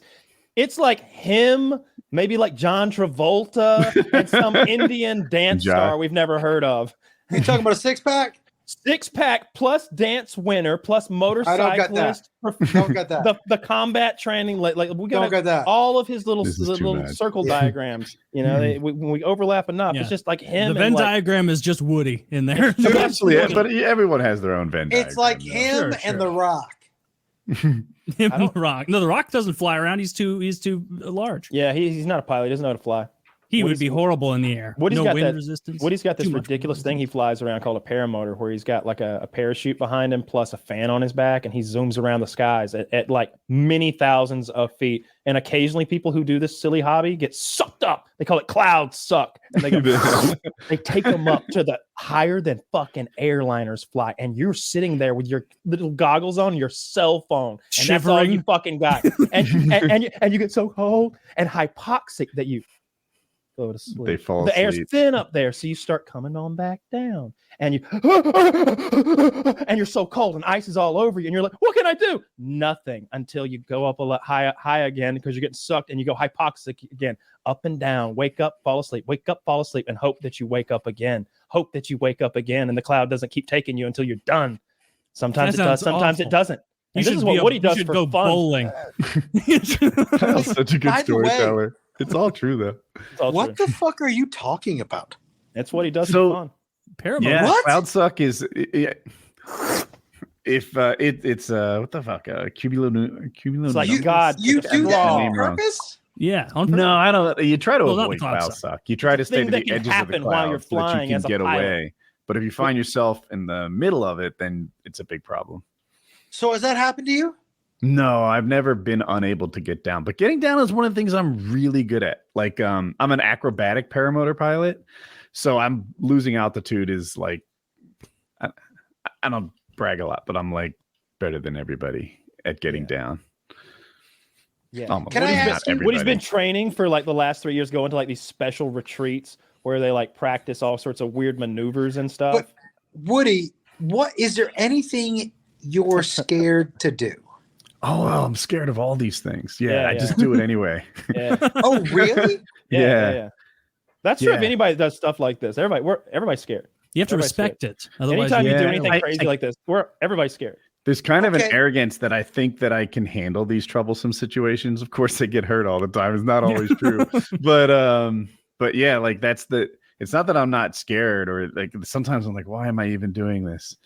it's like him, maybe like John Travolta and some Indian dance star we've never heard of. You talking about a 6-pack? 6-pack plus dance winner plus I don't got that. motorcyclist. Don't got that. The combat training, like we Don't got got that. all of his little This is too bad. circle Yeah. diagrams. You know, when we overlap enough, Yeah. it's just like him. The Venn and like, diagram is just Woody in there. Actually, but everyone has their own Venn It's diagram, like though. him Sure. and The Rock. Him and The Rock. No, The Rock doesn't fly around. He's too large. yeah, he's not a pilot. He doesn't know how to fly. He would Woody's- be horrible in the air. Woody's No got wind that- resistance. Woody's got this Too much ridiculous wind thing he flies around called a paramotor, where he's got like a parachute behind him plus a fan on his back, and he zooms around the skies at like many thousands of feet. And occasionally, people who do this silly hobby get sucked up. They call it cloud suck, and they go, they take them up to the higher than fucking airliners fly, and you're sitting there with your little goggles on, your cell phone, and that's all you Shivering. fucking got. And you get so cold and hypoxic that you go to sleep. They fall The air's asleep. thin up there, so you start coming on back down, and you're so cold, and ice is all over you, and you're like, "What can I do?" Nothing until you go up a lot high again because you're getting sucked, and you go hypoxic again, up and down, wake up, fall asleep, wake up, fall asleep, and hope that you wake up again. Hope that you wake up again, and the cloud doesn't keep taking you until you're done. Sometimes That it does, sounds sometimes awful. it doesn't. You And this should is what Woody does should for go fun. bowling. That's such a good By the way- storyteller. It's all true though. It's all What true. the fuck are you talking about? That's what he does So- for fun. Paramount. Yeah, What? cloud suck is if it's what the fuck cumulo. It's like You- God. You took a do that straw. on Name wrong. purpose? Yeah. On No, I don't. You try to Well, not avoid the cloud cloud suck. suck. You try to stay thing to that the can edges of the happen cloud while you're so that flying you as can a get pilot. away. But if you find yourself in the middle of it, then it's a big problem. So has that happened to you? No, I've never been unable to get down, but getting down is one of the things I'm really good at. Like, I'm an acrobatic paramotor pilot, so I'm losing altitude is like, I don't brag a lot, but I'm like better than everybody at getting down. Yeah. Almost. Can I Not ask you- Woody's been everybody. training for like the last 3 years, going to like these special retreats where they like practice all sorts of weird maneuvers and stuff. But Woody, is there anything you're scared to do? Oh, well, I'm scared of all these things. Yeah, Yeah, I yeah. just do it anyway. yeah. Oh, really? Yeah. That's true. If Yeah. anybody does stuff like this, everybody's scared. You have to Everybody's respect it. Otherwise, Anytime you do Yeah. anything crazy like this, everybody's scared. There's kind of an Okay. arrogance that I think that I can handle these troublesome situations. Of course, they get hurt all the time. It's not always true, but yeah, like it's not that I'm not scared, or like sometimes I'm like, why am I even doing this?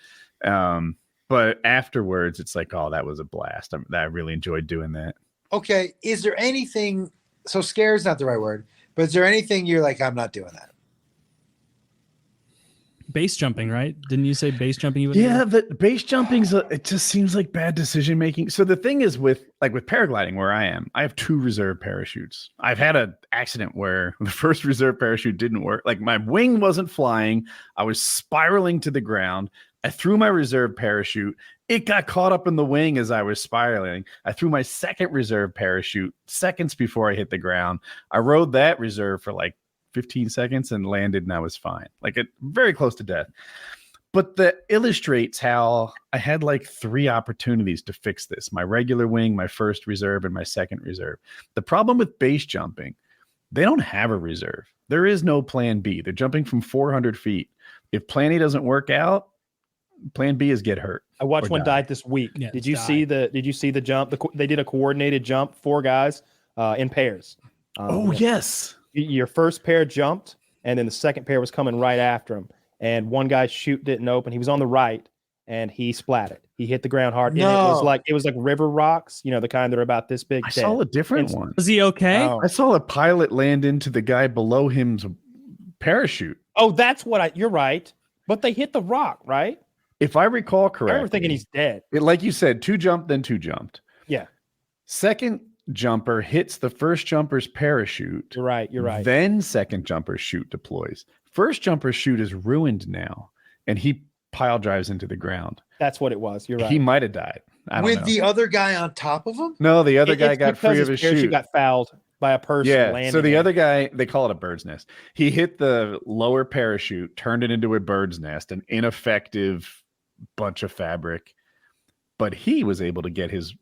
But afterwards, it's like, oh, that was a blast. I really enjoyed doing that. Okay, is there anything? So scare is not the right word, but is there anything you're like, I'm not doing that? Base jumping, right? Didn't you say base jumping? You Yeah, the base jumping's it just seems like bad decision making. So the thing is with paragliding where I am, I have 2 reserve parachutes. I've had an accident where the first reserve parachute didn't work. Like my wing wasn't flying. I was spiraling to the ground. I threw my reserve parachute. It got caught up in the wing as I was spiraling. I threw my second reserve parachute seconds before I hit the ground. I rode that reserve for like 15 seconds and landed, and I was fine. Like very close to death. But that illustrates how I had like 3 opportunities to fix this. My regular wing, my first reserve, and my second reserve. The problem with base jumping, they don't have a reserve. There is no plan B. They're jumping from 400 feet. If plan A doesn't work out, plan B is get hurt. I watched one died this week. Yeah, did you see the jump? They did a coordinated jump, 4 guys in pairs. Yes. Your first pair jumped, and then the second pair was coming right after him. And one guy's chute didn't open. He was on the right, and he splatted. He hit the ground hard. No. And it was like river rocks, the kind that are about this big. I saw a different one. Was he okay? Oh. I saw a pilot land into the guy below him's parachute. Oh, that's what you're right. But they hit the rock, right? If I recall correctly. I remember thinking he's dead. Like you said, 2 jumped, then 2 jumped. Yeah. Second jumper hits the first jumper's parachute. You're right. Then second jumper's chute deploys. First jumper's chute is ruined now, and he pile drives into the ground. That's what it was. You're right. He might have died. I don't know. The other guy on top of him? No, the other guy got free of his parachute. chute. Got fouled by a person. Yeah. So the other guy, they call it a bird's nest. He hit the lower parachute, turned it into a bird's nest, an ineffective bunch of fabric. But he was able to get his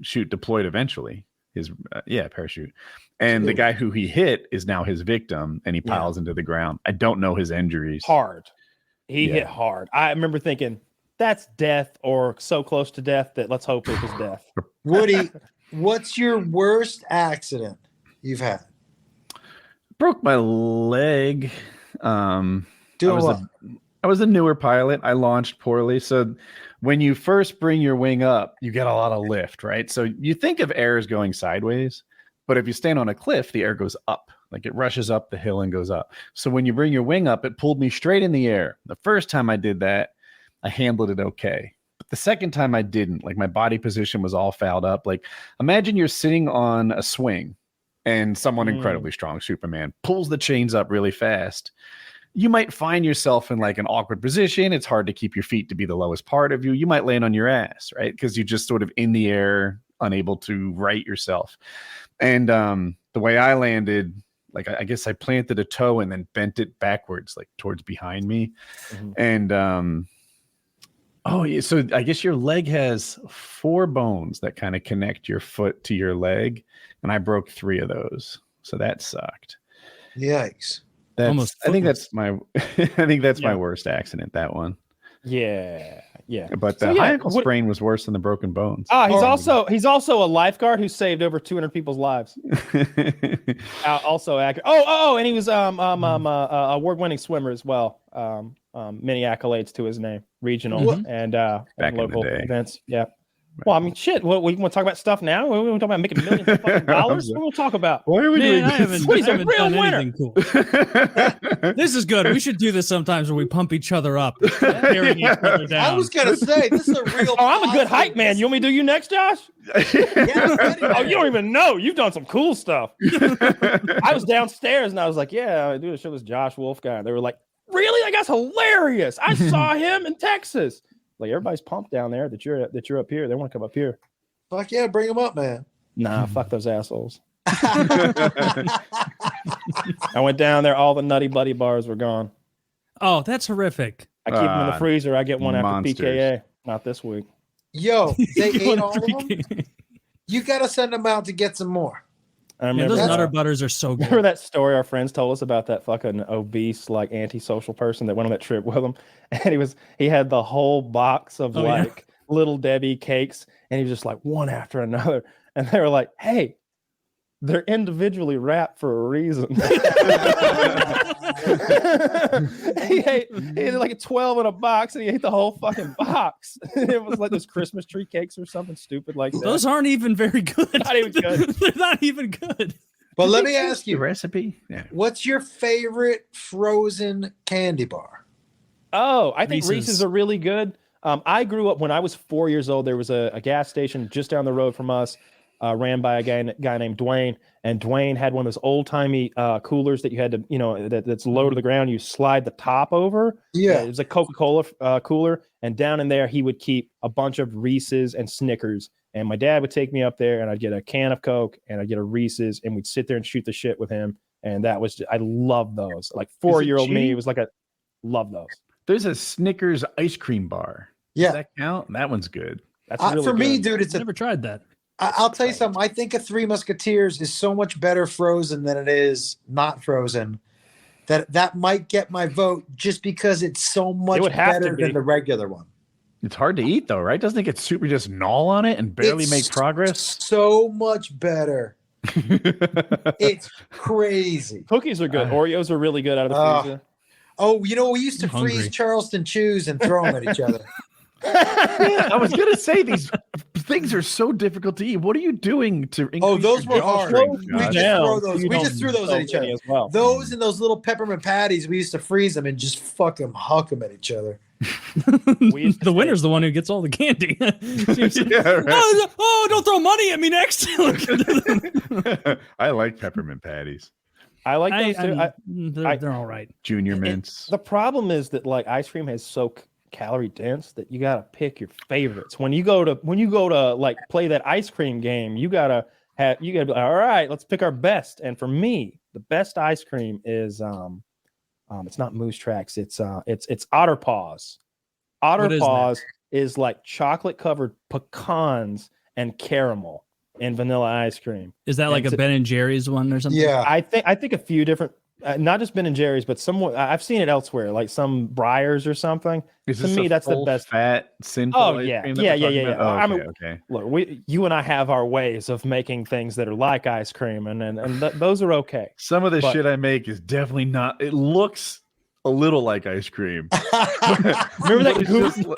chute deployed eventually. His parachute. And the guy who he hit is now his victim, and he piles into the ground. I don't know his injuries. Hard. He hit hard. I remember thinking that's death, or so close to death that let's hope it was death. Woody, what's your worst accident you've had? Broke my leg. Doing what? I was a newer pilot. I launched poorly. So when you first bring your wing up, you get a lot of lift, right? So you think of air as going sideways, but if you stand on a cliff, the air goes up. Like it rushes up the hill and goes up. So when you bring your wing up, it pulled me straight in the air. The first time I did that, I handled it okay. But the second time I didn't. Like my body position was all fouled up. Like imagine you're sitting on a swing and someone incredibly strong, Superman, pulls the chains up really fast. You might find yourself in like an awkward position. It's hard to keep your feet to be the lowest part of you. You might land on your ass, right? Because you're just sort of in the air, unable to right yourself. And the way I landed, like I guess I planted a toe and then bent it backwards, like towards behind me. And so I guess your leg has 4 bones that kind of connect your foot to your leg, and I broke 3 of those. So that sucked. Yikes. I think that's my my worst accident, that one. Yeah. But the high ankle sprain was worse than the broken bones. He's also a lifeguard who saved over 200 people's lives. Also accurate. And he was award-winning swimmer as well. Many accolades to his name, regional and local events. Yeah. Well, I mean, shit. What we want to talk about stuff now? We want to talk about making millions of fucking dollars. What we want to talk about? Why are we doing this? I haven't done anything cool. This is good. We should do this sometimes where we pump each other up, tearing each other down. I was gonna say this is a real. I'm a good hype man. You want me to do you next, Josh? You don't even know. You've done some cool stuff. I was downstairs and I was like, "Yeah, I do the show with Josh Wolf guy." They were like, "Really? That guy's hilarious. I saw him in Texas." Like everybody's pumped down there that you're up here. They want to come up here. Fuck yeah, bring them up, man. Nah, fuck those assholes. I went down there. All the Nutty Buddy bars were gone. Oh, that's horrific. I keep them in the freezer. I get one monsters. after PKA. Not this week. Yo, they ate all of them? You got to send them out to get some more. I remember those Nutter Butters are so good. Remember that story our friends told us about that fucking obese, like antisocial person that went on that trip with him, and he had the whole box of Little Debbie cakes, and he was just like one after another, and they were like, "Hey, they're individually wrapped for a reason." he ate like a 12 in a box, and he ate the whole fucking box. It was like those Christmas tree cakes or something stupid like that. Those aren't even very good. Not even good. They're not even good. But let me ask The you, recipe. Yeah. what's your favorite frozen candy bar? Oh, I think Reese's. Reese's are really good. I grew up when I was 4 years old. There was a gas station just down the road from us, ran by a guy named Dwayne, and Dwayne had one of those old timey coolers that you had to, that's low to the ground. You slide the top over. Yeah. It was a Coca-Cola cooler, and down in there he would keep a bunch of Reese's and Snickers. And my dad would take me up there, and I'd get a can of Coke, and I'd get a Reese's, and we'd sit there and shoot the shit with him. And that was I love those. Like 4-year-old me, it was like love those. There's a Snickers ice cream bar. Yeah. Does that count? That one's good. That's really For me, good. dude, it's I've never tried that. I'll tell you something. I think a Three Musketeers is so much better frozen than it is not frozen. That might get my vote just because it's so much would have to better be. than the regular one. It's hard to eat though, right? Doesn't it get super just gnaw on it and barely It's make progress? So much better. It's crazy. Cookies are good. Oreos are really good out of the freezer. Oh, we used to I'm hungry. freeze Charleston Chews and throw them at each other. Yeah, I was gonna say these things are so difficult to eat. What are you doing to increase Oh, those your were jaw hard. strength, We Josh? just throw those. You We don't just threw those at each other. as well. Those and those little peppermint patties, we used to freeze them and just fucking huck them at each other. The winner's the one who gets all the candy. Yeah, right. Oh, don't throw money at me next. I like peppermint patties. I like those too. They're all right. Junior mints. The problem is that like ice cream is so calorie dense that you gotta pick your favorites. When you go to like play that ice cream game, you gotta be like, all right, let's pick our best. And for me, the best ice cream is it's not Moose Tracks, it's Otter Paws. Otter What is Paws is like chocolate covered pecans and caramel and vanilla ice cream. Is that like And a Ben and Jerry's one or something? Yeah. I think a few different, not just Ben and Jerry's, but somewhere I've seen it elsewhere, like some Briars or something. Is To this me, a that's the full best. fat sinful Oh, ice yeah. cream that Yeah, we're yeah, talking yeah, about? yeah. Oh, I okay, mean, okay. Look, you and I have our ways of making things that are like ice cream, and those are okay. Some of the but- shit I make is definitely not. It looks a little like ice cream. Remember that But it's goof? just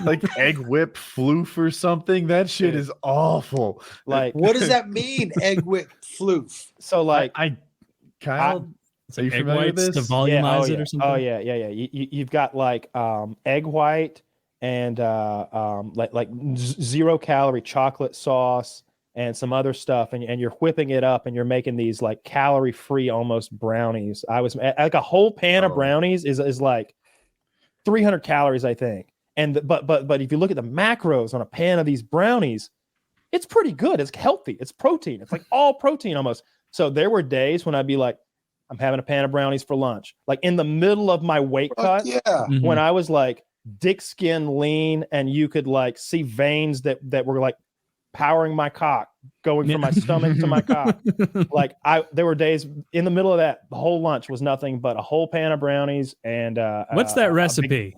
like egg whip floof or something? That shit is awful. Like, What does that mean? Egg whip floof. so like, Kyle, are you Egg familiar with whites to this? volumize yeah, it or something? Oh yeah. You've got like egg white and like 0 calorie chocolate sauce and some other stuff, and you're whipping it up and you're making these like calorie free almost brownies. I was like a whole pan of brownies is like 300 calories, I think. And but if you look at the macros on a pan of these brownies, it's pretty good. It's healthy. It's protein. It's like all protein almost. So there were days when I'd be like, I'm having a pan of brownies for lunch, like in the middle of my weight cut. Yeah. Mhm. When I was like dick skin lean, and you could like see veins that were like powering my cock, going from my stomach to my cock. Like there were days in the middle of that, the whole lunch was nothing but a whole pan of brownies and What's that a recipe?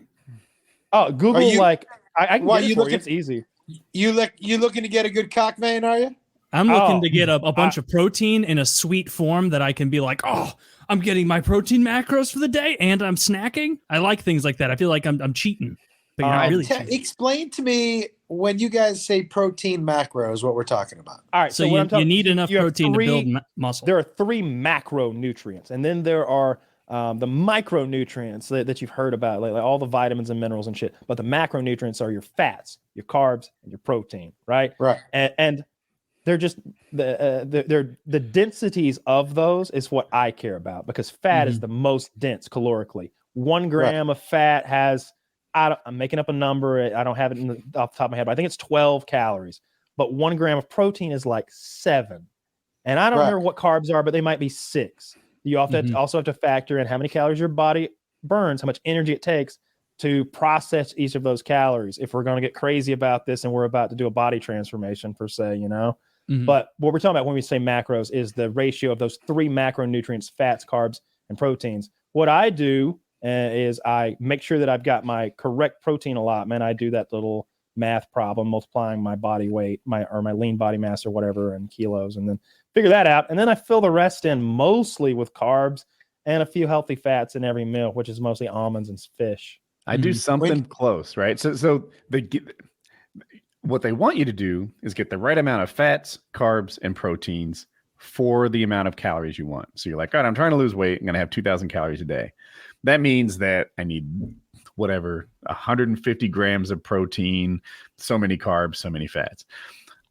Google Are you- like I can Why get it you for you. looking- It's easy. You looking to get a good cock vein, are you? I'm looking Oh, to get a bunch of protein in a sweet form that I can be like, oh, I'm getting my protein macros for the day and I'm snacking. I like things like that. I feel like I'm cheating, but you're not really cheating. Explain to me when you guys say protein macros, what we're talking about. All right, So what you, I'm talking- you need enough you have protein three- to build muscle. There are 3 macronutrients, and then there are the micronutrients that you've heard about, like all the vitamins and minerals and shit. But the macronutrients are your fats, your carbs, and your protein, right? Right. And they're just the densities of those is what I care about, because fat is the most dense calorically. 1 gram of fat has, I'm making up a number. I don't have it off the top of my head, but I think it's 12 calories. But 1 gram of protein is like 7. And I don't remember what carbs are, but they might be 6. You also have to factor in how many calories your body burns, how much energy it takes to process each of those calories. If we're going to get crazy about this and we're about to do a body transformation per se, you know. But what we're talking about when we say macros is the ratio of those 3 macronutrients: fats, carbs, and proteins. What I do is I make sure that I've got my correct protein allotment. I do that little math problem, multiplying my body weight, my lean body mass or whatever in kilos, and then figure that out. And then I fill the rest in mostly with carbs and a few healthy fats in every meal, which is mostly almonds and fish. I do something close, right? So what they want you to do is get the right amount of fats, carbs, and proteins for the amount of calories you want. So you're like, all right, I'm trying to lose weight. I'm going to have 2,000 calories a day. That means that I need whatever, 150 grams of protein, so many carbs, so many fats.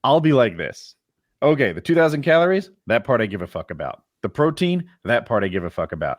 I'll be like this. Okay, the 2,000 calories, that part I give a fuck about. The protein, that part I give a fuck about.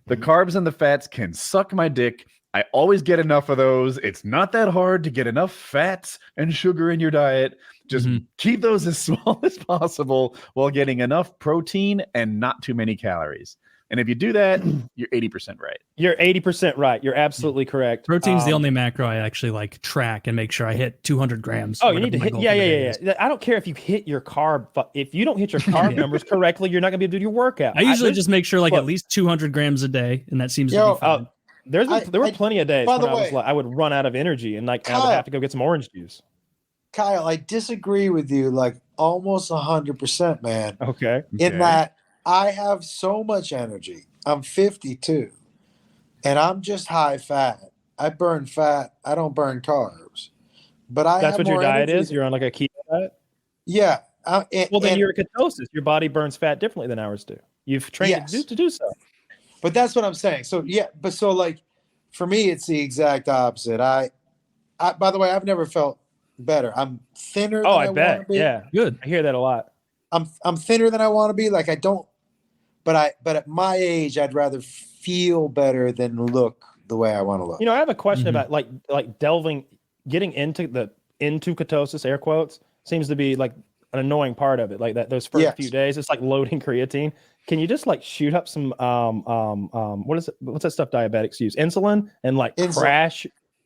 The carbs and the fats can suck my dick. I always get enough of those. It's not that hard to get enough fats and sugar in your diet. Just keep those as small as possible while getting enough protein and not too many calories. And if you do that, you're 80% right. You're 80% right. You're absolutely correct. Protein's the only macro I actually like track and make sure I hit 200 grams. Oh, you need to hit. Yeah. I don't care if you hit your carb. If you don't hit your carb numbers correctly, you're not going to be able to do your workout. I usually just make sure at least 200 grams a day. And that seems to be fine. There were plenty of days when I would run out of energy and I would have to go get some orange juice. Kyle, I disagree with you almost 100%, man. Okay. In that I have so much energy. I'm 52 and I'm just high fat. I burn fat. I don't burn carbs. But that's what your diet is? You're on a keto diet? Yeah. Then you're a ketosis. Your body burns fat differently than ours do. You've trained to do so. But that's what I'm saying. So for me, it's the exact opposite. I by the way, I've never felt better. I'm thinner than I bet. Want to be. Yeah. Good. I hear that a lot. I'm thinner than I want to be. I don't, but at my age, I'd rather feel better than look the way I want to look. I have a question about getting into ketosis, air quotes, seems to be an annoying part of it. Those first few days, it's like loading creatine. Can you just shoot up some what's that stuff diabetics use? Insulin and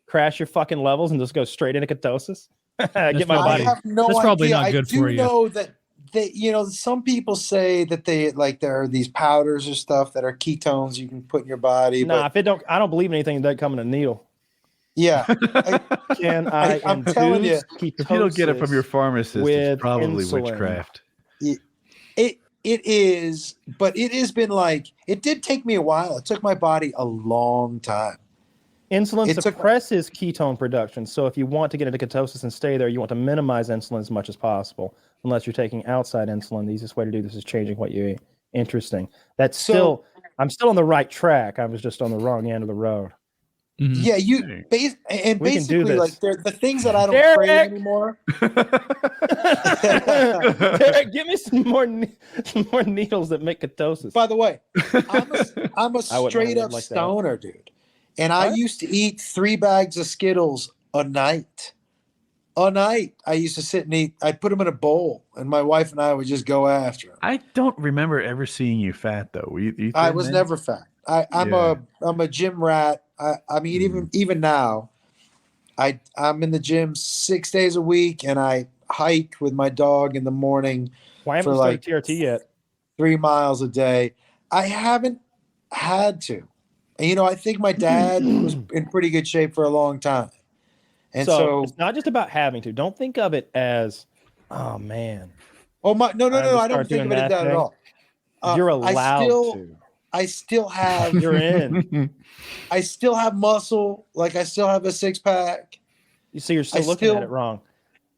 crash your fucking levels and just go straight into ketosis? Get my body. I have no That's idea. probably not good for you. I do know that some people say that there are these powders or stuff that are ketones you can put in your body. I don't believe in anything that come in a needle. Yeah. I'm telling you, if you don't get it from your pharmacist, it's probably insulin. Witchcraft. It is, but it has been it did take me a while. It took my body a long time. Insulin suppresses ketone production. So if you want to get into ketosis and stay there, you want to minimize insulin as much as possible. Unless you're taking outside insulin, the easiest way to do this is changing what you eat. Interesting. I'm still on the right track. I was just on the wrong end of the road. Mm-hmm. Yeah, basically the things that I don't crave anymore. Derek, give me some more needles that make ketosis. By the way, I'm a straight up stoner, dude, and I used to eat 3 bags of Skittles a night. I used to sit and eat. I'd put them in a bowl, and my wife and I would just go after them. I don't remember ever seeing you fat though. You I was never fat. I'm a gym rat. I mean, even now, I'm in the gym 6 days a week, and I hike with my dog in the morning. Why haven't you started TRT yet? 3 miles a day. I haven't had to. And, I think my dad was in pretty good shape for a long time. And so it's not just about having to. Don't think of it as, oh man. Oh my! No. I don't think of it as that at all. You're allowed to. I still have. You're in. I still have muscle. I still have a 6-pack. You see, you're still looking at it wrong.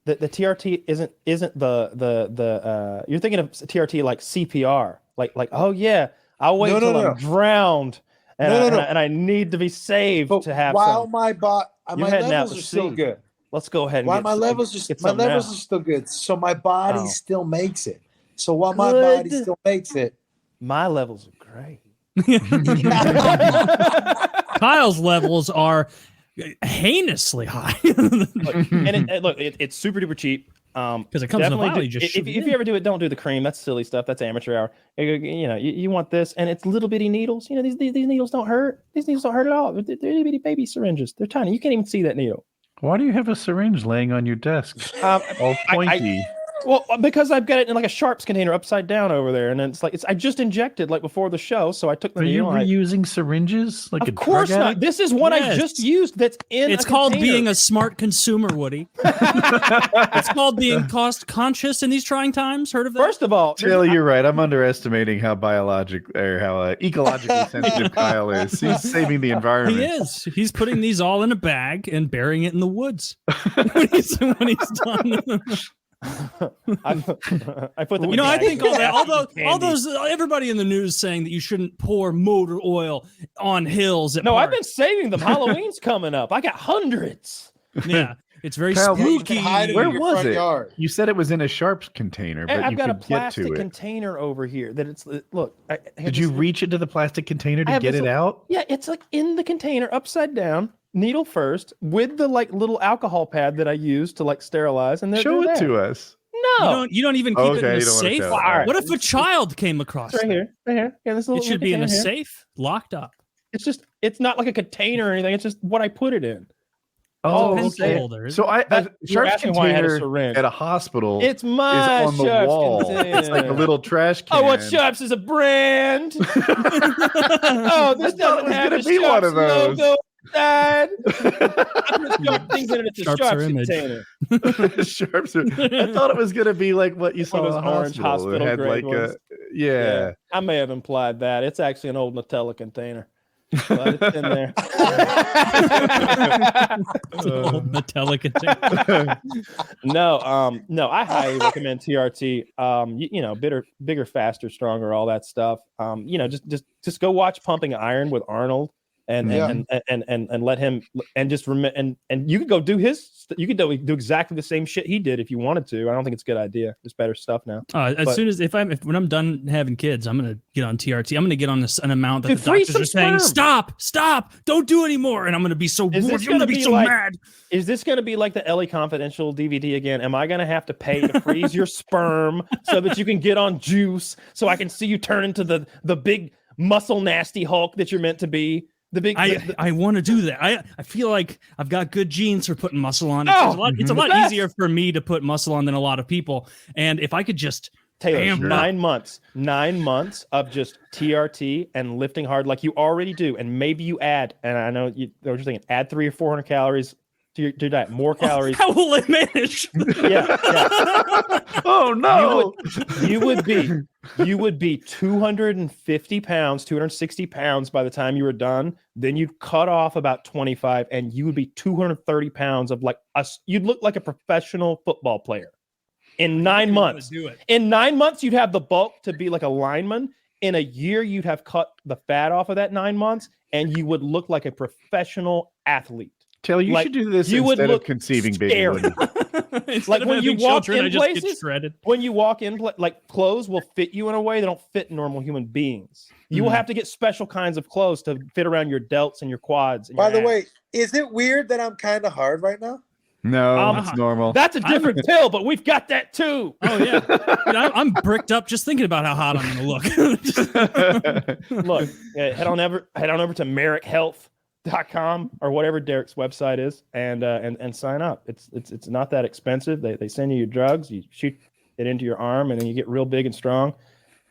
The TRT isn't the you're thinking of TRT like CPR. Oh yeah, I'll wait until I'm drowned and I need to be saved to have. While my levels are still good. Let's go ahead. While my levels are still good, so my body still makes it. So while my body still makes it, my levels are great. Kyle's levels are heinously high. It's super duper cheap. Because it comes in a bottle. If you ever do it, don't do the cream. That's silly stuff. That's amateur hour. You want this, and it's little bitty needles. These needles don't hurt. These needles don't hurt at all. They're itty bitty baby syringes. They're tiny. You can't even see that needle. Why do you have a syringe laying on your desk? All pointy. Well, because I've got it in like a sharps container upside down over there, and then it's like I just injected like before the show, so I took the Are you needle. reusing syringes? Like Of course not. This is what I just used. That's in. It's called being a smart consumer, Woody. It's called being cost conscious in these trying times. Heard of that? First of all, Taylor, you're right. I'm underestimating how ecologically sensitive Kyle is. He's saving the environment. He is. He's putting these all in a bag and burying it in the woods when he's done. I put them. I think all those everybody in the news saying that you shouldn't pour motor oil on hills. No, I've been saving them. Halloween's coming up. I got hundreds. Yeah, it's very Kyle, spooky. Where was it? Yard. You said it was in a sharps container, but I've you got a could get plastic to it. container over here. That it's look. Did you reach into the plastic container to get it out? Yeah, it's like in the container, upside down, needle first, with the like little alcohol pad that I use to like sterilize. And Show it to us. No, you don't even keep it in a safe. Right. What if a child came across right here? Yeah, this little. It should be in a here. safe, locked up. It's not like a container or anything. It's just what I put it in. Oh, okay. Holders. So sharps container at a hospital. It's my is on the sharps wall. container. It's like a little trash can. Oh, what Sharps is a brand? Oh, this doesn't have a Sharps logo. I'm gonna things in it. It's a Sharps container. Sharps I thought it was gonna be like what you saw in the orange hospital It had grade like ones. yeah. I may have implied that. It's actually an old Nutella container. But it's in there. Old Nutella container. No, I highly recommend TRT. Bigger, faster, stronger, all that stuff. Just go watch Pumping Iron with Arnold and let him and you could go do you could do exactly the same shit he did if you wanted to. I don't think it's a good idea. There's better stuff now. Soon as when I'm done having kids, I'm gonna get on TRT. I'm gonna get on an amount that the doctors are saying stop, don't do anymore, and I'm gonna be so mad. Is this gonna be like the Ellie Confidential DVD again? Am I gonna have to pay to freeze your sperm so that you can get on juice so I can see you turn into the big muscle nasty Hulk that you're meant to be? I want to do that. I feel like I've got good genes for putting muscle on. It's a lot easier for me to put muscle on than a lot of people. And if I could just Taylor, 9 months of just TRT and lifting hard like you already do, and maybe you add, and I know you were just thinking, add 300 or 400 calories to your diet, more calories. How will it manage? Yeah. Oh no! You would be 250 pounds, 260 pounds by the time you were done. Then you'd cut off about 25, and you would be 230 pounds of you'd look like a professional football player. In 9 months. In 9 months, you'd have the bulk to be like a lineman. In a year, you'd have cut the fat off of that 9 months, and you would look like a professionure athlete. Taylor, you should do this instead of conceiving baby. Like when you walk in places, when you walk in, like clothes will fit you in a way they don't fit normal human beings. You will have to get special kinds of clothes to fit around your delts and your quads. And By the way, is it weird that I'm kind of hard right now? No, it's normal. That's a different pill, but we've got that too. Oh yeah, I'm bricked up just thinking about how hot I'm gonna look. Look, head on over to MerrickHealth.com or whatever Derek's website is, and sign up. It's not that expensive. They send you your drugs, you shoot it into your arm, and then you get real big and strong,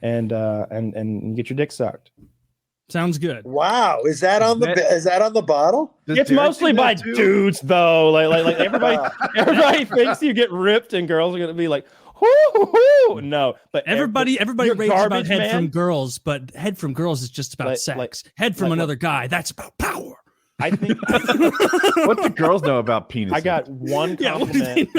and you get your dick sucked. Sounds good. Wow, is that on the bottle? It's mostly by dudes though. Like everybody thinks you get ripped, and girls are gonna be like, whoo. No, but everybody raves about head from girls, but head from girls is just about sex. Head from another guy, that's about power. I think. What do girls know about penis? I got one compliment.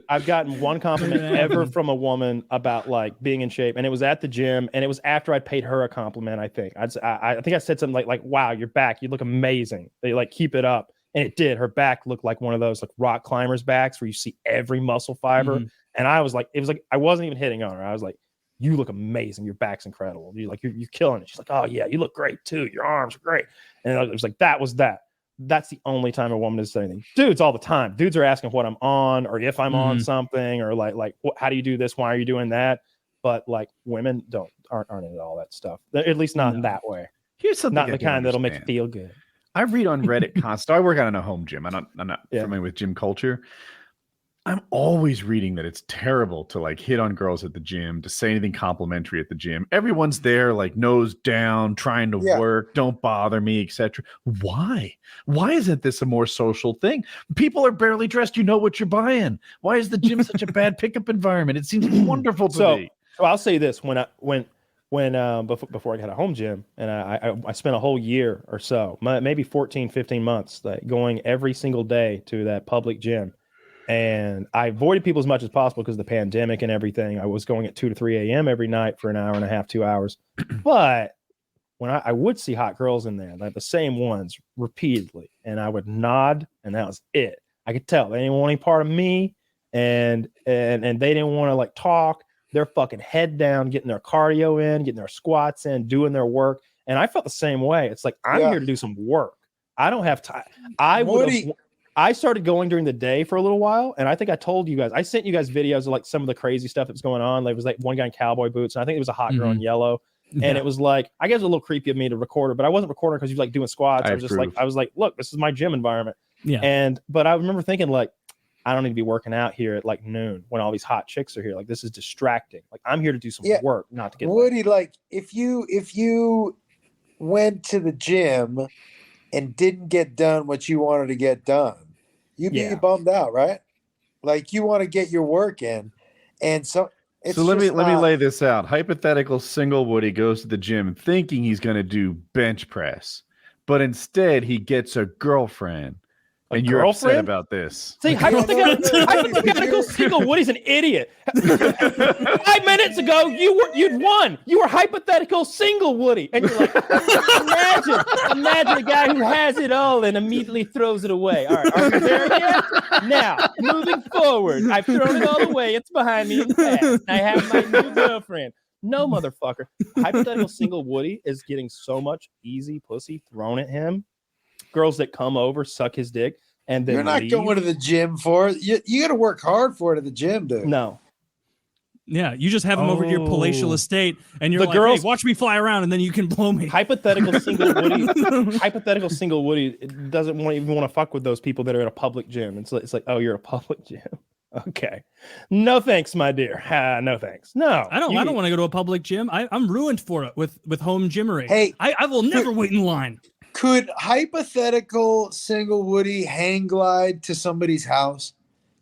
I've gotten one compliment ever from a woman about like being in shape, and it was at the gym, and it was after I paid her a compliment. I think I think I said something like, "Wow, your back, you look amazing." They like keep it up, and it did. Her back looked like one of those like rock climbers' backs where you see every muscle fiber. Mm-hmm. And I was like, it was like I wasn't even hitting on her. I was like, "You look amazing. Your back's incredible. You're killing it." She's like, "Oh yeah, you look great too. Your arms are great." And it was like that was that. That's the only time a woman does say anything. Dudes all the time. Dudes are asking what I'm on or if I'm on something or like how do you do this? Why are you doing that? But like women aren't into all that stuff. At least not in that way. Here's something not the kind that'll make you feel good. I read on Reddit constantly. I work out in a home gym. I'm not familiar with gym culture. I'm always reading that it's terrible to like hit on girls at the gym, to say anything complimentary at the gym. Everyone's there like nose down, trying to work, don't bother me, etc. Why? Why isn't this a more social thing? People are barely dressed. You know what you're buying. Why is the gym such a bad pickup environment? It seems wonderful to me. So I'll say this: when before I got a home gym, and I spent a whole year or so, maybe 14, 15 months, like going every single day to that public gym. And I avoided people as much as possible because of the pandemic and everything. I was going at 2 to 3 a.m. every night for an hour and a half, 2 hours. But when I would see hot girls in there, like the same ones repeatedly, and I would nod, and that was it. I could tell they didn't want any part of me, and they didn't want to like talk. They're fucking head down, getting their cardio in, getting their squats in, doing their work. And I felt the same way. It's like, I'm here to do some work. I don't have time. I started going during the day for a little while, and I think I told you guys, I sent you guys videos of like some of the crazy stuff that was going on. There was like one guy in cowboy boots, and I think it was a hot girl in yellow. And it was like, I guess it was a little creepy of me to record her, but I wasn't recording because he was like doing squats. I was like, look, this is my gym environment. Yeah. But I remember thinking like, I don't need to be working out here at like noon when all these hot chicks are here. Like, this is distracting. Like, I'm here to do some work, not to get Woody, like if you went to the gym and didn't get done what you wanted to get done, you'd be bummed out, right? Like, you want to get your work in. And so let me lay this out. Hypothetical single Woody goes to the gym thinking he's going to do bench press, but instead he gets a girlfriend. And you're upset about this. See, hypothetical single Woody's an idiot. 5 minutes ago, you'd won. You were hypothetical single Woody. And you're like, imagine a guy who has it all and immediately throws it away. All right, are we there yet? Now, moving forward, I've thrown it all away. It's behind me in the past. I have my new girlfriend. No, motherfucker. Hypothetical single Woody is getting so much easy pussy thrown at him. Girls that come over, suck his dick, and then you're not going to the gym for it. You got to work hard for it at the gym, dude. No. Yeah, you just have them over to your palatial estate, and you're like, girls, hey, watch me fly around, and then you can blow me. Hypothetical single Woody doesn't even want to fuck with those people that are at a public gym. It's like, oh, you're a public gym. Okay. No thanks, my dear. No thanks. No. I don't want to go to a public gym. I'm ruined for it with home gymmery. Hey, I will never wait in line. Could hypothetical single Woody hang glide to somebody's house?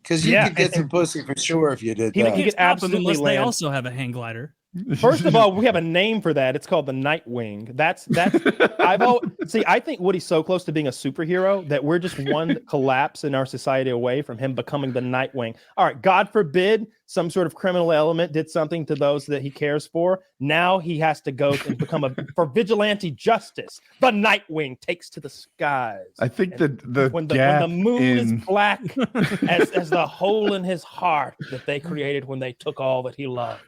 Because you could get some pussy for sure if you did that. He could absolutely unless they also have a hang glider. First of all, we have a name for that. It's called the Nightwing. That's I think Woody's so close to being a superhero that we're just one collapse in our society away from him becoming the Nightwing. All right, God forbid some sort of criminal element did something to those that he cares for. Now he has to go and become for vigilante justice. The Nightwing takes to the skies. I think when the moon is black as the hole in his heart that they created when they took all that he loved.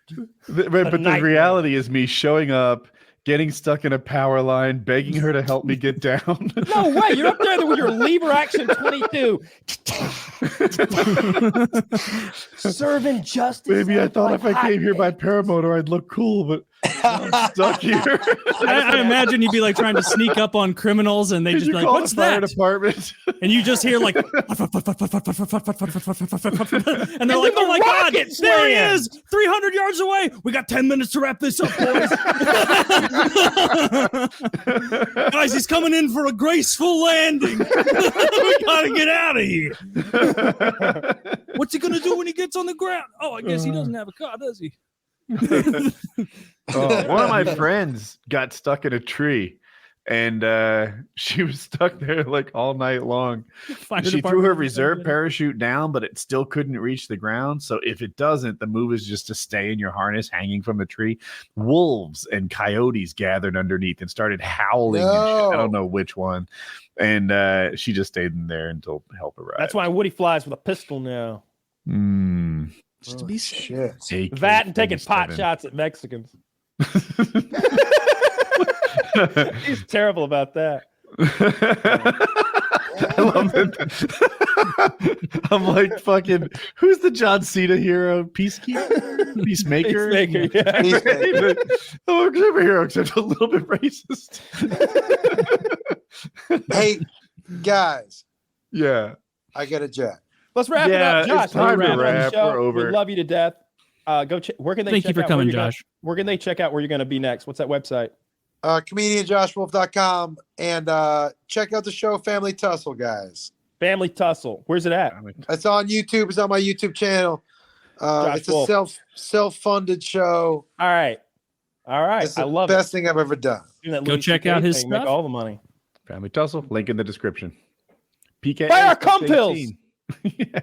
But the reality is me showing up, getting stuck in a power line, begging her to help me get down. No way. You're up there with your lever action 22. Serving justice. Maybe I thought if I came here by paramotor, I'd look cool, but I'm stuck here. I imagine you'd be like trying to sneak up on criminals and they just be like, what's that? Department? And you just hear like, and they're like, oh my God, there he is, 300 yards away. We got 10 minutes to wrap this up, boys. Guys, he's coming in for a graceful landing. We gotta get out of here. What's he gonna do when he gets on the ground? Oh, I guess he doesn't have a car, does he? One of my friends got stuck in a tree, and she was stuck there like all night long. She threw her reserve parachute down, but it still couldn't reach the ground. So if it doesn't, the move is just to stay in your harness hanging from the tree. Wolves and coyotes gathered underneath and started howling. And shit. I don't know which one. And she just stayed in there until help arrived. That's why Woody flies with a pistol now. Just to be shit. That and taking pot shots at Mexicans. He's terrible about that. I love it. I'm like, fucking, who's the John Cena hero? Peacemaker? Peacemaker, yeah. I'm a superhero, except a little bit racist. Hey, guys. Yeah. I got a jet. Let's wrap it Yeah, up, Josh. it's time to we're wrapping up the wrap. show. We're over. We love you to death. Go check. Where can they? Thank you check for out coming, where you're gonna- Josh. Where can they check out where you're going to be next? What's that website? ComedianJoshWolf.com, and check out the show Family Tussle, guys. Family Tussle. Where's it at? It's on YouTube. It's on my YouTube channel. It's Wolf. a self-funded show. All right. It's I the love best thing I've ever done. Go check out his Make stuff. all the money. Family Tussle. Link in the description. PKA. Buy our cum pills. Yeah.